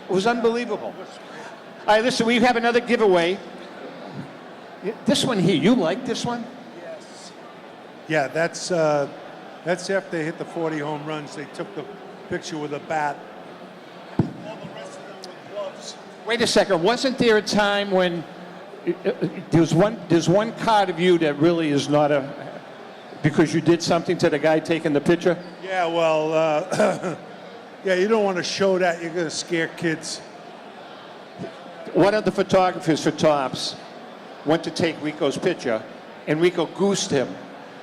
It was unbelievable. All right, listen, we have another giveaway. This one here, you like this one? Yes. Yeah, that's after they hit the 40 home runs. They took the picture with a bat. All the rest of them with gloves. Wait a second. Wasn't there a time when there's one card of you that really is not because you did something to the guy taking the picture? Yeah, well, yeah, you don't want to show that. You're going to scare kids. One of the photographers for Topps went to take Rico's picture, and Rico goosed him.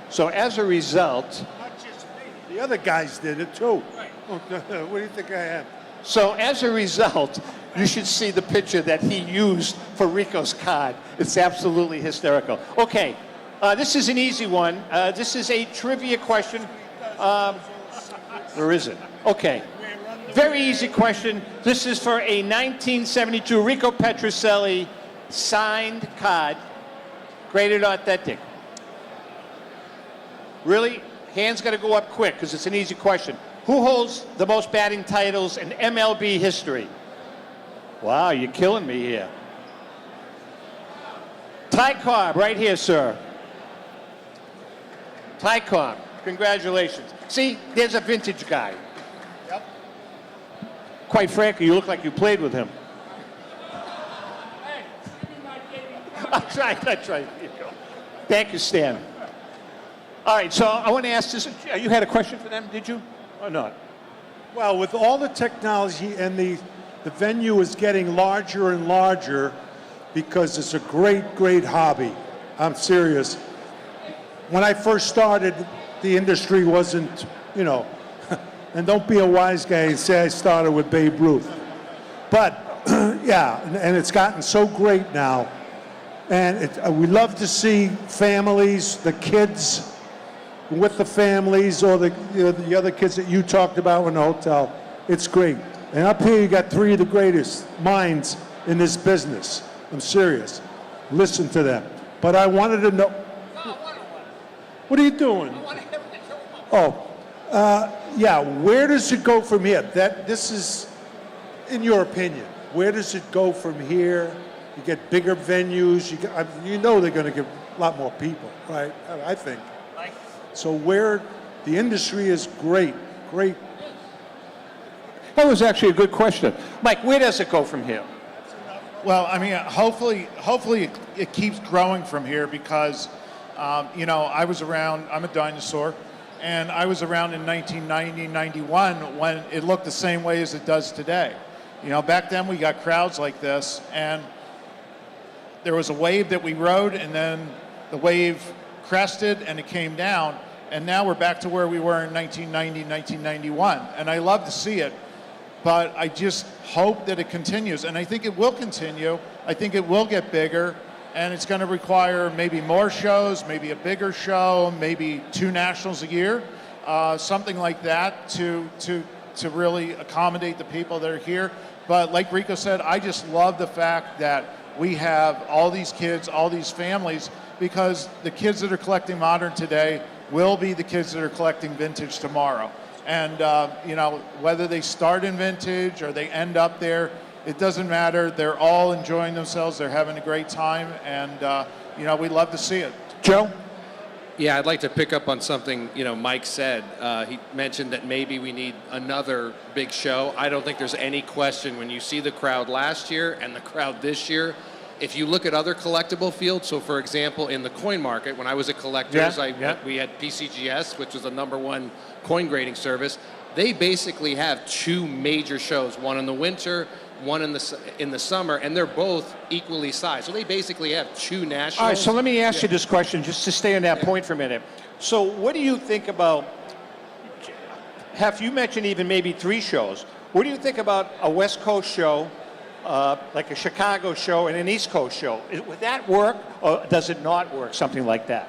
So as a result... Not just me. The other guys did it, too. Right. What do you think I am? So as a result, you should see the picture that he used for Rico's card. It's absolutely hysterical. Okay, this is an easy one. This is a trivia question. Or is it? Okay. Very easy question. This is for a 1972 Rico Petrocelli signed card, graded authentic. Really? Hands got to go up quick because it's an easy question. Who holds the most batting titles in MLB history? Wow, you're killing me here. Ty Cobb, right here, sir. Ty Cobb. Congratulations. See, there's a vintage guy. Yep. Quite frankly, you look like you played with him. That's right. There you go. Thank you, Stan. All right, so I want to ask this. You had a question for them, did you? Or not? Well, with all the technology and the venue is getting larger and larger because it's a great hobby. I'm serious. When I first started, the industry wasn't, you know, and don't be a wise guy and say I started with Babe Ruth. But, yeah, and it's gotten so great now. And we love to see families, the kids with the families, or the other kids that you talked about in the hotel. It's great. And up here you got three of the greatest minds in this business. I'm serious. Listen to them. But I wanted to know. What are you doing? Oh, yeah. Where does it go from here? This is, in your opinion, where does it go from here? You get bigger venues. You know they're going to get a lot more people, right? I think. So where the industry is great. That was actually a good question. Mike, where does it go from here? Well, I mean, hopefully it keeps growing from here because, you know, I was around, I'm a dinosaur, and I was around in 1990, 91 when it looked the same way as it does today. You know, back then we got crowds like this, and there was a wave that we rode, and then the wave crested and it came down, and now we're back to where we were in 1990, 1991, and I love to see it. But I just hope that it continues, and I think it will continue. I think it will get bigger, and it's going to require maybe more shows, maybe a bigger show, maybe 2 nationals a year, something like that to really accommodate the people that are here. But like Rico said, I just love the fact that we have all these kids, all these families, because the kids that are collecting modern today will be the kids that are collecting vintage tomorrow. And, you know, whether they start in vintage or they end up there, it doesn't matter. They're all enjoying themselves. They're having a great time. And, you know, we love to see it. Joe? Yeah, I'd like to pick up on something, you know, Mike said. He mentioned that maybe we need another big show. I don't think there's any question when you see the crowd last year and the crowd this year. If you look at other collectible fields, so for example, in the coin market, when I was at Collectors, we had PCGS, which was the #1 coin grading service. They basically have 2 major shows, one in the winter, one in the summer, and they're both equally sized. So they basically have 2 nationals. All right, so let me ask you this question, just to stay on that point for a minute. So what do you think about, you mentioned even maybe 3 shows. What do you think about a West Coast show, like a Chicago show and an East Coast show? Would that work, or does it not work, something like that?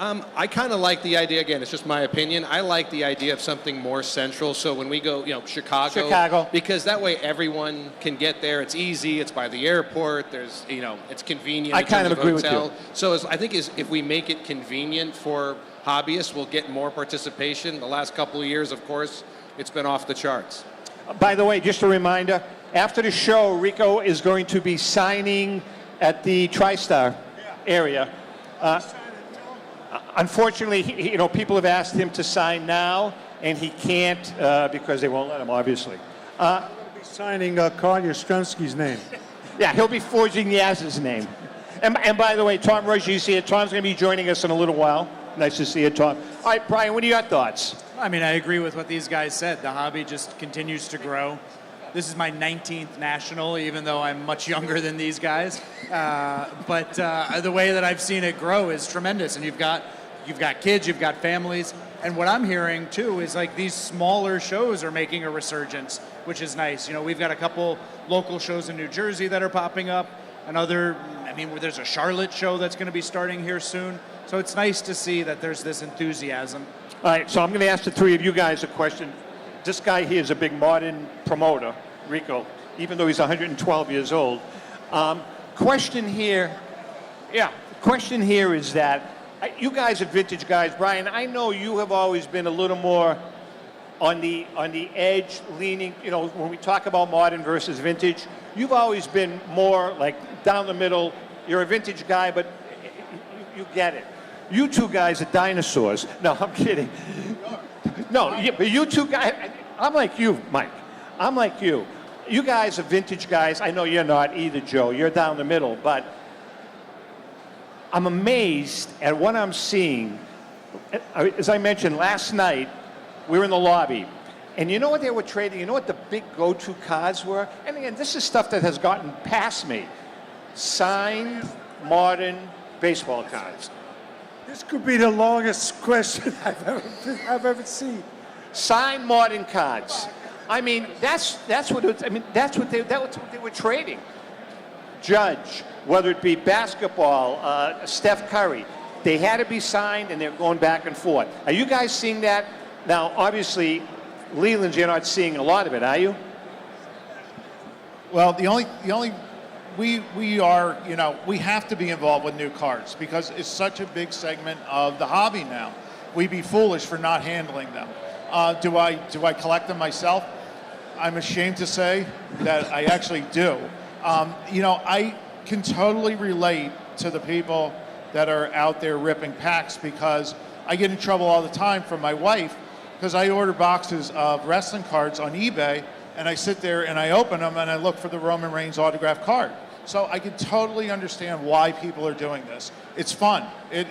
I kind of like the idea, again, it's just my opinion, I like the idea of something more central. So when we go, you know, Chicago, because that way everyone can get there. It's easy, it's by the airport, there's, you know, it's convenient. I kind of agree with you. So I think if we make it convenient for hobbyists, we'll get more participation. The last couple of years, of course, it's been off the charts. By the way, just a reminder, after the show, Rico is going to be signing at the TriStar area. Unfortunately, you know, people have asked him to sign now, and he can't because they won't let him, obviously. He'll be signing Carl Yastrzemski's name. Yeah, he'll be forging Yaz's name. And by the way, Tom Roger's here. Tom's going to be joining us in a little while. Nice to see you, Tom. All right, Brian, what are your thoughts? I mean, I agree with what these guys said. The hobby just continues to grow. This is my 19th national, even though I'm much younger than these guys. But the way that I've seen it grow is tremendous. And you've got kids, you've got families. And what I'm hearing, too, is like these smaller shows are making a resurgence, which is nice. You know, we've got a couple local shows in New Jersey that are popping up. There's a Charlotte show that's going to be starting here soon. So it's nice to see that there's this enthusiasm. All right, so I'm going to ask the 3 of you guys a question. This guy here is a big modern promoter, Rico, even though he's 112 years old. Question here is that you guys are vintage guys. Brian, I know you have always been a little more on the edge, leaning, you know, when we talk about modern versus vintage, you've always been more like down the middle. You're a vintage guy, but you get it. You two guys are dinosaurs. No, I'm kidding. No, but you two guys, I'm like you, Mike. I'm like you. You guys are vintage guys. I know you're not either, Joe. You're down the middle, but I'm amazed at what I'm seeing. As I mentioned last night, we were in the lobby, and you know what they were trading? You know what the big go-to cards were? And again, this is stuff that has gotten past me. Signed, modern baseball cards. This could be the longest question I've ever seen. Signed modern cards. I mean, that's what it was, I mean, that's what they were trading. Judge, whether it be basketball, Steph Curry, they had to be signed, and they're going back and forth. Are you guys seeing that? Now, obviously, Leland, you're not seeing a lot of it, are you? Well, we are, you know, we have to be involved with new cards because it's such a big segment of the hobby now. We'd be foolish for not handling them. Do I collect them myself? I'm ashamed to say that I actually do. You know, I can totally relate to the people that are out there ripping packs because I get in trouble all the time from my wife because I order boxes of wrestling cards on eBay and I sit there and I open them and I look for the Roman Reigns autographed card. So I can totally understand why people are doing this. It's fun, and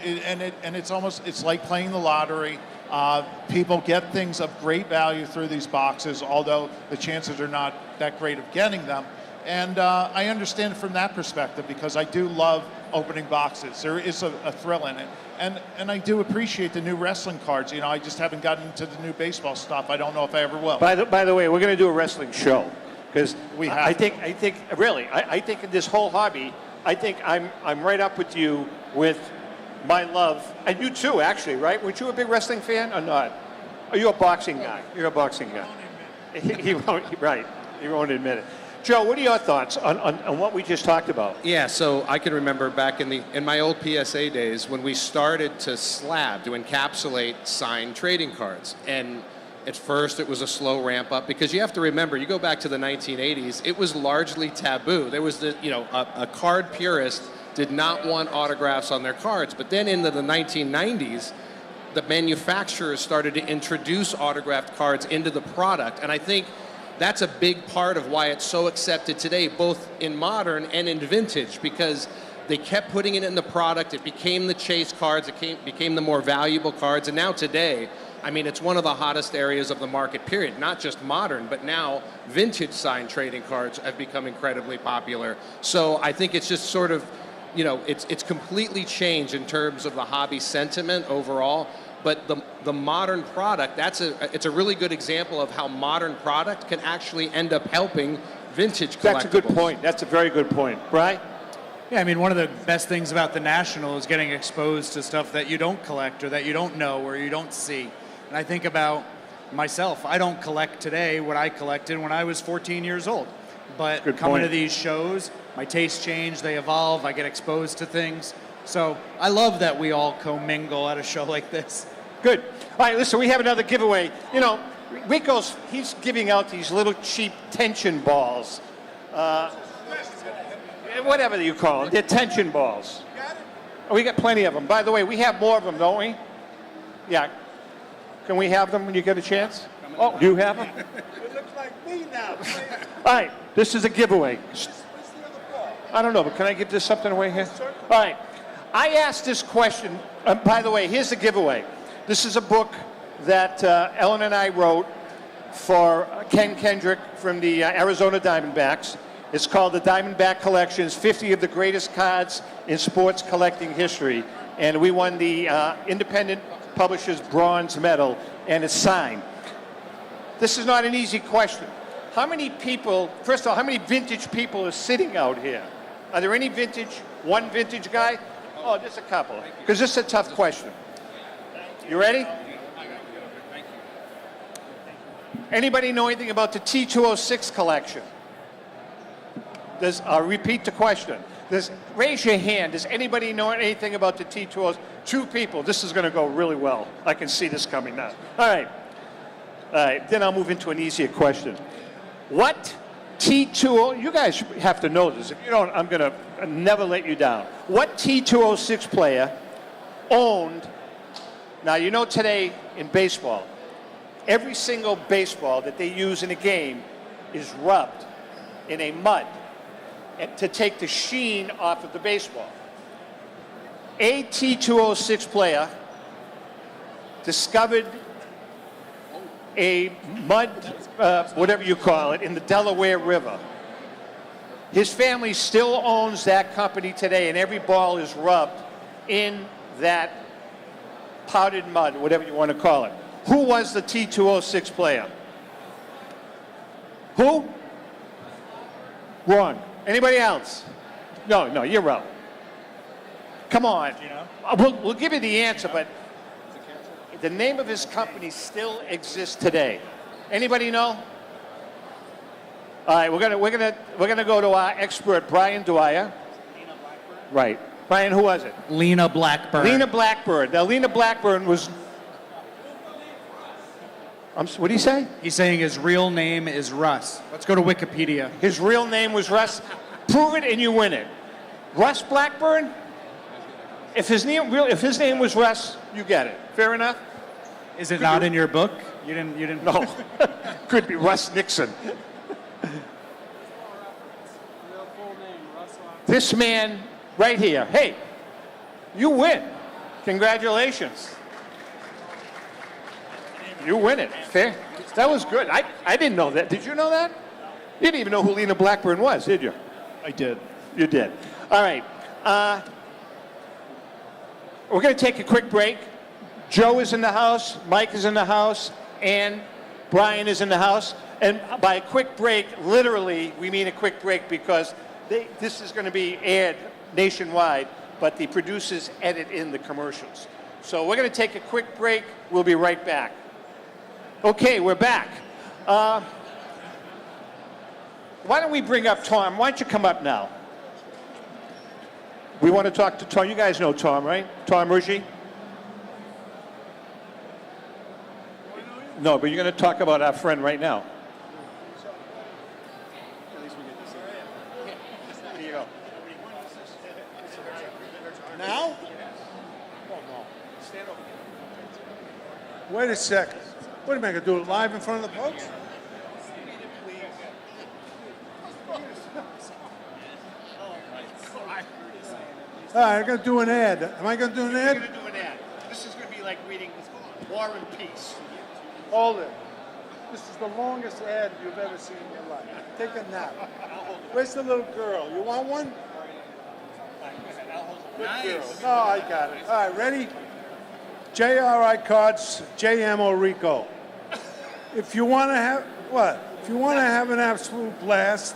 it's almost, it's like playing the lottery. People get things of great value through these boxes, although the chances are not that great of getting them. And I understand it from that perspective because I do love opening boxes. There is a thrill in it. And I do appreciate the new wrestling cards. You know, I just haven't gotten into the new baseball stuff. I don't know if I ever will. By the way, we're going to do a wrestling show. Because I think in this whole hobby, I think I'm right up with you with my love, and you too, actually, right? Weren't you a big wrestling fan or not? Are you a boxing guy? You're a boxing guy. He won't admit it. Joe, what are your thoughts on what we just talked about? Yeah, so I can remember back in my old PSA days when we started to slab, to encapsulate signed trading cards. And at first, it was a slow ramp up because you have to remember, you go back to the 1980s, it was largely taboo. There was a card purist did not want autographs on their cards. But then into the 1990s, the manufacturers started to introduce autographed cards into the product. And I think that's a big part of why it's so accepted today, both in modern and in vintage, because they kept putting it in the product. It became the chase cards. It became the more valuable cards. And now today, I mean, it's one of the hottest areas of the market, period. Not just modern, but now vintage signed trading cards have become incredibly popular. So I think it's just sort of, you know, it's completely changed in terms of the hobby sentiment overall. But the modern product, it's a really good example of how modern product can actually end up helping vintage collectibles. That's a good point. That's a very good point. Brian? Yeah, I mean, one of the best things about the National is getting exposed to stuff that you don't collect or that you don't know or you don't see. And I think about myself. I don't collect today what I collected when I was 14 years old. But coming to these shows, my tastes change, they evolve, I get exposed to things. So I love that we all commingle at a show like this. Good. All right, listen, we have another giveaway. You know, Rico's, he's giving out these little cheap tension balls. Whatever you call them. They're tension balls. We got plenty of them. By the way, we have more of them, don't we? Yeah. Can we have them when you get a chance? Oh, you have them? It looks like me now. All right, this is a giveaway. I don't know, but can I give this something away here? All right. I asked this question. By the way, here's the giveaway. This is a book that Ellen and I wrote for Ken Kendrick from the Arizona Diamondbacks. It's called The Diamondback Collections, 50 of the Greatest Cards in Sports Collecting History. And we won the Independent Publishers Bronze Medal, and it's signed. This is not an easy question. How many people, first of all, how many vintage people are sitting out here? Are there any vintage, one vintage guy? Oh, just a couple, because this is a tough question. You ready? Anybody know anything about the T206 collection? I'll repeat the question. Raise your hand. Does anybody know anything about the T206? Two people. This is going to go really well. I can see this coming now. All right. Then I'll move into an easier question. What T206, you guys have to know this. If you don't, I'm going to never let you down. What T206 player owned. Now, you know today in baseball, every single baseball that they use in a game is rubbed in a mud to take the sheen off of the baseball. A T206 player discovered a mud, whatever you call it, in the Delaware River. His family still owns that company today, and every ball is rubbed in that powdered mud, whatever you want to call it. Who was the T206 player? Who? Wrong. Anybody else? No, you're wrong. Come on. We'll give you the answer, but the name of his company still exists today. Anybody know? All right, we're gonna go to our expert, Brian Dwyer. Right. Brian, who was it? Lena Blackburn. Lena Blackburn. Now, Lena Blackburn was. What did he say? He's saying his real name is Russ. Let's go to Wikipedia. His real name was Russ. Prove it and you win it. Russ Blackburn? If his name was Russ, you get it. Fair enough? Is it not in your book? You didn't. No. Could be Russ Nixon. This man right here. Hey, you win. Congratulations. You win it. Fair. That was good. I didn't know that. Did you know that? You didn't even know who Lena Blackburn was, did you? I did. You did. All right. We're going to take a quick break. Joe is in the house, Mike is in the house, and Brian is in the house. And by a quick break, literally, we mean a quick break because this is going to be aired nationwide, but the producers edit in the commercials. So we're going to take a quick break. We'll be right back. Okay, we're back. Why don't we bring up Tom? Why don't you come up now? We want to talk to Tom. You guys know Tom, right? Tom Ruggie? No, but you're going to talk about our friend right now. Here you go. Now? Wait a second. What am I going to do it live in front of the folks? All right, I'm going to do an ad. Am I going to do an ad? We're going to do an ad. This is going to be like reading War and Peace. Hold it. This is the longest ad you've ever seen in your life. Take a nap. Where's the little girl? You want one? Good girl. No, I got it. All right, ready? JRI Cards, JM Orico. If you want to have, If you want to have an absolute blast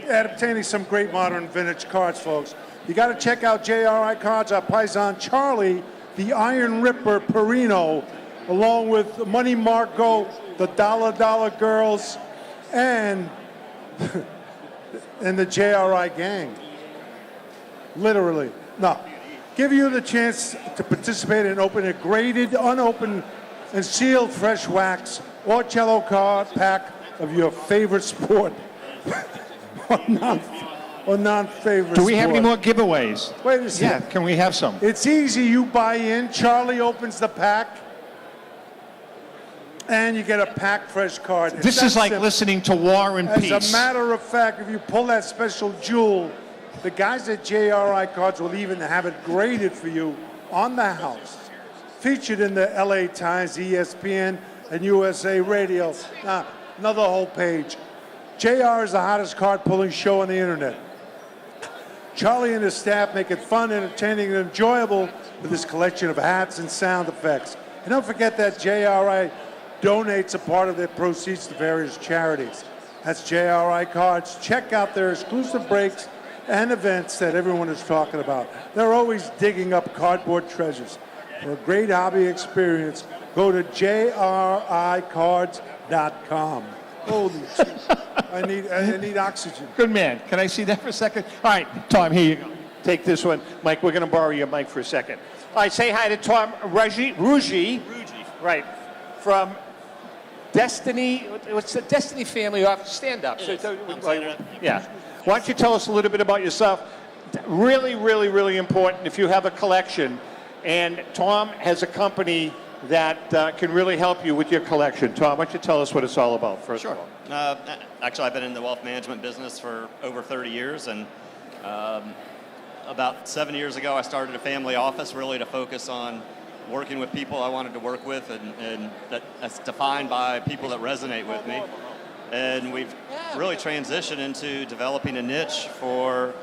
at obtaining some great modern vintage cards, folks, you got to check out JRI Cards, our paisan Charlie, the Iron Ripper Perino, along with Money Marco, the Dollar Girls, and the JRI gang. Literally. No. Give you the chance to participate in opening a graded, unopened, and sealed fresh wax or cello card pack of your favorite sport or non-favorite Do we have sport. any more giveaways? Wait a second. Yeah, can we have some? It's easy. You buy in. Charlie opens the pack. And you get a packed fresh card. It's This that is like simple. listening to War and Peace. As a matter of fact, if you pull that special jewel, the guys at JRI Cards will even have it graded for you on the house. Featured in the LA Times, ESPN, and USA Radio. Another whole page. JR is the hottest card pulling show on the internet. Charlie and his staff make it fun, entertaining, and enjoyable with this collection of hats and sound effects. And don't forget that JRI donates a part of their proceeds to various charities. That's JRI Cards. Check out their exclusive breaks and events that everyone is talking about. They're always digging up cardboard treasures. For a great hobby experience, go to jricards.com. Holy shit. I need oxygen. Good man. Can I see that for a second? All right, Tom, here you go. Take this one. Mike, we're going to borrow your mic for a second. All right, say hi to Tom Ruggie. Right. From Destiny, what's the Destiny Family Office? Stand up. Yeah. Why don't you tell us a little bit about yourself? Really, really, really important. If you have a collection, And Tom has a company that can really help you with your collection. Tom, why don't you tell us what it's all about, first of all? Actually, I've been in the wealth management business for over 30 years, and about 7 years ago, I started a family office really to focus on working with people I wanted to work with, and that's defined by people that resonate with me. And we've really transitioned into developing a niche for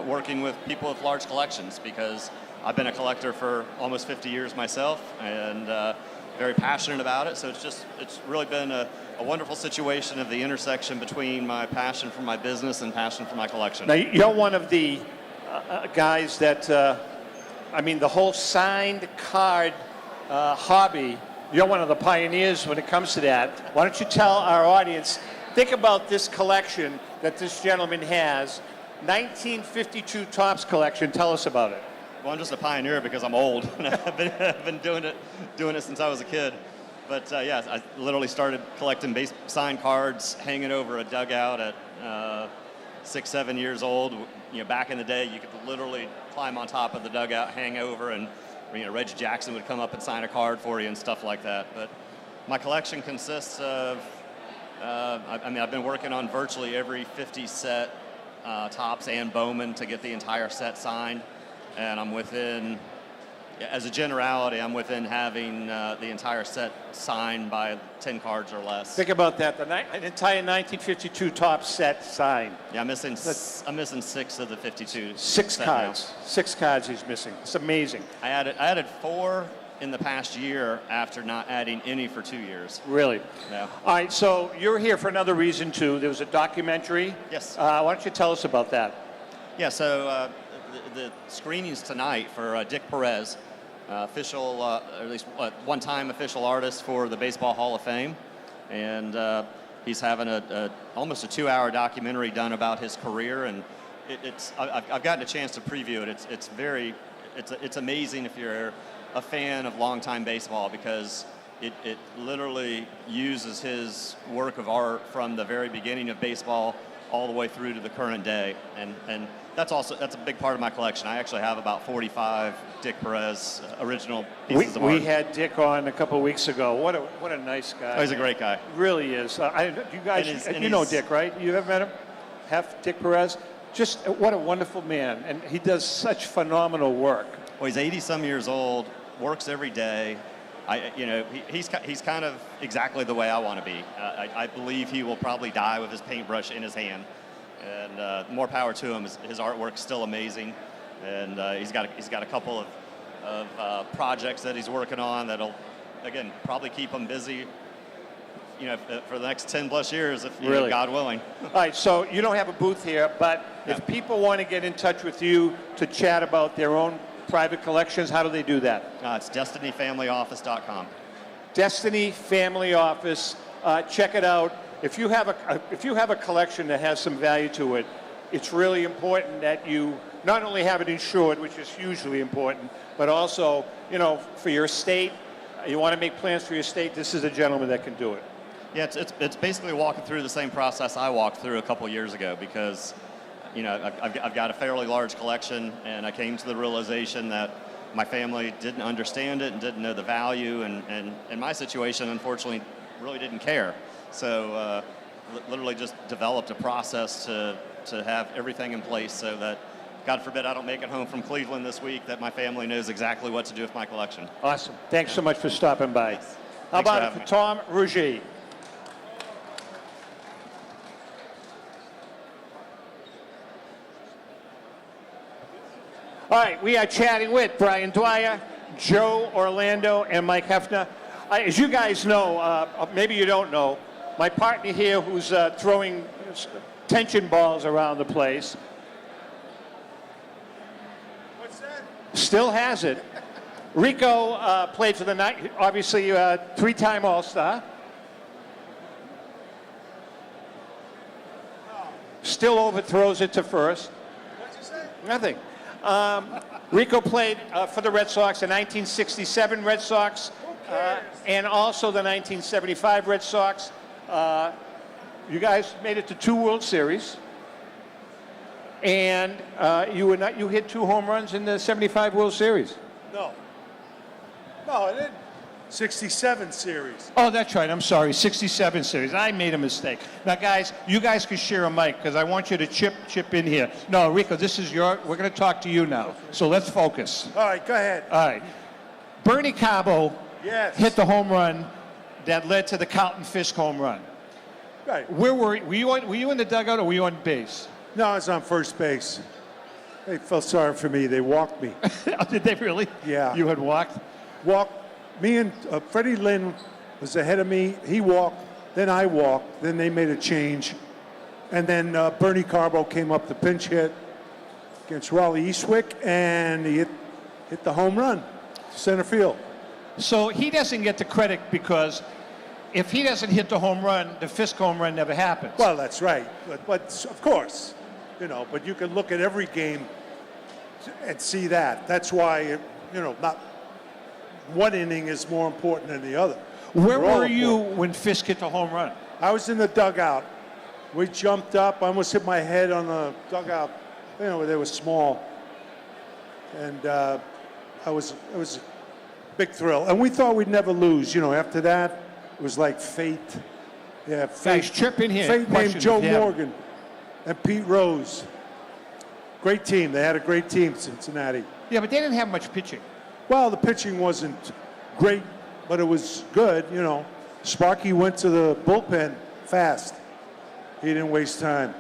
working with people with large collections, because I've been a collector for almost 50 years myself, and very passionate about it. So it's really been a wonderful situation of the intersection between my passion for my business and passion for my collection. Now, you're one of the guys that, the whole signed card hobby, you're one of the pioneers when it comes to that. Why don't you tell our audience, think about this collection that this gentleman has, 1952 Topps collection. Tell us about it. Well, I'm just a pioneer because I'm old. I've been doing it since I was a kid. But I literally started collecting signed cards, hanging over a dugout at 6, 7 years old. Back in the day, you could literally climb on top of the dugout, hang over, and Reggie Jackson would come up and sign a card for you and stuff like that. But my collection consists of, I've been working on virtually every 50 set, Topps and Bowman, to get the entire set signed. And I'm within, as a generality, I'm within having the entire set signed by 10 cards or less. Think about that, an entire 1952 Topps set signed. Yeah, I'm missing 6 of the 52. 6 cards. Now. 6 cards he's missing. It's amazing. I added 4 in the past year after not adding any for 2 years. Really? Yeah. All right, so you're here for another reason, too. There was a documentary. Yes. Why don't you tell us about that? Yeah, so the screenings tonight for Dick Perez, official, or at least one-time official artist for the Baseball Hall of Fame, and he's having almost a 2-hour documentary done about his career, and I've gotten a chance to preview it. It's amazing if you're a fan of longtime baseball, because it literally uses his work of art from the very beginning of baseball all the way through to the current day, and that's a big part of my collection. I actually have about 45 Dick Perez original pieces of art. We had Dick on a couple of weeks ago. What a nice guy. Oh, he's a great guy. Really is. You guys, you know Dick, right? You ever met him? Dick Perez? Just what a wonderful man, and he does such phenomenal work. Well, he's 80-some years old, works every day. He's kind of exactly the way I want to be. I believe he will probably die with his paintbrush in his hand, and more power to him. His artwork's still amazing, and he's got a couple of projects that he's working on that'll, again, probably keep him busy, for the next 10 plus years, if really? God willing. All right, so you don't have a booth here, but if people want to get in touch with you to chat about their own private collections, how do they do that? It's DestinyFamilyOffice.com. Destiny Family Office. Check it out. If you have a collection that has some value to it, it's really important that you not only have it insured, which is hugely important, but also, for your estate. You want to make plans for your estate. This is a gentleman that can do it. Yeah, it's basically walking through the same process I walked through a couple years ago, because I've got a fairly large collection, and I came to the realization that my family didn't understand it and didn't know the value, and my situation, unfortunately, really didn't care. So literally just developed a process to have everything in place so that, God forbid, I don't make it home from Cleveland this week, that my family knows exactly what to do with my collection. Awesome. Thanks so much for stopping by. Yes. How about it for Tom Rouget? All right, we are chatting with Brian Dwyer, Joe Orlando, and Mike Hefner. As you guys know, maybe you don't know, my partner here who's throwing tension balls around the place. What's that? Still has it. Rico played for the night, obviously 3-time All-Star. Still overthrows it to first. What'd you say? Nothing. Rico played for the Red Sox, the 1967 Red Sox, and also the 1975 Red Sox. You guys made it to 2 World Series, and you hit 2 home runs in the 75 World Series. No. No, it didn't. 67 series. Oh, that's right. I'm sorry. 67 series. I made a mistake. Now, guys, you guys can share a mic because I want you to chip in here. No, Rico, this is we're going to talk to you now. So let's focus. All right, go ahead. All right. Bernie Cabo Yes. hit the home run that led to the Carlton Fisk home run. Right. Where were you in the dugout or were you on base? No, I was on first base. They felt sorry for me. They walked me. Did they really? Yeah. You had walked? Me and Freddie Lynn was ahead of me. He walked, then I walked. Then they made a change. And then Bernie Carbo came up the pinch hit against Raleigh Eastwick, and he hit the home run, center field. So he doesn't get the credit because if he doesn't hit the home run, the Fisk home run never happens. Well, that's right. But of course, but you can look at every game and see that. That's why, not one inning is more important than the other. Where They're all were you important. when Fisk hit the home run? I was in the dugout. We jumped up. I almost hit my head on the dugout. They were small. And it was a big thrill. And we thought we'd never lose. After that, it was like fate. Yeah, fate. Guys, chip in here. Fate Question named Joe if you have it. Morgan and Pete Rose. Great team. They had a great team, Cincinnati. Yeah, but they didn't have much pitching. Well, the pitching wasn't great, but it was good, Sparky went to the bullpen fast. He didn't waste time.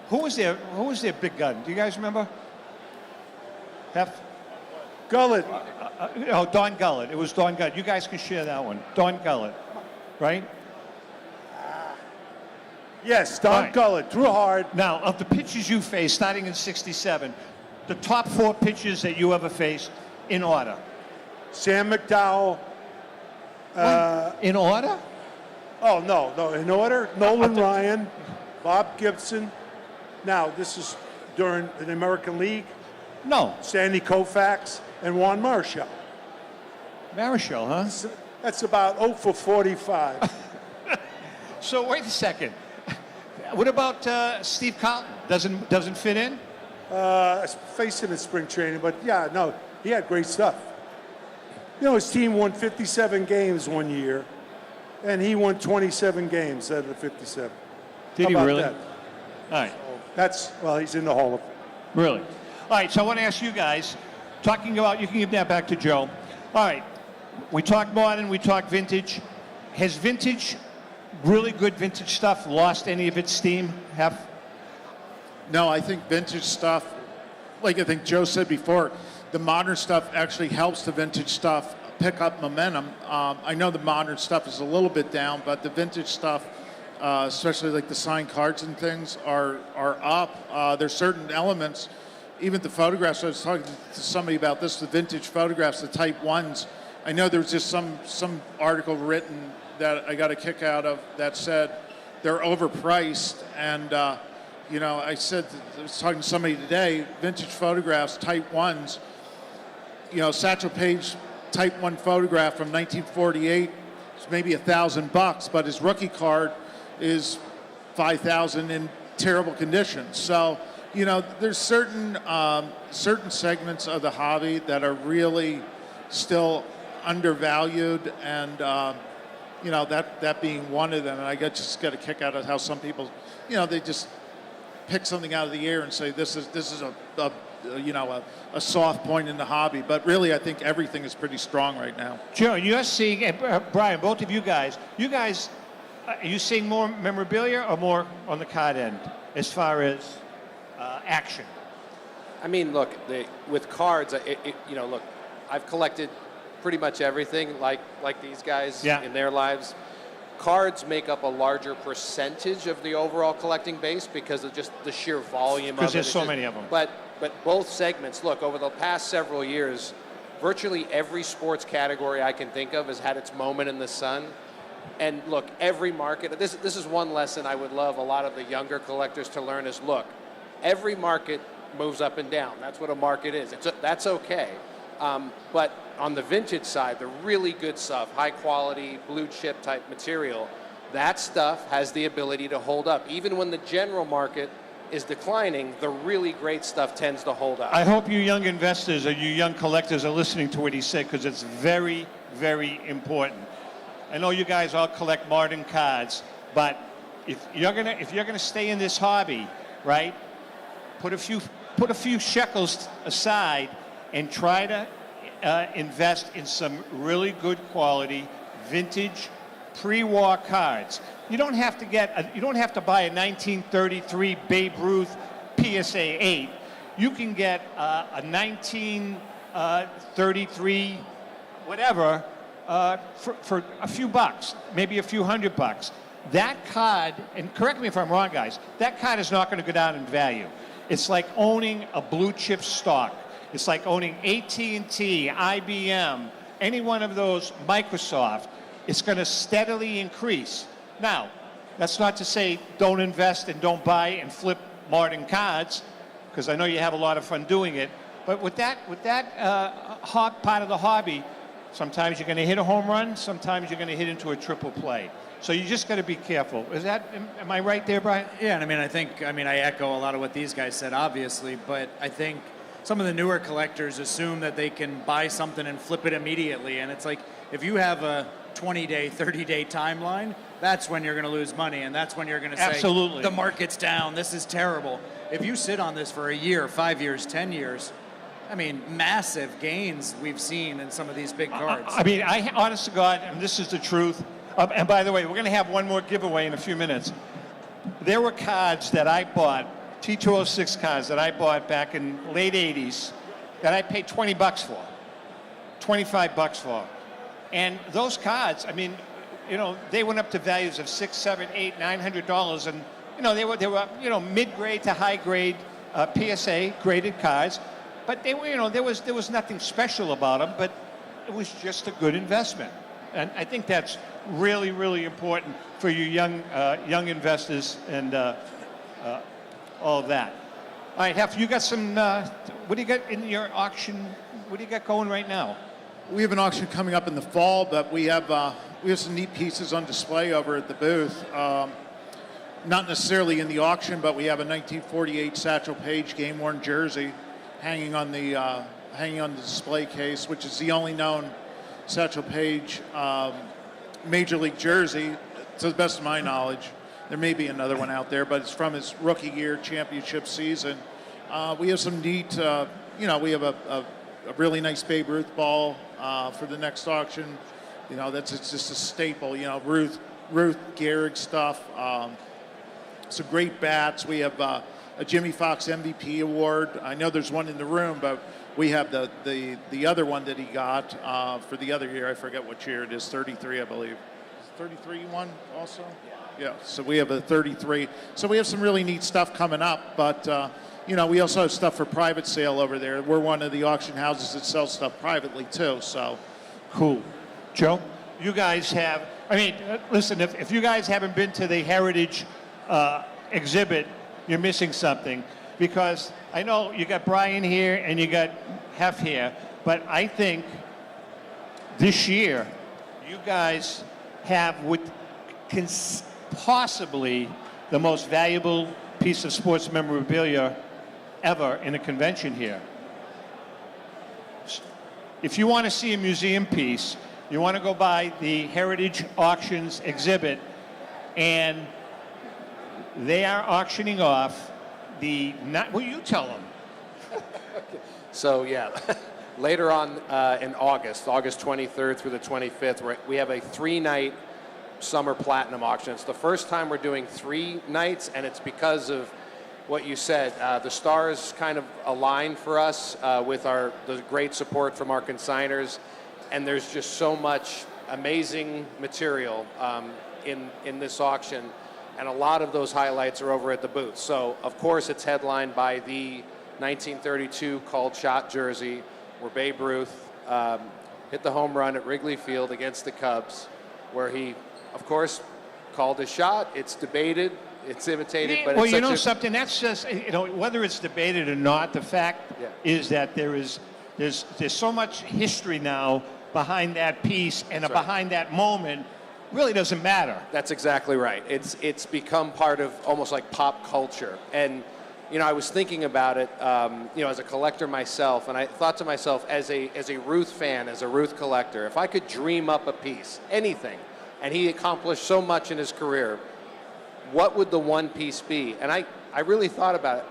Who was their big gun? Do you guys remember? Gullett. Don Gullett. It was Don Gullett. You guys can share that one. Don Gullett, right? Yes, Don Gullett. Threw hard. Now, of the pitchers you faced, starting in 67, the top 4 pitchers that you ever faced, in order. Sam McDowell. In order? Oh, no. In order, Nolan Ryan, Bob Gibson. Now, this is during the American League. No. Sandy Koufax and Juan Marichal. Marichal, huh? That's about 0 for 45. So wait a second. What about Steve Carlton? Doesn't fit in? I faced him in spring training, but yeah, no, he had great stuff. His team won 57 games one year, and he won 27 games out of the 57. Did How he about really? that? All right. He's in the Hall of Fame. Really? All right, so I want to ask you guys, talking about, you can give that back to Joe. All right, we talk modern, we talk vintage. Has vintage, really good vintage stuff, lost any of its steam? No, I think vintage stuff, like I think Joe said before, the modern stuff actually helps the vintage stuff pick up momentum. I know the modern stuff is a little bit down, but the vintage stuff, especially like the signed cards and things, are up. There's certain elements, even the photographs. I was talking to somebody about this, the vintage photographs, the Type 1s. I know there was just some article written that I got a kick out of that said they're overpriced. And, I was talking to somebody today, vintage photographs, Type 1s, Satchel Paige Type 1 photograph from 1948 is maybe $1,000, but his rookie card is $5,000 in terrible conditions. So, there's certain segments of the hobby that are really still undervalued, and that being one of them. And I just got a kick out of how some people, they just pick something out of the air and say this is a soft point in the hobby. But really, I think everything is pretty strong right now. Joe, you're seeing, Brian, both of you guys, are you seeing more memorabilia or more on the card end as far as action? I mean, look, with cards, look, I've collected pretty much everything like these guys in their lives. Cards make up a larger percentage of the overall collecting base because of just the sheer volume of it. Because there's so many of them. But both segments, look, over the past several years, virtually every sports category I can think of has had its moment in the sun. And look, every market, this is one lesson I would love a lot of the younger collectors to learn is, look, every market moves up and down. That's what a market is. That's okay. But on the vintage side, the really good stuff, high quality, blue chip type material, that stuff has the ability to hold up. Even when the general market is declining, the really great stuff tends to hold up. I hope you young investors or you young collectors are listening to what he said, because it's very, very important. I know you guys all collect modern cards, but if you're gonna stay in this hobby, right? Put a few shekels aside and try to invest in some really good quality vintage pre-war cards. You don't have to buy a 1933 Babe Ruth PSA 8. You can get a 1933 whatever for a few bucks, maybe a few $100. That card, and correct me if I'm wrong, guys, that card is not going to go down in value. It's like owning a blue chip stock. It's like owning AT&T, IBM, any one of those, Microsoft. It's going to steadily increase. Now, that's not to say don't invest and don't buy and flip modern cards, because I know you have a lot of fun doing it. But with that part of the hobby, sometimes you're going to hit a home run, sometimes you're going to hit into a triple play. So you just got to be careful. Am I right there, Brian? Yeah, and I echo a lot of what these guys said, obviously, but I think some of the newer collectors assume that they can buy something and flip it immediately. And it's like, if you have a 20-day, 30-day timeline, that's when you're going to lose money, and that's when you're going to say, absolutely, the market's down, this is terrible. If you sit on this for a year, 5 years, 10 years, I mean, massive gains we've seen in some of these big cards. I honest to God, and this is the truth, and by the way, we're going to have one more giveaway in a few minutes. There were cards that I bought, T206 cards that I bought back in late 80s that I paid $20 for, $25 for. And those cards, they went up to values of $600, $700, $800, $900, and they were mid-grade to high-grade PSA graded cards, but they were there was nothing special about them, but it was just a good investment, and I think that's really, really important for you young investors and all of that. All right, Hef, you got some. What do you got in your auction? What do you got going right now? We have an auction coming up in the fall, but we have some neat pieces on display over at the booth. Not necessarily in the auction, but we have a 1948 Satchel Paige game-worn jersey hanging on the display case, which is the only known Satchel Paige Major League jersey, to the best of my knowledge. There may be another one out there, but it's from his rookie year championship season. We have some neat, we have a really nice Babe Ruth ball for the next auction. It's just a staple. Ruth Gehrig stuff. Some great bats. We have a Jimmy Fox MVP award. I know there's one in the room, but we have the other one that he got for the other year. I forget what year it is. 33, I believe. Is 33 one also? Yeah. So we have a 33. So we have some really neat stuff coming up, but. We also have stuff for private sale over there. We're one of the auction houses that sells stuff privately, too, so. Cool. Joe? You guys have, listen, if you guys haven't been to the Heritage exhibit, you're missing something, because I know you got Brian here and you got Hef here, but I think this year you guys have what can possibly the most valuable piece of sports memorabilia ever in a convention here. If you want to see a museum piece, you want to go by the Heritage Auctions exhibit, and they are auctioning off you tell them. So yeah, later on in August 23rd through the 25th, we have a 3-night Summer Platinum auction. It's the first time we're doing 3 nights, and it's because of what you said. The stars kind of aligned for us with the great support from our consigners, and there's just so much amazing material in this auction, and a lot of those highlights are over at the booth. So, of course, it's headlined by the 1932 called shot jersey, where Babe Ruth hit the home run at Wrigley Field against the Cubs, where he, of course, called a shot. It's debated. It's imitated, but it's something, that's just, whether it's debated or not, the fact is that there's so much history now behind that piece, and behind that moment really doesn't matter. That's exactly right. It's become part of almost like pop culture. And you know, I was thinking about it, you know, as a collector myself, and I thought to myself, as a Ruth fan, as a Ruth collector, if I could dream up a piece, anything, and he accomplished so much in his career, what would the one piece be? And I really thought about it.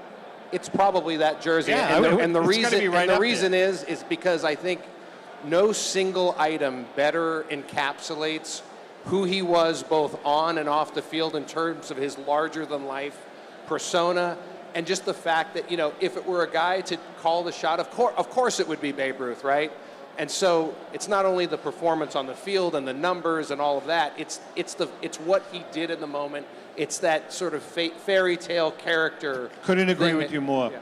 It's probably that jersey. Yeah, and the it's gotta be right up reason is because I think no single item better encapsulates who he was both on and off the field in terms of his larger-than-life persona, and just the fact that, you know, if it were a guy to call the shot, of course it would be Babe Ruth, right? And so it's not only the performance on the field and the numbers and all of that, it's what he did in the moment. It's that sort of fairy tale character. Couldn't agree thing with that- you more. Yeah.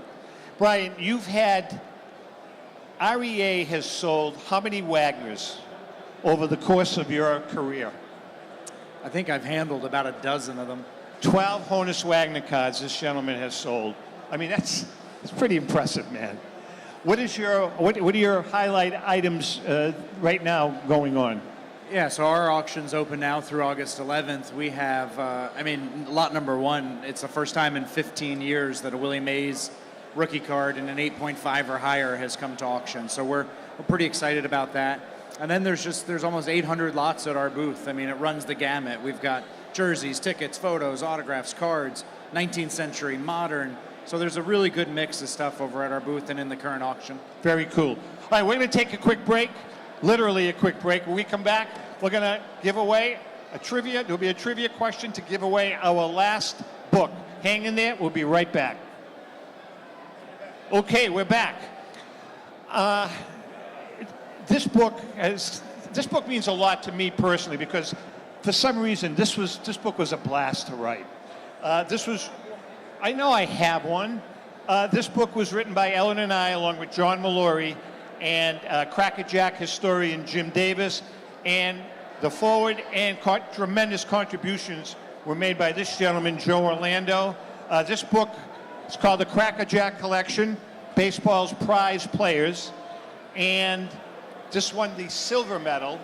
Brian, you've had, REA has sold how many Wagners over the course of your career? I think I've handled about a dozen of them. 12 Honus Wagner cards this gentleman has sold. I mean, that's pretty impressive, man. What are your highlight items right now going on? Yeah, so our auction's open now through August 11th. We have, lot number one, it's the first time in 15 years that a Willie Mays rookie card in an 8.5 or higher has come to auction. So we're pretty excited about that. And then there's almost 800 lots at our booth. I mean, it runs the gamut. We've got jerseys, tickets, photos, autographs, cards, 19th century, modern. So there's a really good mix of stuff over at our booth and in the current auction. Very cool. All right, we're going to take a quick break, literally a quick break. When we come back, we're going to give away a trivia. There'll be a trivia question to give away our last book. Hang in there. We'll be right back. Okay, we're back. This book means a lot to me personally because for some reason this book was a blast to write. I know I have one. This book was written by Ellen and I along with John Mallory and Crackerjack historian Jim Davis, and the forward and tremendous contributions were made by this gentleman, Joe Orlando. This book is called the Crackerjack Collection, Baseball's Prize Players, and this won the silver medal.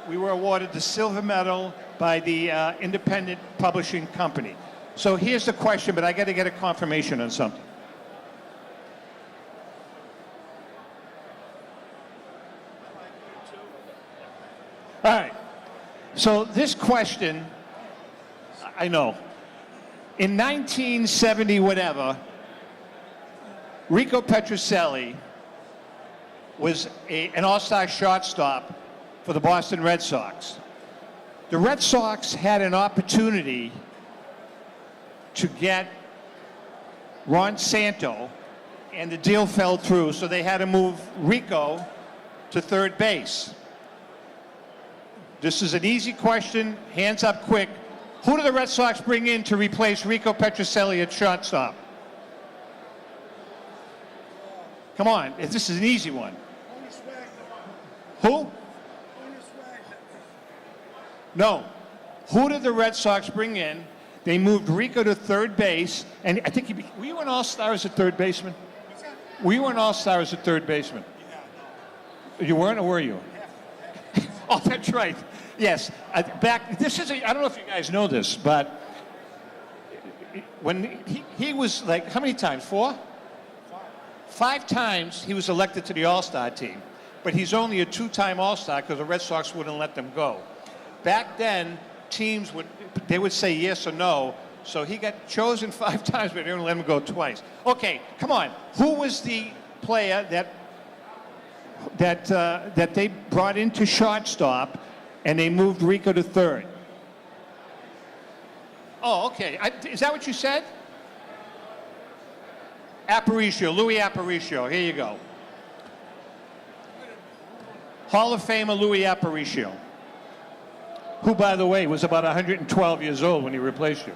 We were awarded the silver medal by the Independent Publishing Company. So here's the question, but I got to get a confirmation on something. All right. So this question, I know. In 1970 whatever, Rico Petrocelli was an all-star shortstop for the Boston Red Sox. The Red Sox had an opportunity to get Ron Santo, and the deal fell through, so they had to move Rico to third base. This is an easy question, hands up quick. Who do the Red Sox bring in to replace Rico Petrocelli at shortstop? Come on, this is an easy one. Who? No. Who did the Red Sox bring in? They moved Rico to third base, and I think were you an all-star as a third baseman? Were you an all-star as a third baseman? You weren't, or were you? Oh, that's right. Yes. I don't know if you guys know this, but when he was like, how many times? 4? 5 times he was elected to the All-Star team, but he's only a 2-time All-Star because the Red Sox wouldn't let them go. Back then, teams would say yes or no, so he got chosen 5 times, but they only let him go twice. Okay, come on. Who was the player that they brought into shortstop and they moved Rico to third? Oh, okay. Is that what you said? Aparicio, Louis Aparicio. Here you go. Hall of Famer Louis Aparicio, who, by the way, was about 112 years old when he replaced you.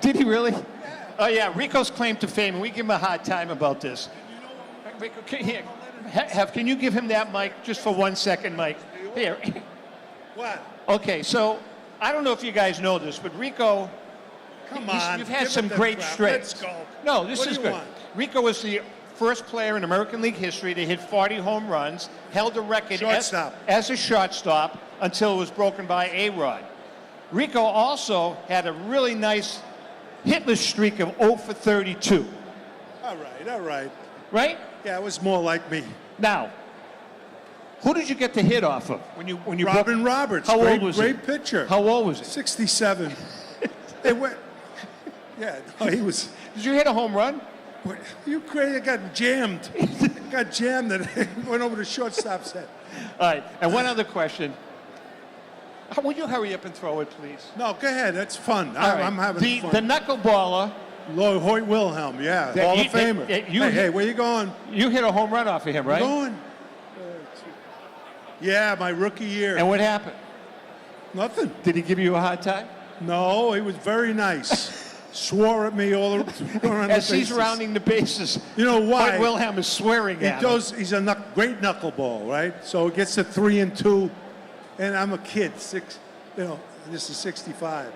Did he really? Yeah. Oh, yeah. Rico's claim to fame, and we give him a hard time about this. Rico, can you give him that mic just for 1 second, Mike? Here. What? Okay, so I don't know if you guys know this, but Rico, Come on. you've had give some it the great crap. strikes. Let's go. No, this What is do you good. want? Rico was the first player in American League history to hit 40 home runs, held the record Shortstop. as a shortstop until it was broken by A-Rod. Rico also had a really nice hitless streak of 0 for 32. All right. Right? Yeah, it was more like me. Now, who did you get the hit off of when you Robin Roberts. How great, old was he? Great pitcher. How old was he? 67. They went. Yeah, no, he was. Did you hit a home run? You crazy? I got jammed. Got jammed and went over the shortstop's head. All right. And one other question. Would you hurry up and throw it, please? No, go ahead. That's fun. All right. I'm having fun. The knuckleballer. Lloyd Hoyt Wilhelm, yeah. That Hall you- of Famer. that you- hey, where you going? You hit a home run off of him, right? I'm going. Yeah, my rookie year. And what happened? Nothing. Did he give you a hard time? No, he was very nice. Swore at me all around As the he's bases. rounding the bases. You know why? Hoyt Wilhelm is swearing at him. He's a great knuckleball, right? So it gets to 3 and 2, and I'm a kid, this is 65,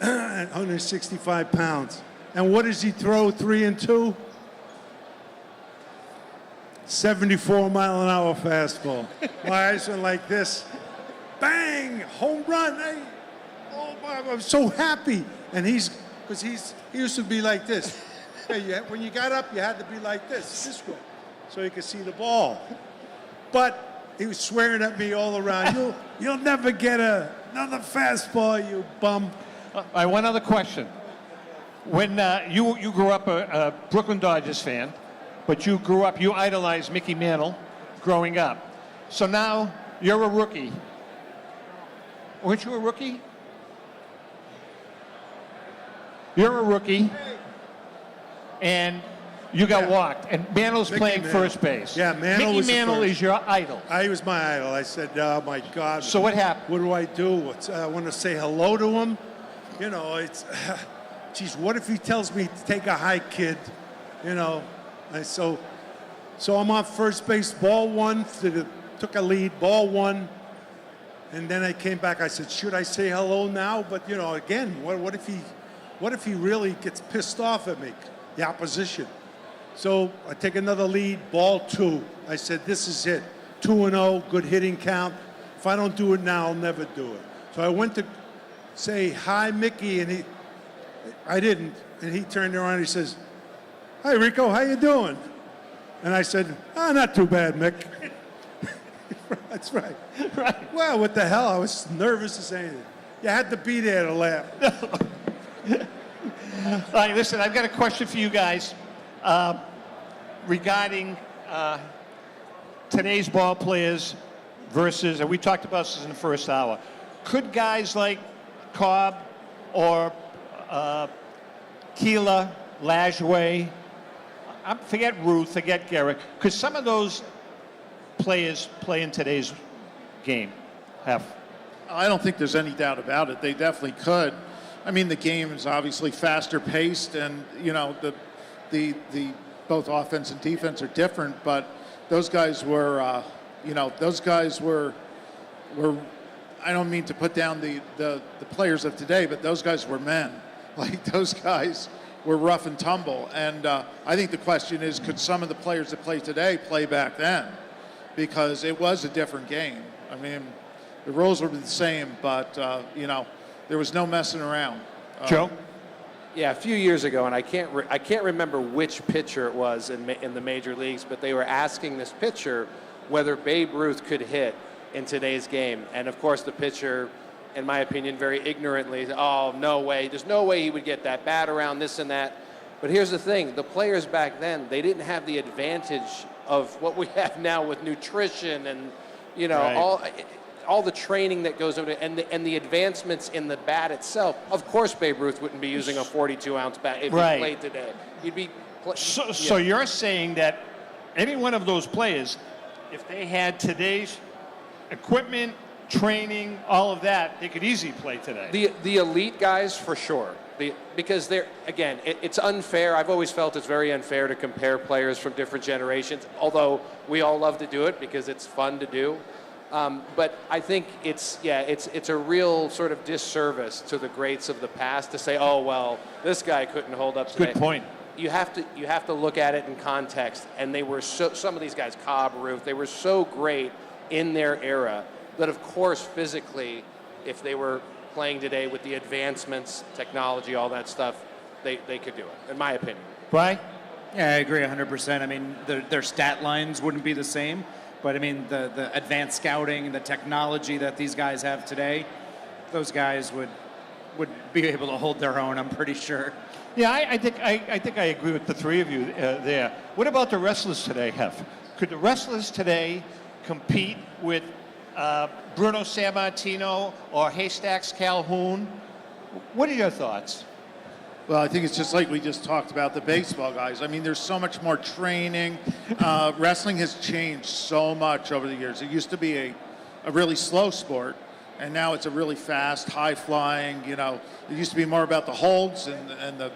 165 pounds. And what does he throw 3 and 2? 74-mile-an-hour fastball. My eyes went like this. Bang! Home run! Hey. Oh, I'm so happy. And he used to be like this. Hey, when you got up, you had to be like this way, so you could see the ball. But he was swearing at me all around. You'll never get another fastball, you bum. All right, one other question. When you grew up a Brooklyn Dodgers fan, but you idolized Mickey Mantle growing up. So now you're a rookie. Weren't you a rookie? You're a rookie, and you got walked. And Mantle's Mickey playing Mantle. first base. Yeah, Mantle Mickey was the Mantle first. is your idol. He was my idol. I said, oh, my God. So what happened? What do I do? I want to say hello to him. You know, it's, geez, what if he tells me to take a hike, kid? You know, and so I'm on first base, ball one, took a lead, ball one. And then I came back, I said, should I say hello now? But, you know, again, what if he really gets pissed off at me, the opposition? So I take another lead, ball two. I said, this is it. 2-0, good hitting count. If I don't do it now, I'll never do it. So I went to say, hi, Mickey, and I didn't. And he turned around and he says, hi, Rico, how you doing? And I said, not too bad, Mick. That's right. Right. Well, what the hell? I was nervous to say anything. You had to be there to laugh. All right, listen, I've got a question for you guys regarding today's ball players versus, and we talked about this in the first hour, could guys like Cobb or Keela, Lajoie, forget Ruth, forget Garrett, could some of those players play in today's game? I don't think there's any doubt about it. They definitely could. I mean, the game is obviously faster paced, and you know the both offense and defense are different. But those guys were, I don't mean to put down the players of today, but those guys were men. Like those guys were rough and tumble. And I think the question is, could some of the players that play today play back then? Because it was a different game. I mean, the rules were the same, but there was no messing around. Joe? Yeah, a few years ago, and I can't remember which pitcher it was in the major leagues, but they were asking this pitcher whether Babe Ruth could hit in today's game. And of course, the pitcher, in my opinion, very ignorantly, oh, no way. There's no way he would get that bat around, this and that. But here's the thing. The players back then, they didn't have the advantage of what we have now with nutrition and, right. all the training that goes into it and the advancements in the bat itself. Of course, Babe Ruth wouldn't be using a 42-ounce bat if right. he played today. He'd be... So you're saying that any one of those players, if they had today's equipment, training, all of that, they could easily play today. The elite guys, for sure. Because they're, again, it's unfair. I've always felt it's very unfair to compare players from different generations, although we all love to do it because it's fun to do. But I think it's a real sort of disservice to the greats of the past to say, oh, well, this guy couldn't hold up today. Good point. You have to look at it in context. And they were some of these guys, Cobb, Ruth, they were so great in their era that, of course, physically, if they were playing today with the advancements, technology, all that stuff, they could do it, in my opinion. Brian? Yeah, I agree 100%. I mean, their stat lines wouldn't be the same, but I mean, the advanced scouting, the technology that these guys have today, those guys would be able to hold their own, I'm pretty sure. Yeah, I think I agree with the three of you there. What about the wrestlers today, Hef? Could the wrestlers today compete with Bruno Sammartino or Haystacks Calhoun? What are your thoughts? Well, I think it's just like we just talked about the baseball guys. I mean, there's so much more training. Wrestling has changed so much over the years. It used to be a really slow sport, and now it's a really fast, high-flying, you know. It used to be more about the holds and the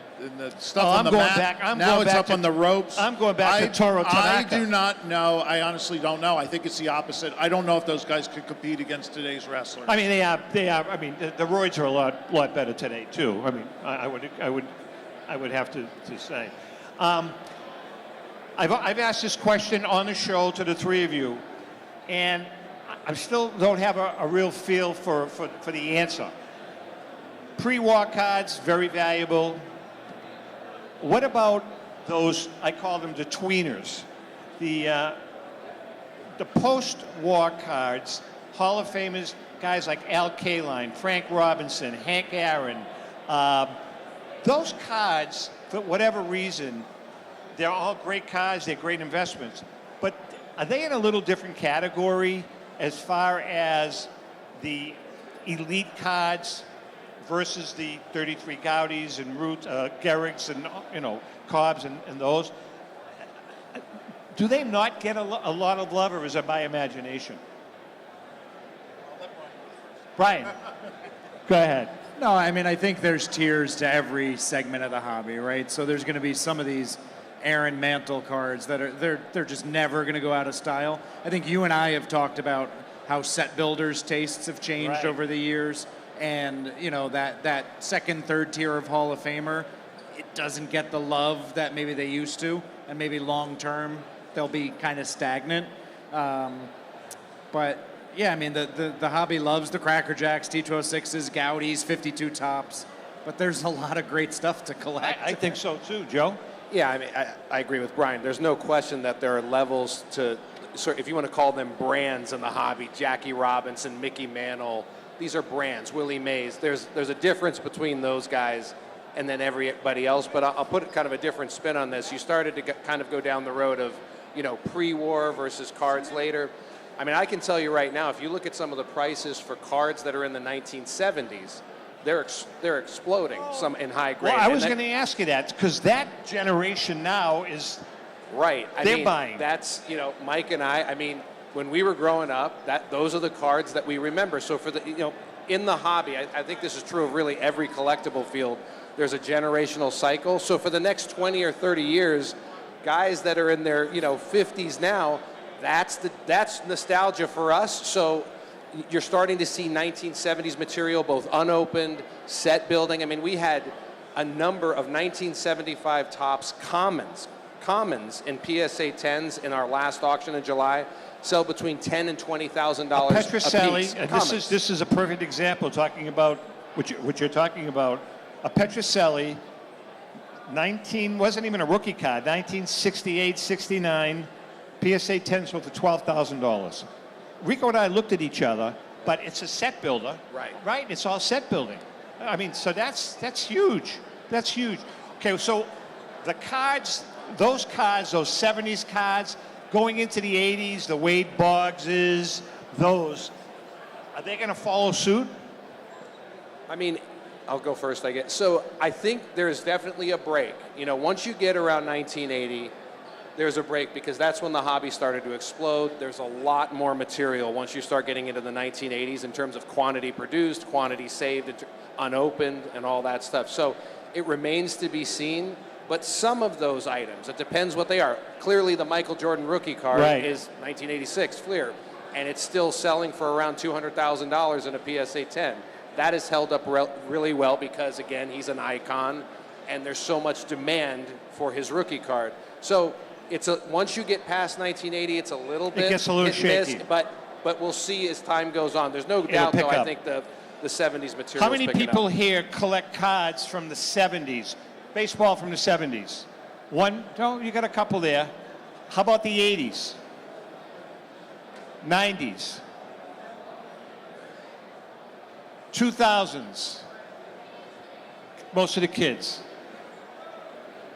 stuff on the mat. Now it's up on the ropes. I'm going back to Toro Tanaka. I do not know. I honestly don't know. I think it's the opposite. I don't know if those guys could compete against today's wrestlers. I mean, they are. I mean, the roids are a lot better today too. I mean, I would have to say. I've asked this question on the show to the three of you, and I still don't have a real feel for the answer. Pre-war cards, very valuable. What about those, I call them the tweeners, the post-war cards, Hall of Famers, guys like Al Kaline, Frank Robinson, Hank Aaron. Those cards, for whatever reason, they're all great cards, they're great investments, but are they in a little different category as far as the elite cards versus the 33 Gaudis and Gehrig's and, you know, Cobbs and those? Do they not get a lot of love, or is it my imagination? Brian, go ahead. No, I mean, I think there's tiers to every segment of the hobby, right? So there's going to be some of these Aaron Mantle cards that are they're just never going to go out of style. I think you and I have talked about how set builders' tastes have changed over the years, and you know that second, third tier of Hall of Famer, it doesn't get the love that maybe they used to, and maybe long term they'll be kind of stagnant. But yeah, I mean the hobby loves the Cracker Jacks, T206s, Gaudis, 52 tops, but there's a lot of great stuff to collect. I think so too, Joe. Yeah, I mean, I agree with Brian. There's no question that there are levels to, if you want to call them brands in the hobby, Jackie Robinson, Mickey Mantle, these are brands, Willie Mays. There's a difference between those guys and then everybody else, but I'll put kind of a different spin on this. You started to kind of go down the road of, you know, pre-war versus cards later. I mean, I can tell you right now, if you look at some of the prices for cards that are in the 1970s, they're exploding, some in high grade. Well, I was going to ask you that, because that generation now is right. They're buying. That's, you know, Mike and I mean, when we were growing up, those are the cards that we remember. So for the, you know, in the hobby, I think this is true of really every collectible field. There's a generational cycle. So for the next 20 or 30 years, guys that are in their, you know, 50s now, that's nostalgia for us. So you're starting to see 1970s material, both unopened, set building. I mean, we had a number of 1975 tops commons in PSA 10s in our last auction in July, sell between $10,000 and $20,000 Petrocelli, a piece. this is a perfect example talking about what you're talking about. A Petrocelli, wasn't even a rookie card, 1968, 69, PSA 10s worth of $12,000. Rico and I looked at each other, but it's a set builder. Right. Right? It's all set building. I mean, so that's huge. That's huge. Okay, so the cards, those 70s cards, going into the 80s, the Wade Boggses, those, are they going to follow suit? I mean, I'll go first, I guess. So I think there's definitely a break. You know, once you get around 1980, there's a break because that's when the hobby started to explode. There's a lot more material once you start getting into the 1980s in terms of quantity produced, quantity saved, unopened, and all that stuff. So it remains to be seen, but some of those items, it depends what they are. Clearly, the Michael Jordan rookie card is 1986 Fleer, and it's still selling for around $200,000 in a PSA 10. That has held up really well because, again, he's an icon, and there's so much demand for his rookie card. So once you get past 1980, it's a little bit It gets a little hit and miss, shaky. but we'll see as time goes on. There's no doubt, though, I think the 70s material. How many people here collect cards from the 70s? Baseball from the 70s? One? No, you got a couple there. How about the 80s? 90s? 2000s? Most of the kids.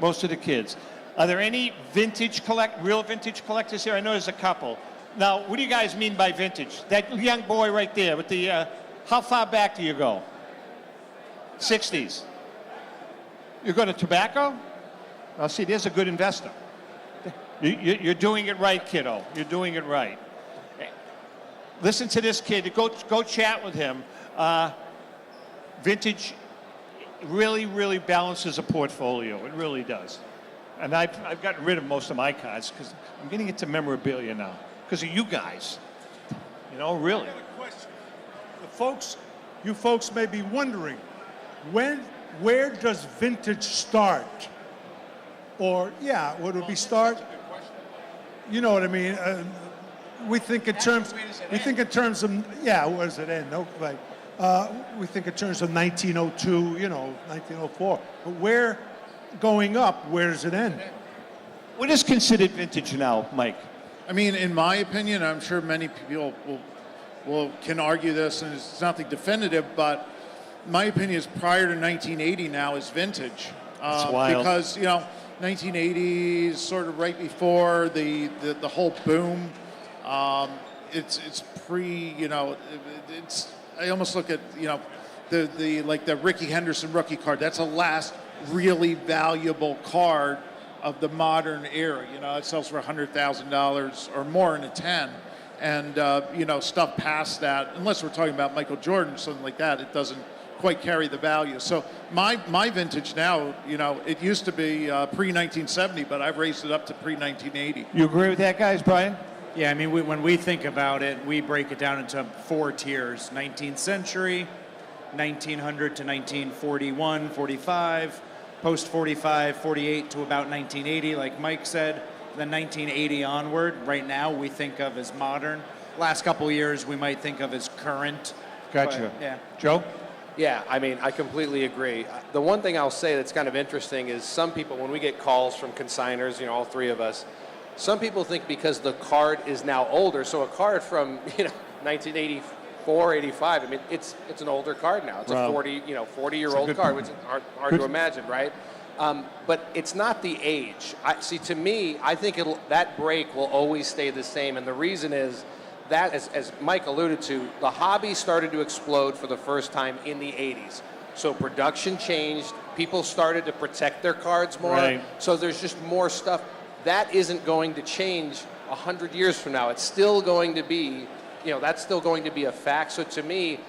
Most of the kids. Are there any real vintage collectors here? I know there's a couple. Now, what do you guys mean by vintage? That young boy right there with the, how far back do you go? 60s. You go to tobacco? Now, see, there's a good investor. You're doing it right, kiddo. You're doing it right. Listen to this kid. Go chat with him. Vintage really, really balances a portfolio. It really does. And I've gotten rid of most of my cards because I'm getting into memorabilia now because of you guys. You know, really. I got a question. You folks may be wondering, where does vintage start? Or, would it be start? You know what I mean? We think in terms of, where does it end? No, like, we think in terms of 1902, 1904. But going up, where does it end? What is considered vintage now, Mike? I mean, in my opinion, I'm sure many people can argue this, and it's nothing definitive, but my opinion is prior to 1980 now is vintage. That's wild. Because, 1980 is sort of right before the whole boom. It's pre, it's, I almost look at, the Ricky Henderson rookie card. That's the last really valuable card of the modern era. It sells for $100,000 or more in a 10. And, stuff past that, unless we're talking about Michael Jordan or something like that, it doesn't quite carry the value. So my vintage now, it used to be pre-1970, but I've raised it up to pre-1980. You agree with that, guys, Brian? Yeah, I mean, when we think about it, we break it down into 4 tiers. 19th century, 1900 to 1941, 45, post-45, 48 to about 1980, like Mike said. Then 1980 onward, right now, we think of as modern. Last couple of years, we might think of as current. Gotcha. But, yeah. Joe? Yeah, I mean, I completely agree. The one thing I'll say that's kind of interesting is some people, when we get calls from consigners, all 3 of us, some people think because the card is now older, so a card from, 1984, 85, I mean, it's an older card now. It's a 40-year-old card, which is hard to imagine, right? But it's not the age. To me, I think that break will always stay the same, and the reason is that, as Mike alluded to, the hobby started to explode for the first time in the 80s. So production changed. People started to protect their cards more. Right. So there's just more stuff. That isn't going to change 100 years from now. It's still going to be, that's still going to be a fact. So to me,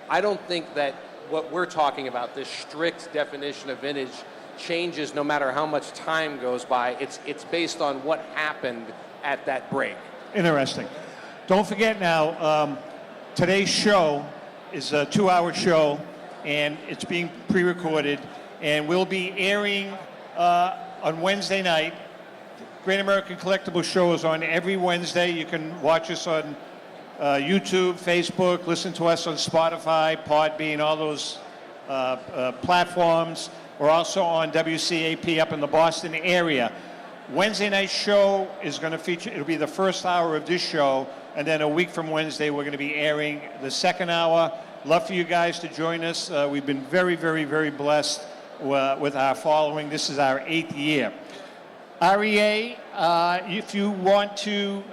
I don't think that what we're talking about, this strict definition of vintage, changes no matter how much time goes by. It's based on what happened at that break. Interesting. Don't forget now, today's show is a 2-hour show, and it's being pre-recorded, and we'll be airing on Wednesday night. Great American Collectible Show is on every Wednesday. You can watch us on YouTube, Facebook, listen to us on Spotify, Podbean, all those platforms. We're also on WCAP up in the Boston area. Wednesday night show is going to feature, it'll be the first hour of this show, and then a week from Wednesday, we're going to be airing the second hour. Love for you guys to join us. We've been very, very, very blessed with our following. This is our 8th year. REA, if you want to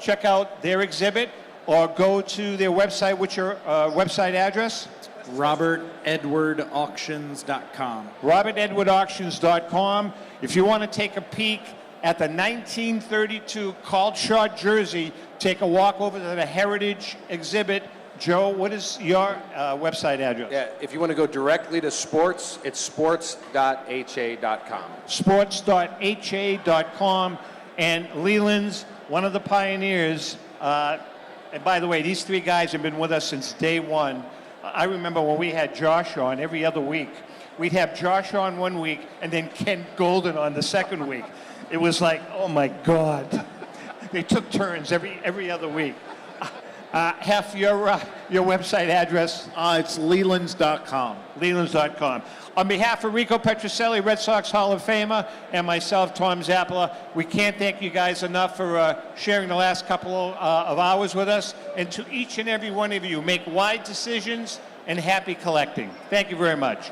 check out their exhibit or go to their website, what's your website address? RobertEdwardAuctions.com. RobertEdwardAuctions.com. If you want to take a peek at the 1932 Carl Short jersey, take a walk over to the Heritage exhibit. Joe, what is your website address? Yeah, if you want to go directly to sports, it's sports.ha.com. Sports.ha.com. And Leland's, one of the pioneers. And by the way, these 3 guys have been with us since day one. I remember when we had Josh on every other week. We'd have Josh on one week and then Ken Golden on the second week. It was like, oh my God. They took turns every other week. Hef, your website address? It's lelands.com. Lelands.com. On behalf of Rico Petrocelli, Red Sox Hall of Famer, and myself, Tom Zappala, we can't thank you guys enough for sharing the last couple of hours with us. And to each and every one of you, make wise decisions and happy collecting. Thank you very much.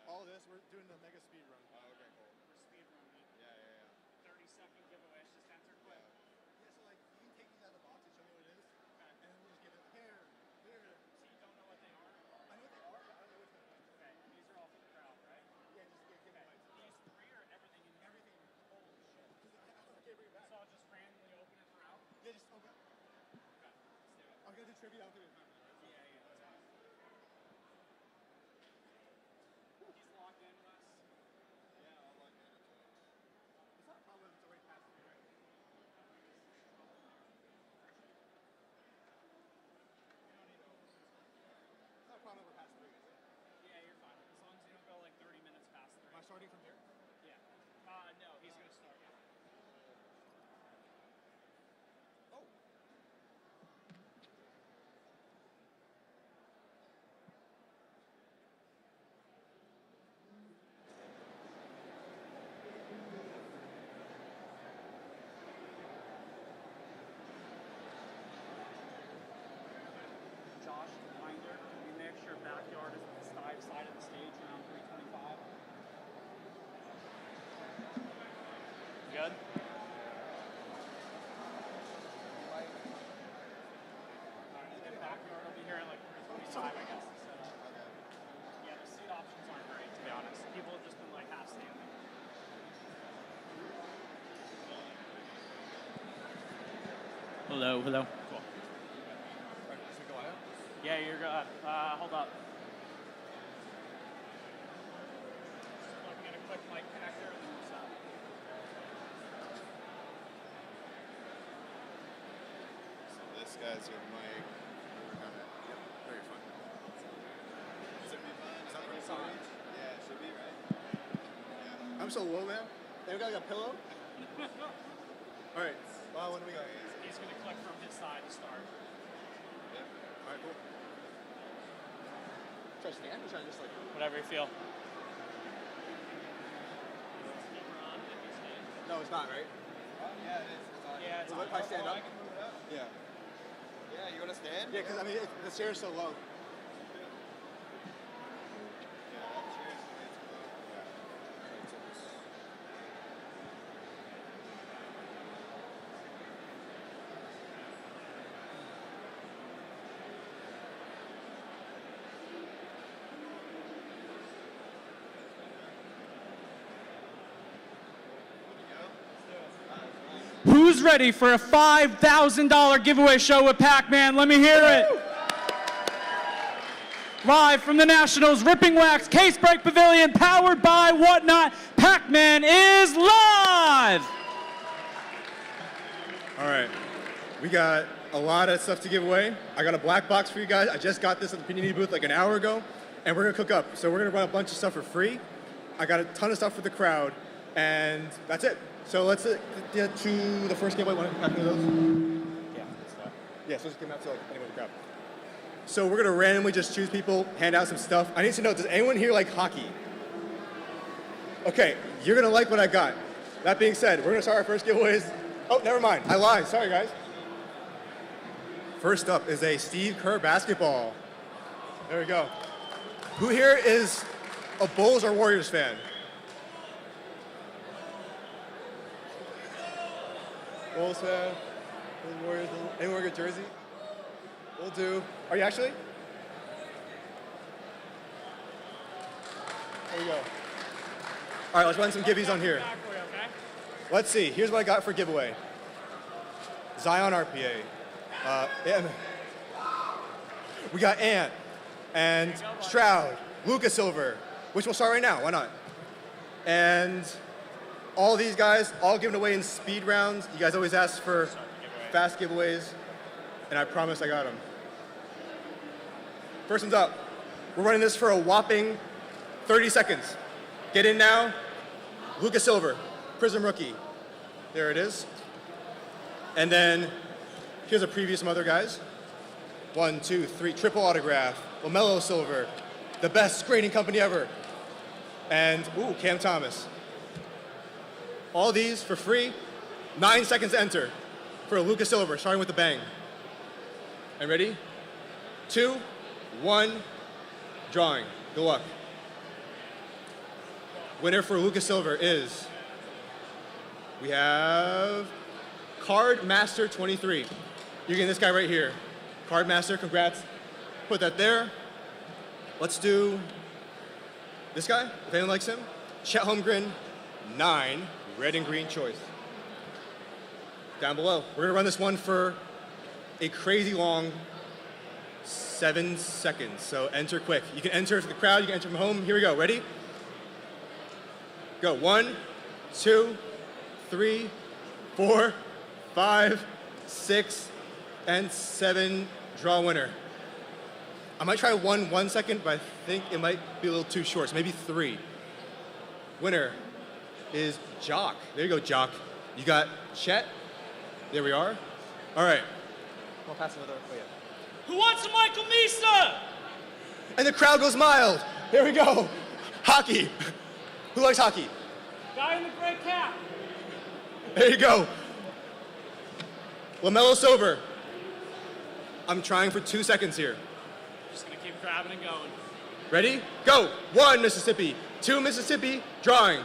All this, we're doing the mega speed run. Oh, okay, cool. Speed run. Yeah. 30-second giveaway. Just answer quick. Yeah, so like you can take these out of the box and show me what it is, and then we'll just give it here. So you don't know what they are? I know what they are, but I don't know which one. Okay, and these are all for the crowd, right? Yeah, just give giveaways. These three or everything in here? Everything. Holy shit. Okay, bring it back. So I'll just randomly open it throughout? Yeah, just open it. Okay, let's do it. I'm gonna do trivia after this. Yeah, that's fine. He's logged in, Wes? Yeah, I'll log in. It's not a problem if it's already past 3, right? It's not a problem if we're past 3, is it? Yeah, you're fine. As long as you don't go like 30 minutes past 3. Am I starting from here? Yeah. No, he's going to start. Oh. Josh, reminder, we make sure backyard is the side of the stage around 325. Good? Alright, and backyard will be here at like 325, I guess. Yeah, the seat options aren't great, to be honest. People have just been like half standing. Hello. Cool. Yeah, you're good. Hold up. I'm going to click mic connector and then we'll stop. So this guy's your mic. We're gonna. Yep. No, you're fine. Should be fine. Is that right? Sorry. Yeah, it should be right. Yeah. I'm so low, man. They got like a pillow? All right. Well, when do we go? He's going to click from his side to start. Yep. All right, cool. Should I stand or should I just like... Whatever you feel. No, it's not, right? Yeah, it is. It's on. Yeah, it's Well, on. if I stand up? I can move it up. Yeah. Yeah, you want to stand? Yeah, because I mean, the chair's so low. Yeah, that chair's way too low. Yeah. It's Who's ready for a $5,000 giveaway show with Pac-Man? Let me hear it. Live from the Nationals Ripping Wax Case Break Pavilion, powered by Whatnot, Pac-Man is live! All right. We got a lot of stuff to give away. I got a black box for you guys. I just got this at the Panini booth like an hour ago, and we're gonna cook up. So we're gonna run a bunch of stuff for free. I got a ton of stuff for the crowd, and that's it. So let's get to the first giveaway. Want to have any of those? Yeah, so just give them out to like anyone in the crowd. So we're gonna randomly just choose people, hand out some stuff. I need to know, does anyone here like hockey? Okay, you're gonna like what I got. That being said, we're gonna start our first giveaways. Oh, never mind, I lied, sorry guys. First up is a Steve Kerr basketball. There we go. Who here is a Bulls or Warriors fan? Bulls fan, Warriors, anyone wear a good jersey? Will do. Are you actually? There we go. All right, let's run some gibbies on here. Let's see, here's what I got for giveaway. Zion RPA. We got Ant and Stroud, Luka Silver, which we'll start right now, why not? And all these guys, all given away in speed rounds. You guys always ask for fast giveaways, and I promise I got them. First one's up. We're running this for a whopping 30 seconds. Get in now. Luka Silver, Prism rookie. There it is. And then here's a preview of some other guys. 1, 2, 3, triple autograph. LaMelo Silver, the best grading company ever. And, ooh, Cam Thomas. All these for free. 9 seconds to enter for a Luka Silver, starting with the bang. And ready? 2, 1, drawing. Good luck. Winner for Lucas Silver is, we have Card Master 23. You're getting this guy right here. Card Master, congrats. Put that there. Let's do this guy, if anyone likes him. Chet Holmgren, 9, red and green choice. Down below. We're gonna run this one for a crazy long 7 seconds, so enter quick. You can enter for the crowd, you can enter from home. Here we go, ready? Go, 1, 2, 3, 4, 5, 6, and 7, draw winner. I might try 1 second, but I think it might be a little too short, so maybe 3. Winner is Jock. There you go, Jock. You got Chet. There we are. All right. I'll pass another. Oh, yeah. Who wants a Michael Misa? And the crowd goes mild. There we go. Hockey. Who likes hockey? Guy in the gray cap. There you go. LaMelo Silver. I'm trying for 2 seconds here. Just gonna keep grabbing and going. Ready? Go. 1, Mississippi. 2, Mississippi. Drawing.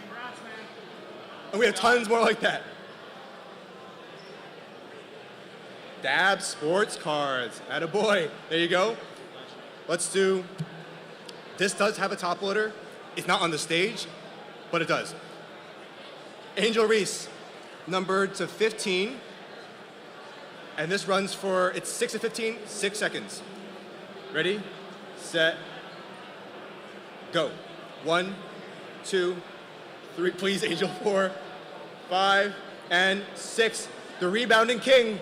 Congrats, man. And we have tons more like that. Dab Sports Cards. Attaboy. There you go. Let's do, this does have a top loader. It's not on the stage, but it does. Angel Reese, numbered to 15. And this runs for, it's 6 to 15, 6 seconds. Ready, set, go. 1, 2, 3, please, Angel, 4, 5, and 6. The rebounding king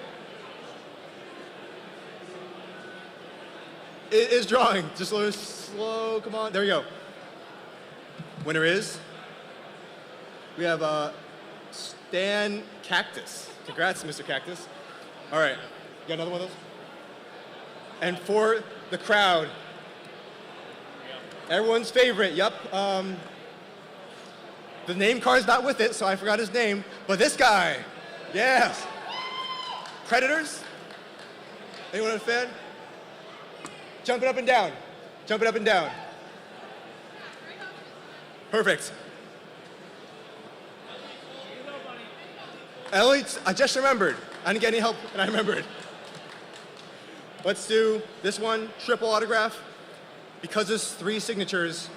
is drawing. Just a little slow, come on, there we go. Winner is, we have Stan Cactus. Congrats, Mr. Cactus. All right, you got another one of those? And for the crowd, everyone's favorite, yep. The name card's not with it, so I forgot his name, but this guy, yeah. Predators? Anyone a fan? Jumping up and down, jumping up and down. Perfect. Ellie, I just remembered. I didn't get any help, and I remembered. Let's do this one, triple autograph. Because there's 3 signatures,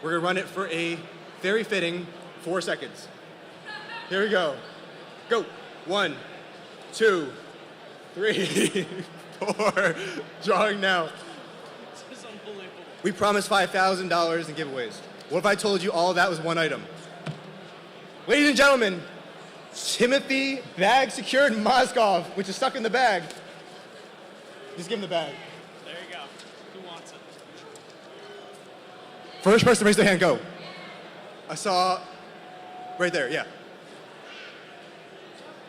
we're gonna run it for a very fitting 4 seconds. Here we go. Go. 1, 2, 3, 4. Drawing now. This is unbelievable. We promised $5,000 in giveaways. What if I told you all of that was one item? Ladies and gentlemen, Timothy Bag Secured Mozgov, which is stuck in the bag. Just give him the bag. There you go. Who wants it? First person to raise their hand, go. I saw right there, yeah.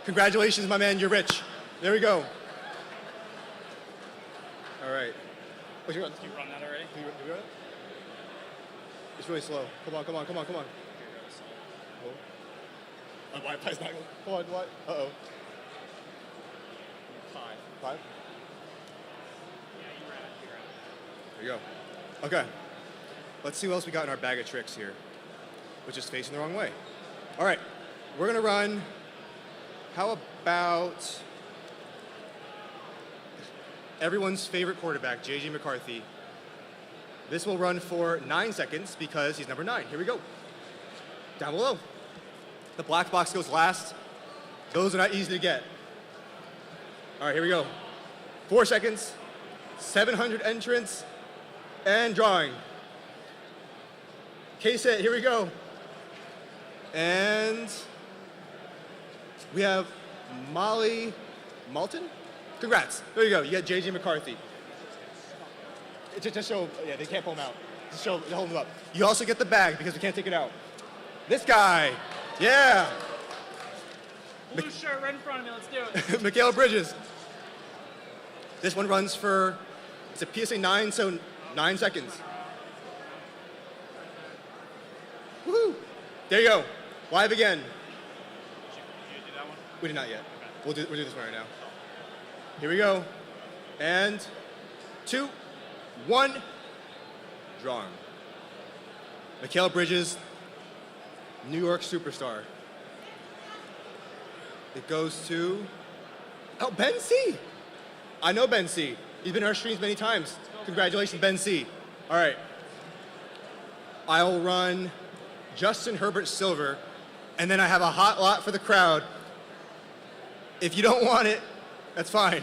Congratulations, my man, you're rich. There we go. All right. What's your run? You run that already? Did we run it? It's really slow. Come on, come on, come on, come on. Oh. My Wi-Fi's not going. Come on, what? Uh-oh. 5. There you go. Okay. Let's see what else we got in our bag of tricks here, which is facing the wrong way. All right. We're going to run, how about everyone's favorite quarterback, J.J. McCarthy. This will run for 9 seconds because he's number 9. Here we go. Down below. The black box goes last. Those are not easy to get. All right, here we go. 4 seconds, 700 entrants, and drawing. K-set, here we go. And we have Molly Malton. Congrats. There you go. You got J.J. McCarthy. Just show, yeah, they can't pull him out. Just show, hold him up. You also get the bag because we can't take it out. This guy, yeah. Blue shirt right in front of me. Let's do it. Mikal Bridges. This one runs for, it's a PSA 9, so 9 seconds. Woohoo! There you go. Live again. Did you do that one? We did not yet. We'll do this one right now. Here we go. And 2, 1, drawing. Mikal Bridges, New York superstar. It goes to, Ben C. I know Ben C. He's been in our streams many times. Congratulations, Ben C. All right. I'll run Justin Herbert Silver, and then I have a hot lot for the crowd. If you don't want it, that's fine.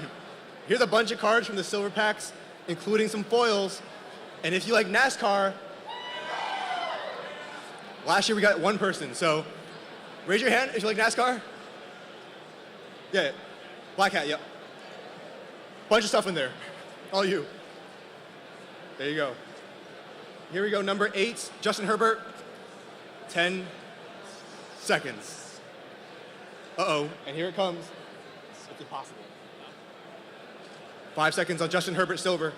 Here's a bunch of cards from the silver packs, including some foils. And if you like NASCAR, last year we got one person, so raise your hand if you like NASCAR. Yeah, Black Hat, yep. Bunch of stuff in there, all you. There you go. Here we go, number 8, Justin Herbert, 10 seconds. Uh-oh, and here it comes. It's impossible. 5 seconds on Justin Herbert Silver.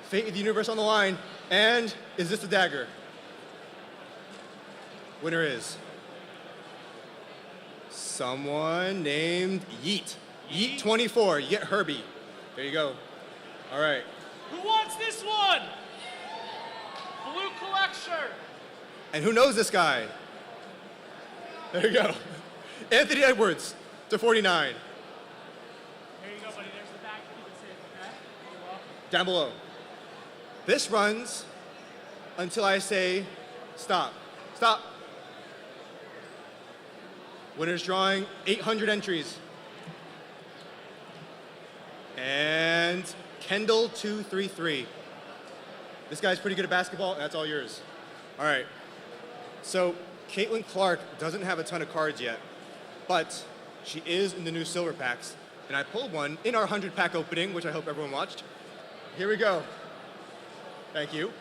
Fate of the universe on the line, and is this the dagger? Winner is someone named Yeet. Yeet 24, you get Herbie. There you go. All right. Who wants this one? Blue collection. And who knows this guy? There you go. Anthony Edwards to 49. Here you go, buddy. There's the back. You can see it, okay? You're welcome. Down below. This runs until I say stop. Stop. Winner's drawing 800 entries. And Kendall 233. This guy's pretty good at basketball, and that's all yours. All right. So Caitlin Clark doesn't have a ton of cards yet, but she is in the new silver packs. And I pulled one in our 100-pack opening, which I hope everyone watched. Here we go. Thank you.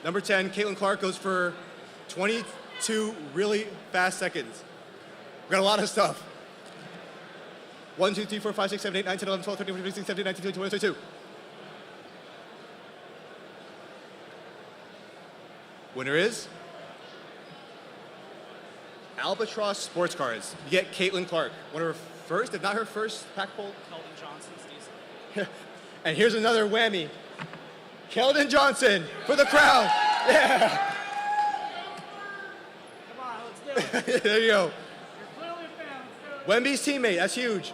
Number 10, Caitlin Clark goes for 22 really fast seconds. We got a lot of stuff. 1, 2, 3, 4, 5, 6, 7, 8, 9, 10, 11, 12, 13, 14, 15, 16, 17, 19, 20, 21, 22. Winner is Albatross Sports Cards. You get Caitlin Clark, one of her first, if not her first, pack pull. Keldon Johnson's decent. And here's another whammy. Keldon Johnson for the crowd. Yeah. Come on, let's do it. There you go. You're clearly a fan. Let's do it. Wemby's teammate, that's huge.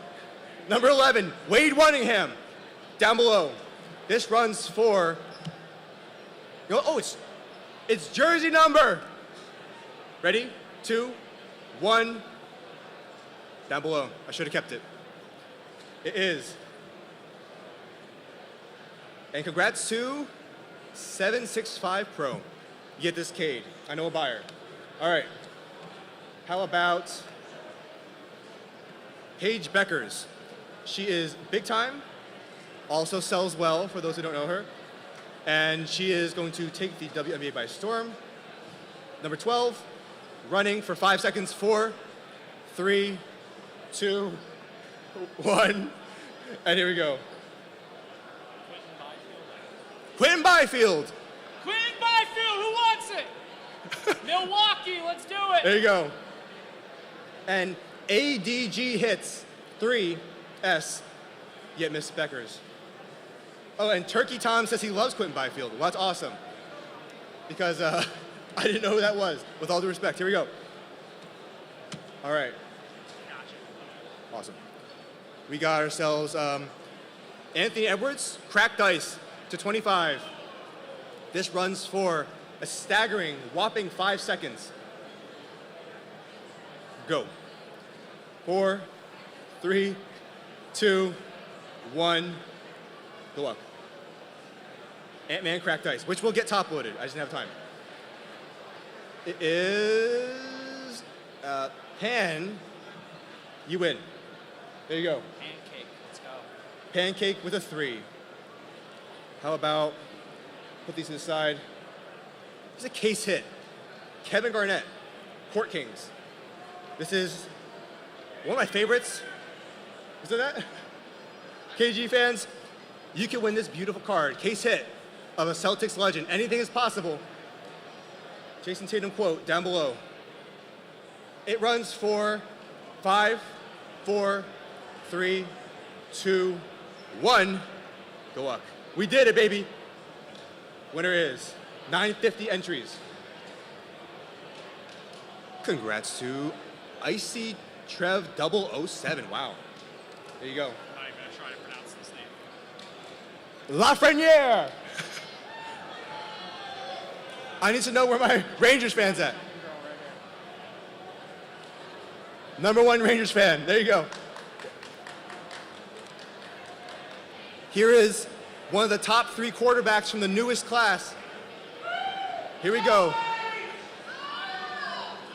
Number 11, Wade Cunningham, down below. This runs for, it's jersey number. Ready? 2, 1, down below. I should have kept it. It is. And congrats to 765 Pro. You get this Cade. I know a buyer. All right. How about Paige Beckers? She is big time, also sells well for those who don't know her. And she is going to take the WNBA by storm. Number 12, running for 5 seconds. 4, 3, 2, 1. And here we go. Quinn Byfield. Quinn Byfield, who wants it? Milwaukee, let's do it. There you go. And ADG hits 3S, yet Miss Beckers. Oh, and Turkey Tom says he loves Quentin Byfield. Well, that's awesome. Because I didn't know who that was, with all due respect. Here we go. All right. Awesome. We got ourselves Anthony Edwards, cracked ice to 25. This runs for a staggering, whopping 5 seconds. Go. 4, 3, 2, 1. Good luck. Ant-Man cracked ice, which will get top-loaded. I just didn't have time. It is Pan. You win. There you go. Pancake, let's go. Pancake with a 3. How about, put these to the side. It's a case hit. Kevin Garnett, Court Kings. This is one of my favorites. Isn't that? KG fans, you can win this beautiful card. Case hit of a Celtics legend. Anything is possible. Jason Tatum quote down below. It runs for 5, 4, 3, 2, 1. Good luck. We did it, baby. Winner is 950 entries. Congrats to Icy Trev 007. Wow. There you go. I'm not even gonna try to pronounce this name. Lafreniere! I need to know where my Rangers fan's at. #1 Rangers fan. There you go. Here is one of the top 3 quarterbacks from the newest class. Here we go.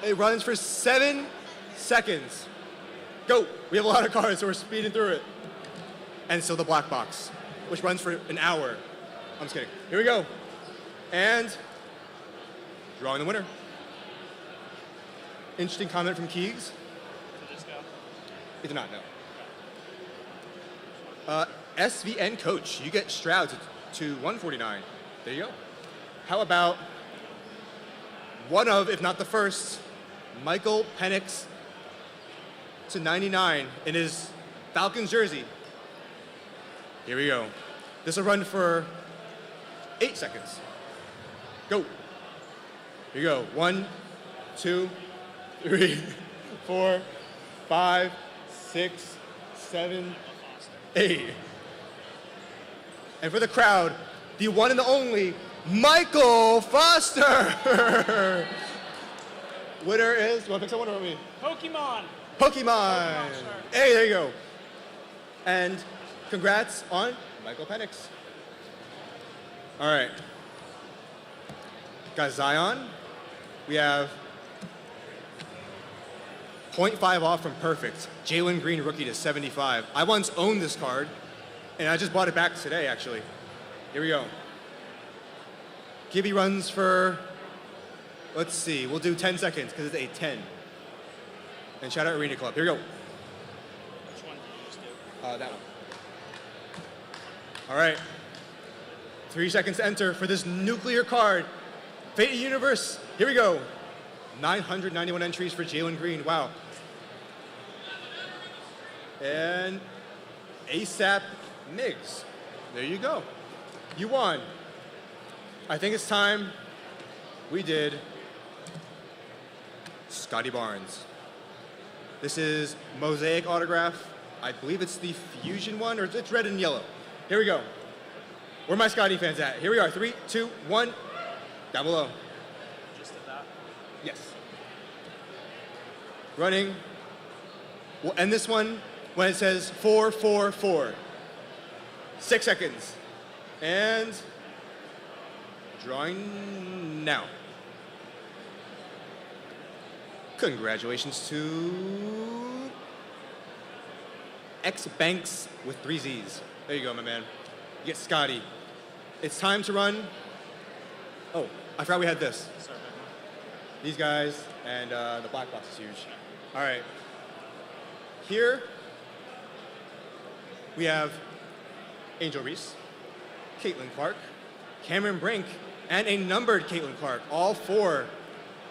It runs for 7 seconds. Go. We have a lot of cards, so we're speeding through it. And so the black box, which runs for an hour. I'm just kidding. Here we go. And drawing the winner. Interesting comment from Keegs. He did not know. SVN coach, you get Stroud to 149. There you go. How about one of, if not the first, Michael Penix to 99 in his Falcons jersey. Here we go. This will run for 8 seconds. Go. Here you go. 1, 2, 3, 4, 5, 6, 7, 8. And for the crowd, the one and the only Michael Foster. Winner is, you want to pick someone or me? Pokemon. Pokemon. Hey, there you go. And congrats on Michael Penix. All right. Got Zion. We have 0.5 off from Perfect. Jalen Green rookie to 75. I once owned this card, and I just bought it back today, actually. Here we go. Gibby runs for, let's see, we'll do 10 seconds because it's a 10. And shout out Arena Club. Here we go. Which one did you just do? That one. All right. 3 seconds to enter for this nuclear card. Fate of the Universe. Here we go. 991 entries for Jalen Green. Wow. And ASAP Miggs. There you go. You won. I think it's time we did Scotty Barnes. This is Mosaic autograph. I believe it's the Fusion one, or it's red and yellow. Here we go. Where are my Scotty fans at? Here we are. 3, 2, 1. Down below. Just did that. Yes. Running. We'll end this one when it says 4, 4, 4. 6 seconds. And drawing now. Congratulations to X Banks with 3 Z's. There you go, my man. You get Scotty. It's time to run. Oh, I forgot we had this. These guys, and the black box is huge. All right. Here, we have Angel Reese, Caitlin Clark, Cameron Brink, and a numbered Caitlin Clark. All 4.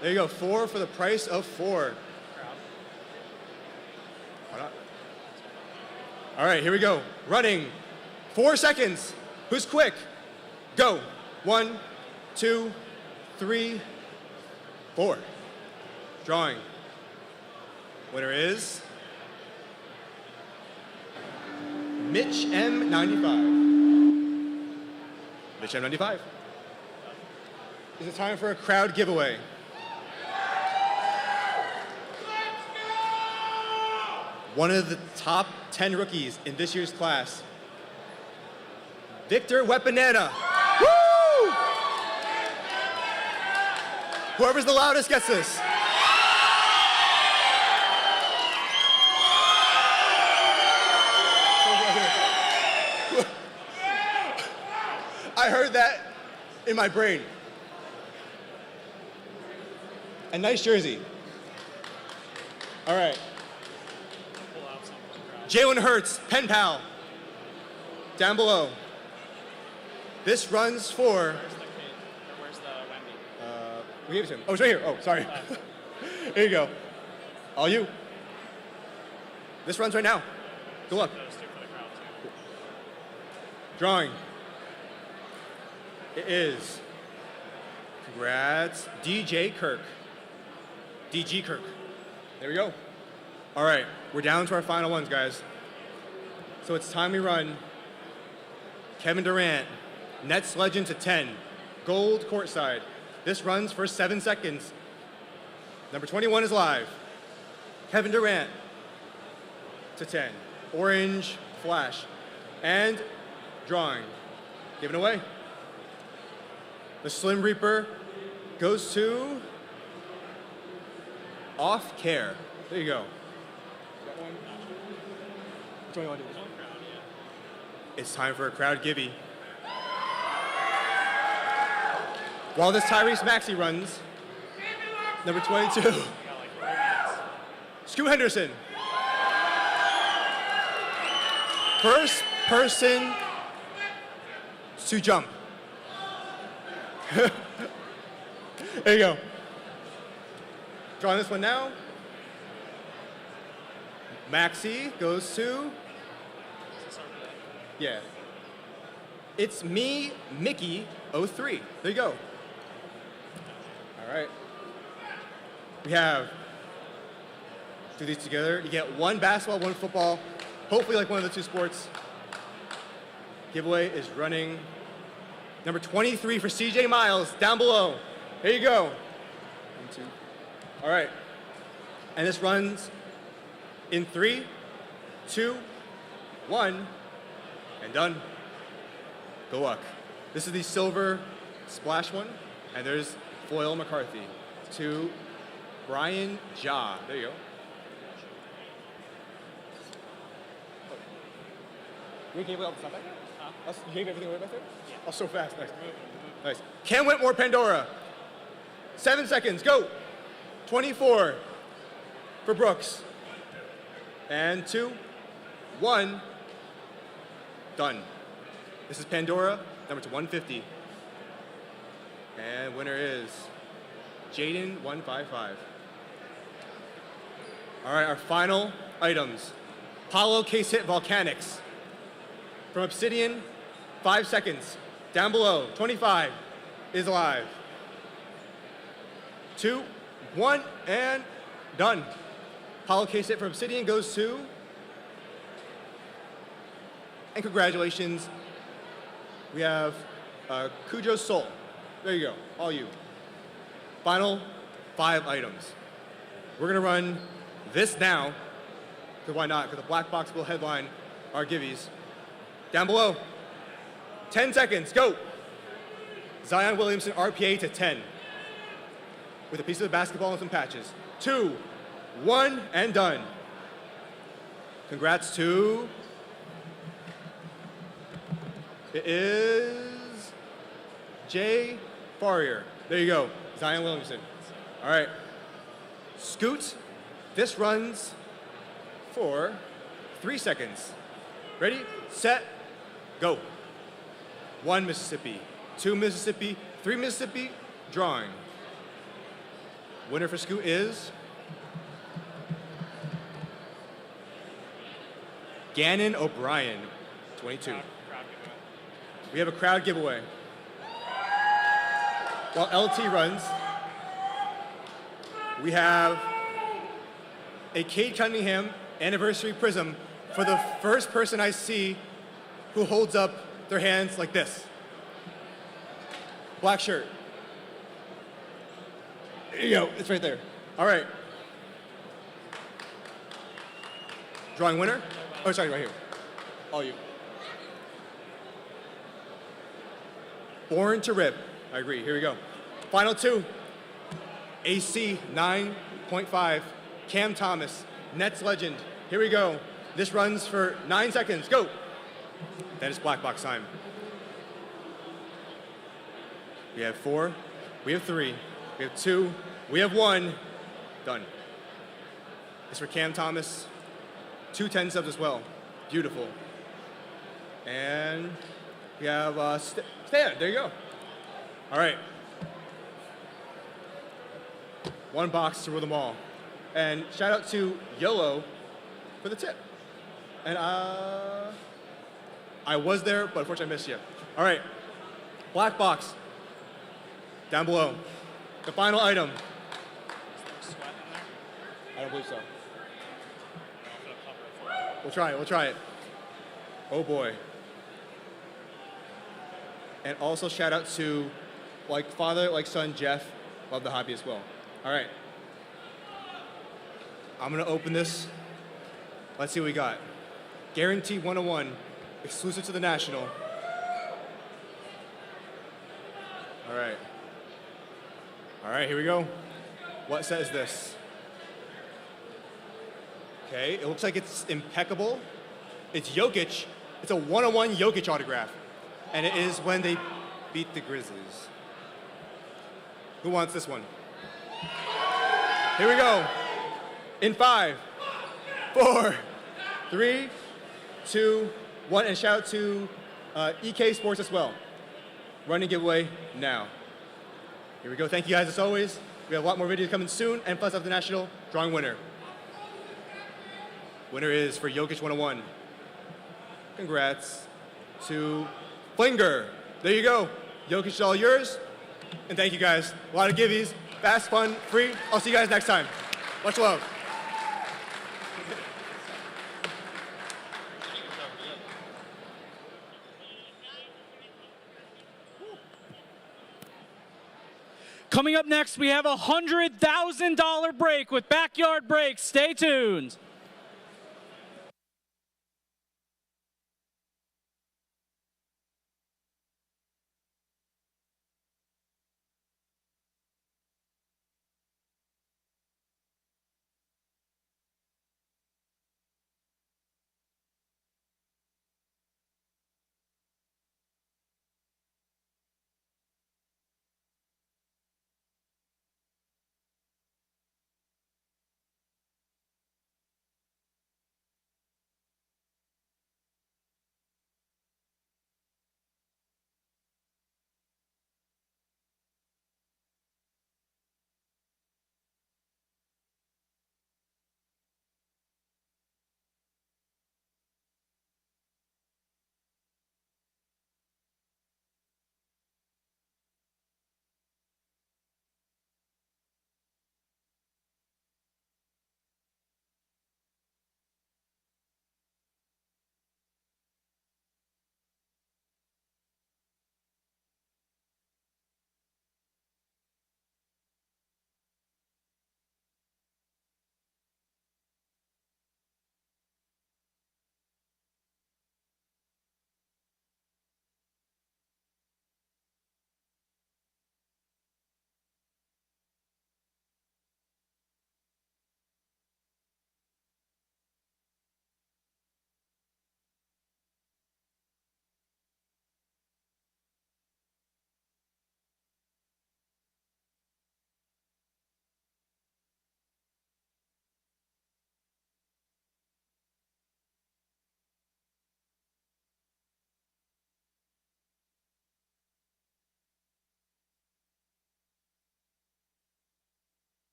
There you go, 4 for the price of 4. Why not? All right, here we go. Running. 4 seconds. Who's quick? Go. 1, 2, 3, 4. Drawing. Winner is Mitch M95. Mitch M95. Is it time for a crowd giveaway? One of the top 10 rookies in this year's class, Victor Weaponetta. Woo! Whoever's the loudest gets this. I heard that in my brain. A nice jersey. All right. Jalen Hurts, pen pal. Down below. This runs for. Where's the Wemby? We gave it to him. Oh, it's right here. Oh, sorry. Here you go. All you. This runs right now. Good luck. Drawing. It is Congrats. DJ Kirk. DG Kirk. There we go. All right, we're down to our final ones, guys. So it's time we run Kevin Durant, Nets legend to 10, gold courtside. This runs for 7 seconds. Number 21 is live. Kevin Durant to 10, orange flash, and drawing. Given away. The Slim Reaper goes to Off Care. There you go. Which one do you want to do? It's time for a crowd givey. While this Tyrese Maxey runs, number 22, Scoot Henderson. First person to jump. There you go. Drawing this one now. Maxey goes to, yeah. It's me, Mickey, 03. There you go. All right. We have, do these together. You get one basketball, one football, hopefully like one of the two sports. Giveaway is running. Number 23 for CJ Miles, down below. Here you go. 1, 2. All right. And this runs in 3, 2, 1, and done. Good luck. This is the silver splash one, and there's Foyle McCarthy to Brian Ja. There you go. You gave up something? You gave everything away back there? Yeah. Oh, so fast. Nice. Nice. Cam Whitmore, Pandora. 7 seconds. Go. 24 for Brooks. And 2, 1. Done. This is Pandora, number 150. And winner is Jaden 155. All right, our final items. Paulo Case Hit Volcanics. From Obsidian, 5 seconds. Down below, 25 is live. 2, 1, and done. Paulo Case Hit from Obsidian goes to, and congratulations, we have Cujo Soul. There you go, all you. Final 5 items. We're gonna run this now, because why not? Because the black box will headline our givvies. Down below, 10 seconds, go. Zion Williamson RPA to 10 with a piece of the basketball and some patches. 2, 1, and done. Congrats to, it is Jay Farrier. There you go, Zion Williamson. All right, Scoot, this runs for 3 seconds. Ready, set, go. 1 Mississippi, 2 Mississippi, 3 Mississippi, drawing. Winner for Scoot is Gannon O'Brien, 22. We have a crowd giveaway. While LT runs, we have a Cade Cunningham anniversary prism for the first person I see who holds up their hands like this. Black shirt. There you go, it's right there. All right. Drawing winner? Oh, sorry, right here. All you. Born to Rip. I agree, here we go. Final 2. AC 9.5, Cam Thomas, Nets legend. Here we go. This runs for 9 seconds, go. That is black box time. We have 4, we have 3, we have 2, we have 1, done. It's for Cam Thomas, 2 10 subs as well, beautiful. And we have Stan, there you go. All right. 1 box to rule them all. And shout out to YOLO for the tip. And I was there, but unfortunately I missed you. All right, black box. Down below. The final item. I don't believe so. We'll try it. Oh boy. And also shout out to like father, like son, Jeff. Love the hobby as well. All right. I'm gonna open this. Let's see what we got. Guarantee 101, exclusive to the National. All right. All right, here we go. What says this? Okay, it looks like it's impeccable. It's Jokic. It's a one-on-one Jokic autograph. And it is when they beat the Grizzlies. Who wants this one? Here we go. In 5, 4, 3, 2, 1. And shout out to EK Sports as well. Running giveaway now. Here we go. Thank you guys as always. We have a lot more videos coming soon. And plus of the National, drawing winner. Winner is for Jokic 101. Congrats to Flinger. There you go. Jokic is all yours. And thank you guys. A lot of giveies. Fast, fun, free. I'll see you guys next time. Much love. Coming up next, we have a $100,000 break with Backyard Breaks. Stay tuned.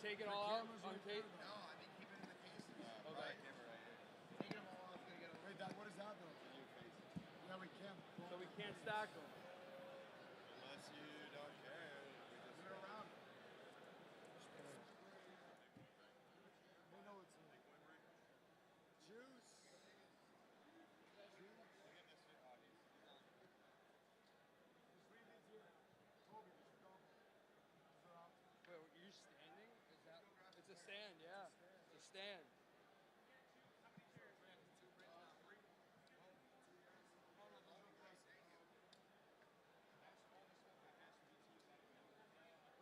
Take it all out on tape? No, I mean keep it in the case. Okay. Take them all out. Wait, what is that though? Yeah, we can't. So we can't stack them. Unless you don't care. Put it around. They know it's juice. Wait, are you standing? Is that? It's a stand, yeah. It's a stand.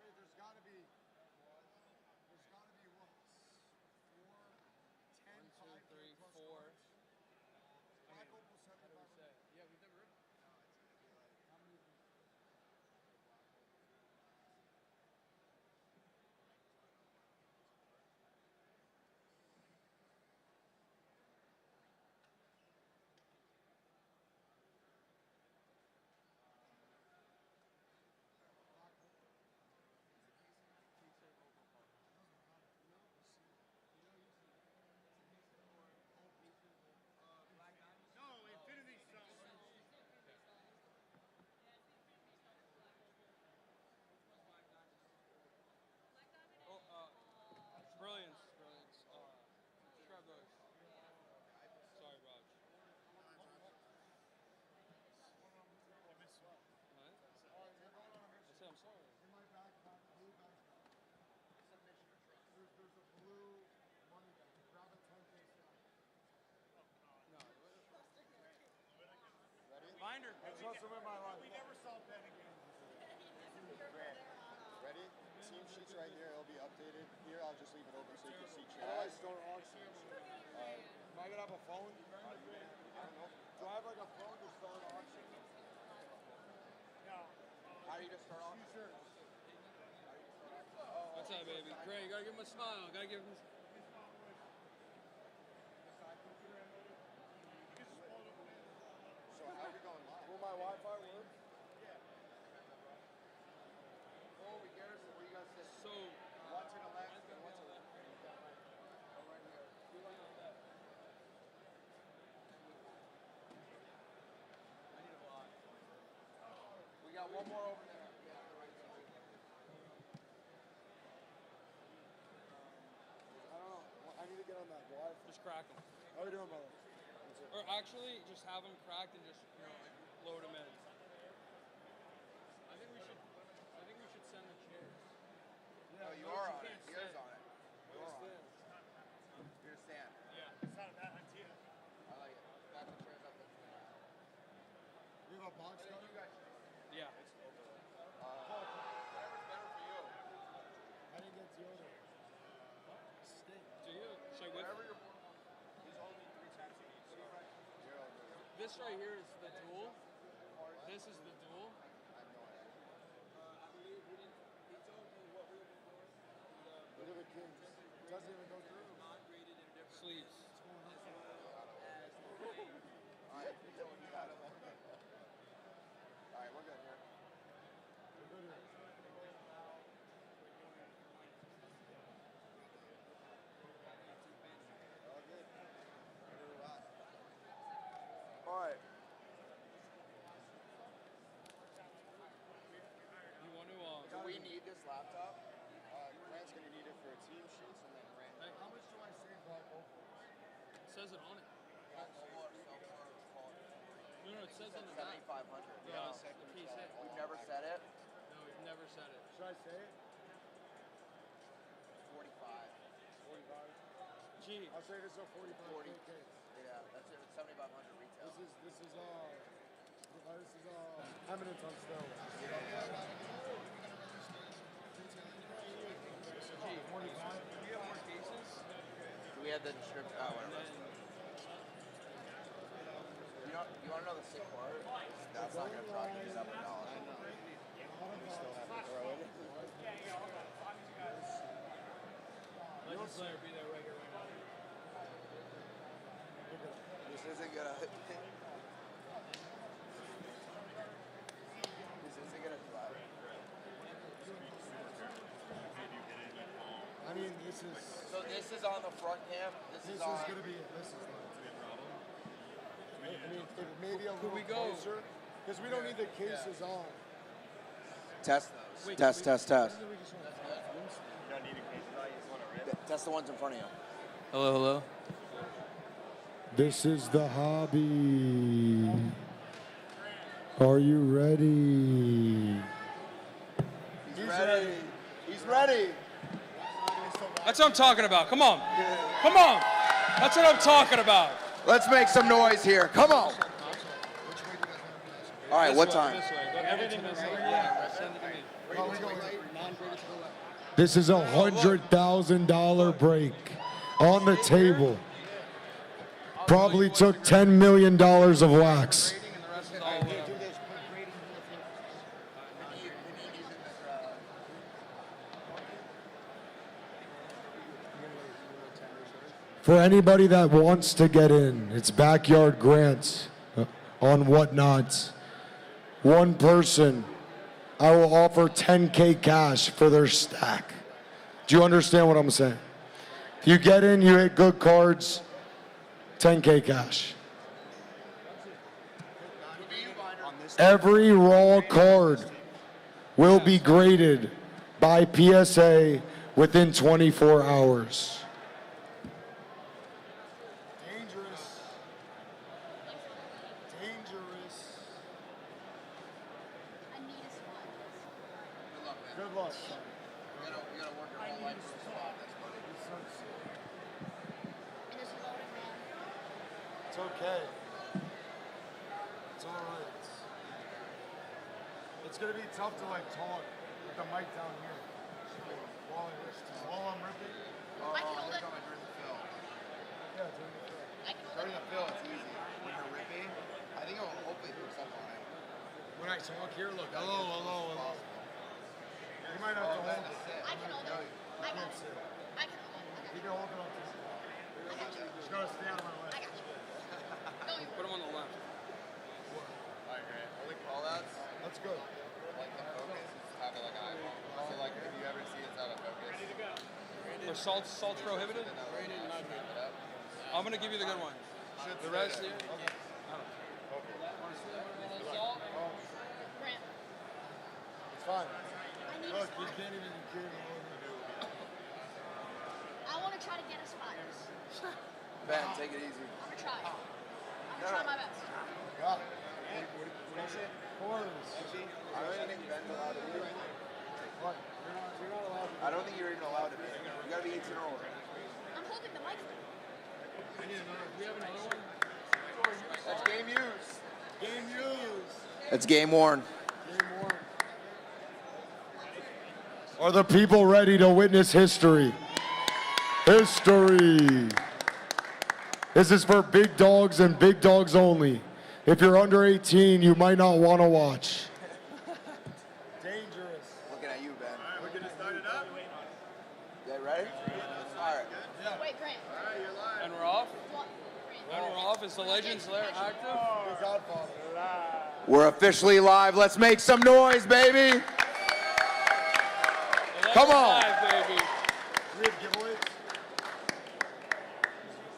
Wait, there's got to be what? 4, 10, 5, 1, 2, 3, 4. 5 opal 75. reminder. I trust him in my life. We never saw Ben again. Ready? Team sheets right here. It'll be updated. Here, I'll just leave it open so you can see How do I chat. start auction? Am I gonna have a phone? I don't know. Do I have like a phone to start auction? No. How do you just start auction? T-shirts. What's up, baby? Great. You gotta give him a smile. Gotta give him. So how are we going live? Will my Wi-Fi work? Colby Garrison, what do you guys say? So, one to the left and one to the left. right here. I need a lot. We got one more over there. Yeah, on the right side. I don't know. I need to get on that Wi-Fi. Just crack them. How are you doing, brother? Or actually, just have them cracked and just load them in. I think we should send the chairs. Oh, you are on it. Yours on it. You're on it. You're a stand. Yeah. It's not a bad idea. I like it. Back the chairs up. You have a box cutter? Yeah. Whatever's better for you. I didn't get deodorant. Steak. Do you? Should I whip? Whatever you're. He's only 3 times a week. This right here is the dual. This is the dual. Look at the Kings. It doesn't even go through. Sleeves. Alright, we're good here. We're good here. All good. All right. You want to? Do we need this laptop? Grant's gonna need it for team sheets, and then Grant. Hey. How much do I save by both? It says it on it. No, No, it says on the back. 7,500. Yeah, the piece hit. We've never said it. No, we've never said it. Should I say it? 45. 45. Gee. I'll say this is a 45 40. K. Yeah, that's it. 7,500 retail. This is eminence on steroids. Gee, 45. Do you have more cases? Do we have the description? Oh, whatever. You want to know the sick part? That's not going to cost you $7. I know. We still have to throw it. Legislator be there right here right now. This isn't gonna. This isn't gonna fly. I mean, this is. So this is on the front cam. This is on. Gonna be. This is not. I mean, if maybe a little we go? closer, because we don't need the cases on. Test those. Wait, Test. That's good. Test the ones in front of you. Hello, hello. This is the hobby. Are you ready? He's ready. He's ready. That's what I'm talking about. Come on. Come on. That's what I'm talking about. Let's make some noise here. Come on. All right, what time? This way. Everything this way. Yeah, send it to me. This is $100,000 break on the table. Probably took $10 million of wax. For anybody that wants to get in, it's backyard grants on Whatnots. One person, I will offer $10K cash for their stack. Do you understand what I'm saying? If you get in, you hit good cards, $10K cash. Every raw card will be graded by PSA within 24 hours. Dangerous. Dangerous. Good luck. Son. You gotta work your whole life to spot this, buddy. It's okay. It's all right. It's gonna be tough to like talk with the mic down here. While I'm ripping. I can hold it. Yeah, during the fill. I can hold During it. the fill, it's easy. When you're ripping, I think it'll hopefully do something. When I talk here, look. Hello. You might have to hold it. I can hold it. I got it. I can hold it. You can hold it on this. I got you. Just gotta stay out of my way. I got you. No, you. Put him on the left. Alright, great. Only call outs. That's good. Like the focus is having like an iPhone. So like if you ever see it's out of focus. Or salt's prohibited? I'm gonna give you the good one. The rest here. Grant. It's fine. I need Look, a you spot. can't even do it. I want to try to get a spot. Ben, take it easy. I'm gonna try. I'm gonna try my best. Got it. What is it? Quarters. I don't think Ben's allowed to be. What? You're not allowed to. I don't think you're even allowed to be. You gotta be 18 or older. I'm holding the mic. I need another. Do we have another one? That's game used. Game used. It's game worn. Game worn. Are the people ready to witness history? History. This is for big dogs and big dogs only. If you're under 18, you might not want to watch. Dangerous. Looking at you, Ben. Alright, we're gonna start it up. You ready? Alright. Wait, Grant. And we're off? And we're off. Is the Legends Lair active? Godfather. We're officially live. Let's make some noise, baby. Come on. Live, baby. We have giveaways.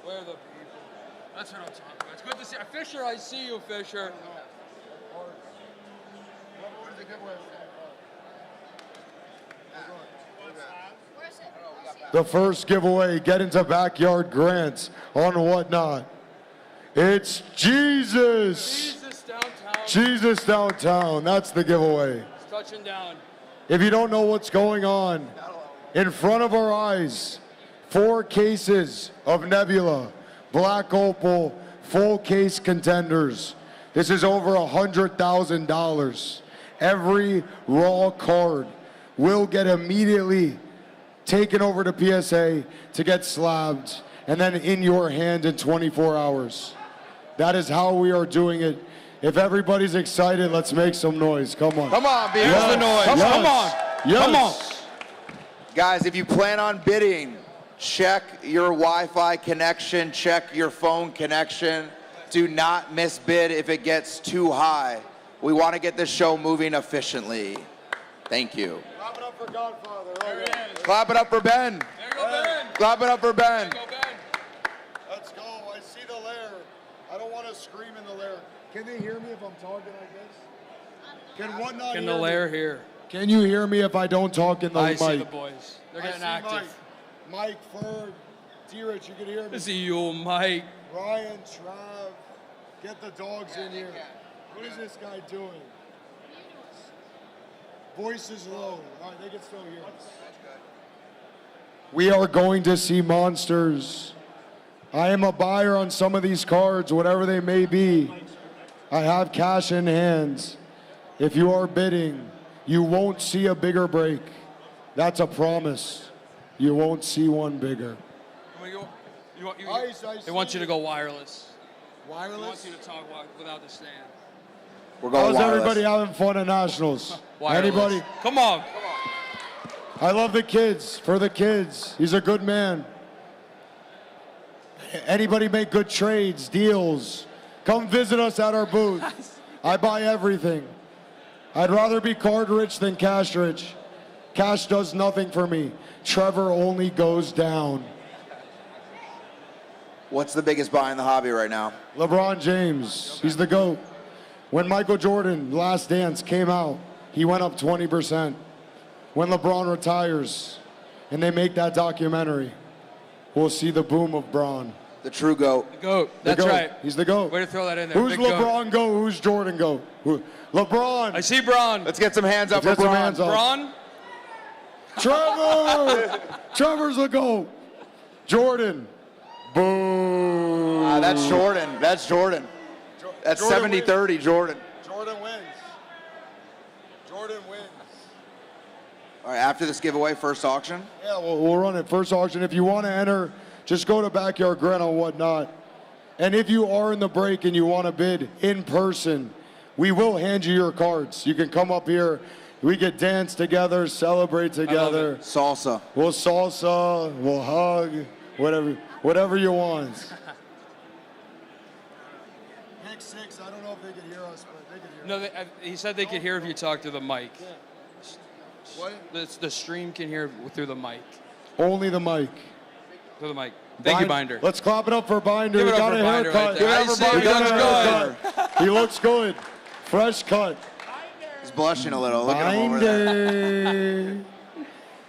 Where are the people? That's what I'm talking about. It's good to see you. Fisher, I see you, Fisher. What is the giveaway? Where is it? The first giveaway, get into backyard grants on Whatnot. It's Jesus. Jesus downtown. Jesus downtown. That's the giveaway. It's touching down. If you don't know what's going on, in front of our eyes, 4 cases of Nebula, Black Opal, full case contenders. This is over $100,000. Every raw card will get immediately taken over to PSA to get slabbed and then in your hand in 24 hours. That is how we are doing it. If everybody's excited, let's make some noise. Come on. Come on, Here's Beers. the noise. Yes. Come on. Yes. Come on. Guys, if you plan on bidding, check your Wi-Fi connection, check your phone connection. Do not miss bid if it gets too high. We want to get this show moving efficiently. Thank you. Clap it up for Godfather. There it is. Clap it up for Ben. There you go, Ben. Clap it up for Ben. There you go, Ben. Let's go. I see the lair. I don't want to scream in the lair. Can they hear me if I'm talking like this? Can Whatnot Can hear the me? lair here? Can you hear me if I don't talk in the I mic? see the boys. They're I getting see active. Mike, Ferg, D-Rich, you can hear me. I see you, Mike. Ryan, Trav, get the dogs in here. What is this guy doing? Voice is low. All right, they can still hear us. We are going to see monsters. I am a buyer on some of these cards, whatever they may be. I have cash in hand. If you are bidding, you won't see a bigger break. That's a promise. You won't see one bigger. They want you to go wireless. Wireless? They want you to talk without the stand. We're going How's wireless. everybody having fun at Nationals? Wireless. Anybody? Come on. I love the kids. For the kids. He's a good man. Anybody make good trades, deals? Come visit us at our booth. I buy everything. I'd rather be card rich than cash rich. Cash does nothing for me. Trevor only goes down. What's the biggest buy in the hobby right now? LeBron James, he's the GOAT. When Michael Jordan, Last Dance, came out, he went up 20%. When LeBron retires and they make that documentary, we'll see the boom of Bron. The true GOAT. The GOAT. The That's GOAT. right. He's the GOAT. Way to throw that in there. Who's Big GOAT. LeBron GOAT? Who's Jordan GOAT? LeBron. I see Bron. Let's get some hands up Let's for get some Bron. hands up. Bron. Trevor! Trevor's the GOAT. Jordan. Boom. That's Jordan. That's Jordan. That's Jordan 70-30 Jordan. Jordan wins. Jordan wins. All right, after this giveaway, first auction. Yeah, we'll run it first auction. If you want to enter, just go to Backyard Grant on Whatnot. And if you are in the break and you want to bid in person, we will hand you your cards. You can come up here. We can dance together, celebrate together. Salsa. We'll salsa, we'll hug, whatever you want. Pick 6, I don't know if they can hear us, but they can hear No, he said they could hear if you talk through the mic. What? The stream can hear through the mic. Only the mic. Through the mic. Thank you, Binder. Let's clap it up for Binder. Give it He up got for a Binder haircut. right there. I see him. He looks good. He looks good. Fresh cut. He's blushing a little. Look at him over there. Binder.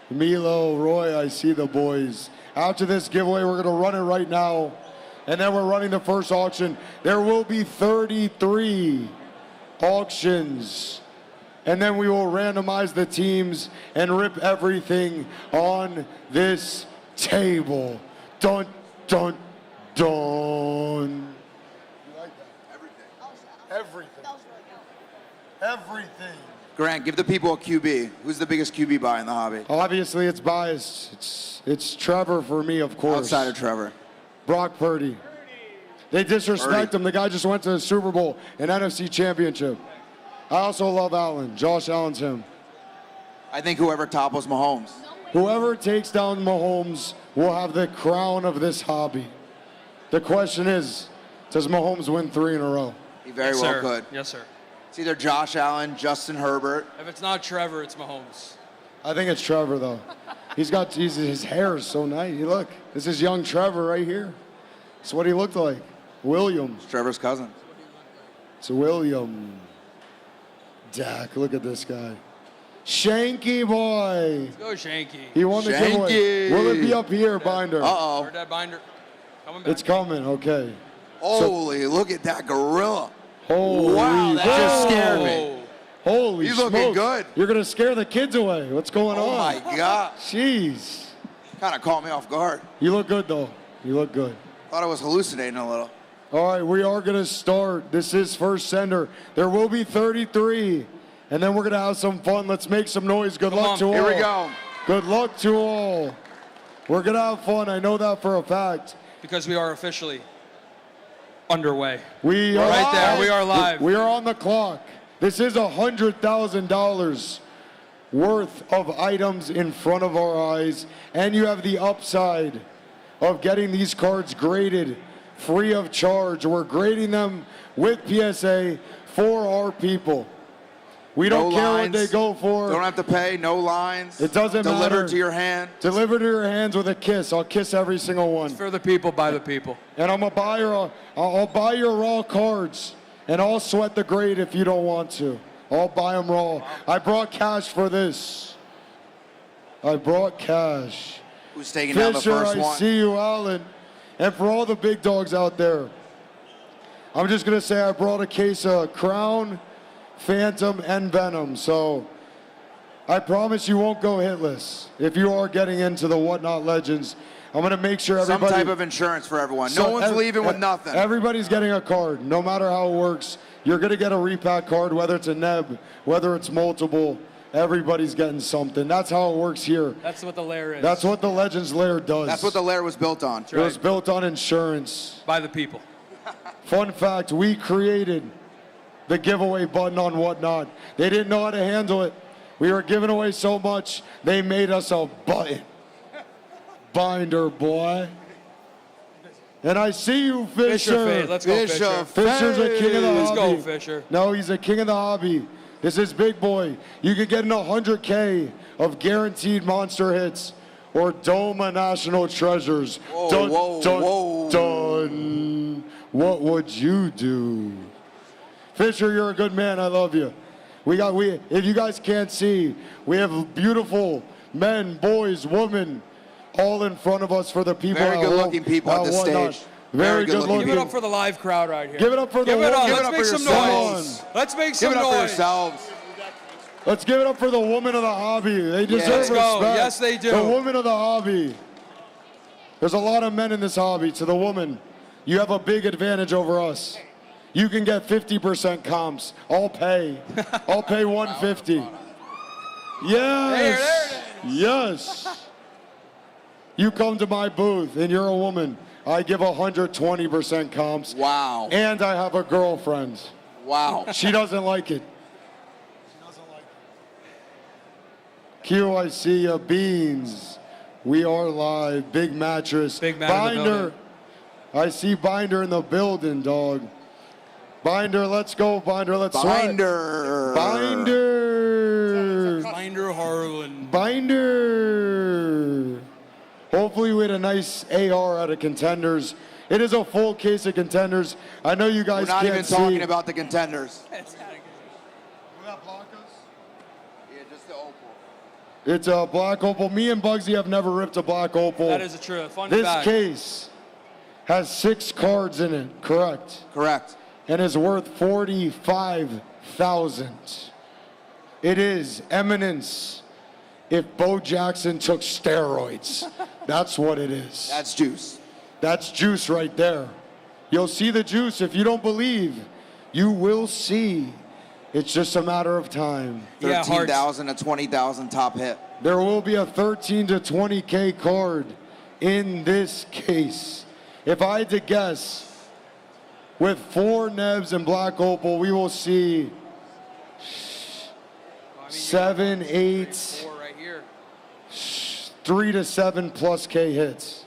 Milo, Roy, I see the boys. After this giveaway, we're going to run it right now. And then we're running the first auction. There will be 33 auctions. And then we will randomize the teams and rip everything on this table. Dun, dun, dun. Everything. Everything. Grant, give the people a QB. Who's the biggest QB buy in the hobby? Obviously, it's biased. It's Trevor for me, of course. Outside of Trevor. Brock Purdy. They disrespect him. The guy just went to the Super Bowl and NFC Championship. I also love Allen. Josh Allen's him. I think whoever topples Mahomes. Whoever takes down Mahomes will have the crown of this hobby. The question is, does Mahomes win 3 in a row? He very well could. Yes, sir. It's either Josh Allen, Justin Herbert. If it's not Trevor, it's Mahomes. I think it's Trevor, though. His hair is so nice. Look, this is young Trevor right here. It's what he looked like. William. It's Trevor's cousin. It's William. Dak, look at this guy. Shanky boy. Let's go, Shanky. He won the giveaway. Will it be up here, Binder? Uh-oh. Where'd that Binder? Coming back. It's coming, okay. Holy, look at that gorilla. Holy wow, that just scared me. Holy He's smokes. looking good. You're going to scare the kids away. What's going on? Oh, my God. Jeez. Kind of caught me off guard. You look good, though. You look good. Thought I was hallucinating a little. All right, we are going to start. This is first sender. There will be 33, and then we're going to have some fun. Let's make some noise. Good luck to all. Here we go. Good luck to all. We're going to have fun. I know that for a fact. Because we are officially underway. We are right there. We are live. We are on the clock. This is $100,000 worth of items in front of our eyes, and you have the upside of getting these cards graded free of charge. We're grading them with PSA for our people. We don't care what they go for. Don't have to pay. No lines. It doesn't matter. Delivered to your hand. Delivered to your hands with a kiss. I'll kiss every single one. It's for the people, by the people. And I'm a buyer. I'll buy your raw cards, and I'll sweat the grade if you don't want to. I'll buy them raw. I brought cash for this. I brought cash. Who's taking down the Fisher, first I one? see you, Allen. And for all the big dogs out there, I'm just going to say I brought a case of Crown, Phantom, and Venom. So I promise you won't go hitless. If you are getting into the Whatnot Legends, I'm going to make sure everybody... Some type of insurance for everyone. No one's leaving with nothing. Everybody's getting a card, no matter how it works. You're going to get a repack card, whether it's a Neb, whether it's multiple. Everybody's getting something. That's how it works here. That's what the lair is. That's what the Legends Lair does. That's what the lair was built on. It was built on insurance. By the people. Fun fact, we created the giveaway button on Whatnot. They didn't know how to handle it. We were giving away so much, they made us a button. Binder, boy. And I see you, Fisher. Fisher, let's go, Fisher. Fisher's a king of the Let's hobby. go, Fisher. No, he's a king of the hobby. This is big boy. You could get in 100K of guaranteed monster hits or Doma National Treasures. Whoa, dun, whoa, dun, whoa. dun. What would you do? Fisher, you're a good man. I love you. If you guys can't see, we have beautiful men, boys, women, all in front of us for the people Very at good home, looking people at this Whatnot. stage. Very good looking. Give it up for the live crowd right here. Give it up for the Give it up. woman. Let's make some noise. Let's make some Give it up for noise. yourselves. Let's give it up for the woman of the hobby. They deserve Let's go. respect. Yes, they do. The woman of the hobby. There's a lot of men in this hobby. To the woman, you have a big advantage over us. You can get 50% comps. I'll pay. I'll pay 150. Yes. Yes. You come to my booth and you're a woman. I give 120% comps. Wow. And I have a girlfriend. Wow. She doesn't like it. Q, I see ya. Beans. We are live. Big mattress. Big man in the Binder. building. I see Binder in the building, dog. Binder, let's go. Binder, let's sweat. Binder. Binder. Binder Harlan. Binder. Hopefully we had a nice AR out of Contenders. It is a full case of Contenders. I know you guys We're not can't even see. talking about the Contenders. It's a black opal. Me and Bugsy have never ripped a black opal. That is the truth. Fun This fact. case has 6 cards in it, correct? Correct. And is worth $45,000. It is Eminence if Bo Jackson took steroids. That's what it is. That's juice. That's juice right there. You'll see the juice. If you don't believe, you will see. It's just a matter of time. 13,000 to 20,000 top hit. There will be a 13 to 20K card in this case. If I had to guess, with 4 Nebs and Black Opal, we will see 7, 8, 3 to 7 plus K hits.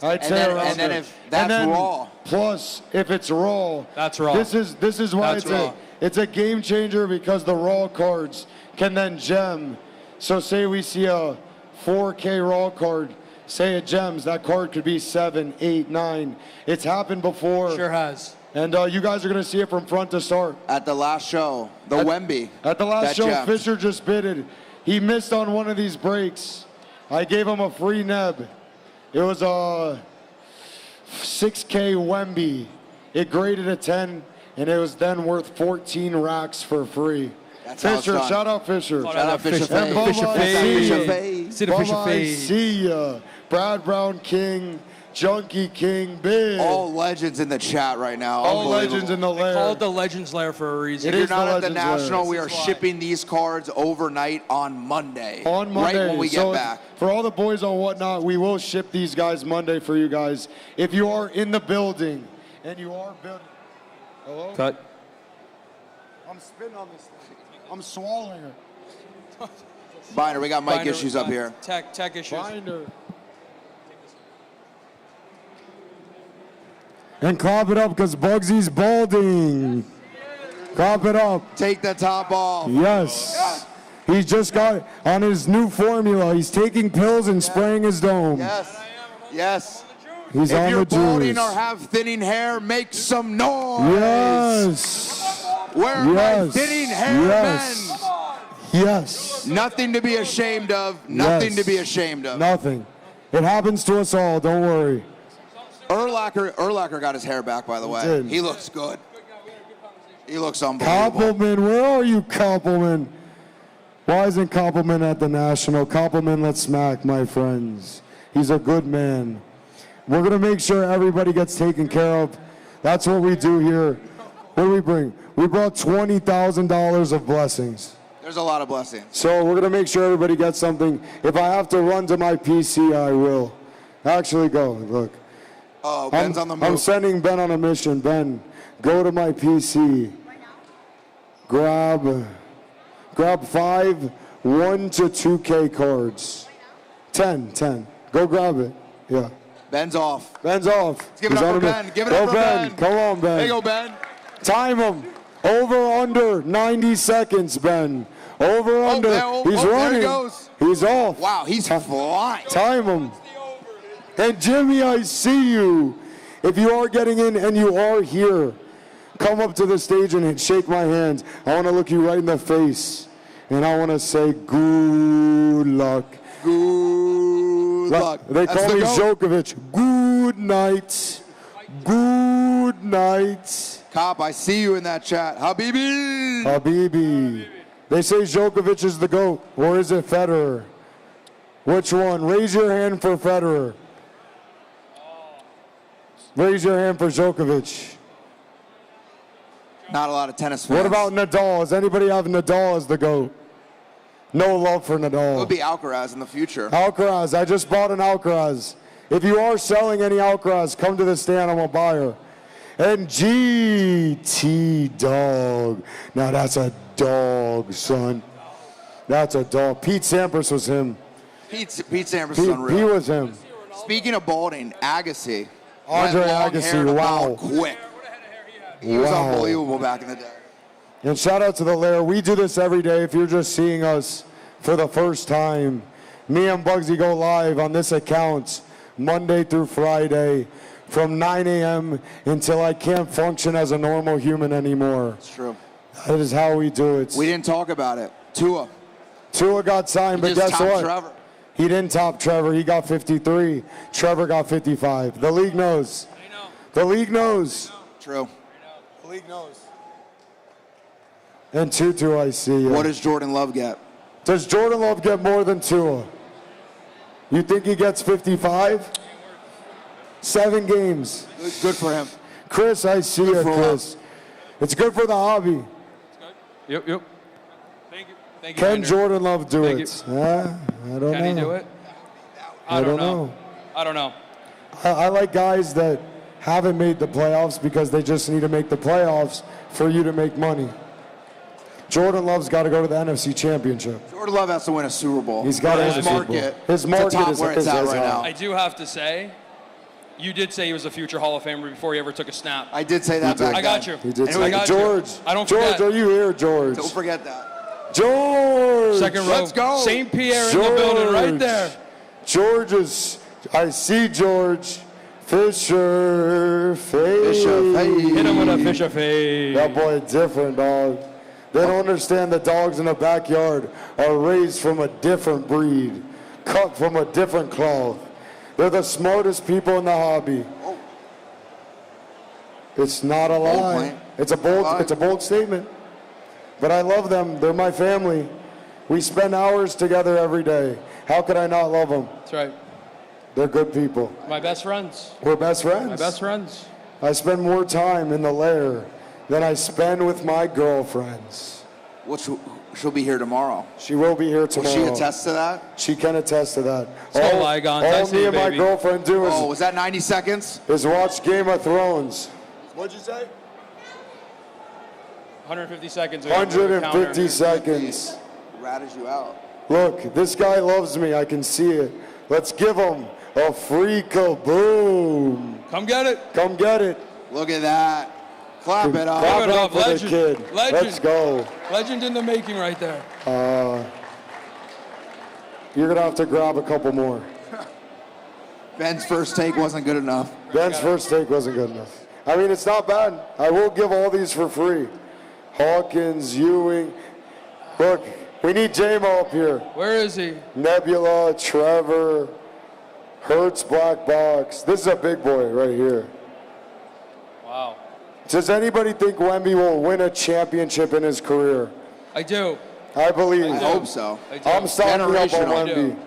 I'd say around and then there. if that's raw. Plus, if it's raw, that's raw. This is why That's raw. it's a game changer because the raw cards can then gem. So say we see a 4K raw card, say it gems, that card could be 7, 8, 9. It's happened before. Sure has. And you guys are going to see it from front to start. At the last show, the Wemby. At the last that show, gemmed. Fisher just bidded. He missed on one of these breaks. I gave him a free Neb. It was a 6K Wemby. It graded a 10, and it was then worth 14 racks for free. That's how it's Fisher, done. shout out Fisher. Shout out Fisher And Fade. Bubba, I Fisher see Fade. ya. See the Fisher Bubba, I Fade. see ya. Brad Brown King, Junkie King, Big. All legends in the chat right now. All legends in the They call lair. it the Legends Lair for a reason. If you're not at the National, we are shipping these cards overnight on Monday. On Monday. Right when we So get back. For all the boys on Whatnot, we will ship these guys Monday for you guys. If you are in the building and you are building. Hello? Cut. I'm spitting on this thing. I'm swallowing it. Binder, we got mic Binder, issues up here. Tech issues. Binder. And clap it up because Bugsy's balding. Clap it up. Take the top off. Yes. He's just got on his new formula. He's taking pills and spraying his dome. Yes. Yes. He's if on you're the balding juice. or have thinning hair, make some noise. Yes. Where are my Yes. thinning hair Yes. men? Yes. Nothing to be ashamed of. Nothing Yes. to be ashamed of. Nothing. It happens to us all. Don't worry. Urlacher got his hair back, by the way. did. He looks good. He looks unbelievable. Koppelman, where are you, Koppelman? Why isn't Koppelman at the National? Koppelman, let's smack, my friends. He's a good man. We're going to make sure everybody gets taken care of. That's what we do here. What do we bring? We brought $20,000 of blessings. There's a lot of blessings. So we're going to make sure everybody gets something. If I have to run to my PC, I will. Actually, go. Look. Oh, Ben's on the move. I'm sending Ben on a mission. Ben, go to my PC. Grab 5 1 to 2K cards. 10. Go grab it. Yeah. Ben's off. Ben's off. Let's give it He's up on for a Ben. mi- Give it Go, up for Ben. Come on, Ben. There you go, Ben. Time him. Over under 90 seconds, Ben. Over under. He's there running. he goes. He's off. Wow, he's flying. Time him. And Jimmy, I see you. If you are getting in and you are here, come up to the stage and shake my hand. I want to look you right in the face. And I want to say good luck. Good luck. They That's call the me goat. Djokovic. Good night. Good night. Cop, I see you in that chat. Habibi. Habibi. They say Djokovic is the GOAT, or is it Federer? Which one? Raise your hand for Federer. Raise your hand for Djokovic. Not a lot of tennis fans. What about Nadal? Does anybody have Nadal as the GOAT? No love for Nadal. It would be Alcaraz in the future. Alcaraz, I just bought an Alcaraz. If you are selling any Alcaraz, come to the stand, I'm a buyer. And GT Dog. Now that's a dog, son. That's a dog. Pete Sampras was him. Pete Sampras is unreal. He was him. Speaking of balding, Agassi. Andre Went long Agassi, hair to wow. bald quick. He was Wow. unbelievable back in the day. And shout out to the Lair. We do this every day. If you're just seeing us for the first time, me and Bugsy go live on this account Monday through Friday from 9 a.m. until I can't function as a normal human anymore. It's true. That is how we do it. We didn't talk about it. Tua. Tua got signed, but He just guess topped what? Trevor. He didn't top Trevor. He got 53. Trevor got 55. The league knows. The league knows. True. The league knows. And Tutu, I see. What does Jordan Love get? Does Jordan Love get more than Tua? You think he gets 55? 7 games. Good for him. Chris, I see you, Chris. It's good for the hobby. Yep. Thank you. Thank you. Can Rainer. Jordan Love do Thank it? you. I don't know. Can he do it? I don't know. I don't know. I like guys that haven't made the playoffs because they just need to make the playoffs for you to make money. Jordan Love's got to go to the NFC Championship. Jordan Love has to win a Super Bowl. He's got to His win a Super Bowl. market. His market top is where it's at is right now. I do have to say, you did say he was a future Hall of Famer before he ever took a snap. I did say that back I got then. you. He did I say got George. you. I don't George, forget. are you here, George? Don't forget that. George. Second row. Let's go. St. Pierre in the building right there. George is, I see George. Fisher Fade. Hit him with a Fisher Fade. That boy different, dog. They don't understand the dogs in the backyard are raised from a different breed, cut from a different cloth. They're the smartest people in the hobby. It's not a lie. It's a bold statement. But I love them. They're my family. We spend hours together every day. How could I not love them? That's right. They're good people. My best friends. We're best friends. My best friends. I spend more time in the lair than I spend with my girlfriends. She'll be here tomorrow. She will be here tomorrow. Will she attest to that? She can attest to that. go, Ligons. I All see me you, and my baby. girlfriend do Oh, was that 90 seconds? is watch Game of Thrones. What'd you say? 150 seconds. 150 seconds. Ratted you out. Look, this guy loves me. I can see it. Let's give him a free kaboom. Come get it. Come get it. Look at that. Clap it up. Clap it up for the Legend. kid. Legend. Let's go. Legend in the making right there. You're going to have to grab a couple more. Ben's first take wasn't good enough. Ben's first take wasn't good enough. I mean, it's not bad. I will give all these for free. Hawkins, Ewing. Look, we need J-Mo up here. Where is he? Nebula, Trevor, Hertz, Black Box. This is a big boy right here. Wow. Does anybody think Wemby will win a championship in his career? I do. I believe. I hope so. I do. I'm stocking up on Generational. Wemby.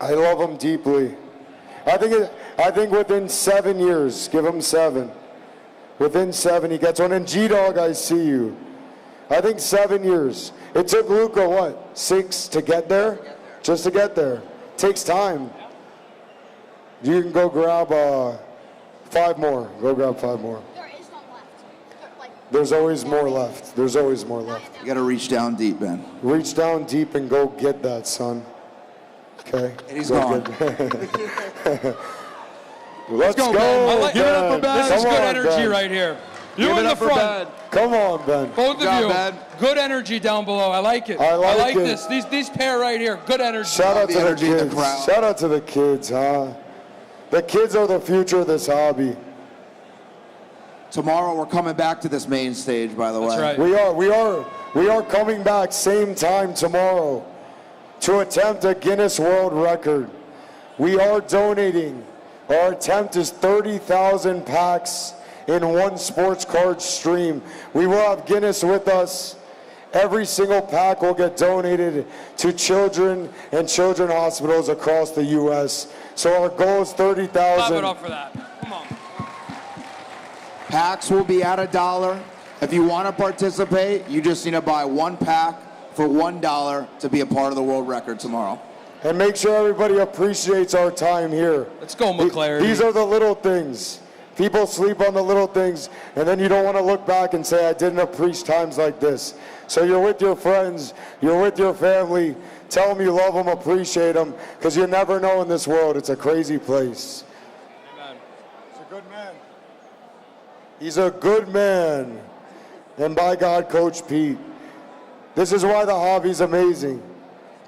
I love him deeply. I think within 7 years, give him 7. Within 7, he gets one. And G-Dog, I see you. I think 7 years. It took Luka, what, 6 to get there? Just to get there. Takes time. You can go grab 5 more. Go grab 5 more. There is none left. There's always more left. There's always more left. You got to reach down deep, Ben. Reach down deep and go get that, son. Okay? And he's Go gone. get- Let's go. I like Ben. it up for Ben. This is Come good on, energy Ben. right here. You Give in it the up for front. Come on, Ben. Both of Good job, you. Ben. Good energy down below. I like it. I like it. this. These pair right here. Good energy. Shout out the to the energy in the kids. crowd. Shout out to the kids, huh? The kids are the future of this hobby. Tomorrow we're coming back to this main stage, by the way. That's right. We are coming back same time tomorrow to attempt a Guinness World Record. We are donating. Our attempt is 30,000 packs in one sports card stream. We will have Guinness with us. Every single pack will get donated to children and children hospitals across the U.S. So our goal is 30,000. Clap it up for that. Come on. Packs will be at $1. If you want to participate, you just need to buy 1 pack for $1 to be a part of the world record tomorrow. And make sure everybody appreciates our time here. Let's go, McClary. These are the little things. People sleep on the little things, and then you don't want to look back and say, I didn't appreciate times like this. So you're with your friends, you're with your family, tell them you love them, appreciate them, because you never know in this world. It's a crazy place. Amen. He's a good man. He's a good man. And by God, Coach Pete. This is why the hobby's amazing.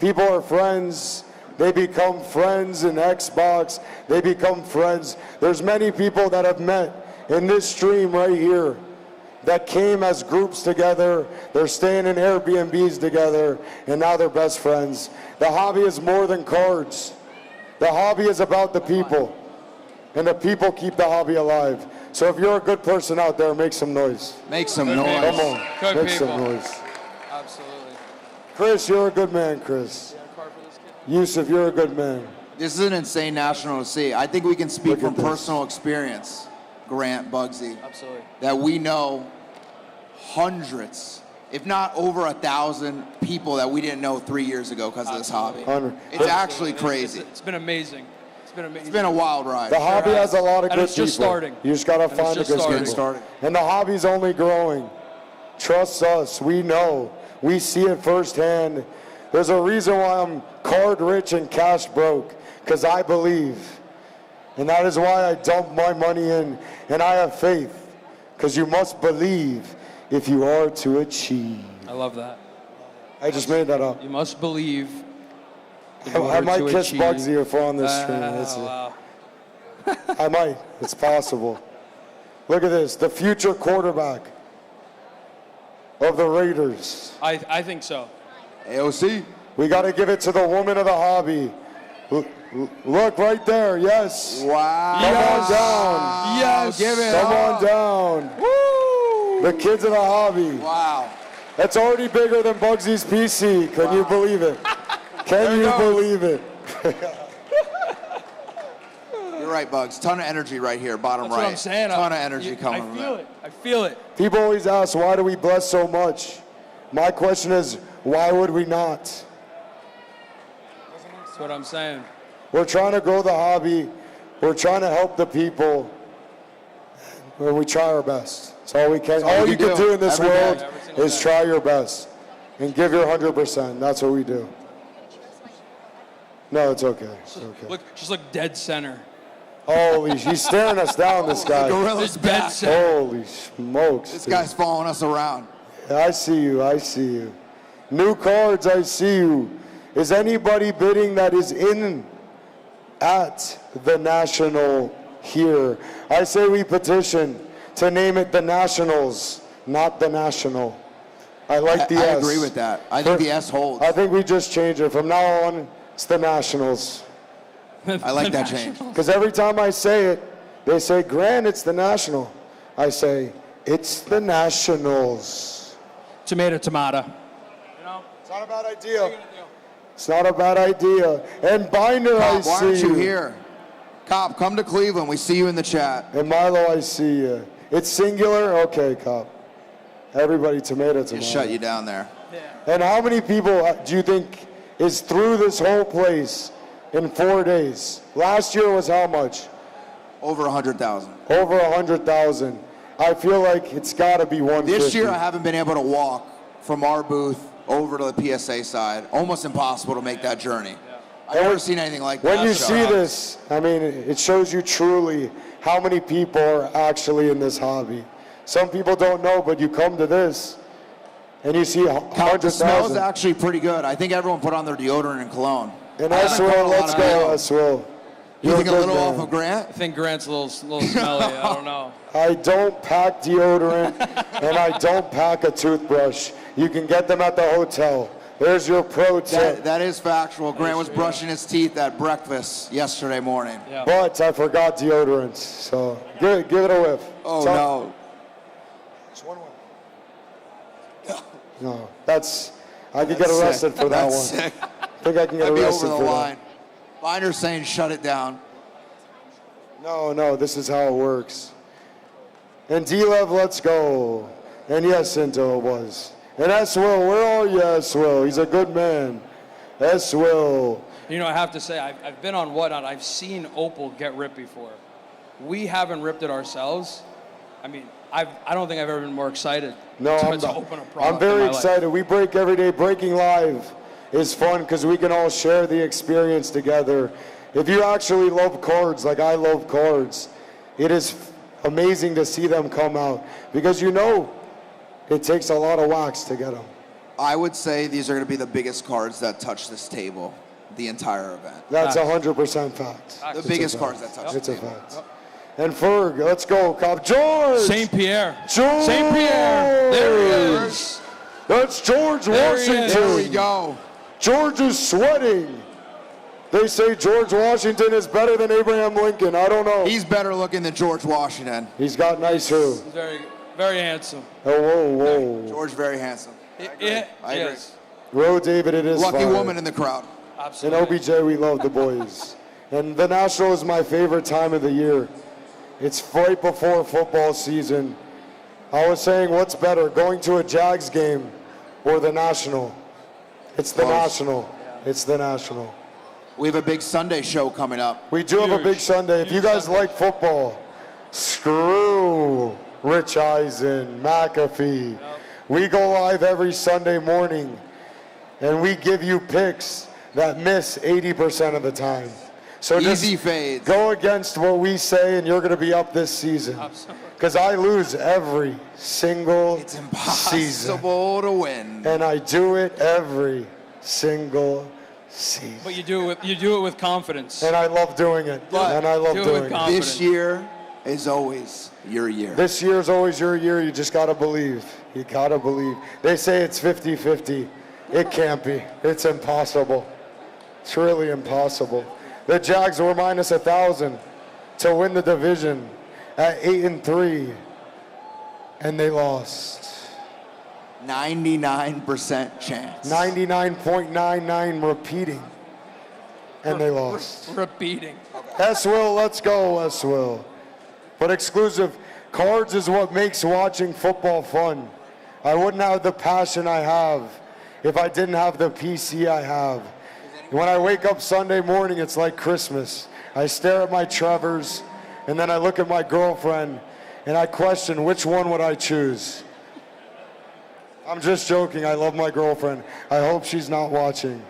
People are friends. They become friends in Xbox. They become friends. There's many people that have met in this stream right here that came as groups together. They're staying in Airbnbs together, and now they're best friends. The hobby is more than cards. The hobby is about the people, and the people keep the hobby alive. So if you're a good person out there, make some noise. Make some Good noise. people. Come on, Good make people. some noise. Absolutely. Chris, you're a good man, Chris. Yusuf, you're a good man. This is an insane national to see. I think we can speak Look at from this. personal experience, Grant, Bugsy, Absolutely. that we know hundreds, if not over 1,000 people that we didn't know 3 years ago because of this hobby. It's actually crazy. It's been amazing. It's been amazing. It's been a wild ride. The hobby has a lot of And good it's people. just starting. You just gotta And it's find the just good starting. people. And the hobby's only growing. Trust us, we know. We see it firsthand. There's a reason why I'm card rich and cash broke, because I believe. And that is why I dump my money in, and I have faith, because you must believe if you are to achieve. I love that. I just made that up. You must believe. in I order might to kiss achieve. Bugsy if we're on this stream. That's it. Wow. I might. It's possible. Look at this. The future quarterback of the Raiders. I think so. AOC. We got to give it to the woman of the hobby. Look right there. Yes. Wow. Come on down. Yes. Give it Come up. on down. Woo. The kids of the hobby. Wow. That's already bigger than Bugsy's PC. Can you believe it? Can you believe it? You're right, Bugs. Ton of energy right here, bottom That's right. what I'm saying. Ton of energy coming I from feel that. it. I feel it. People always ask, why do we bless so much? My question is, why would we not? That's what I'm saying. We're trying to grow the hobby. We're trying to help the people. And we try our best. That's all we can. That's all All we you can can do do in this every day. world is try your best and give your 100%. That's what we do. No, it's okay. It's okay. Just look dead center. Holy, he's staring us down, this guy. Gorilla's Just dead back. center. Holy smokes. This dude. guy's following us around. I see you. I see you. New cards, I see you. Is anybody bidding that is in at the National here? I say we petition to name it the Nationals, not the National. I like the I S. agree with that. I think the S holds. I think we just change it. From now on, it's the Nationals. I like that change. Because every time I say it, they say, Grant, it's the National. I say, it's the Nationals. Tomato, tomato. It's not a bad idea. It's not a bad idea. And Binder, I Cop, why see aren't you here? Cop, come to Cleveland. We see you in the chat. And Milo, I see you. It's singular? Okay, Cop. Everybody, tomato, tomato. Just shut you down there. And how many people do you think is through this whole place in 4 days? Last year was how much? Over 100,000. Over 100,000. I feel like it's got to be 150. This year, I haven't been able to walk from our booth over to the PSA side. Almost impossible to make that journey. I've never seen anything like that. When you see this, I mean, it shows you truly how many people are actually in this hobby. Some people don't know, but you come to this and you see The smell's 100,000. actually pretty good. I think everyone put on their deodorant and cologne. And I haven't put Eswell, a lot let's of go, deodorant. Eswell. You You're think a good little man. off of Grant? I think Grant's a little smelly. I don't know. I don't pack deodorant and I don't pack a toothbrush. You can get them at the hotel. There's your pro tip. That is factual. Grant was brushing his teeth at breakfast yesterday morning. Yeah. But I forgot deodorant, so give it a whiff. Oh, So- no. No, that's, I could get That's arrested sick. for that That's one. sick. I think I can get That'd be arrested over the for line. Binder's saying shut it down. that. No, this is how it works. And D-Lev, let's go. And yes, Cinto, it was. And S-Will, where are you, S-Will? He's a good man. S-Will. You know, I have to say, I've been on Whatnot. I've seen Opal get ripped before. We haven't ripped it ourselves. I mean, I don't think I've ever been more excited No, to I'm open a product. I'm very in my life. excited. We break every day. Breaking live is fun because we can all share the experience together. If you actually love cards like I love cards, it is amazing to see them come out because you know it takes a lot of wax to get them. I would say these are going to be the biggest cards that touch this table the entire event. That's 100% fact. The It's biggest a cards fact. that touch It's the a table. fact. And Ferg, let's go, Cop. George! St. Pierre. George! St. Pierre. There he is. That's George There he Washington. is. There we go. George is sweating. They say George Washington is better than Abraham Lincoln. I don't know. He's better looking than George Washington. He's got nice hair. He's very, very handsome. Oh, whoa, whoa. George, very handsome. I agree. Yes. Roe David, it is Lucky fire. woman in the crowd. Absolutely. And OBJ, we love the boys. And the National is my favorite time of the year. It's right before football season. I was saying, what's better, going to a Jags game or the National? It's the National. It's the National. We have a big Sunday show coming up. We do have a big Sunday. If you guys like football, screw Rich Eisen, McAfee. We go live every Sunday morning, and we give you picks that miss 80% of the time. So Easy just fades. go against what we say, and you're going to be up this season. Because I lose every single season. Impossible to win. And I do it every single season. But you do it with confidence. And I love doing it. And I love do it doing with it. confidence. This year is always your year. This year is always your year. You just got to believe. You got to believe. They say it's 50-50. It can't be. It's impossible. It's really impossible. The Jags were minus 1,000 to win the division at 8-3, and they lost. 99% chance. 99.99 repeating, and they lost. Repeating. S-Will, let's go, S-Will. But exclusive cards is what makes watching football fun. I wouldn't have the passion I have if I didn't have the PC I have. When I wake up Sunday morning, it's like Christmas. I stare at my Trevors, and then I look at my girlfriend, and I question which one would I choose. I'm just joking. I love my girlfriend. I hope she's not watching.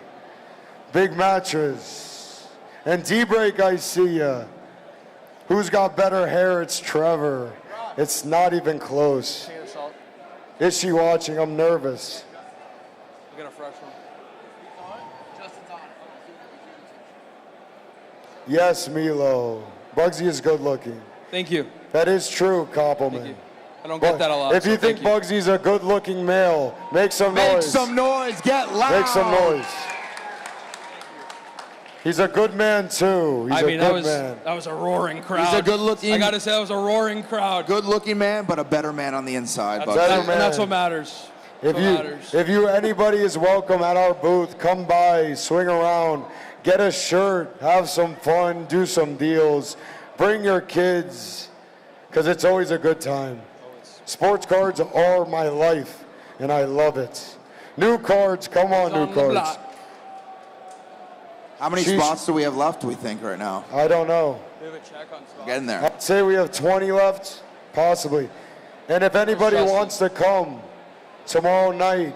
Big mattress. And D-Break, I see ya. Who's got better hair? It's Trevor. It's not even close. Is she watching? I'm nervous. We got a fresh one. Yes, Milo. Bugsy is good looking. Thank you. That is true, compliment. I don't get that a lot. If you so think thank Bugsy's a good looking male, make some Make noise. some noise. Get loud. Make some noise. He's a good man too. He's I mean, a good man. that was a roaring crowd. He's a good-looking. I gotta say, that was a roaring crowd. Good-looking man, but a better man on the inside. That's, Bugsy. and that's what matters. If you anybody is welcome at our booth, come by, swing around, get a shirt, have some fun, do some deals, bring your kids, because it's always a good time. Sports cards are my life, and I love it. New cards, come on, new cards. How many spots do we have left, we think, right now? I don't know. We have a check on spot. Getting there. I'd say we have 20 left, possibly. And if anybody wants to come tomorrow night,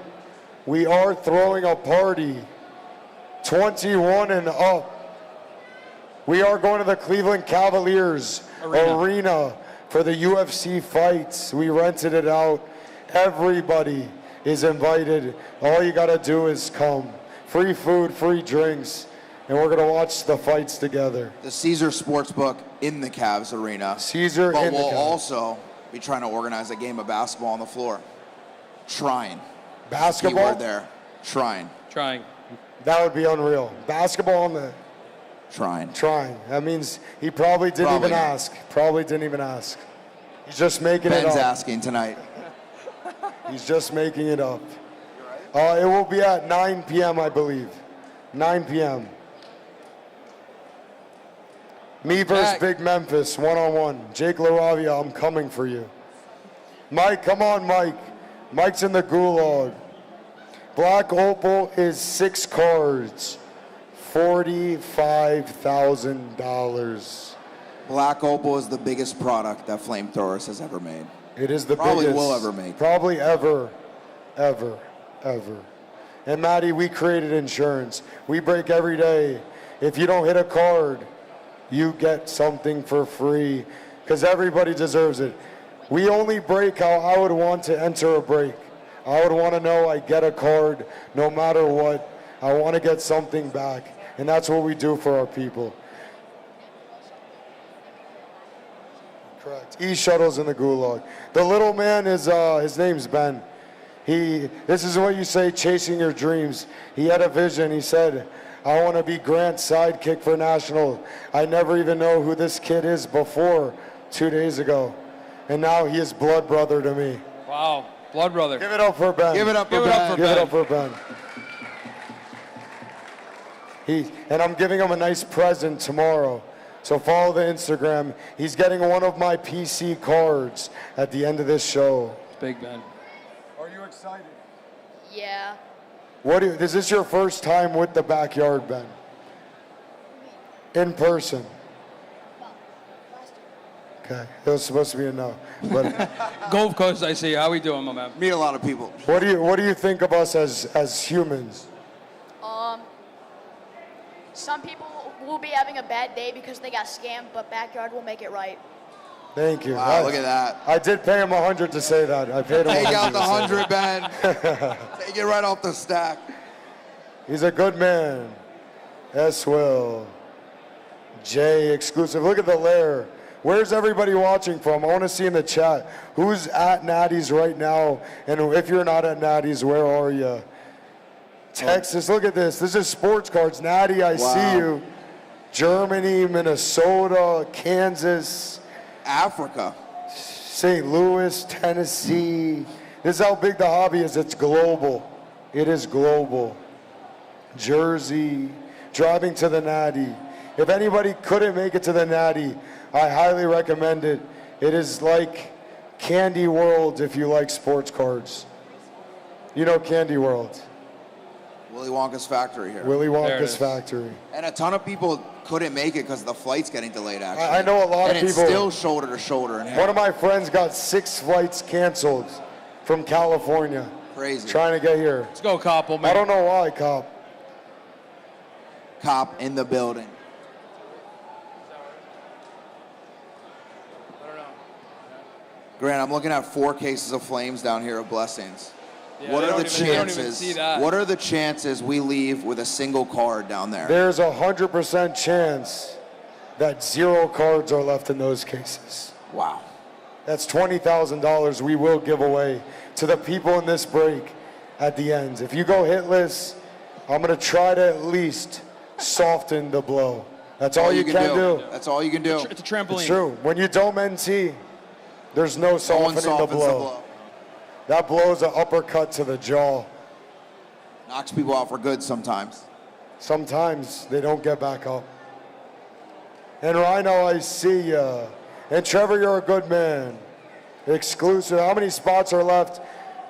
we are throwing a party, 21 and up. We are going to the Cleveland Cavaliers Arena for the UFC fights. We rented it out. Everybody is invited. All you got to do is come. Free food, free drinks. And we're going to watch the fights together. The Caesar Sportsbook in the Cavs arena. Caesar but in the we'll Cavs. also be trying to organize a game of basketball on the floor. Trying. Basketball? Keyword there. Trying. Trying. That would be unreal. Basketball on the... Trying. Trying. That means he probably didn't Probably even not. ask. Probably didn't even ask. He's just making Ben's it up. asking tonight. He's just making it up. It will be at 9 p.m., I believe. 9 p.m. Me versus Big Memphis, one-on-one. Jake LaRavia, I'm coming for you. Mike, come on, Mike. Mike's in the gulag. Black Opal is 6 cards, $45,000. Black Opal is the biggest product that Flamethrowers has ever made. It is the Probably biggest. will ever make. Probably ever. And Maddie, we created insurance. We break every day. If you don't hit a card, you get something for free because everybody deserves it. We only break how I would want to enter a break. I would want to know I get a card no matter what. I want to get something back. And that's what we do for our people. Correct. E-shuttle's in the gulag. The little man is, his name's Ben. This is what you say, chasing your dreams. He had a vision. He said, I want to be Grant's sidekick for National. I never even know who this kid is before 2 days ago. And now he is blood brother to me. Wow, blood brother. Give it up for Ben. Give it up for Give it Ben. up for Give Ben. it up for Ben. And I'm giving him a nice present tomorrow. So follow the Instagram. He's getting one of my PC cards at the end of this show. Big Ben. Are you excited? Yeah. Is this your first time with the backyard, Ben? In person? Okay, it was supposed to be a no. But Gulf Coast, I see. How we doing, my man? Meet a lot of people. what do you think of us as humans? Some people will be having a bad day because they got scammed, but Backyard will make it right. Thank you. Wow, look at that. I did pay him 100 to say that. I paid him Take 100 out to the say 100, Ben. Take it right off the stack. He's a good man. S. Will. J. Exclusive. Look at the lair. Where's everybody watching from? I want to see in the chat. Who's at Natty's right now? And if you're not at Natty's, where are you? Texas, look at this. This is sports cards. Natty, I see you. Germany, Minnesota, Kansas. Africa. St. Louis, Tennessee. This is how big the hobby is. It's global. It is global. Jersey, driving to the Natty. If anybody couldn't make it to the Natty, I highly recommend it. It is like Candy World if you like sports cards. You know Candy World. Willy Wonka's factory here. Willy Wonka's factory. And a ton of people couldn't make it because the flight's getting delayed, actually. I know a lot of and people. it's still shoulder to shoulder in here. One of my friends got 6 flights canceled from California. Crazy. Trying to get here. Let's go, Koppel, man. I don't know why, Cop. Cop in the building. Grant, I'm looking at 4 cases of flames down here of blessings. Yeah, What they are the don't even- they don't even chances? see that. What are the chances we leave with a single card down there? There's a 100% chance that 0 cards are left in those cases. Wow. That's $20,000 we will give away to the people in this break at the end. If you go hitless, I'm going to try to at least soften the blow. That's all you can do. That's all you can do. It's a trampoline. It's true. When you dome NT, there's no softening the softens the blow. blow. That blows an uppercut to the jaw. Knocks people out for good sometimes. Sometimes they don't get back up. And Rhino, I see ya. And Trevor, you're a good man. Exclusive. How many spots are left?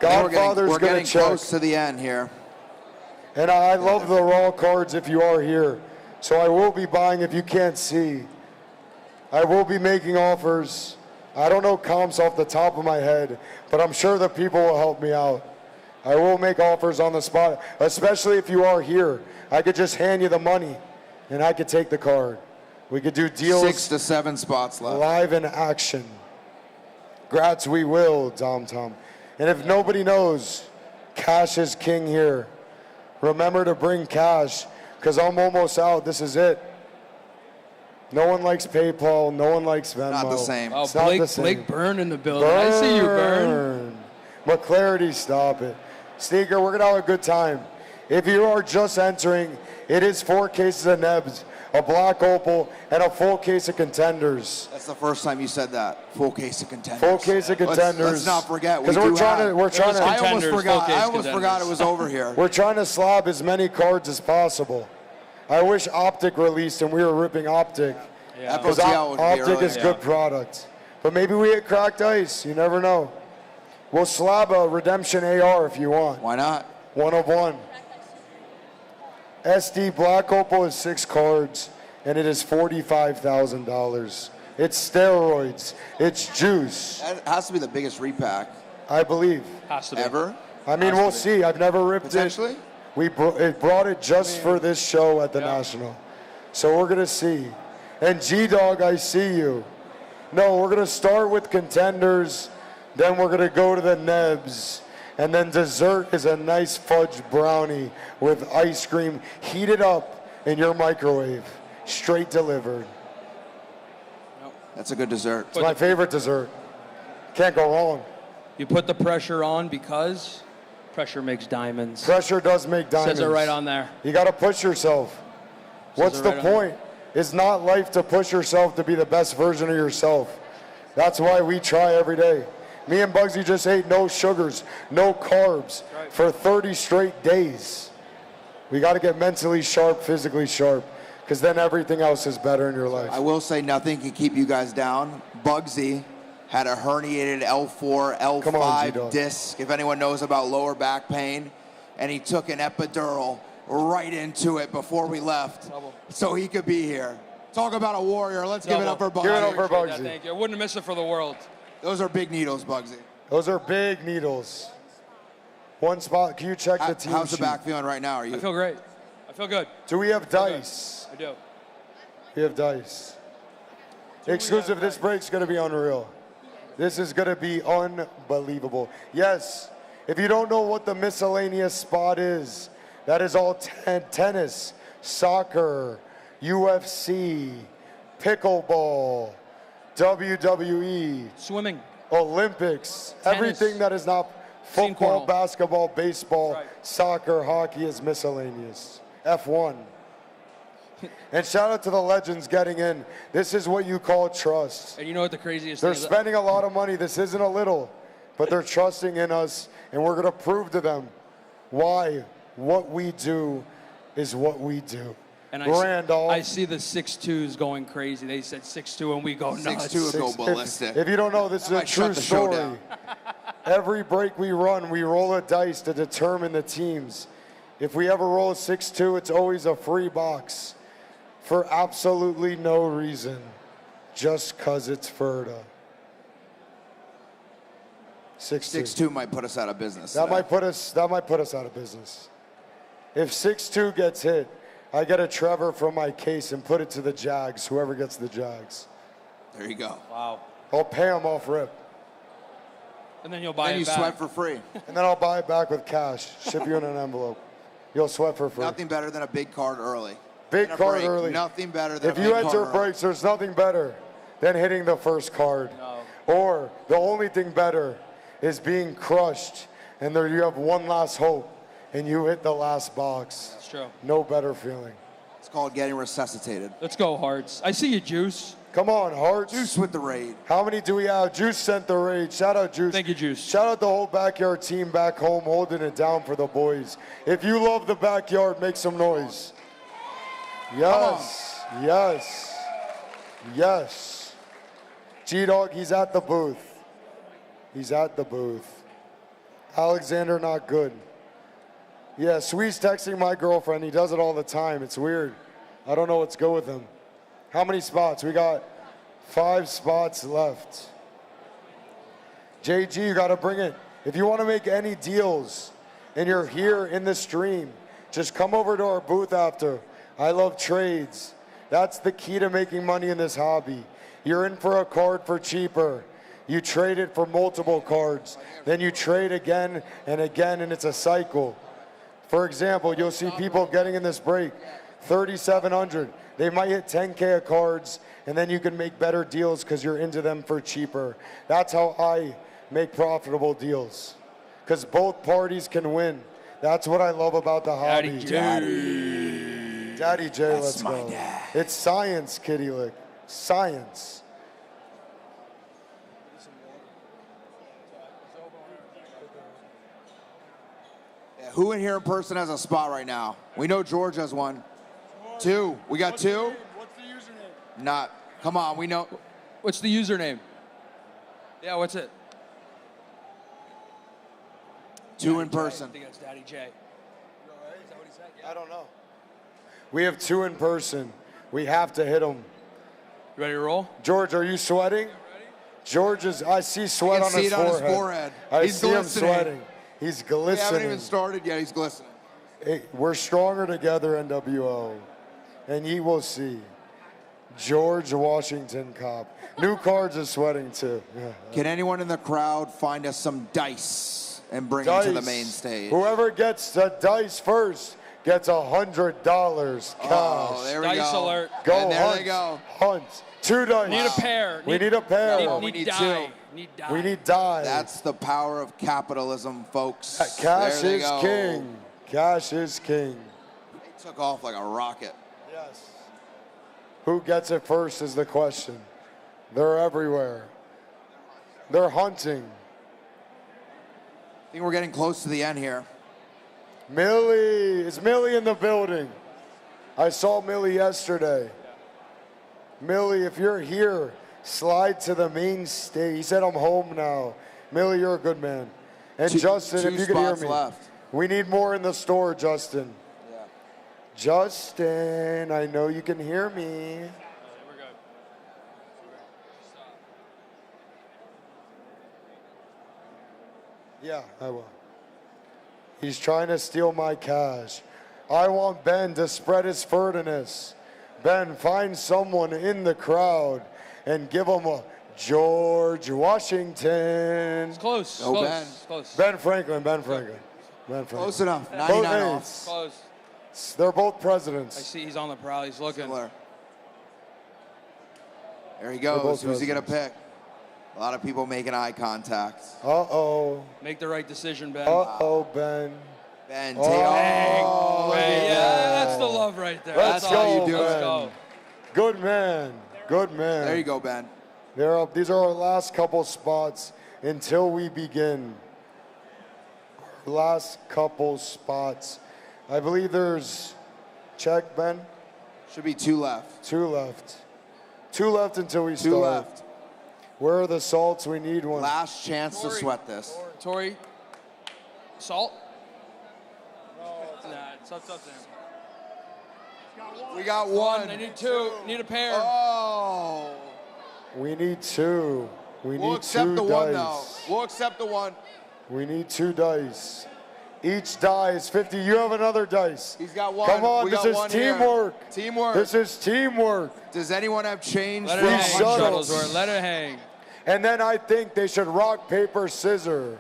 Godfather's we're gonna getting check. close to the end here. And I love the raw cards if you are here. So I will be buying if you can't see. I will be making offers. I don't know comps off the top of my head, but I'm sure the people will help me out. I will make offers on the spot, especially if you are here. I could just hand you the money and I could take the card. We could do deals 6 to 7 spots left. live in action. Grats we will, Tom. And if nobody knows, cash is king here. Remember to bring cash, because I'm almost out. This is it. No one likes PayPal. No one likes Venmo. Not the same. Oh, It's not the same. Blake Byrne in the building. I see you, Byrne. McClarity, stop it. Sneaker, we're going to have a good time. If you are just entering, it is 4 cases of Nebs, a black opal, and a full case of contenders. That's the first time you said that. Full case of contenders. Full case of contenders. Let's not forget. Because we're trying to. I almost forgot it was over here. We're trying to slab as many cards as possible. I wish Optic released and we were ripping Optic. Yeah. Because FOTL would be Optic early. is good product. But maybe we hit cracked ice. You never know. We'll slab a Redemption AR if you want. Why not? 1 of 1. SD Black Opal is 6 cards, and it is $45,000. It's steroids. It's juice. That has to be the biggest repack. I believe. Has to be. Ever? I mean, we'll see. I've never ripped Potentially? it. It brought it just for this show at the National. So we're going to see. And G-Dog, I see you. No, we're going to start with contenders. Then we're going to go to the Nebs. And then dessert is a nice fudge brownie with ice cream heated up in your microwave. Straight delivered. That's a good dessert. It's my favorite dessert. Can't go wrong. You put the pressure on because pressure makes diamonds. Pressure does make diamonds. Says it right on there. You got to push yourself. What's it the right on point? It's not life to push yourself to be the best version of yourself. That's why we try every day. Me and Bugsy just ate no sugars, no carbs for 30 straight days. We got to get mentally sharp, physically sharp, because then everything else is better in your life. I will say nothing can keep you guys down. Bugsy had a herniated L4, L5 disc, if anyone knows about lower back pain, and he took an epidural right into it before we left so he could be here. Talk about a warrior. Let's give it up for Bugsy. Give it up for Bugsy. Thank you. I wouldn't miss it for the world. Those are big needles, Bugsy. Those are big needles. One spot. Can you check the team How's the sheet? back feeling right now? Are you? I feel great. I feel good. Do we have dice? I do. We have dice. Exclusive. This break's going to be unreal. This is going to be unbelievable. Yes, if you don't know what the miscellaneous spot is, that is all tennis, soccer, UFC, pickleball, WWE, swimming, Olympics, Tennis. everything that is not Scene football, cornhole. basketball, baseball, soccer, hockey is miscellaneous. F1. And shout out to the legends getting in. This is what you call trust. And you know what the craziest They're thing is? spending a lot of money. This isn't a little, but they're trusting in us, and we're going to prove to them why what we do is what we do. And Randolph. I see the 6'2s going crazy. They said 6'2 and we go nuts. 6'2 would go ballistic. If you don't know, this is a might shut true the show story. down. Every break we run, we roll a dice to determine the teams. If we ever roll a 6'2, it's always a free box for absolutely no reason, just because it's Ferda. 6'2. 6'2 might put us out of business. That might put us out of business. If 6'2 gets hit, I get a Trevor from my case and put it to the Jags, whoever gets the Jags. There you go. Wow. I'll pay them off rip. And then you'll buy Then it you back. sweat for free. And then I'll buy it back with cash. Ship you in an envelope. You'll sweat for free. Nothing better than a big card early. Big In a card break, early. Nothing better than If a you big enter card early. breaks, there's nothing better than hitting the first card. Or the only thing better is being crushed, and there you have one last hope, and you hit the last box. That's true. No better feeling. It's called getting resuscitated. Let's go, Hearts. I see you, Juice. Come on, Hearts. Juice with the raid. How many do we have? Juice sent the raid. Shout out, Juice. Thank you, Juice. Shout out the whole backyard team back home holding it down for the boys. If you love the backyard, make some noise. Yes, yes, yes. G-Dog, he's at the booth. He's at the booth. Alexander, not good. Yeah, Sweet's texting my girlfriend. He does it all the time. It's weird. I don't know what's good with him. How many spots? We got 5 spots left. JG, you got to bring it. If you want to make any deals and you're here in the stream, just come over to our booth after. I love trades. That's the key to making money in this hobby. You're in for a card for cheaper. You trade it for multiple cards. Then you trade again, and it's a cycle. For example, you'll see people getting in this break, 3,700. They might hit 10K of cards, and then you can make better deals because you're into them for cheaper. That's how I make profitable deals, because both parties can win. That's what I love about the hobby. Daddy J, let's go. It's science, Kitty Lick. Science. Who in here in person has a spot right now? We know George has one. 2. We got 2? What's the username? Not. Come on, we know. What's the username? Yeah, what's it? 2 in person. I think that's Daddy J. Is that what he said? Yeah. I don't know. We have 2 in person. We have to hit them. You ready to roll? George, are you sweating? George is. I see sweat on his forehead. I He's see glistening. him sweating. He's glistening. We haven't even started yet. He's glistening. Hey, we're stronger together, NWO. And ye will see. George Washington Cop. New cards are sweating too. Yeah. Can anyone in the crowd find us some dice and bring them to the main stage? Whoever gets the dice first gets $100 cash. Oh, there we Dice go. alert. Go And there Hunt. they go. Hunt. 2 dice. Need a pair. We need a pair. We need die. 2. Need die. We need die. That's the power of capitalism, folks. Cash There they is go. king. Cash is king. They took off like a rocket. Yes. Who gets it first is the question. They're everywhere. They're hunting. I think we're getting close to the end here. Millie. Is Millie in the building? I saw Millie yesterday. Millie, if you're here, slide to the main stage. He said, I'm home now. Millie, you're a good man. And Justin, if you can hear me. Left. We need more in the store, Justin. Yeah. Justin, I know you can hear me. Yeah, I will. He's trying to steal my cash. I want Ben to spread his furtiveness. Ben, find someone in the crowd and give him a George Washington. It's close. Go close. Ben. Close. Ben Franklin, Ben Franklin. Ben Franklin. Close enough. Both 99 off. eights. Close. They're both I presidents. see he's on the prowl. He's looking. Similar. There he They're goes. both Who's he going to presidents. pick? A lot of people making eye contact. Uh-oh. Make the right decision, Ben. Uh-oh, Ben. Ben, Oh, take Hey, yeah, that's the love right there. Let's That's all go, you do. Let's Ben. go. Good man. Good man. There you go, Ben. These are our last couple spots until we begin. Last couple spots. I believe there's, check, Ben? Should be 2 left. 2 left. 2 left until we 2 start. left. Where are the salts? We need one. Last chance to sweat this. Tori, salt? Nah, it's up to him. We got 1. I need 2. Need a pair. Oh. We need 2. We We'll need accept 2 the dice. 1, though. We'll accept the 1. We need 2 dice. Each die is 50. You have another dice. He's got 1. Come on, We this got is 1 here. teamwork. Teamwork. This is teamwork. Does anyone have change? Let for it the hang, shuttles? Shuttlesworth. Let it hang. And then I think they should rock, paper, scissors.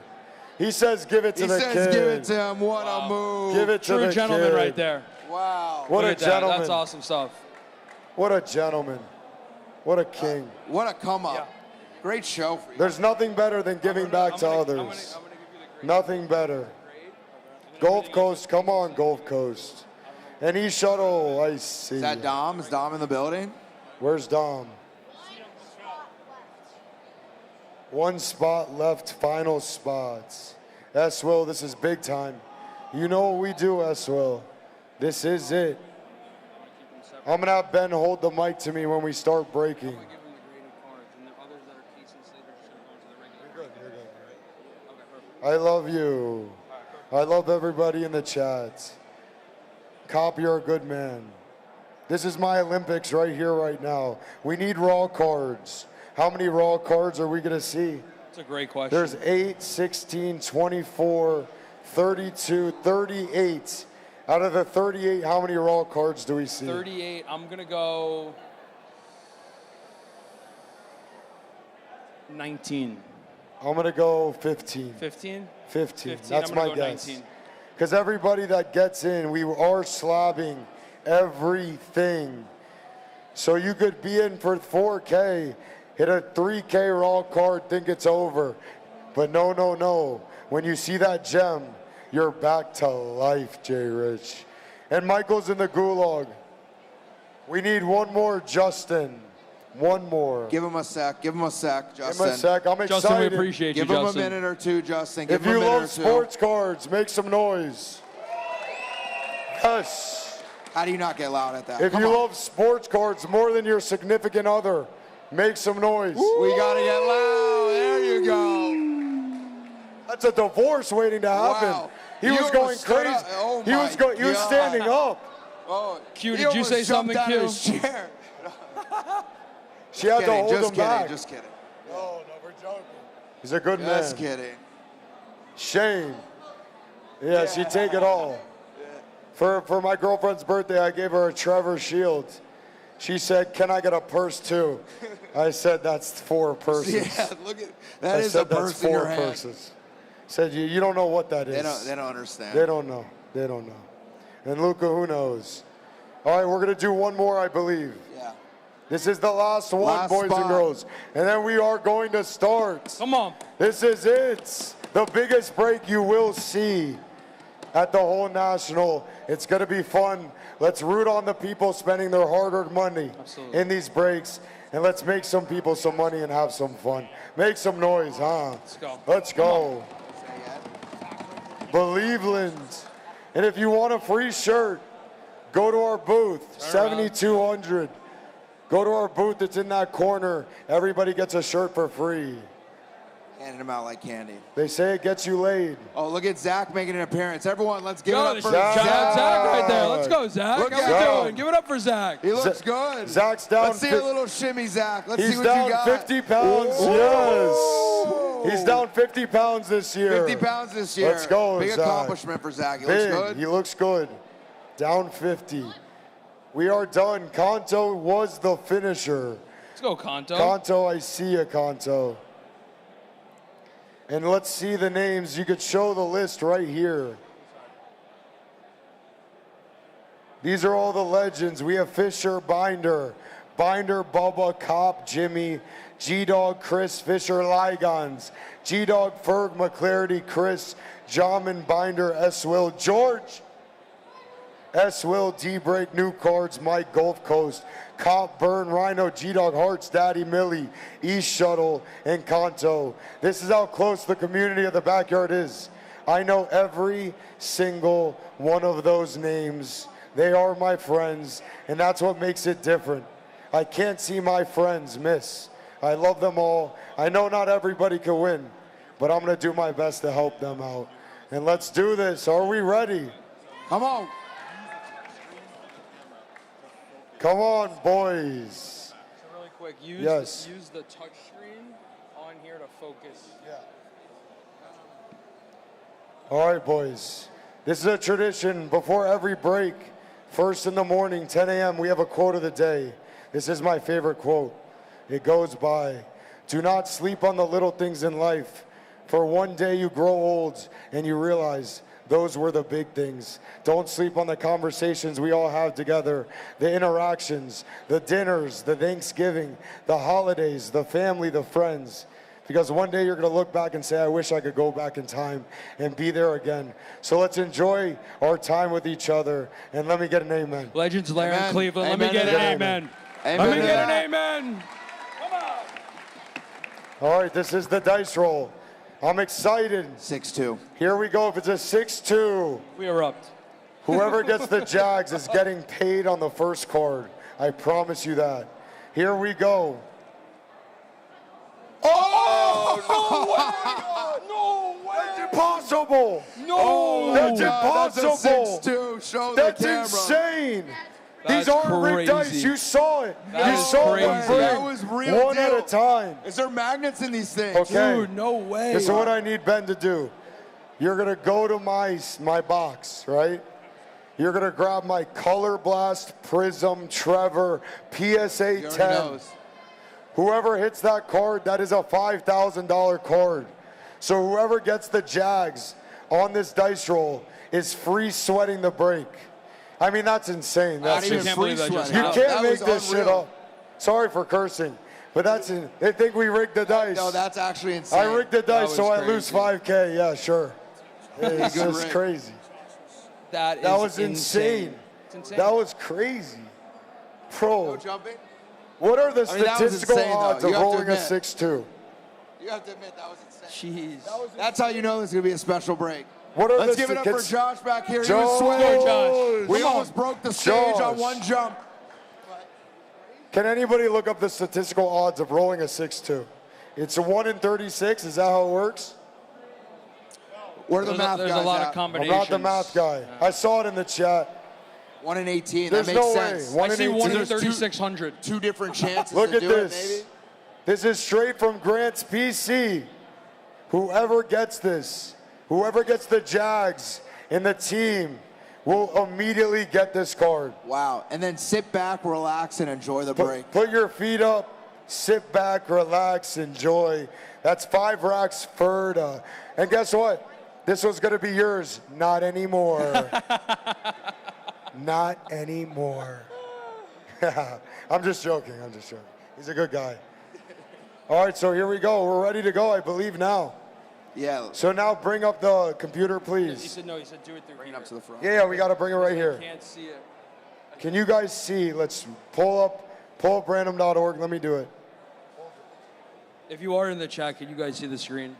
He says give it to He the says kid. give it to him. What a move. Give it to True the gentleman kid. right there. Wow. What Look a at that. gentleman. That's awesome stuff. What a gentleman. What a king. What a come up. Great show for you. There's nothing better than giving back to others. Nothing better. Gulf Coast, come on, Gulf Coast. And East Shuttle, I see. Is that Dom? Is Dom in the building? Where's Dom? 1 spot left, final spots. S-Will, this is big time. You know what we do, S-Will. This is it. I'm going to have Ben hold the mic to me when we start breaking. I love you. I love everybody in the chat. Cop, you're a good man. This is my Olympics right here, right now. We need raw cards. How many raw cards are we going to see? It's a great question. There's 8, 16, 24, 32, 38. Out of the 38, how many raw cards do we see? 38. I'm going to go 19. I'm going to go 15. 15? 15. 15. That's I'm gonna my go guess. 19. Because everybody that gets in, we are slabbing everything. So you could be in for 4K, hit a 3K raw card, think it's over. But no, no, no. When you see that gem, you're back to life, Jay Rich. And Michael's in the gulag. We need one more, Justin. One more. Give him a sec. Give him a sec, Justin. Give him a sec. I'm excited. Justin, we appreciate you, Give him Justin. a minute or two, Justin. Give If him a you minute love or two. sports cards, make some noise. Yes. How do you not get loud at that? If Come you on. love sports cards more than your significant other, make some noise. We gotta get loud. There you go. That's a divorce waiting to happen. Wow. He You was going almost stood crazy. up. Oh he was my He was God. standing up. Oh, Q, he did you say almost jumped something, out of Q? his chair. She had to hold just him kidding, back. Just kidding. No, we're joking. He's a good Just man. kidding. Shame. Yeah, she'd take it all. For my girlfriend's birthday, I gave her a Trevor Shields. She said, "Can I get a purse too?" I said, "That's 4 purses." Yeah, look at that. I Is said, a purse "That's in 4 your hand. purses." Said, "You don't know what that is." They don't understand. They don't know. They don't know. And Luca, who knows? All right, we're gonna do one more, I believe. Yeah. This is the last one, Last boys spot. and girls. And then we are going to start. Come on. This is it. The biggest break you will see at the whole National. It's going to be fun. Let's root on the people spending their hard-earned money in these breaks. And let's make some people some money and have some fun. Make some noise, huh? Let's go. Let's go. Believeland. And if you want a free shirt, go to our booth, 7200. Go to our booth, it's in that corner. Everybody gets a shirt for free. Handing them out like candy. They say it gets you laid. Oh, look at Zach making an appearance. Everyone, let's give Yo, it up for shout Zach. out Zach right there. Let's go, Zach. Look How at we him. doing? Give it up for Zach. He looks good. Zach's down. Let's see a little shimmy, Zach. Let's see He's what down you got. 50 pounds. Yes. He's down 50 pounds this year. 50 pounds this year. Let's go, Big Zach. accomplishment for Zach. He Big. looks good. He looks good. Down 50. We are done. Kanto was the finisher. Let's go, Kanto. Kanto, I see you, Kanto. And let's see the names. You could show the list right here. These are all the legends. We have Fisher, Binder, Bubba, Cop, Jimmy, G-Dog, Chris, Fisher, Ligons, G-Dog, Ferg, McClarity, Chris, Jamin, Binder, S-Will, George, S-Will, D-Break, New Cards, Mike, Gulf Coast, Cop, Burn, Rhino, G-Dog, Hearts, Daddy, Millie, East Shuttle, and Kanto. This is how close the community of the backyard is. I know every single one of those names. They are my friends, and that's what makes it different. I can't see my friends miss. I love them all. I know not everybody can win, but I'm gonna do my best to help them out. And let's do this. Are we ready? Come on. Come on, boys. So really quick, use the touch screen on here to focus. Yeah. All right, boys. This is a tradition before every break. First in the morning, 10 a.m., we have a quote of the day. This is my favorite quote. It goes by, "Do not sleep on the little things in life, for one day you grow old and you realize those were the big things." Don't sleep on the conversations we all have together, the interactions, the dinners, the Thanksgiving, the holidays, the family, the friends. Because one day you're going to look back and say, "I wish I could go back in time and be there again." So let's enjoy our time with each other. And let me get an amen. Legends Lair in Amen. Cleveland. Amen. Let me get an Amen. amen. Amen. Let me get an amen. All right, this is the dice roll. I'm excited. 6-2. Here we go. If it's a 6-2, We erupt. whoever gets the Jags is getting paid on the first card. I promise you that. Here we go. Oh, no way! That's impossible! No! That's That's a impossible! 6-2. Show That's the camera. insane! That's These aren't rigged dice. crazy. You saw it. That you is saw crazy. them bring That was real one deal. at a time. Is there magnets in these things? Okay. Dude, no way. This is what I need Ben to do. You're gonna go to my box, right? You're gonna grab my Color Blast Prism Trevor PSA He already 10. knows. Whoever hits that card, that is a $5,000 card. So whoever gets the Jags on this dice roll is free sweating the break. I mean, that's insane. That's even just, free believe that just sweating. you happened. can't That make was this shit unreal. up. Sorry for cursing, but they think we rigged the dice. No, that's actually insane. I rigged the dice was so I lose crazy. 5K. Yeah, sure. It's Good just rig. crazy. That was is insane. It's insane. That was crazy. Pro, No jumping? what are the I mean, that was statistical insane, though. odds You of have to rolling a admit. 6-2? You have to admit that was insane. Jeez. That's how you know this is going to be a special break. What are Let's the give it up for kids- Josh back here. He Josh. was sweating. Josh. We Come on. almost broke the stage on Josh. one jump. Can anybody look up the statistical odds of rolling a 6-2? It's a 1 in 36. Is that how it works? Where are the There's math there's guys a lot at? of combinations. I'm not the math guy. I saw it in the chat. 1 in 18. There's that makes no sense. way. I see 1 in There's 3,600. Two different chances Look to at do this. it, maybe. This is straight from Grant's PC. Whoever gets this, whoever gets the Jags in the team will immediately get this card. Wow. And then sit back, relax, and enjoy the break. Put your feet up, sit back, relax, enjoy. That's 5 racks Ferda. And guess what? This was going to be yours. Not anymore. Not anymore. I'm just joking. I'm just joking. He's a good guy. All right, so here we go. We're ready to go, I believe, now. Yeah. So now bring up the computer, He please. said no. He said do it through. Bring it up to the front. Yeah, we got to bring it right here. Can't see it. Can you guys see? Let's pull up random.org. Let me do it. If you are in the chat, can you guys see the screen?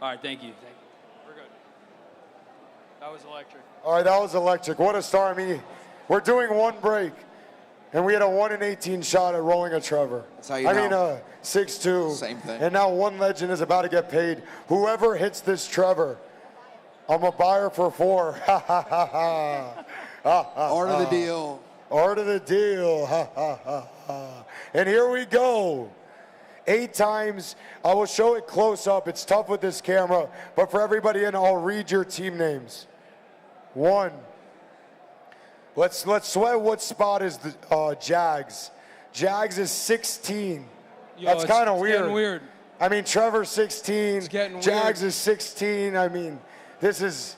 All right, thank you. Thank you. We're good. That was electric. All right, that was electric. What a start. I mean, we're doing one break, and we had a 1 in 18 shot at rolling a Trevor. That's how you I know. mean, 6'2". Same thing. And now one legend is about to get paid. Whoever hits this Trevor, I'm a buyer for 4. Ha ha ha ha. Art of the deal. Art of the deal. Ha ha ha ha. And here we go. 8 times. I will show it close up. It's tough with this camera, but for everybody in, I'll read your team names. 1. Let's sweat what spot is the Jags. Jags is 16. Yo, That's kind of it's weird. getting weird. I mean, Trevor's 16. It's getting Jags weird. is 16. I mean, this is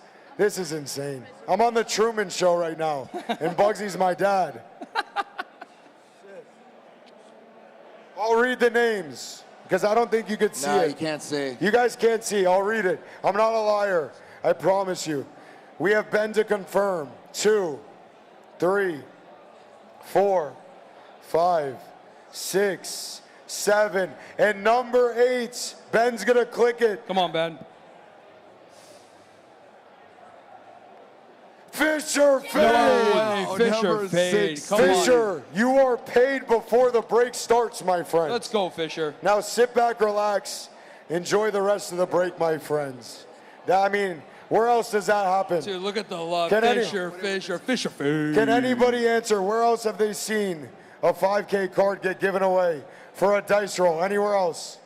insane. I'm on the Truman Show right now, and Bugsy's my dad. I'll read the names because I don't think you could see No, it. you can't see. You guys can't see. I'll read it. I'm not a liar. I promise you. We have Ben to confirm. 2, 3, 4, 5, 6, 7, and number 8. Ben's gonna click it. Come on, Ben. Fisher Fade. No way, Fisher Fade. Come Fisher, you are paid before the break starts, my friend. Let's go, Fisher. Now sit back, relax, enjoy the rest of the break, my friends. I mean, where else does that happen? Dude, look at the love. Can Fisher Fade. Can anybody answer where else have they seen a 5K card get given away for a dice roll? Anywhere else?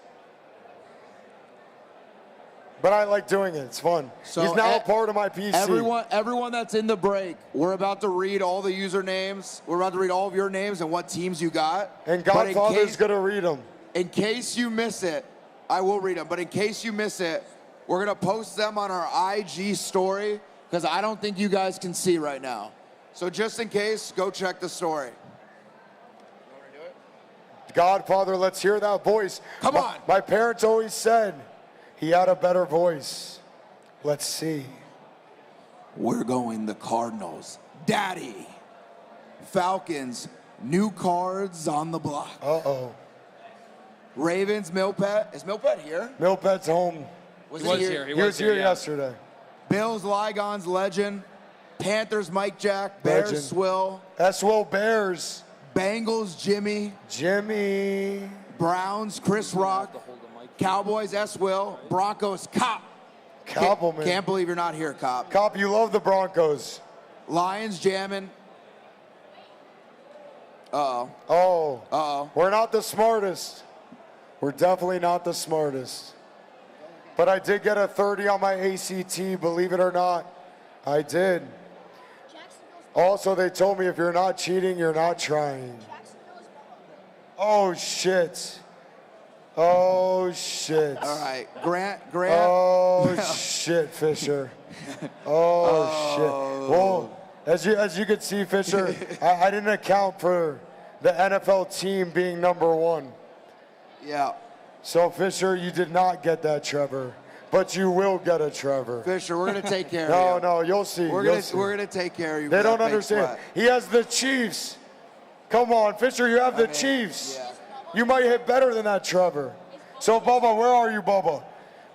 But I like doing it. It's fun. So He's now a part of my PC. Everyone that's in the break, we're about to read all the usernames. We're about to read all of your names and what teams you got. And But in Godfather's case- going to read them. In case you miss it, I will read them. But in case you miss it, we're going to post them on our IG story because I don't think you guys can see right now. So just in case, go check the story. Godfather, let's hear that voice. Come on. My parents always said he had a better voice. Let's see. We're going the Cardinals. Daddy. Falcons. New cards on the block. Uh-oh. Ravens, Milpet. Is Milpet here? Milpet's home. Was He he was here? here. He was here yesterday. Bills, Ligons, Legend. Panthers, Mike Jack. Bears, Legend. Swill. S-Will Bears. Bengals, Jimmy. Jimmy. Browns, Chris Rock. Cowboys, S-Will. Broncos, Cop. Cobbleman. Can't believe you're not here, Cop. Cop, you love the Broncos. Lions, Jammin'. Uh-oh. Oh. Uh-oh. We're not the smartest. We're definitely not the smartest. But I did get a 30 on my ACT, believe it or not. I did. Also, they told me if you're not cheating, you're not trying. Oh, shit. Oh, shit. All right. Grant. Oh, shit, Fisher. Oh, shit. Well, as you can see, Fisher, I didn't account for the NFL team being number 1. Yeah. So, Fisher, you did not get that Trevor, but you will get a Trevor. Fisher, we're going to take care of you. No, you'll see. We're You'll see. gonna take care of you. They for don't that big understand. sweat. He has the Chiefs. Come on, Fisher, you have the Chiefs. You might hit better than that Trevor. So, Bubba, where are you, Bubba?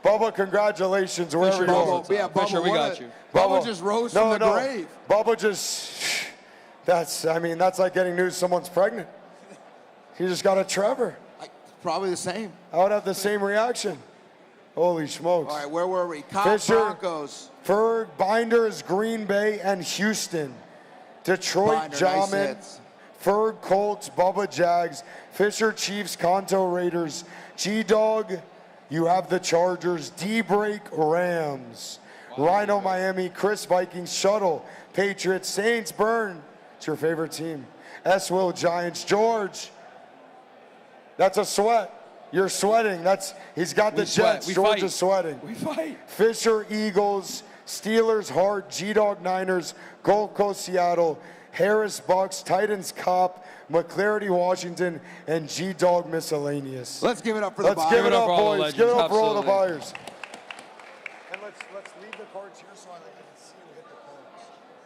Bubba, congratulations, wherever you are. Yeah, Bubba, Fisher, we got you. Bubba just rose from the grave. Bubba just, that's like getting news someone's pregnant. He just got a Trevor. Probably the same. I would have the same reaction. Holy smokes. All right, where were we? Cops, Broncos. Ferg, Binders, Green Bay, and Houston. Detroit, Binder, nice Jamin. hits. Ferg, Colts, Bubba, Jags. Fisher, Chiefs, Conto, Raiders. G-Dog, you have the Chargers. D-Break, Rams. Rhino, Miami. Chris, Vikings. Shuttle, Patriots. Saints, Burn. It's your favorite team. S-Will, Giants. George, that's a sweat. You're sweating. He's got the Jets. We George fight. is sweating. We fight. Fisher, Eagles. Steelers, Hart. G-Dog, Niners. Gold Coast, Seattle. Harris, Bucks. Titans, Cop. McClarity, Washington. And G-Dog, Miscellaneous. Let's give it up for the Let's buyers. give it up, for all the boys. Give it up for all the legends, buyers. And let's leave the cards here so I can see who hit the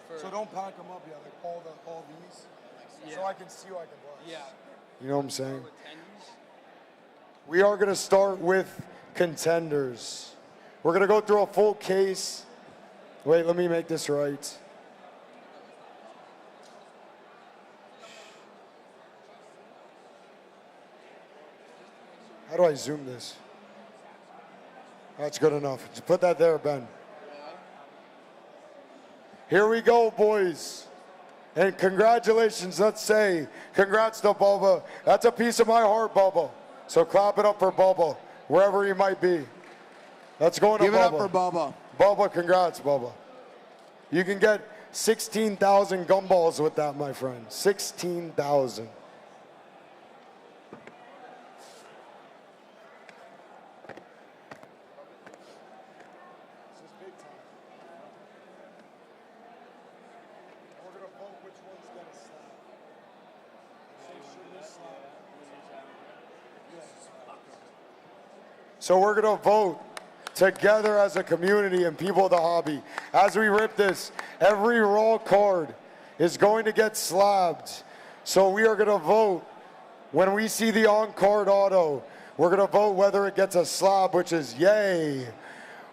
cards. So don't pack them up yet, like all these. So I can see who I can bless. Yeah. You know what I'm saying? We are going to start with contenders. We're going to go through a full case. Wait, let me make this right. How do I zoom this? That's good enough. Just put that there, Ben. Here we go, boys. And congratulations, let's say, congrats to Bubba. That's a piece of my heart, Bubba. So clap it up for Bubba, wherever he might be. Let's go to Give Bubba. it up for Bubba. Bubba, congrats, Bubba. You can get 16,000 gumballs with that, my friend. 16,000. So we're going to vote together as a community and people of the hobby. As we rip this, every raw card is going to get slabbed. So we are going to vote when we see the on-card auto. We're going to vote whether it gets a slab, which is yay,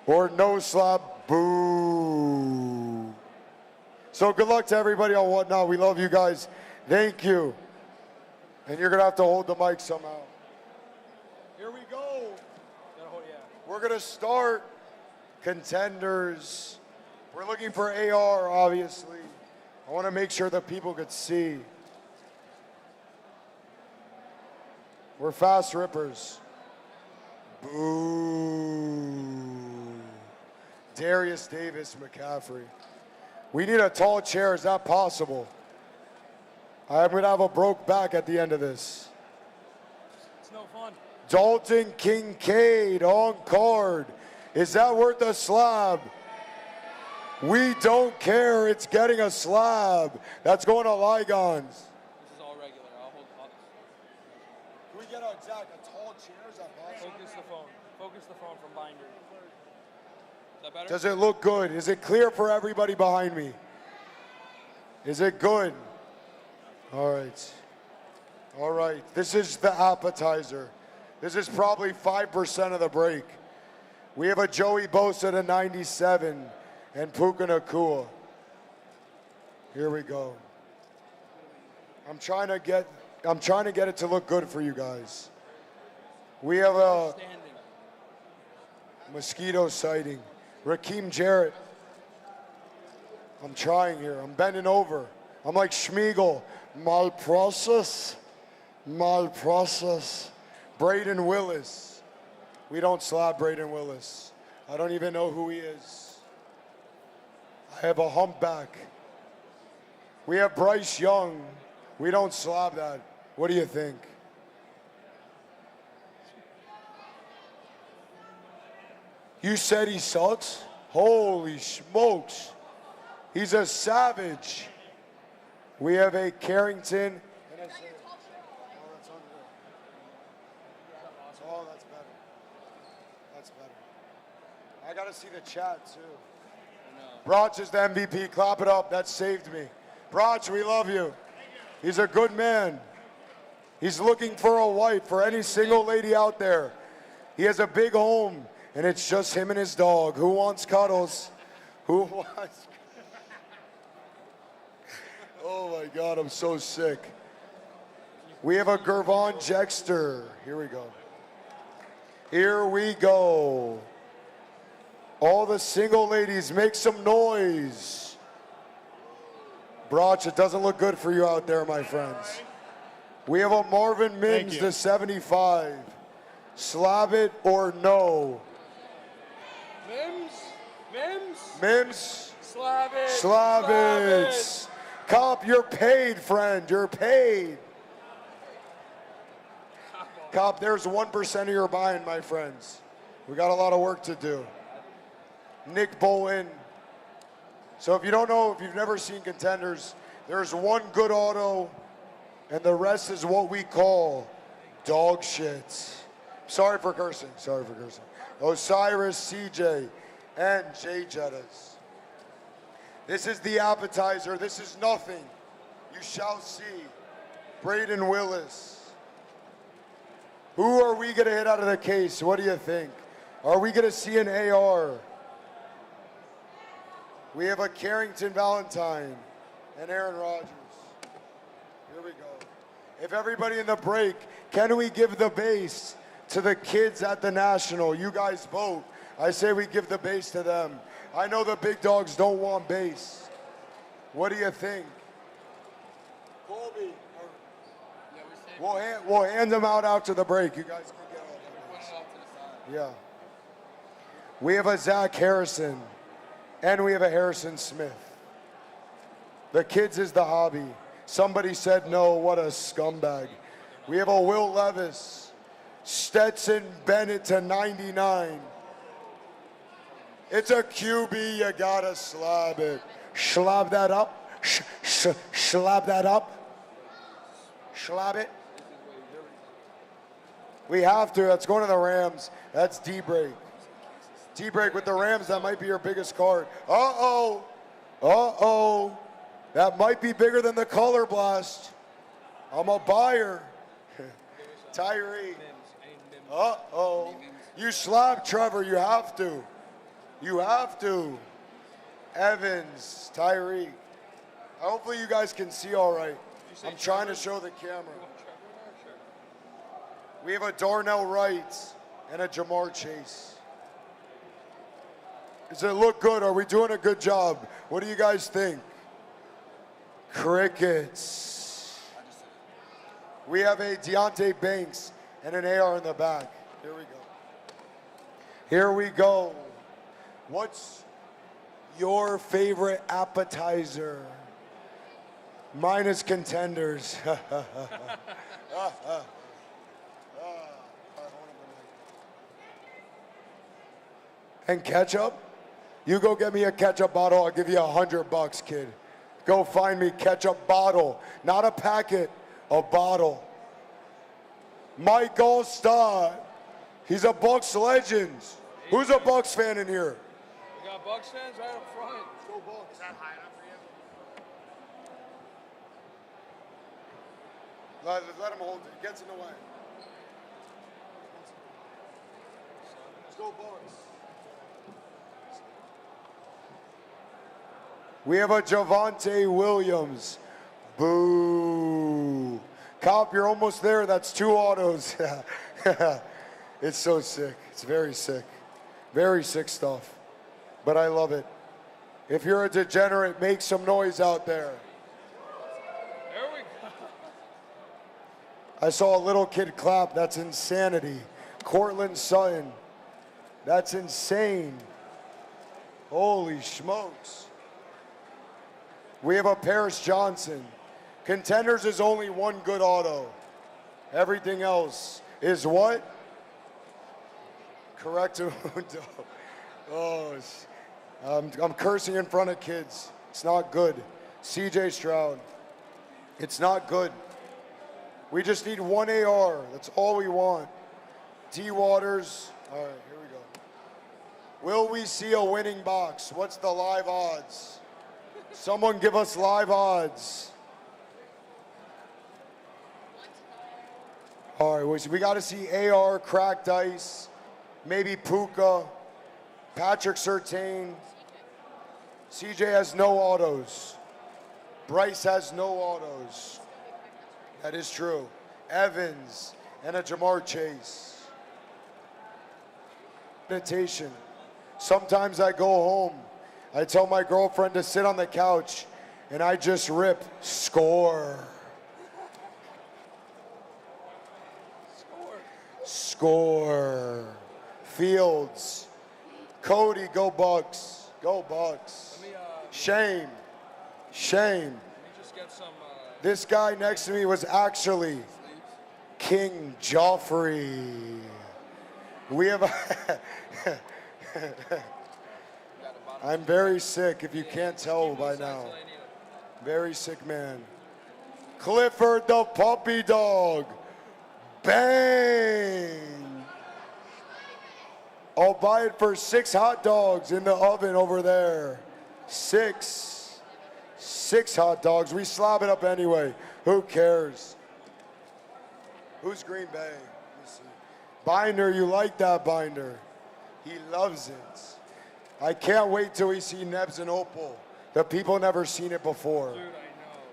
or no slab, boo. So good luck to everybody on Whatnot. We love you guys. Thank you. And you're going to have to hold the mic somehow. Here we go. We're going to start contenders. We're looking for AR, obviously. I want to make sure that people could see. We're fast rippers. Boo. Darius Davis McCaffrey. We need a tall chair. Is that possible? I'm going to have a broke back at the end of this. It's no fun. Dalton Kincaid on card. Is that worth a slab? We don't care. It's getting a slab. That's going to Ligons. This is all regular. I'll hold. Can we get a tall chair? Is that possible? Focus the phone. Focus the phone from Binder. Is that better? Does it look good? Is it clear for everybody behind me? Is it good? All right. All right. This is the appetizer. This is probably 5% of the break. We have a Joey Bosa to 97 and Puka Nacua. Here we go. I'm trying to get it to look good for you guys. We have a mosquito sighting. Raheem Jarrett. I'm trying here. I'm bending over. I'm like Schmeagle. Malprocess. Braden Willis. We don't slab Braden Willis. I don't even know who he is. I have a humpback. We have Bryce Young. We don't slab that. What do you think? You said he sucks? Holy smokes. He's a savage. We have a Carrington. Oh, that's better. That's better. I got to see the chat, too. Broch is the MVP. Clap it up. That saved me. Broch, we love you. He's a good man. He's looking for a wife, for any single lady out there. He has a big home, and it's just him and his dog. Who wants cuddles? Who wants? Oh my God, I'm so sick. We have a Gervon Jexter. Here we go. Here we go. All the single ladies, make some noise. Broch, it doesn't look good for you out there, my friends. We have a Marvin Mims to 75. Slab it or no? Mims? Slab it. Slab it. Cop, you're paid, friend. You're paid. Cop, there's 1% of your buying, my friends. We got a lot of work to do. Nick Bowen. So if you don't know, if you've never seen Contenders, there's one good auto, and the rest is what we call dog shit. Sorry for cursing. Sorry for cursing. Osiris, CJ, and Jay Jettas. This is the appetizer. This is nothing. You shall see. Braden Willis. Who are we going to hit out of the case? What do you think? Are we going to see an AR? We have a Carrington Valentine and Aaron Rodgers. Here we go. If everybody in the break, can we give the base to the kids at the National? You guys vote. I say we give the base to them. I know the big dogs don't want base. What do you think? Colby. We'll hand them out after the break. You guys can get all the base. Yeah. We have a Zach Harrison. And we have a Harrison Smith. The kids is the hobby. Somebody said no, what a scumbag. We have a Will Levis. Stetson Bennett to 99. It's a QB, you gotta slab it. Slab that up. Slab that up. Slab it. We have to, that's going to the Rams. That's D-break. D-break with the Rams, that might be your biggest card. Uh-oh. Uh-oh. That might be bigger than the Color Blast. I'm a buyer. Tyree. Uh-oh. You slap Trevor, you have to. You have to. Evans, Tyree. Hopefully you guys can see all right. I'm trying to show the camera. We have a Darnell Wright and a Jamar Chase. Does it look good? Are we doing a good job? What do you guys think? Crickets. We have a Deontay Banks and an AR in the back. Here we go. Here we go. What's your favorite appetizer? Mine is Contenders. And ketchup? You go get me a ketchup bottle, I'll give you $100, kid. Go find me ketchup bottle, not a packet, a bottle. Mike Allstott, he's a Bucks legend. Who's a Bucks fan in here? We got Bucks fans right up front. Go Bucks. Is that high enough for you? Let him hold it. He gets in the way. Let's go Bucks. We have a Javonte Williams. Boo. Cop, you're almost there. That's 2 autos. It's so sick. It's very sick. Very sick stuff. But I love it. If you're a degenerate, make some noise out there. There we go. I saw a little kid clap. That's insanity. Cortland Sutton. That's insane. Holy smokes. We have a Paris Johnson. Contenders is only one good auto. Everything else is what? Correcto. Oh, I'm cursing in front of kids. It's not good. CJ Stroud. It's not good. We just need one AR. That's all we want. D Waters. All right, here we go. Will we see a winning box? What's the live odds? Someone give us live odds. All right, we got to see AR, cracked ice, maybe Puka, Patrick Surtain. CJ has no autos. Bryce has no autos. That is true. Evans, and a Jamar Chase. Meditation. Sometimes I go home, I tell my girlfriend to sit on the couch, and I just rip score. Score. Fields. Cody, go Bucks. Go Bucks. Shame. Shame. This guy next to me was actually King Joffrey. We have I'm very sick, if you can't tell by now. Very sick man. Clifford the puppy dog. Bang! I'll buy it for 6 hot dogs in the oven over there. 6 hot dogs. We slob it up anyway. Who cares? Who's Green Bay? Let me see. Binder, you like that, Binder? He loves it. I can't wait till we see Nebs and Opal. The people never seen it before. Dude, I know.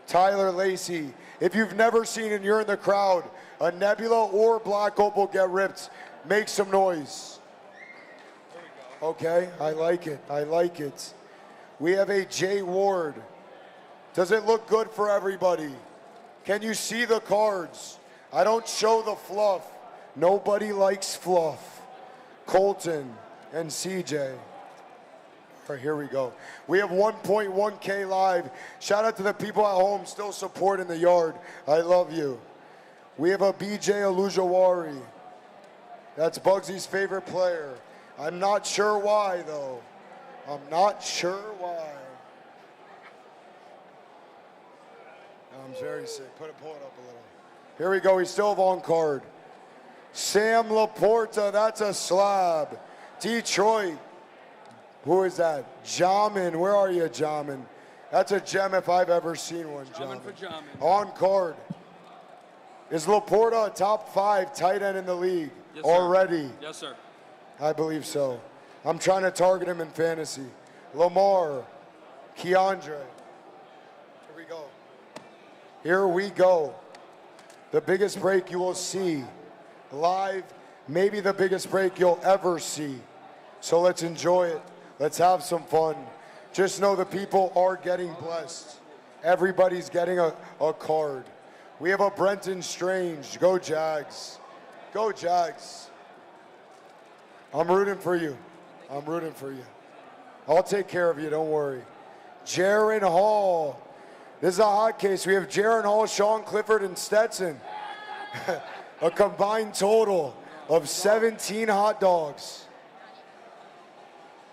Tyler Lacey, if you've never seen it and you're in the crowd, a Nebula or Black Opal get ripped, make some noise. Okay, I like it. I like it. We have a Jay Ward. Does it look good for everybody? Can you see the cards? I don't show the fluff. Nobody likes fluff. Colton and CJ. All right, here we go. We have 1.1K live. Shout out to the people at home still supporting the yard. I love you. We have a BJ Alujawari. That's Bugsy's favorite player. I'm not sure why, though. I'm not sure why. I'm very sick. Pull it up a little. Here we go. We still have on card. Sam Laporta. That's a slab. Detroit. Who is that? Jamin. Where are you, Jamin? That's a gem if I've ever seen one, Jamin. For Jamin. On card. Is Laporta a top 5 tight end in the league Yes, sir. already? Yes, sir. I believe so. I'm trying to target him in fantasy. Lamar, Keandre. Here we go. Here we go. The biggest break you will see live, maybe the biggest break you'll ever see. So let's enjoy it. Let's have some fun. Just know the people are getting blessed. Everybody's getting a card. We have a Brenton Strange. Go Jags. Go Jags. I'm rooting for you. I'm rooting for you. I'll take care of you, don't worry. Jaron Hall. This is a hot case. We have Jaron Hall, Sean Clifford, and Stetson. A combined total of 17 hot dogs.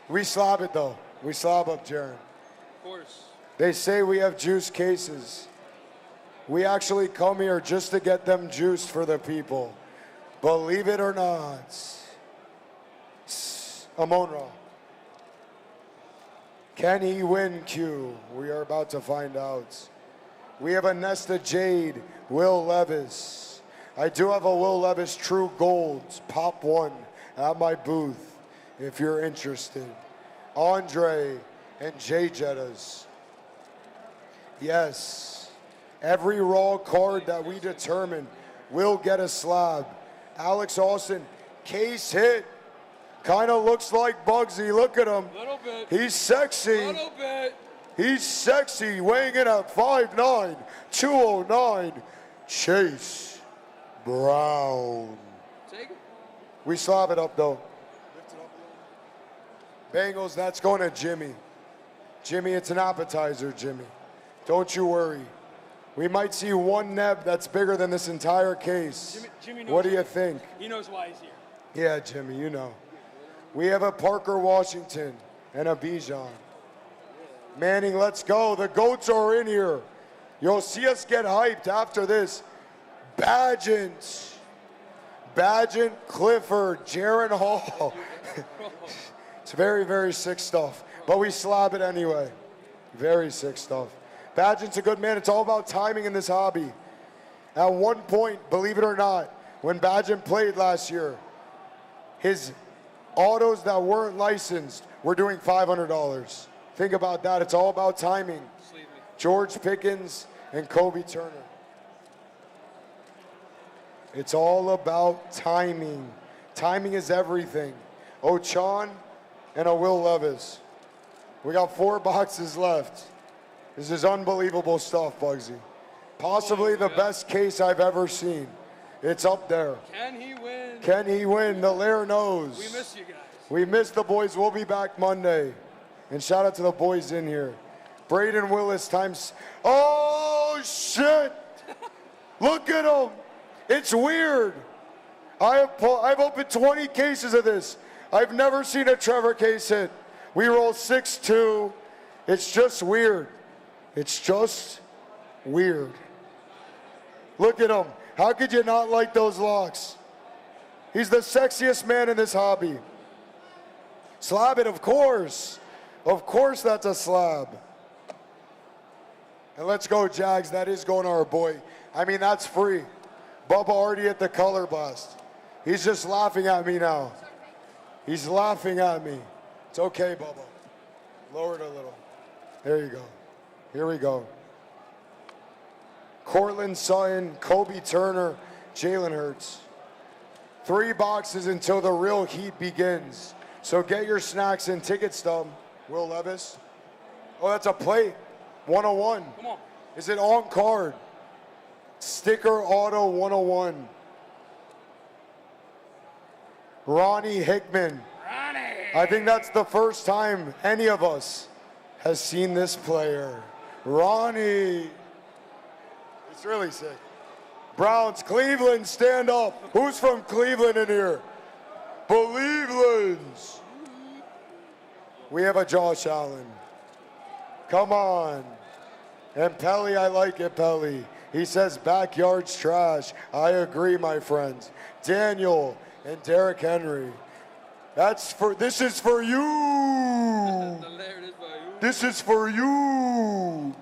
We slob it, though. We slob up Jaron. Of course. They say we have juice cases. We actually come here just to get them juiced for the people. Believe it or not. Amon-Ra. Can he win, Q? We are about to find out. We have a Nesta Jade, Will Levis. I do have a Will Levis True Gold, Pop 1, at my booth, if you're interested. Andre and Jay Jettas. Yes, every raw card that we determine will get a slab. Alex Austin, case hit. Kind of looks like Bugsy. Look at him. Little bit. He's sexy. Little bit. He's sexy, weighing in at 5'9", 209. Chase Brown. Take it. We slob it up, though. Bengals, that's going to Jimmy. Jimmy, it's an appetizer, Jimmy. Don't you worry. We might see one neb that's bigger than this entire case. Jimmy knows What do you think? He knows why he's here. Yeah, Jimmy, you know. We have a Parker Washington and a Bijan. Manning, let's go. The GOATs are in here. You'll see us get hyped after this. Badgent, Clifford, Jaron Hall. It's very, very sick stuff. But we slob it anyway. Very sick stuff. Badgent's a good man. It's all about timing in this hobby. At one point, believe it or not, when Badgent played last year, his autos that weren't licensed were doing $500. Think about that. It's all about timing. George Pickens and Kobe Turner. It's all about timing. Timing is everything. Ochan and a Will Levis. We got 4 boxes left. This is unbelievable stuff, Bugsy. Possibly the best case I've ever seen. It's up there. Can he win? Can he win? The Lair knows. We miss you guys. We miss the boys. We'll be back Monday. And shout out to the boys in here. Braden Willis times. Oh, shit. Look at him. It's weird. I've opened 20 cases of this. I've never seen a Trevor case hit. We roll 6-2. It's just weird. It's just weird. Look at him. How could you not like those locks? He's the sexiest man in this hobby. Slab it, of course. Of course that's a slab. And let's go, Jags. That is going to our boy. I mean, that's free. Bubba already at the color blast. He's just laughing at me now. He's laughing at me. It's okay, Bubba. Lower it a little. There you go. Here we go. Cortland Sutton, Kobe Turner, Jalen Hurts. 3 boxes until the real heat begins. So get your snacks in. Ticket stub. Will Levis. Oh, that's a plate. 101. Come on. Is it on card? Sticker Auto 101. Ronnie Hickman. I think that's the first time any of us has seen this player. Ronnie. It's really sick. Browns, Cleveland, stand up. Who's from Cleveland in here? Believelands. We have a Josh Allen. Come on. And Pelly, I like it, Pelly. He says backyard's trash. I agree, my friends. Daniel and Derrick Henry. This is for you. This is for you.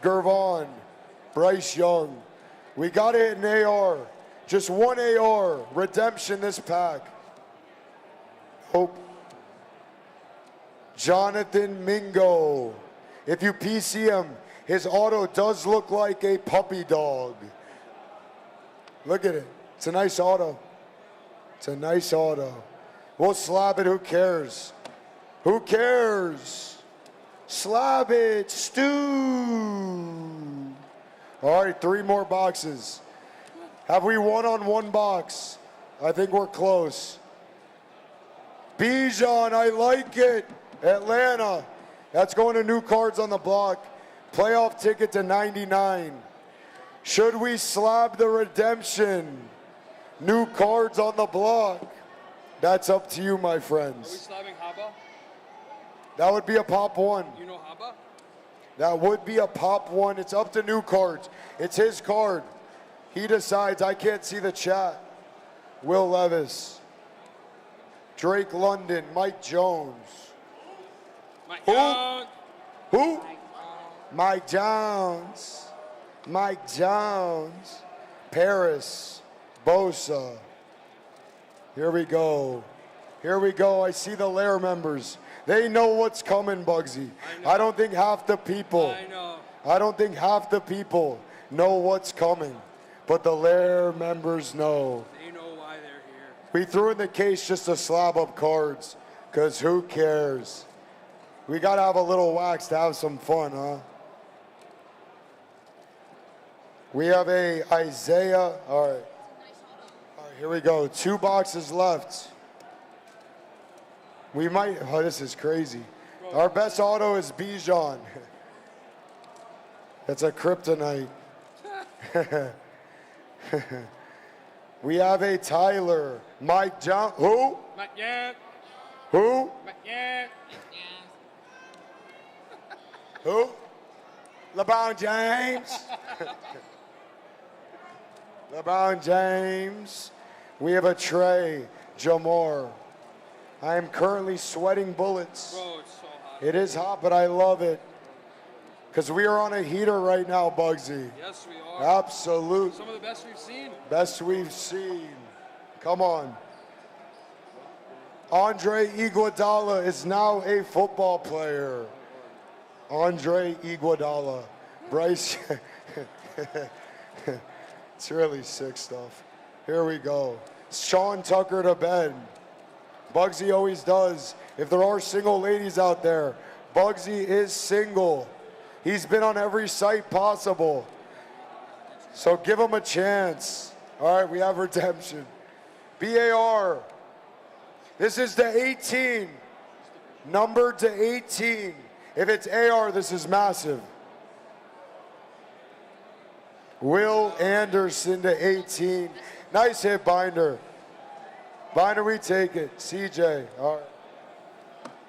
Gervon, Bryce Young. We got it in AR. Just 1 AR. Redemption this pack. Hope. Jonathan Mingo. If you PC him, his auto does look like a puppy dog. Look at it. It's a nice auto. It's a nice auto. We'll slab it. Who cares? Who cares? Slab it. Stew. All right, 3 more boxes. Have we won on 1 box? I think we're close. Bijan, I like it. Atlanta. That's going to new cards on the block. Playoff ticket to 99. Should we slab the redemption? New cards on the block. That's up to you, my friends. Are we slabbing Haba? That would be a pop 1. You know Haba? That would be a pop 1. It's up to new cards. It's his card. He decides. I can't see the chat. Will Levis. Drake London. Mike Jones. Mike Jones. Who? Mike Jones. Mike Jones. Paris. Bosa. Here we go. Here we go. I see the Lair members. They know what's coming, Bugsy. I don't think half the people. I don't think half the people know what's coming. But the Lair members know. They know why they're here. We threw in the case just to slab up cards. Because who cares? We got to have a little wax to have some fun, huh? We have a Isaiah. All right. Here we go. 2 boxes left. We might. Oh, this is crazy. Our best auto is Bijan. That's a kryptonite. We have a Tyler. Mike John. Who? Not yet. Who? Not yet. Who? LeBron James. LeBron James. We have a Trey Jamar. I am currently sweating bullets. Bro, it's so hot. It is hot, but I love it. Because we are on a heater right now, Bugsy. Yes, we are. Absolute. Some of the best we've seen. Best we've seen. Come on. Andre Iguodala is now a football player. Andre Iguodala. Bryce. It's really sick stuff. Here we go. Sean Tucker to bed. Bugsy always does. If there are single ladies out there, Bugsy is single. He's been on every site possible. So give him a chance. All right, we have redemption. BAR. This is to 18. Numbered to 18. If it's AR, this is massive. Will Anderson to 18. Nice hit, Binder. Binder, we take it. CJ, all right.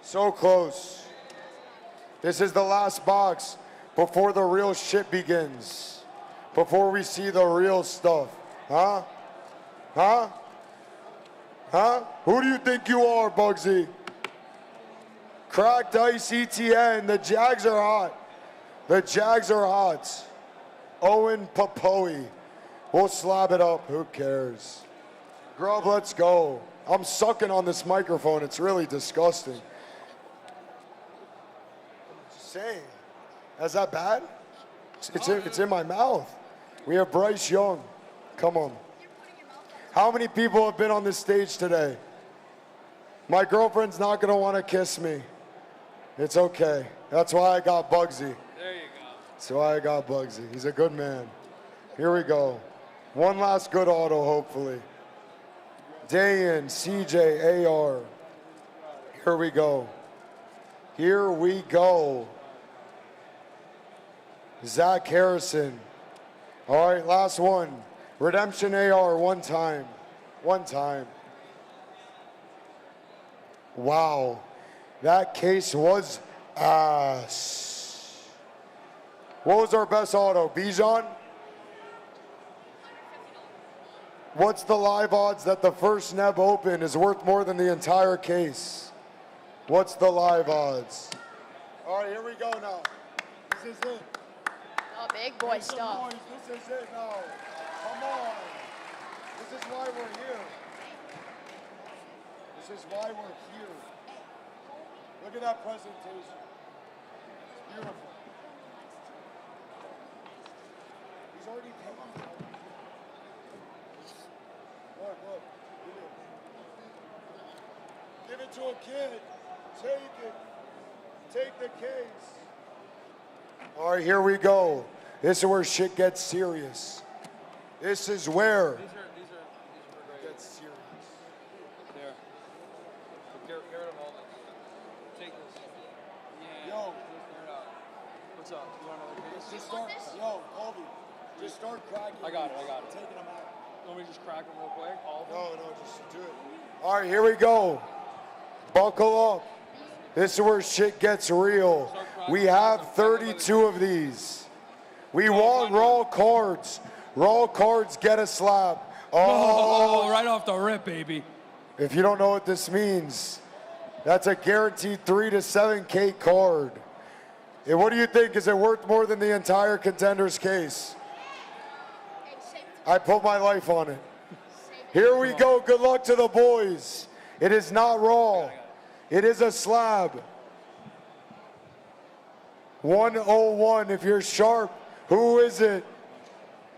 So close. This is the last box before the real shit begins. Before we see the real stuff. Huh? Huh? Huh? Who do you think you are, Bugsy? Cracked Ice ETN. The Jags are hot. The Jags are hot. Owen Papoe. We'll slab it up. Who cares? Grub, let's go. I'm sucking on this microphone. It's really disgusting. Just saying. Is that bad? It's in my mouth. We have Bryce Young. Come on. How many people have been on this stage today? My girlfriend's not going to want to kiss me. It's okay. That's why I got Bugsy. There you go. That's why I got Bugsy. He's a good man. Here we go. One last good auto, hopefully. Day in, CJ, AR. Here we go. Here we go. Zach Harrison. All right, last one. Redemption AR, one time. One time. Wow. That case was ass. What was our best auto? Bijan? What's the live odds that the first Neb Open is worth more than the entire case? What's the live odds? All right, here we go now. This is it. Oh, big boy stuff. This is it now. Come on. This is why we're here. This is why we're here. Look at that presentation. It's beautiful. He's already paid. Look. Give it to a kid. Take it. Take the case. All right, here we go. This is where shit gets serious. This is where These are it gets serious. There. Get rid of all this. Take this. Yeah. Yo. What's up? You want another case? Just start. Yo, Colby. Just start cracking. I got it. Taking them out. You want me to just crack them real quick? All of them? No, just do it. All right, here we go. Buckle up. This is where shit gets real. We have 32 of these. We want raw cards. Raw cards get a slab. Oh, right off the rip, baby. If you don't know what this means, that's a guaranteed 3 to 7K card. And what do you think? Is it worth more than the entire Contenders case? I put my life on it. Here we go. Good luck to the boys. It is not raw. It is a slab. 101 if you're sharp. Who is it?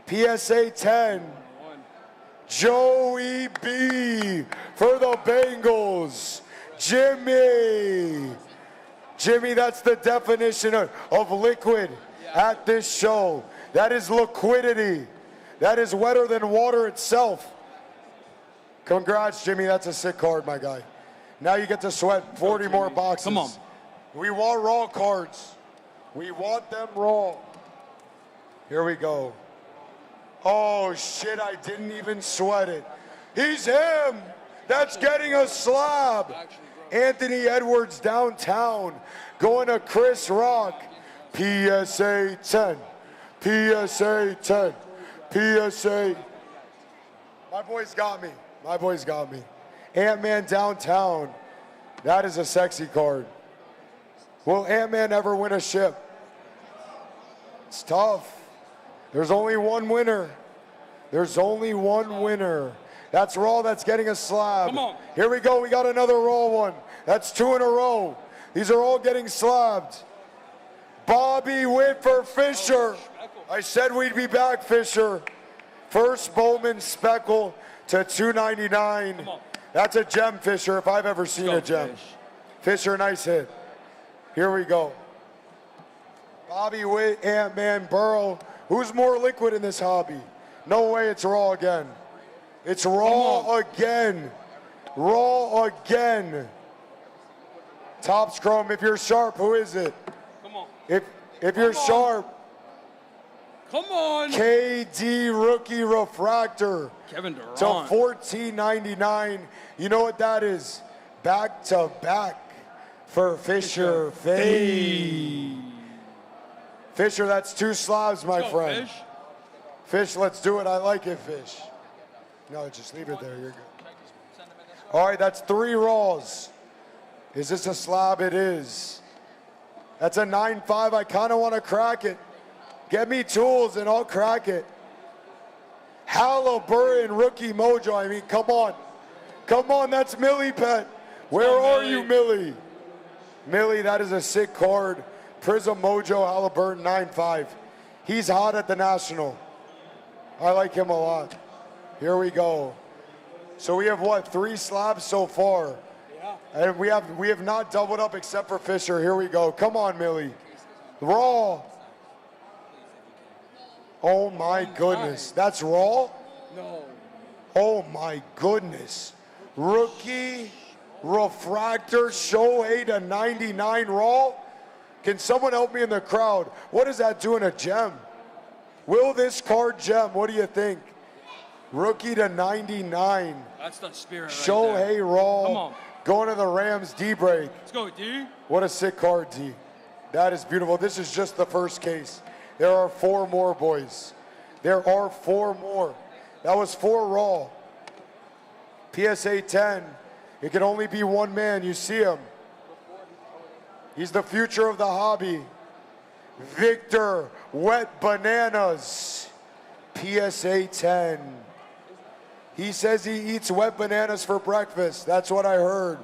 PSA 10. Joey B for the Bengals. Jimmy, that's the definition of liquid at this show. That is liquidity. That is wetter than water itself. Congrats, Jimmy. That's a sick card, my guy. Now you get to sweat 40 more boxes. Come on. We want raw cards. We want them raw. Here we go. Oh, shit, I didn't even sweat it. He's him. That's getting a slab. Anthony Edwards downtown going to Chris Rock. PSA 10. PSA 10. PSA. My boys got me. My boys got me. Ant-Man downtown. That is a sexy card. Will Ant-Man ever win a ship? It's tough. There's only one winner. There's only one winner. That's raw. That's getting a slab. Come on. Here we go. We got another raw one. That's 2 in a row. These are all getting slabbed. Bobby Witt for Fisher. I said we'd be back, Fisher. First Bowman Speckle. to 299. That's a gem, Fisher, if I've ever seen a gem. Fisher, nice hit. Here we go. Bobby Witt, Ant-Man, Burrow. Who's more liquid in this hobby? No way, it's Raw again. It's Raw again. Raw again. Topps Chrome, if you're sharp, who is it? Come on. If you're sharp. Come on. KD Rookie Refractor. Kevin Durant. To $14.99. You know what that is? Back to back for Fisher Fade. Fisher, that's 2 slabs, my Let's go, friend. Fish. Fish, let's do it. I like it, Fish. No, just leave it there. You're good. All right, that's 3 Raws. Is this a slab? It is. That's a 9.5. I kind of want to crack it. Get me tools and I'll crack it. Halliburton Rookie Mojo. I mean, come on. Come on, that's Millie Pet. Where are you, Millie? Millie, that is a sick card. Prism Mojo Halliburton 9.5. He's hot at the National. I like him a lot. Here we go. So we have what, 3 slabs so far? Yeah. And we have not doubled up except for Fisher. Here we go. Come on, Millie. Raw. Oh my goodness. That's Raw? No. Oh my goodness. Rookie Refractor Shohei to 99 Raw. Can someone help me in the crowd? What does that do in a gem? Will this card gem? What do you think? Rookie to 99. That's the spirit right Shohei there. Raw. Come on. Going to the Rams D-break. Let's go, D. What a sick card, D. That is beautiful. This is just the first case. There are 4 more, boys. There are 4 more. That was 4 Raw. PSA 10. It can only be one man. You see him. He's the future of the hobby. Victor Wet Bananas. PSA 10. He says he eats wet bananas for breakfast. That's what I heard.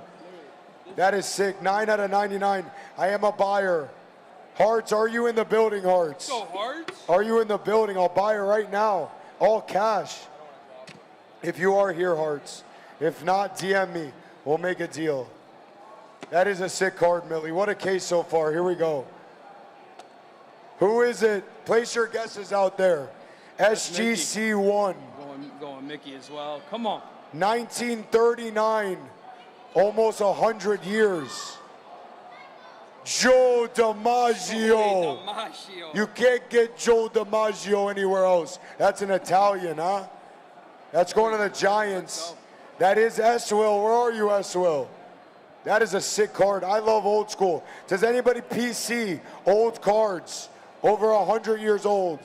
That is sick. 9 out of 99. I am a buyer. Hearts, are you in the building, Hearts? Go, Hearts. Are you in the building? I'll buy it right now. All cash. If you are here, Hearts. If not, DM me. We'll make a deal. That is a sick card, Millie. What a case so far. Here we go. Who is it? Place your guesses out there. SGC1. Going Mickey as well. Come on. 1939. Almost 100 years. Joe DiMaggio. You can't get Joe DiMaggio anywhere else. That's an Italian, huh? That's going to the Giants. That is S-Will. Where are you, S-Will? That is a sick card. I love old school. Does anybody PC old cards over 100 years old?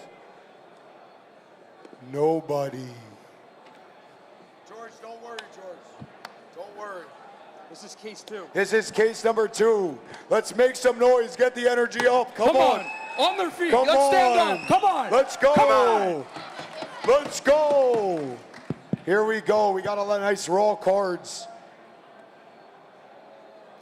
Nobody. George, don't worry, George. Don't worry. This is case 2. This is case number 2. Let's make some noise. Get the energy up. Come on. On their feet. Come Let's stand on. up. Come on. Let's go. Come on. Let's go. Here we go. We got a lot of nice raw cards.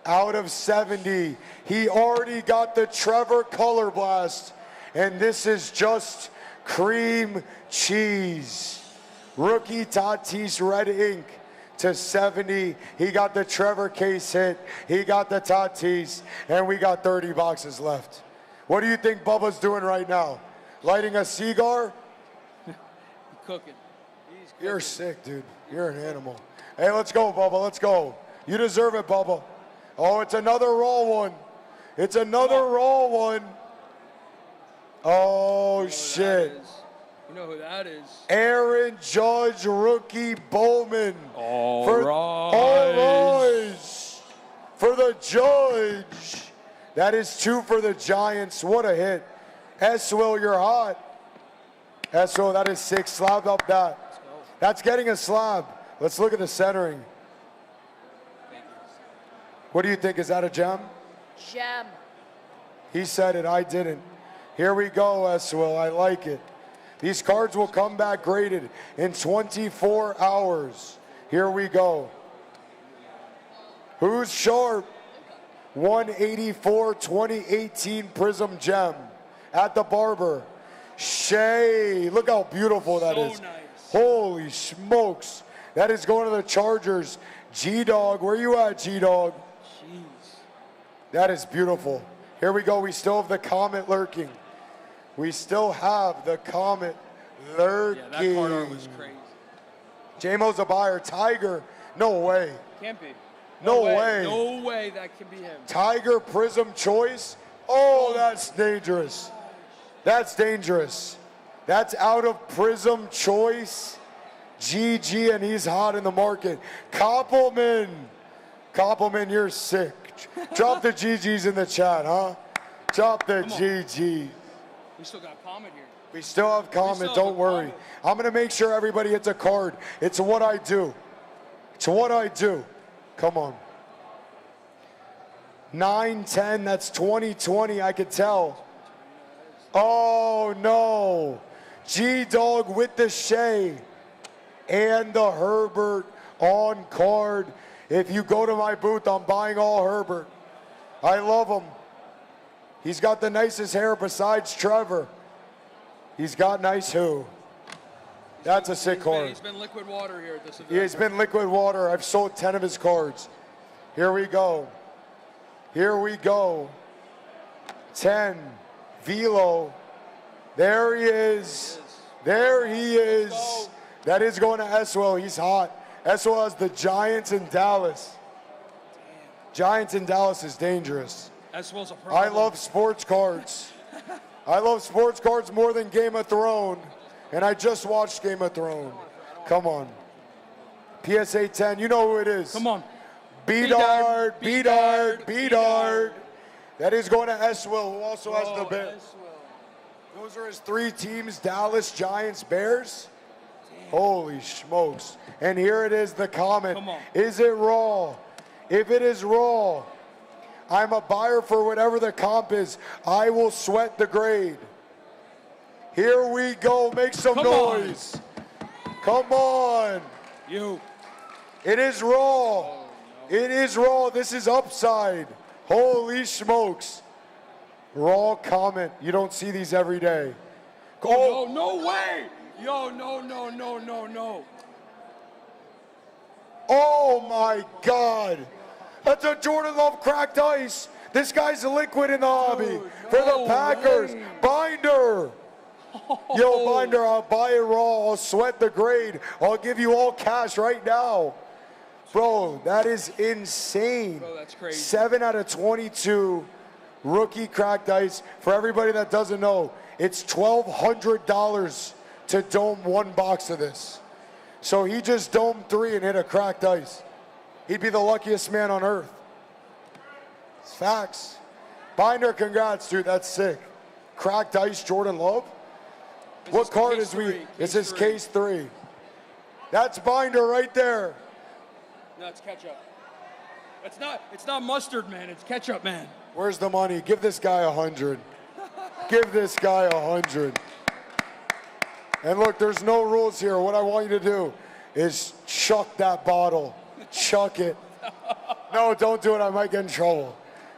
Out of 70. He already got the Trevor Color Blast. And this is just cream cheese. Rookie Tatis Red Ink to 70. He got the Trevor case hit. He got the Tatis. And we got 30 boxes left. What do you think Bubba's doing right now? Lighting a cigar? Cooking. You're sick, dude. You're an animal. Hey, let's go, Bubba. Let's go. You deserve it, Bubba. Oh, it's another raw one. It's another raw one. Oh, shit. You know who that is? Aaron Judge, rookie Bowman. All rise. For the Judge. That is 2 for the Giants. What a hit. S-Will, you're hot. S-Will, that is 6. Slab up that. That's getting a slab. Let's look at the centering. What do you think? Is that a gem? Gem. He said it. I didn't. Here we go, S-Will. I like it. These cards will come back graded in 24 hours. Here we go. Who's sharp? 184 2018 Prism Gem at the Barber. Shea. Look how beautiful that is. Nice. Holy smokes. That is going to the Chargers. G-Dog, where you at, G-Dog? That is beautiful. Here we go. We still have the Comet lurking. We still have the Comet lurking. Yeah, that card art was crazy. J-Mo's a buyer. Tiger, no way. Can't be. No way. No way that can be him. Tiger Prism Choice. Oh, that's dangerous. That's dangerous. That's out of Prism Choice. GG, and he's hot in the market. Koppelman. Koppelman, you're sick. Drop the GGs in the chat, huh? Drop the GG. We still got Comet here. We still have Comet, don't worry. I'm going to make sure everybody hits a card. It's what I do. It's what I do. Come on. 9-10, that's 2020, I could tell. Oh, no. G-Dog with the Shea and the Herbert on card. If you go to my booth, I'm buying all Herbert. I love him. He's got the nicest hair besides Trevor. He's got nice who. That's a sick card. He's been liquid water here at this event. Yeah, he's been liquid water. I've sold 10 of his cards. Here we go. Here we go. 10. Velo. There he is. There he is. That is going to Eswell. He's hot. Eswell has the Giants in Dallas. Giants in Dallas is dangerous. Eswell's a problem. I love sports cards. I love sports cards more than Game of Thrones. And I just watched Game of Thrones. Come on. PSA 10, you know who it is. Come on. Bedard, Bedard, Bedard. That is going to Eswell, who also has the Bears. Those are his 3 teams, Dallas, Giants, Bears. Holy smokes. And here it is, the Comet. Is it raw? If it is raw, I'm a buyer for whatever the comp is. I will sweat the grade. Here we go. Make some noise. Come on. You. It is raw. It is raw. This is upside. Holy smokes. Raw Comet. You don't see these every day. Oh, no way. Yo, no, no, no, no, no. Oh my God. That's a Jordan Love cracked ice. This guy's liquid in the hobby for the Packers. Binder. Yo, Binder, I'll buy it raw. I'll sweat the grade. I'll give you all cash right now. Bro, that is insane. Bro, that's crazy. 7 out of 22 rookie cracked ice. For everybody that doesn't know, it's $1,200 to dome 1 box of this. So he just domed 3 and hit a cracked ice. He'd be the luckiest man on earth. It's facts. Binder, congrats, dude. That's sick. Cracked ice, Jordan Love. What card is we? This is case 3. That's Binder right there. No, it's ketchup. It's not mustard, man. It's ketchup, man. Where's the money? Give this guy 100. Give this guy 100. And look, there's no rules here. What I want you to do is chuck that bottle. Chuck it. No, don't do it. I might get in trouble.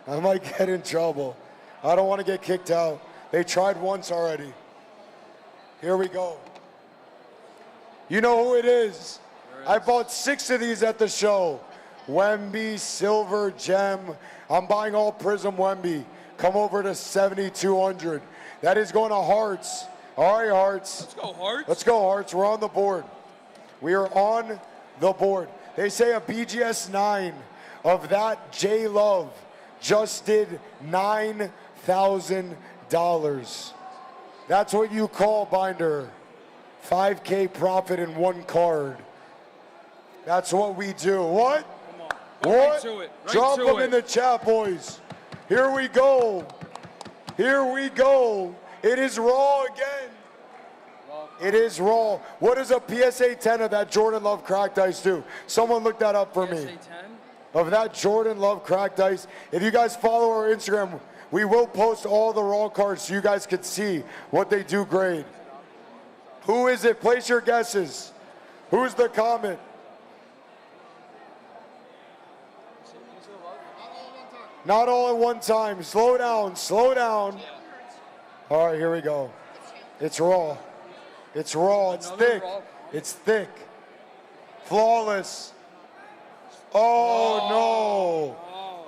I might get in trouble. I don't want to get kicked out. They tried once already. Here we go. You know who it is. I bought 6 of these at the show. Wemby, Silver, Gem. I'm buying all Prism Wemby. Come over to 7,200. That is going to Hearts. All right, Hearts. Let's go, Hearts. Let's go, Hearts. We're on the board. We are on the board. They say a BGS 9 of that J Love just did $9,000. That's what you call, Binder. 5K profit in 1 card. That's what we do. What? What? Drop them in the chat, boys. Here we go. Here we go. It is raw again. It is raw. What does a PSA 10 of that Jordan Love cracked ice do? Someone look that up for me. PSA 10? Of that Jordan Love cracked ice. If you guys follow our Instagram, we will post all the raw cards so you guys can see what they do grade. Who is it? Place your guesses. Who's the Comet? Not all at one time. Slow down. Slow down. All right, here we go. It's raw. It's raw. It's thick. It's thick. Flawless. Oh, no.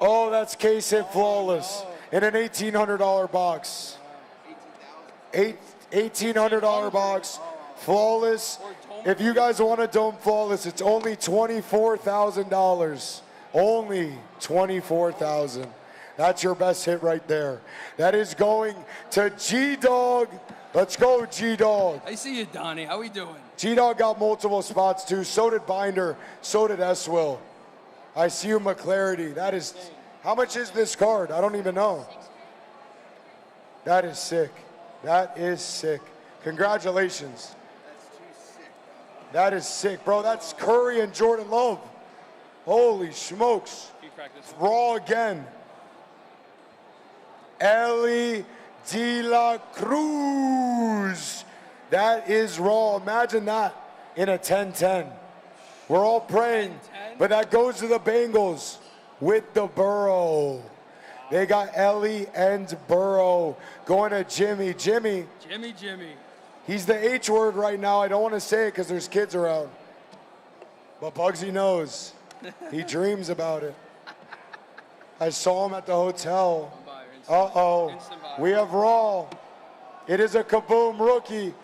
Oh, that's case hit flawless in an $1,800 box. $1,800 box. Flawless. If you guys want a dome flawless, it's only $24,000. Only $24,000. That's your best hit right there. That is going to G-Dog. Let's go, G-Dog. I see you, Donnie. How we doing? G-Dog got multiple spots too. So did Binder. So did S-Will. I see you, McClarity. That is, how much is this card? I don't even know. That is sick. That is sick. Congratulations. That is sick, bro. That's Curry and Jordan Love. Holy smokes. Raw again. Ellie De La Cruz. That is raw. Imagine that in a 10-10. We're all praying, but that goes to the Bengals with the Burrow. They got Ellie and Burrow going to Jimmy. Jimmy. He's the H word right now. I don't want to say it because there's kids around. But Bugsy knows. He dreams about it. I saw him at the hotel. Uh-oh. We have Raw. It is a Kaboom rookie.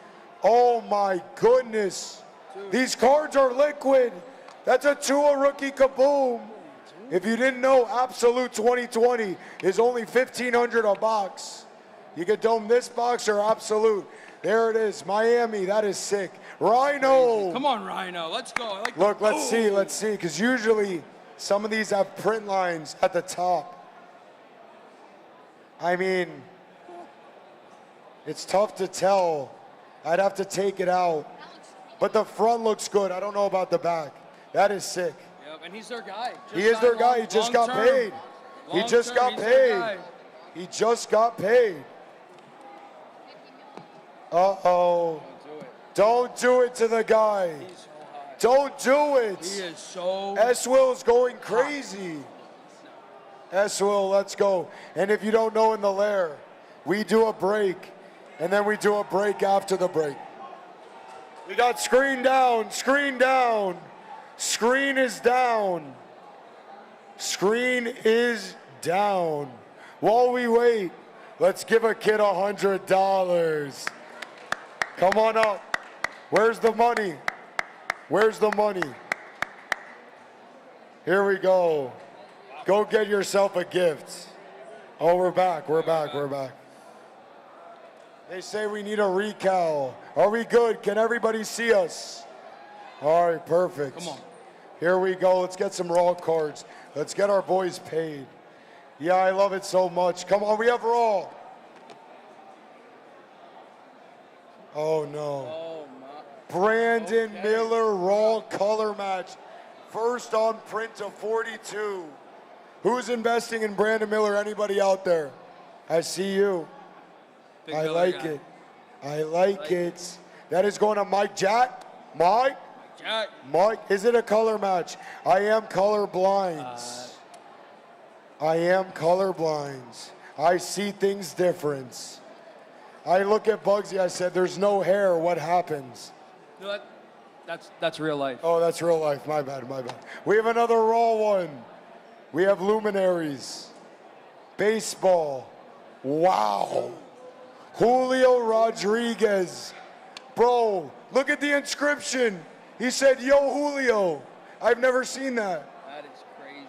Oh, my goodness. These cards are liquid. That's a Tua rookie Kaboom. If you didn't know, Absolute 2020 is only $1,500 a box. You can dome this box or Absolute. There it is. Miami. That is sick. Rhino. Come on, Rhino. Let's go. I like Look, the- let's see, because usually some of these have print lines at the top. I mean, it's tough to tell. I'd have to take it out. But the front looks good. I don't know about the back. That is sick. Yep, and he's their guy. He is their guy. He just got paid. He just got paid. He just got paid. Uh-oh. Don't do it to the guy. Don't do it. He is so... S-Will's going crazy. S-Will, let's go. And if you don't know in the lair, we do a break, and then we do a break after the break. We got screen down, screen down. Screen is down. Screen is down. While we wait, let's give a kid $100. Come on up. Where's the money? Where's the money? Here we go. Go get yourself a gift. Oh, we're back. We're back. We're back. They say we need a recal. Are we good? Can everybody see us? All right, perfect. Come on. Here we go. Let's get some Raw cards. Let's get our boys paid. Yeah, I love it so much. Come on, we have Raw. Oh, no. Brandon Miller Raw color match. First on print to 42. Who's investing in Brandon Miller? Anybody out there? I see you. Big I Miller like guy. it. I like it. That is going to Mike Jack. Mike? Jack. Mike, is it a color match? I am colorblind. I am colorblind. I see things different. I look at Bugsy, I said, there's no hair, what happens? No, that's real life. Oh, that's real life, my bad, my bad. We have another Raw one. We have Luminaries. Baseball. Wow. Julio Rodriguez. Bro, look at the inscription. He said, yo, Julio. I've never seen that. That is crazy.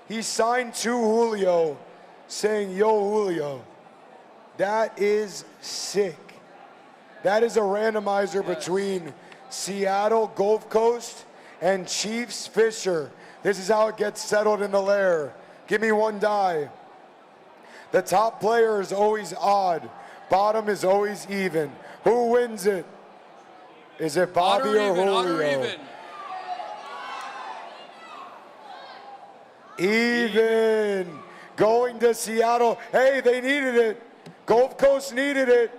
He signed to Julio saying, yo, Julio. That is sick. That is a randomizer between Seattle Gulf Coast and Chiefs Fisher. This is how it gets settled in the lair. Give me one die. The top player is always odd. Bottom is always even. Who wins it? Is it Bobby or Julio? Even. Going to Seattle. Hey, they needed it. Gulf Coast needed it.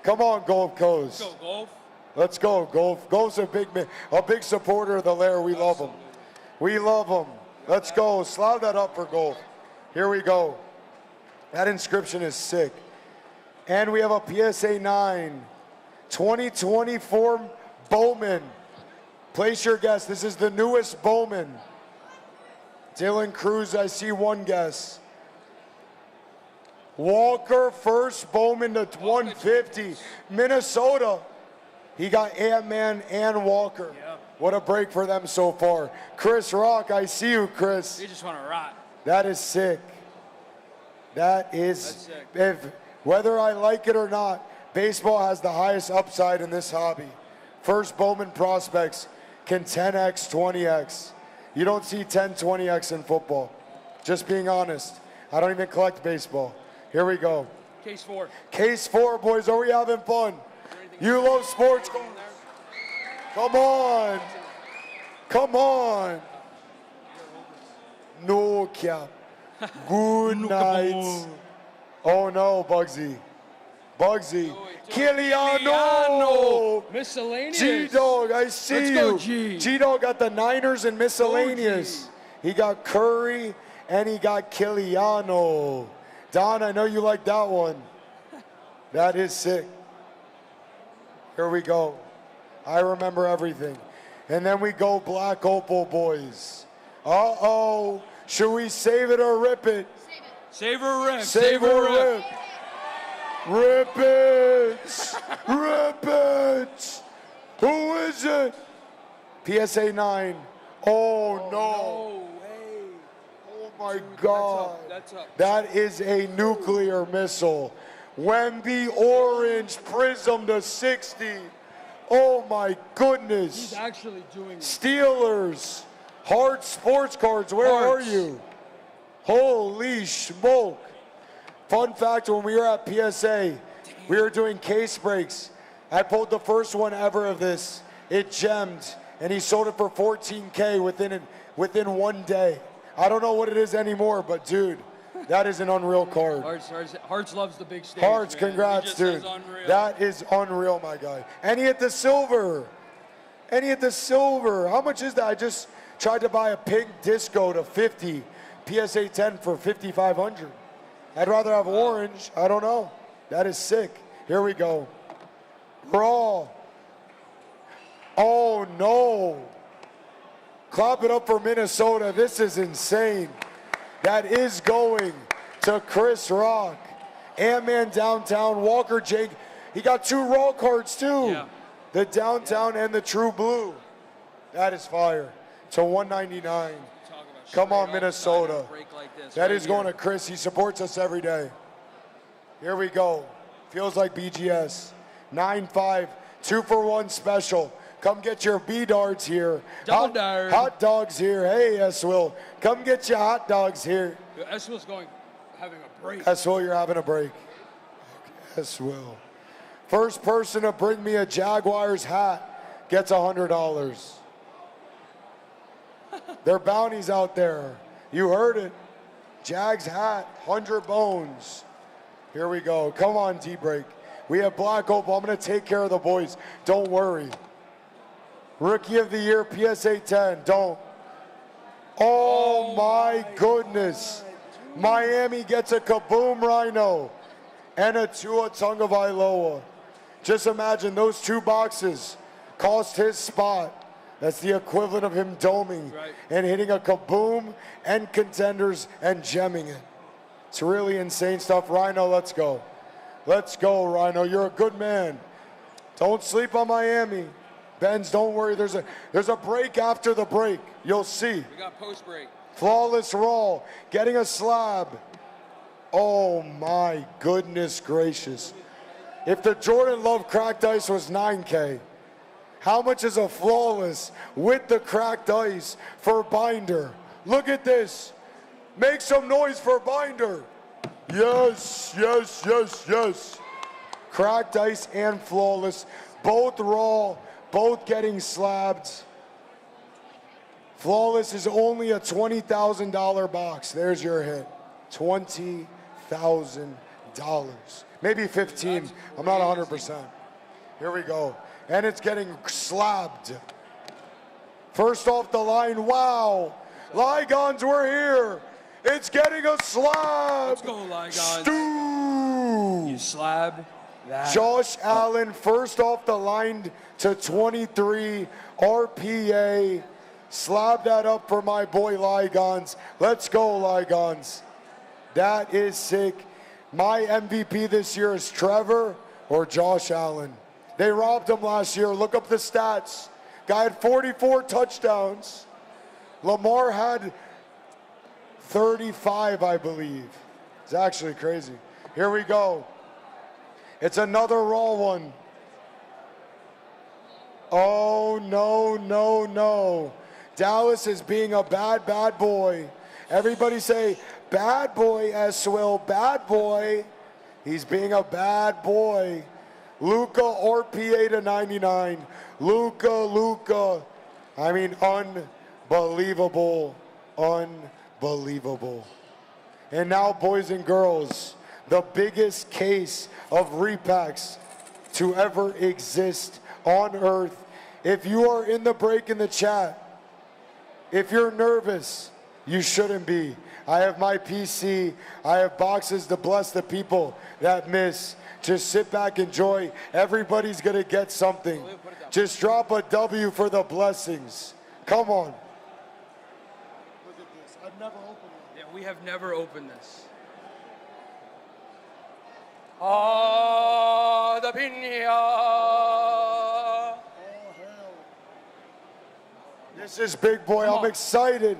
Come on, Gulf Coast. Let's go, Gulf. Let's go, Gulf. Gulf's a big supporter of the lair. We love him. We love him. Let's go. Slough that up for Gulf. Here we go. That inscription is sick. And we have a PSA 9. 2024 Bowman. Place your guess. This is the newest Bowman. Dylan Cruz, I see one guess. Walker, first Bowman to 150. Minnesota. He got Ant-Man and Walker. What a break for them so far. Chris Rock, I see you, Chris. You just want to rot. That is sick. That is, whether I like it or not, baseball has the highest upside in this hobby. First Bowman prospects can 10x, 20x. You don't see 10, 20x in football. Just being honest. I don't even collect baseball. Here we go. Case 4. Case 4, boys. Are we having fun? You love sports. Come on. Come on. No cap. Good night. Oh no, Bugsy. Bugsy. Kiliano. Miscellaneous. G-Dog, I see Let's you. go, G. G-Dog got the Niners and miscellaneous. He got Curry and he got Kiliano. Don, I know you like that one. That is sick. Here we go. I remember everything. And then we go Black Opal, boys. Uh-oh. Should we save it or rip it? Save or rip. Save or rip. Rip it. Rip it. Who is it? PSA 9. Oh, no. Oh, my God. That's up. That is a nuclear missile. Wemby Orange Prism to 60. Oh, my goodness. He's actually doing it. Steelers. Hard sports cards, where are you? Holy smoke. Fun fact, when we were at PSA, we were doing case breaks. I pulled the first one ever of this. It gemmed, and he sold it for $14K within 1 day. I don't know what it is anymore, but dude, that is an unreal card. Hearts loves the big stage. Hearts, man. congrats, He just dude. says unreal. That is unreal, my guy. And he hit the silver. And he hit the silver. How much is that? I just tried to buy a pink disco to 50. PSA 10 for 5,500. I'd rather have orange. I don't know. That is sick. Here we go. Raw. Oh, no. Clap it up for Minnesota. This is insane. That is going to Chris Rock. Ant-Man Downtown, Walker Jake. He got 2 raw cards too. Yeah. The Downtown and the True Blue. That is fire. To 199. Come on, Minnesota. That is going to Chris. He supports us every day. Here we go. Feels like BGS. 9-5, 2-for-1 special. Come get your B-darts here. Hot dogs here. Hey, S-Will. Come get your hot dogs here. S-Will's having a break. S-Will, you're having a break. Okay, S-Will. First person to bring me a Jaguars hat gets $100. There are bounties out there. You heard it. Jags hat, 100 bones. Here we go. Come on, D-Break. We have Black Opal. I'm going to take care of the boys. Don't worry. Rookie of the Year, PSA 10. Don't. Oh, my goodness. Miami gets a Kaboom Rhino and a Tua Tagovailoa. Just imagine those 2 boxes cost his spot. That's the equivalent of him doming and hitting a Kaboom and Contenders and gemming it. It's really insane stuff. Rhino, let's go. Let's go, Rhino. You're a good man. Don't sleep on Miami. Benz, don't worry. There's a break after the break. You'll see. We got post break. Flawless Raw, getting a slab. Oh my goodness gracious. If the Jordan Love cracked ice was 9K, how much is a Flawless with the cracked ice for Binder? Look at this. Make some noise for Binder. Yes, yes, yes, yes. Cracked ice and Flawless, both raw, both getting slabbed. Flawless is only a $20,000 box. There's your hit. $20,000. Maybe 15. I'm not 100%. Here we go. And it's getting slabbed. First off the line, wow. Ligons, we're here. It's getting a slab. Let's go, Ligons. Stu. You slab. Josh Allen, first off the line to 23 RPA. Slab that up for my boy Lygons. Let's go, Lygons. That is sick. My MVP this year is Trevor or Josh Allen. They robbed him last year. Look up the stats. Guy had 44 touchdowns. Lamar had 35, I believe. It's actually crazy. Here we go. It's another raw one. Oh, no, no, no. Dallas is being a bad, bad boy. Everybody say, bad boy, S-Will, bad boy. He's being a bad boy. Luka RPA to 99. Luka. I mean, unbelievable. Unbelievable. And now, boys and girls, the biggest case of repacks to ever exist on earth. If you are in the break in the chat, if you're nervous, you shouldn't be. I have my PC. I have boxes to bless the people that miss. Just sit back, enjoy. Everybody's going to get something. Just drop a W for the blessings. Come on. Look at this. I've never opened it. Yeah, we have never opened this. Ah, the piña. This is big boy. I'm excited.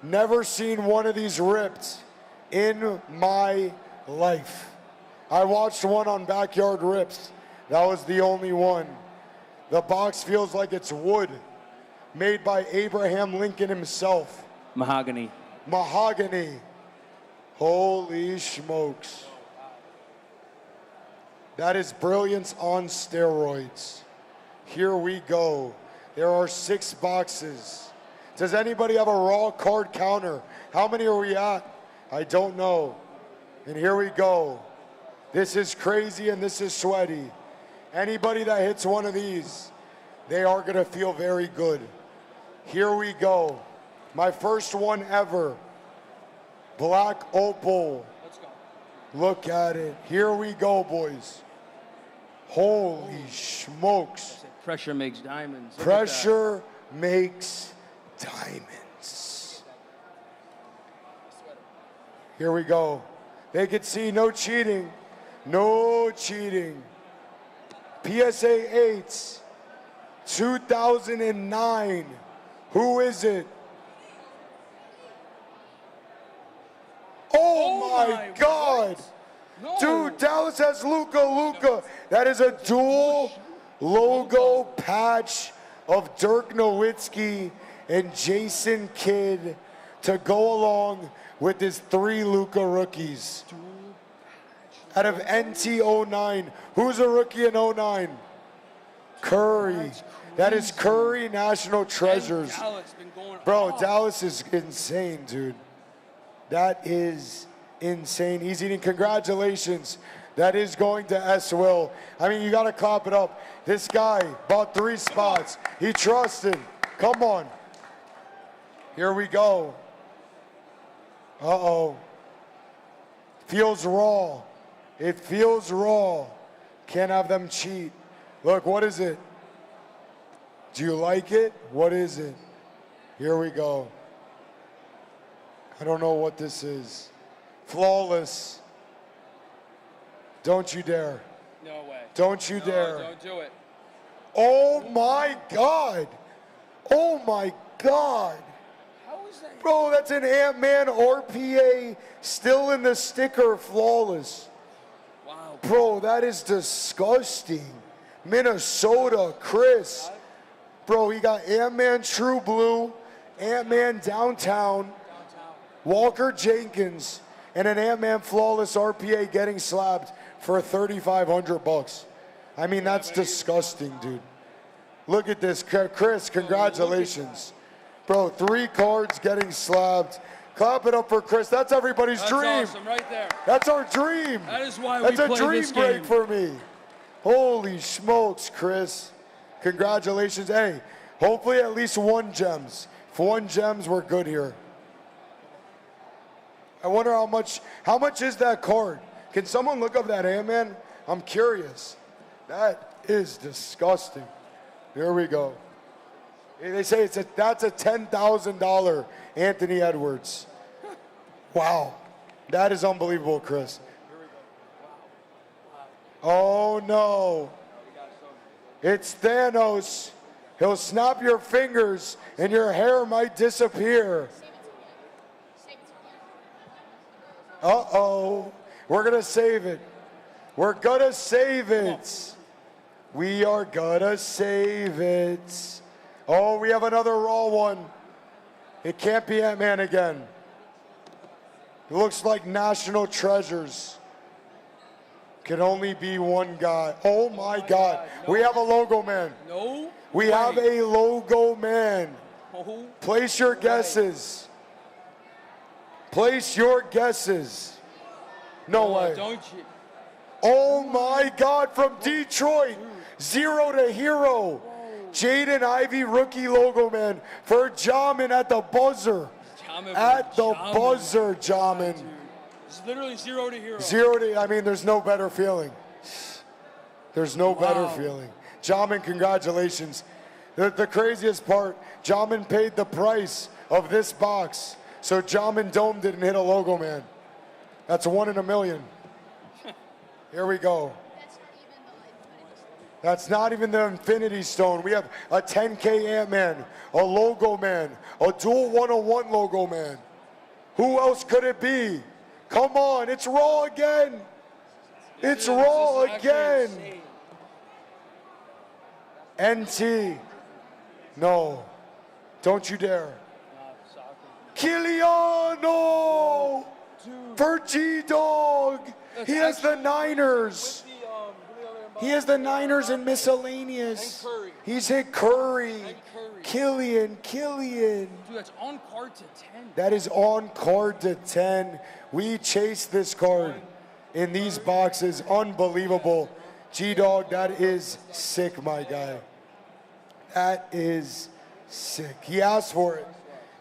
Never seen one of these ripped in my life. I watched one on Backyard Rips. That was the only one. The box feels like it's wood, made by Abraham Lincoln himself. Mahogany. Mahogany. Holy smokes. That is brilliance on steroids. Here we go. There are 6 boxes. Does anybody have a raw card counter? How many are we at? I don't know. And here we go. This is crazy and this is sweaty. Anybody that hits one of these, they are gonna feel very good. Here we go. My first one ever. Black Opal. Let's go. Look at it. Here we go, boys. Holy smokes. Pressure makes diamonds. Look Pressure makes diamonds. Here we go. They can see no cheating. No cheating. PSA 8s, 2009. Who is it? Oh my God. No. Dude, Dallas has Luka. That is a dual logo patch of Dirk Nowitzki and Jason Kidd to go along with his 3 Luka rookies. Out of NT09. Who's a rookie in 09? Curry. That is Curry National Treasures. Bro, Dallas is insane, dude. That is insane. Easy eating. Congratulations. That is going to S-Will. I mean, you got to clap it up. This guy bought 3 spots. He trusted. Come on. Here we go. Uh-oh. Feels raw. It feels raw. Can't have them cheat. Look, what is it? Do you like it? What is it? Here we go. I don't know what this is. Flawless. Don't you dare. No way. Don't you No, dare. Don't do it. Oh my God. Oh my God. How is that? Bro, that's an Ant-Man RPA still in the sticker, flawless. Wow. Bro, that is disgusting. Minnesota, Chris. Bro, he got Ant-Man True Blue, Ant-Man Downtown, Walker Jenkins, and an Ant-Man Flawless RPA getting slapped for $3,500. I mean, that's disgusting, dude. Look at this. Chris, congratulations. Bro, 3 cards getting slapped. Clap it up for Chris. That's everybody's That's dream. awesome right there. That's our dream. That is why That's we a play dream this break game. for me. Holy smokes, Chris. Congratulations. Hey, hopefully at least 1 gems. If 1 gems, we're good here. I wonder how much is that card? Can someone look up that Ant-Man? I'm curious. That is disgusting. Here we go. They say that's a $10,000 Anthony Edwards. Wow. That is unbelievable, Chris. Oh no. It's Thanos. He'll snap your fingers and your hair might disappear. Uh-oh. We're going to save it. We're going to save it. We are going to save it. Oh, we have another Raw one. It can't be Ant-Man again. It looks like National Treasures. Can only be one guy. Oh my God. We have a logo man. No. We have a logo man. Oh. Place your guesses. Place your guesses. No way. Don't you? Oh my God, from Detroit, 0 to hero. Jaden Ivey, rookie logo man for Jamin at the buzzer. At the buzzer, Jamin. It's literally 0 to hero. 0 to, I mean, there's no better feeling. There's no better feeling. Jamin, congratulations. The craziest part, Jamin paid the price of this box, so Jamin Dome didn't hit a logo man. That's 1 in a million. Here we go. That's not even the Infinity Stone. We have a 10K Ant-Man, a logo man, a dual 101 logo man. Who else could it be? Come on, it's Raw again. It's Raw again. NT. No. Don't you dare. Kiliano for G-Dog. He has the Niners. He has the Niners and miscellaneous. He's hit Curry. Killian. Dude, that's on card to 10. That is on card to 10. We chased this card in these boxes. Unbelievable. G-Dog, that is sick, my guy. That is sick. He asked for it.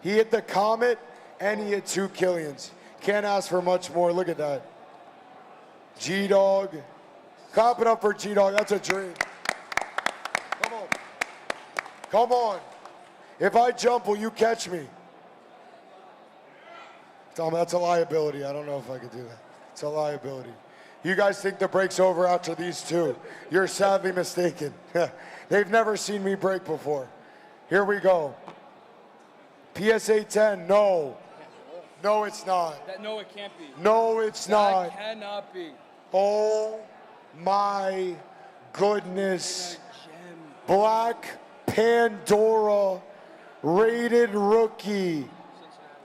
He hit the Comet and he hit 2 Killians. Can't ask for much more. Look at that. G-Dog. Clap it up for G-Dog. That's a dream. Come on. Come on. If I jump, will you catch me? Tell me that's a liability. I don't know if I could do that. It's a liability. You guys think the break's over after these two. You're sadly mistaken. They've never seen me break before. Here we go. PSA 10, no. No, it's not. No, it can't be. No, it's not. That cannot be. Oh my goodness. Black Pandora rated rookie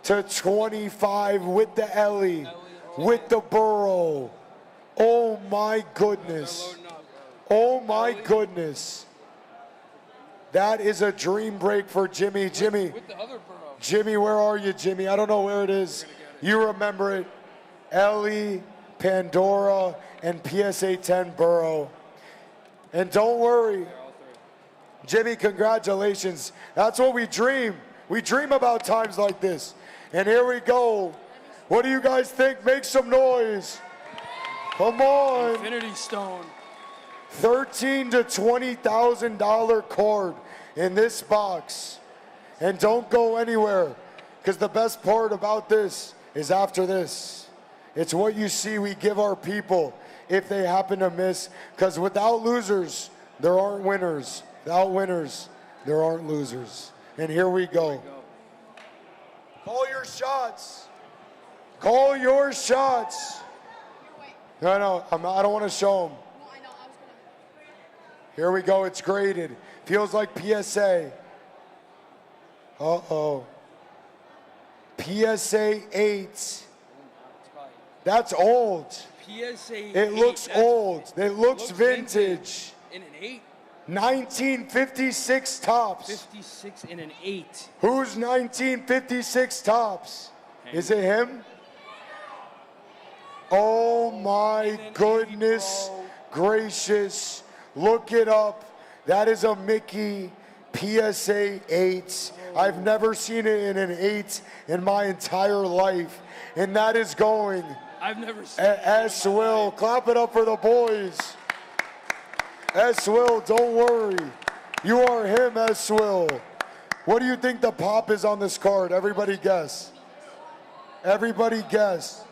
to 25 with the Ellie, with the Burrow. Oh my goodness. Oh my goodness. That is a dream break for Jimmy. Jimmy, Jimmy, where are you, Jimmy? I don't know where it is. You remember it. Ellie, Pandora, and PSA 10 Burrow. And don't worry, Jimmy, congratulations. That's what we dream. We dream about times like this. And here we go. What do you guys think? Make some noise. Come on. Infinity Stone. $13,000 to $20,000 card in this box. And don't go anywhere, because the best part about this is after this. It's what you see we give our people if they happen to miss, because without losers, there aren't winners. Without winners, there aren't losers. And here we go. Call your shots. Call your shots. No, I don't want to show them. Here we go. It's graded. Feels like PSA. Uh-oh. PSA 8. That's old. PSA 8. It looks old. It looks vintage. In an 8. 1956 tops. 56 in an 8. Who's 1956 tops? Is it him? Oh my goodness gracious. Look it up. That is a Mickey PSA 8. I've never seen it in an 8 in my entire life. And that is going I've never seen S. Will, clap it up for the boys. S. Will, don't worry. You are him, S. Will. What do you think the pop is on this card? Everybody guess. Everybody guess.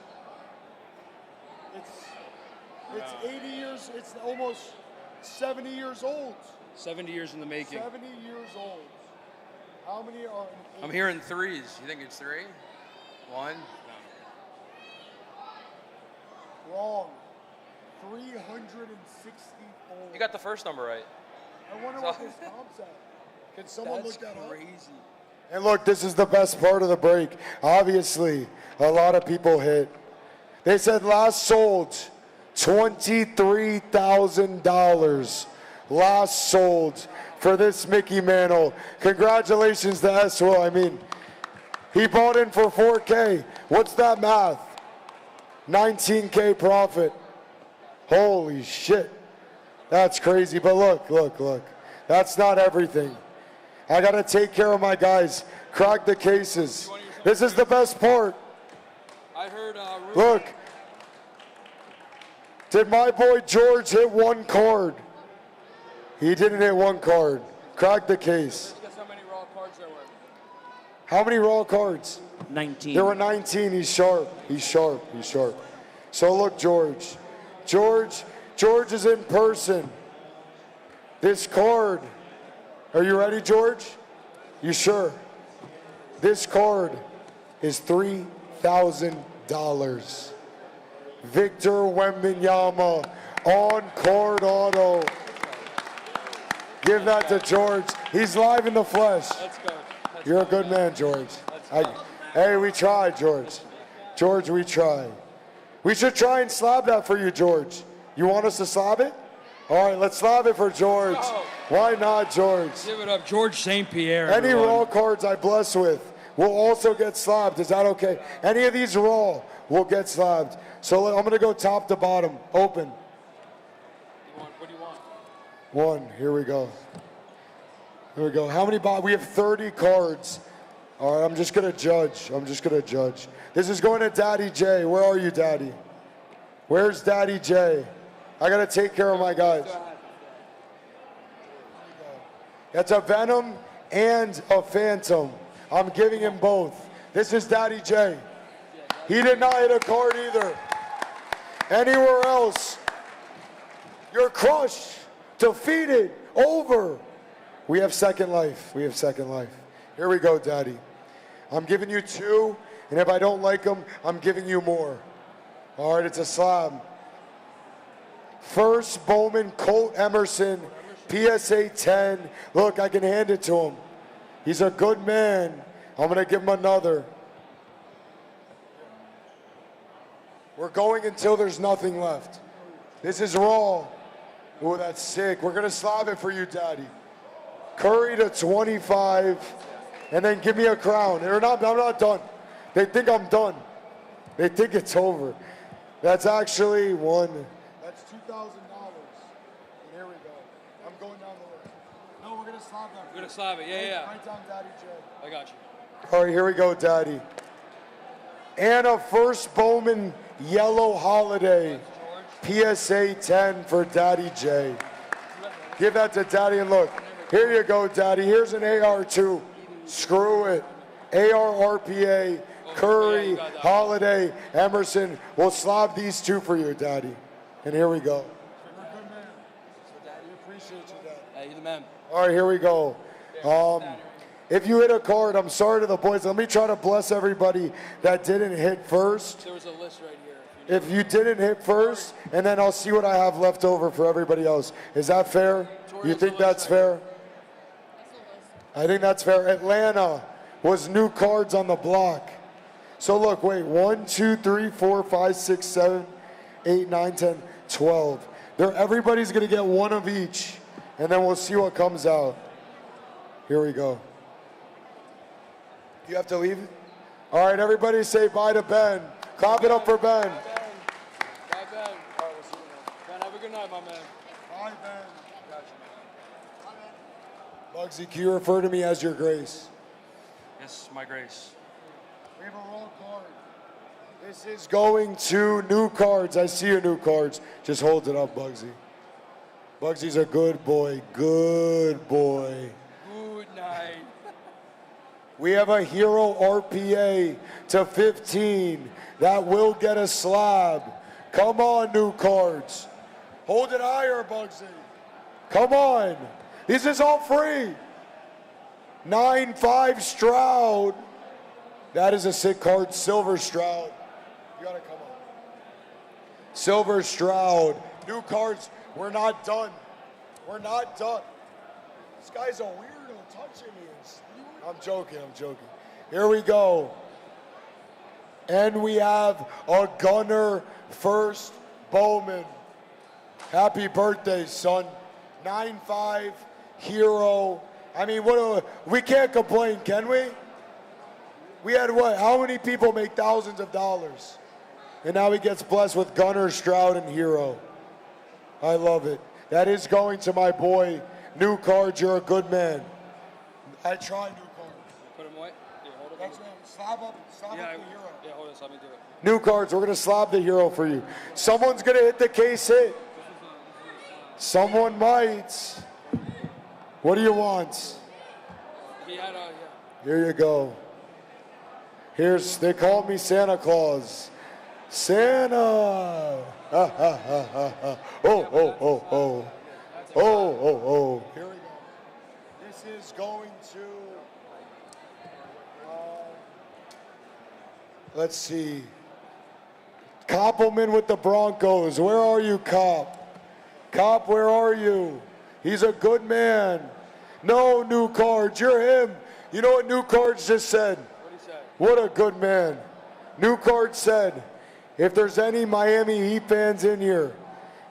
It's 80 years, it's almost 70 years old. 70 years in the making. 70 years old. How many are in I'm hearing threes. You think it's three? One? Wrong. 364. You got the first number right. I wonder what this comp's at. Can someone That's look that up? crazy. And look, this is the best part of the break. Obviously, a lot of people hit. They said last sold $23,000. Last sold for this Mickey Mantle. Congratulations to S. Will. I mean, he bought in for 4K. What's that math? 19K profit. Holy shit. That's crazy. But look, look, look. That's not everything. I got to take care of my guys. Crack the cases. This is the best part. I heard. Look. Did my boy George hit one card? He didn't hit one card. Crack the case. Guess how many raw cards there were? How many raw cards? 19. There were 19. He's sharp. He's sharp. He's sharp. So look, George. George is in person. This card. Are you ready, George? You sure? This card is $3,000. Victor Wembanyama on card auto. Give that to George. He's live in the flesh. Let's go. You're a good man, George. Hey, we tried, George. George, we tried. We should try and slab that for you, George. You want us to slab it? All right, let's slab it for George. Why not, George? Give it up, George St. Pierre. Any everyone. raw cards I bless with will also get slabbed. Is that okay? Any of these raw will get slabbed. So I'm going to go top to bottom. Open. What do you want? One. Here we go. Here we go. How many? We have 30 cards. All right, I'm just going to judge. I'm just going to judge. This is going to Daddy J. Where are you, Daddy? Where's Daddy J? I got to take care of my guys. That's a Venom and a Phantom. I'm giving him both. This is Daddy J. He did not hit a card either. Anywhere else, you're crushed, defeated, over. We have second life. We have second life. Here we go, Daddy. I'm giving you two, and if I don't like them, I'm giving you more. All right, it's a slab. First, Bowman, Colt Emerson, PSA 10. Look, I can hand it to him. He's a good man. I'm going to give him another. We're going until there's nothing left. This is raw. Oh, that's sick. We're going to slab it for you, Daddy. Curry to 25, and then give me a crown. I'm not done. They think I'm done. They think it's over. That's actually one. That's $2,000. And here we go. I'm going down the list. No, we're going to slab that. We're going to slab it. Yeah. Right down Daddy J. I got you. All right, here we go, Daddy. And a first Bowman Yellow Holiday. PSA 10 for Daddy J. Give that to Daddy and look. Here you go, Daddy. Here's an AR2. Screw it. AR RPA, Curry, Holiday, Emerson. We'll slab these two for you, Daddy. And here we go. You're a good man. So, Daddy, appreciate you, Daddy. Hey, you're the man. All right, here we go. If you hit a card, I'm sorry to the boys. Let me try to bless everybody that didn't hit first. There was a list right here. If you didn't hit first, and then I'll see what I have left over for everybody else. Is that fair? You think that's fair? I think that's fair. Atlanta was new cards on the block. So look, wait, 1, 2, 3, 4, 5, 6, 7, 8, 9, 10, 12. Everybody's gonna get one of each, and then we'll see what comes out. Here we go. You have to leave it? All right, everybody say bye to Ben. Clap it up for Ben. Bye, Ben. Ben, have a good night, my man. Bye, Ben. Bugsy, can you refer to me as your grace? Yes, my grace. We have a raw card. This is going to new cards. I see your new cards. Just hold it up, Bugsy. Bugsy's a good boy. Good boy. Good night. We have a Hero RPA to 15. That will get a slab. Come on, new cards. Hold it higher, Bugsy. Come on. This is all free. 9-5 Stroud. That is a sick card. Silver Stroud. You gotta come on. Silver Stroud. New cards. We're not done. We're not done. This guy's a weirdo touching me. I'm joking, I'm joking. Here we go. And we have a Gunner first Bowman. Happy birthday, son. 9-5 Hero. I mean, we can't complain, can we? We had what? How many people make thousands of dollars? And now he gets blessed with Gunner, Stroud, and Hero. I love it. That is going to my boy. New cards, you're a good man. I tried new cards. Put him away. Yeah, hold it. That's right. Slab up the Hero. Yeah, hold it. Let me do it. New cards, we're gonna slab the Hero for you. Someone's gonna hit the case hit. Someone might. What do you want? He had a, Here you go. They call me Santa Claus. Santa. Ha, ha, ha, ha, ha. Oh, oh, oh, oh. Oh, oh, oh. Here we go. This is going to, let's see. Koppelman with the Broncos. Where are you, Kopp? Kopp, where are you? He's a good man. No, new cards. You're him. You know what new cards just said? What a good man. New cards said, if there's any Miami Heat fans in here,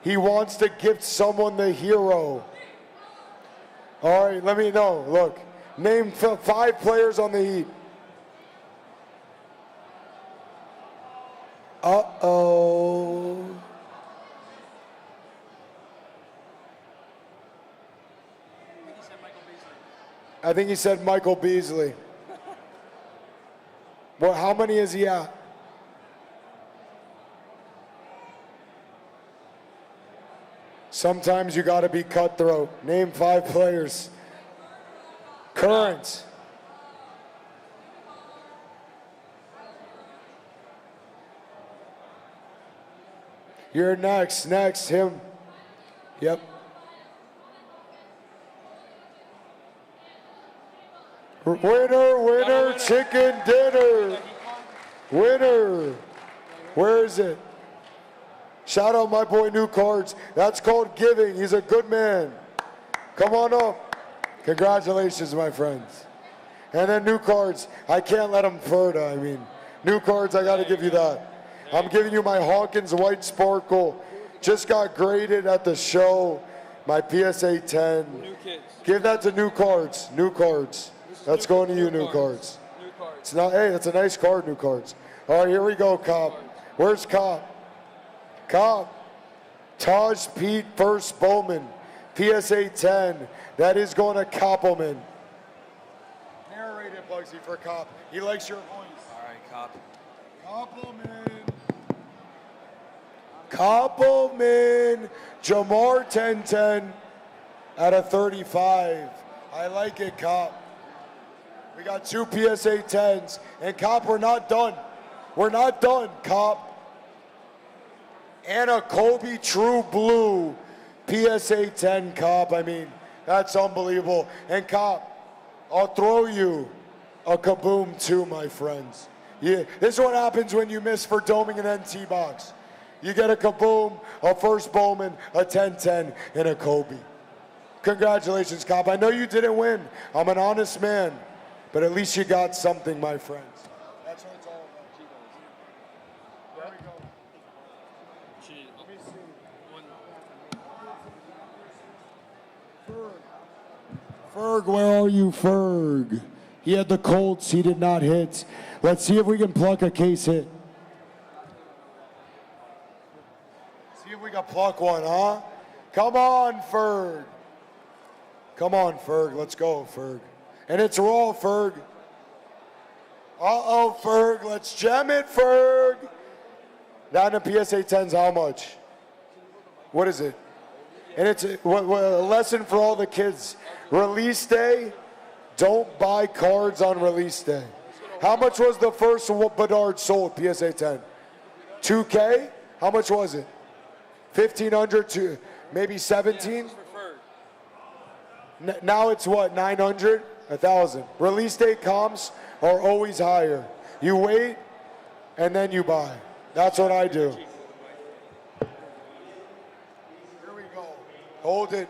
he wants to gift someone the Hero. All right, let me know. Look, name 5 players on the Heat. Uh-oh. I think he said Michael Beasley. Well, how many is he at? Sometimes you got to be cutthroat. Name 5 players. Current. You're next. Next, him. Yep. Winner, chicken dinner. Winner. Where is it? Shout out my boy New Cards. That's called giving. He's a good man. Come on up. Congratulations, my friends. And then New Cards. I can't let him further. I mean, New Cards, I got to give you that. I'm giving you my Hawkins White Sparkle. Just got graded at the show. My PSA 10. Give that to New Cards. New Cards. That's going to you, New Cards. It's not, hey, that's a nice card, New Cards. All right, here we go, Cobb. Where's Cobb? Cobb. Taj Pete first Bowman. PSA 10. That is going to Koppelman. Narrate it, Bugsy, for Cobb. He likes your voice. All right, Cobb. Koppelman. Koppelman. Jamar 1010 out of 35. I like it, Cobb. We got 2 PSA 10s. And Cobb, we're not done. We're not done, Cobb. And a Kobe True Blue PSA 10, Cobb. I mean, that's unbelievable. And Cobb, I'll throw you a Kaboom too, my friends. Yeah, this is what happens when you miss for doming an NT box. You get a Kaboom, a first Bowman, a 10-10, and a Kobe. Congratulations, Cobb. I know you didn't win. I'm an honest man. But at least you got something, my friends. That's what it's all about. There we go. Let me see. Ferg, where are you, Ferg? He had the Colts. He did not hit. Let's see if we can pluck a case hit. See if we can pluck one, huh? Come on, Ferg. Come on, Ferg. Let's go, Ferg. And it's raw, Ferg. Uh-oh, Ferg. Let's gem it, Ferg. That and a PSA 10's how much? What is it? And it's a lesson for all the kids. Release day, don't buy cards on release day. How much was the first Bedard sold, PSA 10? 2K? How much was it? 1,500 to maybe 17? Now it's what, 900? 1,000. Release day comps are always higher. You wait, and then you buy. That's what I do. Here we go. Hold it.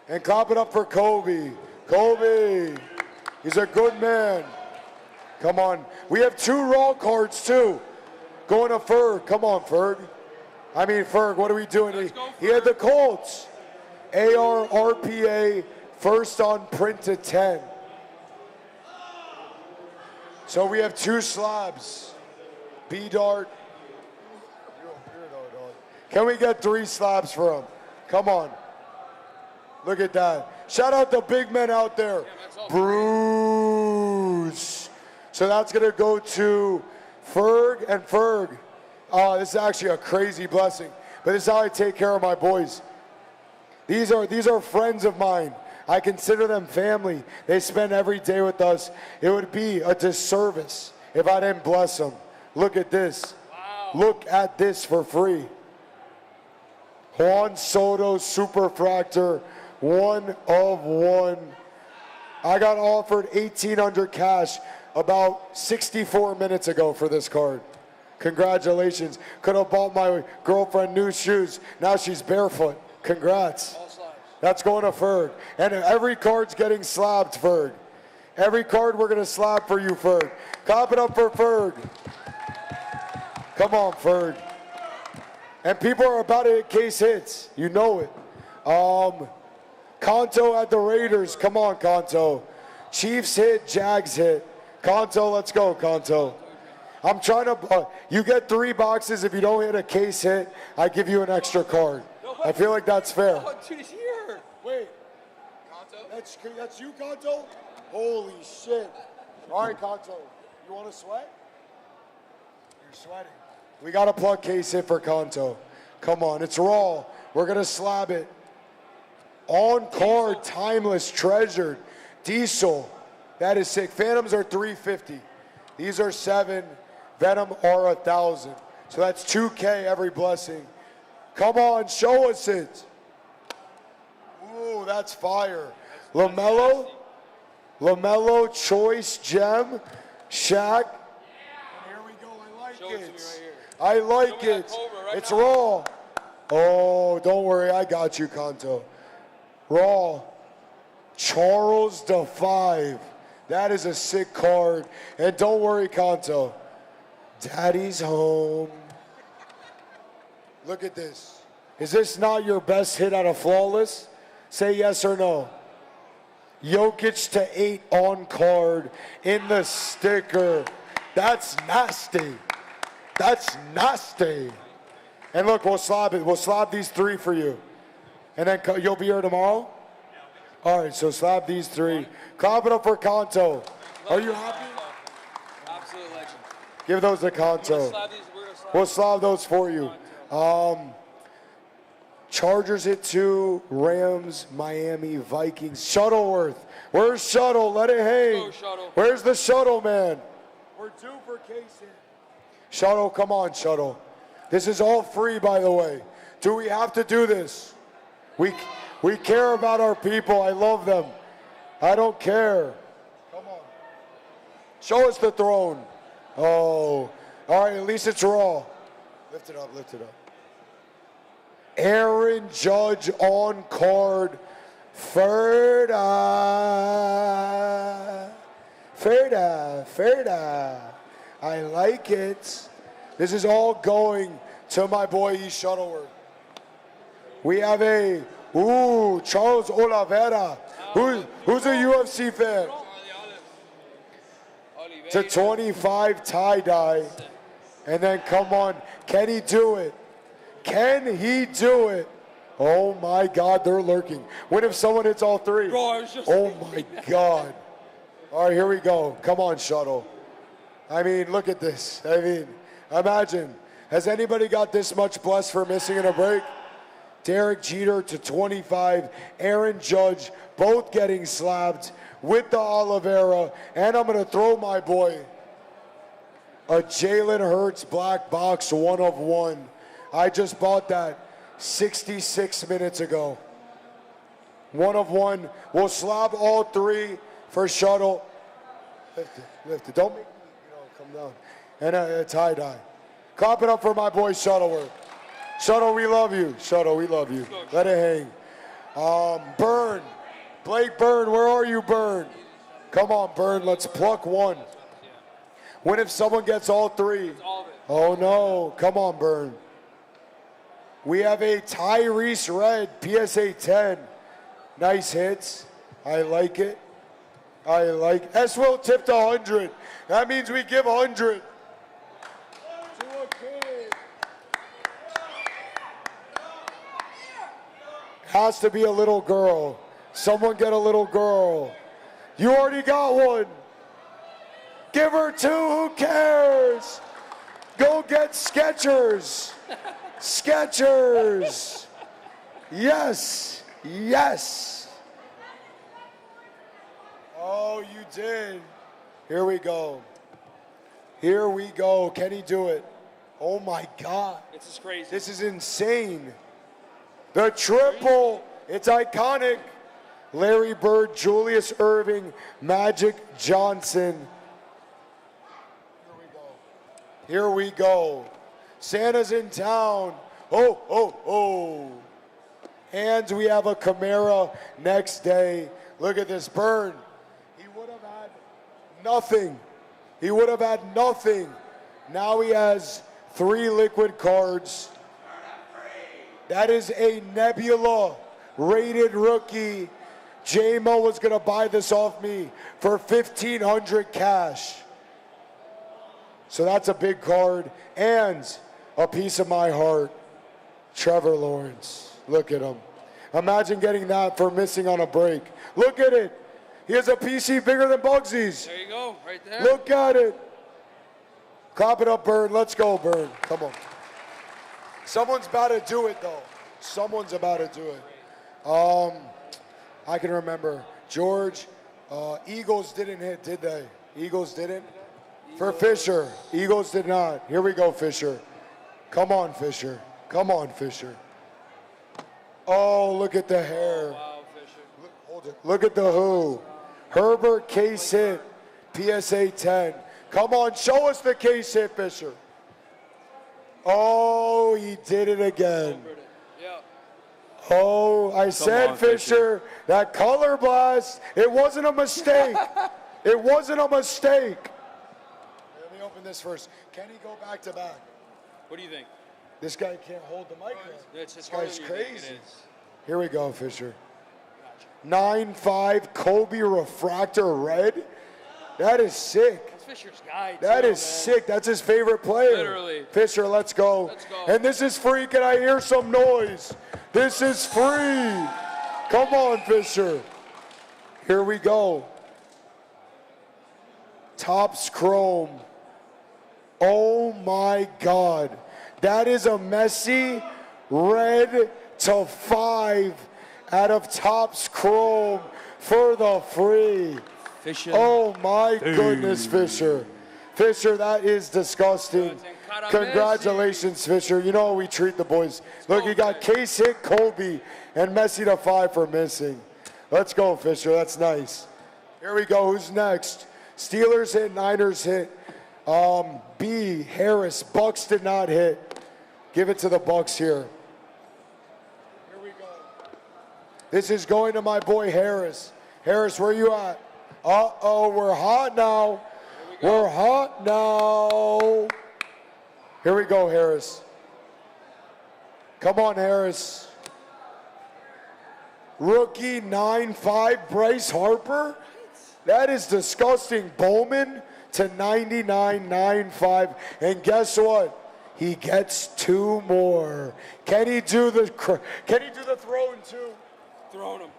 And clap it up for Kobe. Kobe. He's a good man. Come on. We have 2 raw cards, too. Going to Ferg. Come on, Ferg. I mean, Ferg, what are we doing? He had the Colts. AR, RPA, first on print to 10. So we have 2 slabs. B-Dart. Can we get 3 slabs for him? Come on. Look at that. Shout out the big men out there. Bruce. So that's going to go to Ferg and Ferg. This is actually a crazy blessing. But this is how I take care of my boys. These are friends of mine. I consider them family. They spend every day with us. It would be a disservice if I didn't bless them. Look at this. Wow. Look at this for free. Juan Soto Superfractor, 1 of 1. I got offered $1,800 cash about 64 minutes ago for this card. Congratulations. Could have bought my girlfriend new shoes. Now she's barefoot. Congrats. That's going to Ferg. And every card's getting slabbed, Ferg. Every card we're going to slab for you, Ferg. Clap it up for Ferg. Come on, Ferg. And people are about to hit case hits. You know it. Conto at the Raiders. Come on, Conto. Chiefs hit, Jags hit. Conto, let's go, Conto. I'm trying to, you get 3 boxes. If you don't hit a case hit, I give you an extra card. I feel like that's fair. Wait. Conto? That's you, Conto? Holy shit. All right, Conto. You want to sweat? You're sweating. We got to plug case hit for Conto. Come on, it's raw. We're going to slab it. On card, timeless, treasured. Diesel. That is sick. Phantoms are $350. These are 7. Venom are 1,000. So that's 2K every blessing. Come on, show us it. Ooh, that's fire. LaMelo. LaMelo, Choice, Gem, Shaq. And here we go. I like it. I like it. It's raw. Oh, don't worry. I got you, Conto. Raw. Charles the 5. That is a sick card. And don't worry, Conto. Daddy's home. Look at this. Is this not your best hit out of Flawless? Say yes or no. Jokic to 8 on card in the sticker. That's nasty. That's nasty. And look, we'll slab it. We'll slab these 3 for you. And then you'll be here tomorrow? All right, so slab these 3. Clap it up for Conto. Are you happy? Absolute legend. Give those to Conto. We'll slab those for you. Chargers hit 2, Rams, Miami, Vikings. Shuttleworth. Where's Shuttle? Let it hang. Where's the Shuttle, man? We're due for Casey. Shuttle, come on, Shuttle. This is all free, by the way. Do we have to do this? We care about our people. I love them. I don't care. Come on. Show us the throne. Oh. All right, at least it's raw. Lift it up, lift it up. Aaron Judge on card. Ferda. I like it. This is all going to my boy E. Shuttleworth. We have a, Charles Oliveira. Who's a UFC fan? To 25 tie-dye. And then come on, can he do it? Can he do it? Oh my God, they're lurking. What if someone hits all 3? Oh my God. All right, here we go. Come on, Shuttle. I mean, look at this. I mean, imagine Has anybody got this much blessed for missing in a break? Derek Jeter to 25, Aaron Judge, both getting slapped with the Oliveira. And I'm going to throw my boy a Jalen Hurts black box 1 of 1. I just bought that 66 minutes ago. 1 of 1. We'll slab all 3 for Shuttle. Lift it. Don't make me, come down. And a tie-dye. Clap it up for my boy Shuttleworth. Shuttle, we love you. Shuttle, we love you. Let it hang. Burn. Blake Burn, where are you, Burn? Come on, Burn, let's pluck 1. What if someone gets all 3? Oh, no. Come on, Burn. We have a Tyrese Red, PSA 10. Nice hits. I like it. S-Will tipped 100. That means we give 100. To a kid. Has to be a little girl. Someone get a little girl. You already got 1. Give her 2, who cares? Go get Skechers. Skechers. Yes. Yes. Oh, you did. Here we go. Here we go. Can he do it? Oh my God. This is crazy. This is insane. The triple. It's iconic. Larry Bird, Julius Irving, Magic Johnson. Here we go. Santa's in town. Oh, oh, oh. Hands, we have a Camara next day. Look at this burn. He would have had nothing. He would have had nothing. Now he has 3 liquid cards. That is a Nebula rated rookie. J-Mo was going to buy this off me for $1,500 cash. So that's a big card and a piece of my heart. Trevor Lawrence. Look at him. Imagine getting that for missing on a break. Look at it. He has a PC bigger than Bugsy's. There you go, right there. Look at it. Clap it up, Bird. Let's go, Bird. Come on. Someone's about to do it, though. Someone's about to do it. I can remember. George, Eagles didn't hit, did they? Eagles didn't? For Fisher. Eagles did not. Here we go, Fisher. Come on, Fisher. Come on, Fisher. Oh, look at the hair. Wow, Fisher. Hold it. Look at the who. Herbert case hit. PSA 10. Come on, show us the case hit, Fisher. Oh, he did it again. Oh, I said, Fisher, that color blast, it wasn't a mistake. It wasn't a mistake. Let me open this first. Can he go back to back? What do you think? This guy can't hold the mic. It's This harder guy's than you think crazy. it is. Here we go, Fisher. 9.5 Kobe refractor red. That is sick. That's Fisher's guy, That too, is man. sick. That's his favorite player. Literally. Fisher, let's go. Let's go. And this is free. Can I hear some noise? This is free. Come on, Fisher. Here we go. Topps Chrome. Oh my God. That is a Messi red to 5 out of Topps Chrome for the free. Fisher. Oh my goodness, Fisher. Fisher, that is disgusting. Congratulations, Fisher. You know how we treat the boys. Look, you got case hit Kobe and Messi to 5 for missing. Let's go, Fisher. That's nice. Here we go. Who's next? Steelers hit, Niners hit. B, Harris. Bucks did not hit. Give it to the Bucks here. Here we go. This is going to my boy Harris. Harris, where you at? Uh-oh, we're hot now. We're hot now. Here we go, Harris. Come on, Harris. Rookie 9.5, Bryce Harper. That is disgusting. Bowman to 99, 9.5. And guess what? He gets 2 more. Can he do the throne too? Throwing him.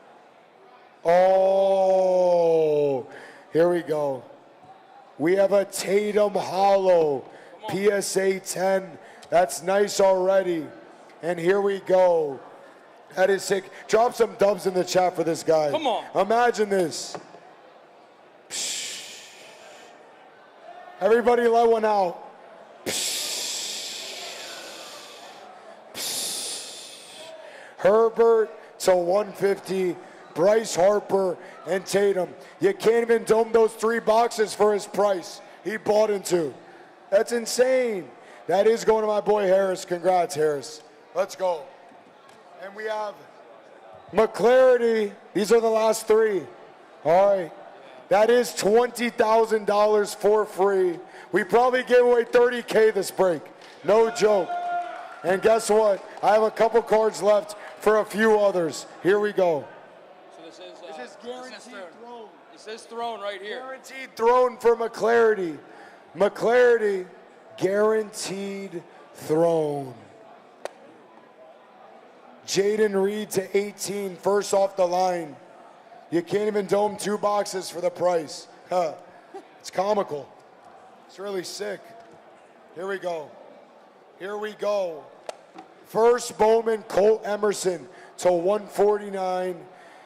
Oh, here we go. We have a Tatum Hollow, PSA 10. That's nice already. And here we go. That is sick. Drop some dubs in the chat for this guy. Come on. Imagine this. Everybody let one out. Herbert to 150, Bryce Harper and Tatum. You can't even dome those 3 boxes for his price. He bought into. That's insane. That is going to my boy Harris. Congrats, Harris. Let's go. And we have McClarity. These are the last 3. All right. That is $20,000 for free. We probably gave away $30K this break. No joke. And guess what? I have a couple cards left for a few others. Here we go. So this is guaranteed throne. This is throne right here. Guaranteed throne for McClarity. McClarity, guaranteed throne. Jaden Reed to 18, first off the line. You can't even dome 2 boxes for the price. It's comical. It's really sick. Here we go. Here we go. First Bowman, Colt Emerson to 149.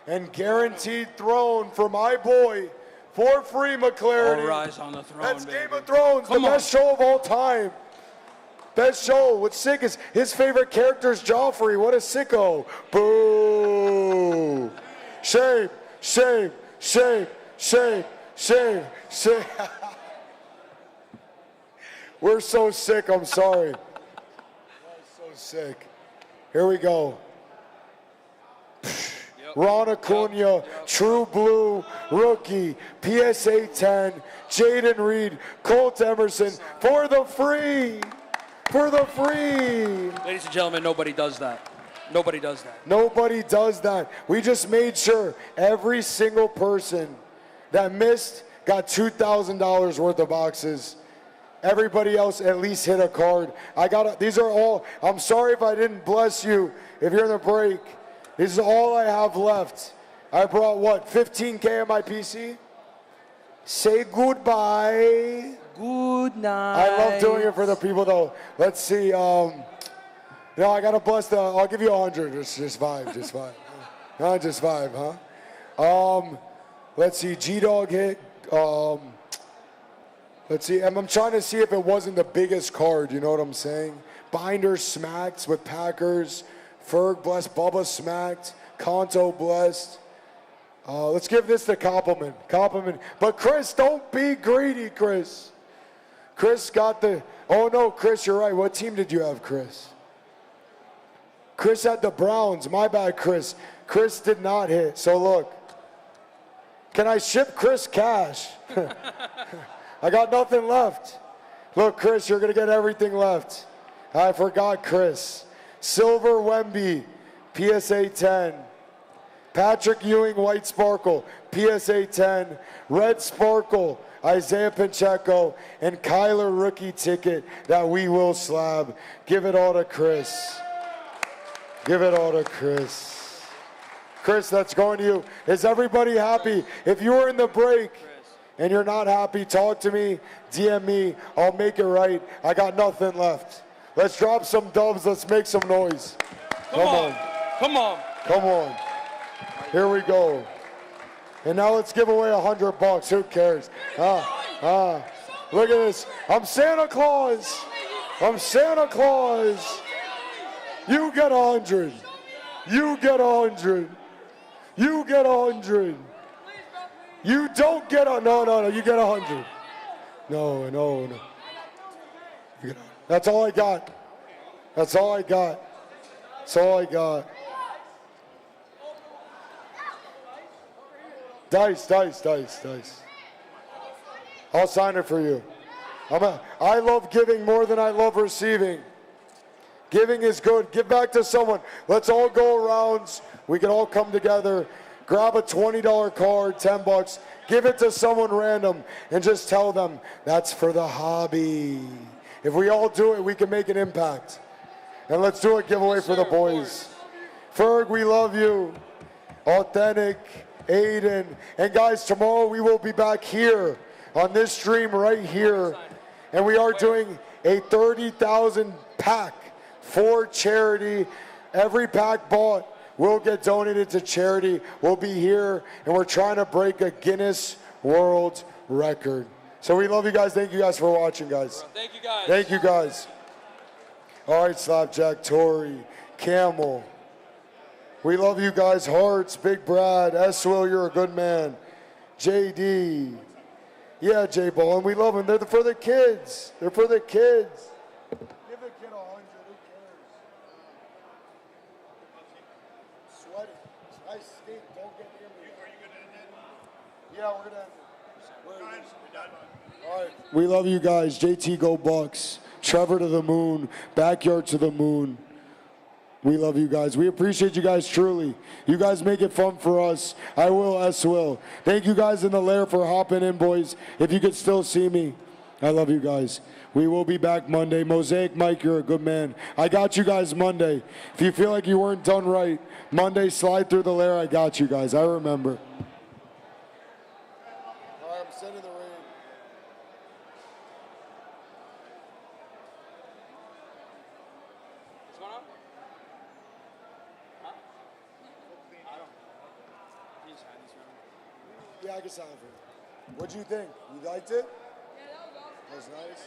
And guaranteed throne for my boy, for free, McClarity. All rise on the throne, That's baby. Game of Thrones, the best show of all time. Best show. What's sick is his favorite character is Joffrey. What a sicko. Boo. Shame, shame, shame, shame, shame, shame. We're so sick, I'm sorry. We're so sick. Here we go. Ron Acuna, True Blue, rookie, PSA 10, Jaden Reed, Colt Emerson, for the free. For the free. Ladies and gentlemen, nobody does that. Nobody does that. Nobody does that. We just made sure every single person that missed got $2,000 worth of boxes. Everybody else at least hit a card. These are all, I'm sorry if I didn't bless you if you're in the break. This is all I have left. I brought what, 15K on my PC? Say goodbye. Good night. I love doing it for the people though. Let's see. No, I gotta bless I'll give you 100. Just 5, just 5. No, just 5, huh? Let's see. G-Dog hit. Let's see. I'm trying to see if it wasn't the biggest card. You know what I'm saying? Binder smacked with Packers. Ferg blessed. Bubba smacked. Conto blessed. Let's give this the compliment. But Chris, don't be greedy, Chris. Chris got the. Oh no, Chris, you're right. What team did you have, Chris? Chris had the Browns. My bad, Chris. Chris did not hit. So look. Can I ship Chris cash? I got nothing left. Look, Chris, you're going to get everything left. I forgot Chris. Silver Wemby, PSA 10. Patrick Ewing, White Sparkle, PSA 10. Red Sparkle, Isaiah Pacheco, and Kyler rookie ticket that we will slab. Give it all to Chris. Give it all to Chris. Chris, that's going to you. Is everybody happy? If you were in the break and you're not happy, talk to me, DM me. I'll make it right. I got nothing left. Let's drop some dubs. Let's make some noise. Come on. Come on. Come on. Here we go. And now let's give away $100. Who cares? Look at this. I'm Santa Claus. I'm Santa Claus. You get 100. You get 100. You get 100. You don't get a, no. You get 100. No. You get, that's all I got. That's all I got. That's all I got. Dice. I'll sign it for you. I love giving more than I love receiving. Giving is good. Give back to someone. Let's all go around. We can all come together. Grab a $20 card, $10. Give it to someone random and just tell them that's for the hobby. If we all do it, we can make an impact. And let's do a giveaway for the boys. Ferg, we love you. Authentic, Aiden. And guys, tomorrow we will be back here on this stream right here. And we are doing a 30,000 pack for charity. Every pack bought will get donated to charity. We'll be here, and we're trying to break a Guinness World Record. So we love you guys. Thank you guys for watching, guys. Thank you guys. Thank you guys. All right, Slapjack, Tori, Camel. We love you guys. Hearts, Big Brad, S-Will, you're a good man. JD. Yeah, J-Ball, and we love them. They're for the kids. They're for the kids. Give a kid 100, who cares? Sweaty. I stink, don't get near me. Are you going to end it? Yeah, we're going to end it. All right. We love you guys. JT Go Bucks. Trevor to the moon. Backyard to the moon. We love you guys. We appreciate you guys truly. You guys make it fun for us. I will, S-Will. Thank you guys in the lair for hopping in, boys. If you could still see me, I love you guys. We will be back Monday. Mosaic Mike, you're a good man. I got you guys Monday. If you feel like you weren't done right, Monday, slide through the lair. I got you guys. I remember. All right, I'm sending the rain. What's going on? Huh? I don't. He's hiding this room. Yeah, I can sign for you. What'd you think? You liked it? Yeah, that was awesome. That was nice.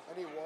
I need water.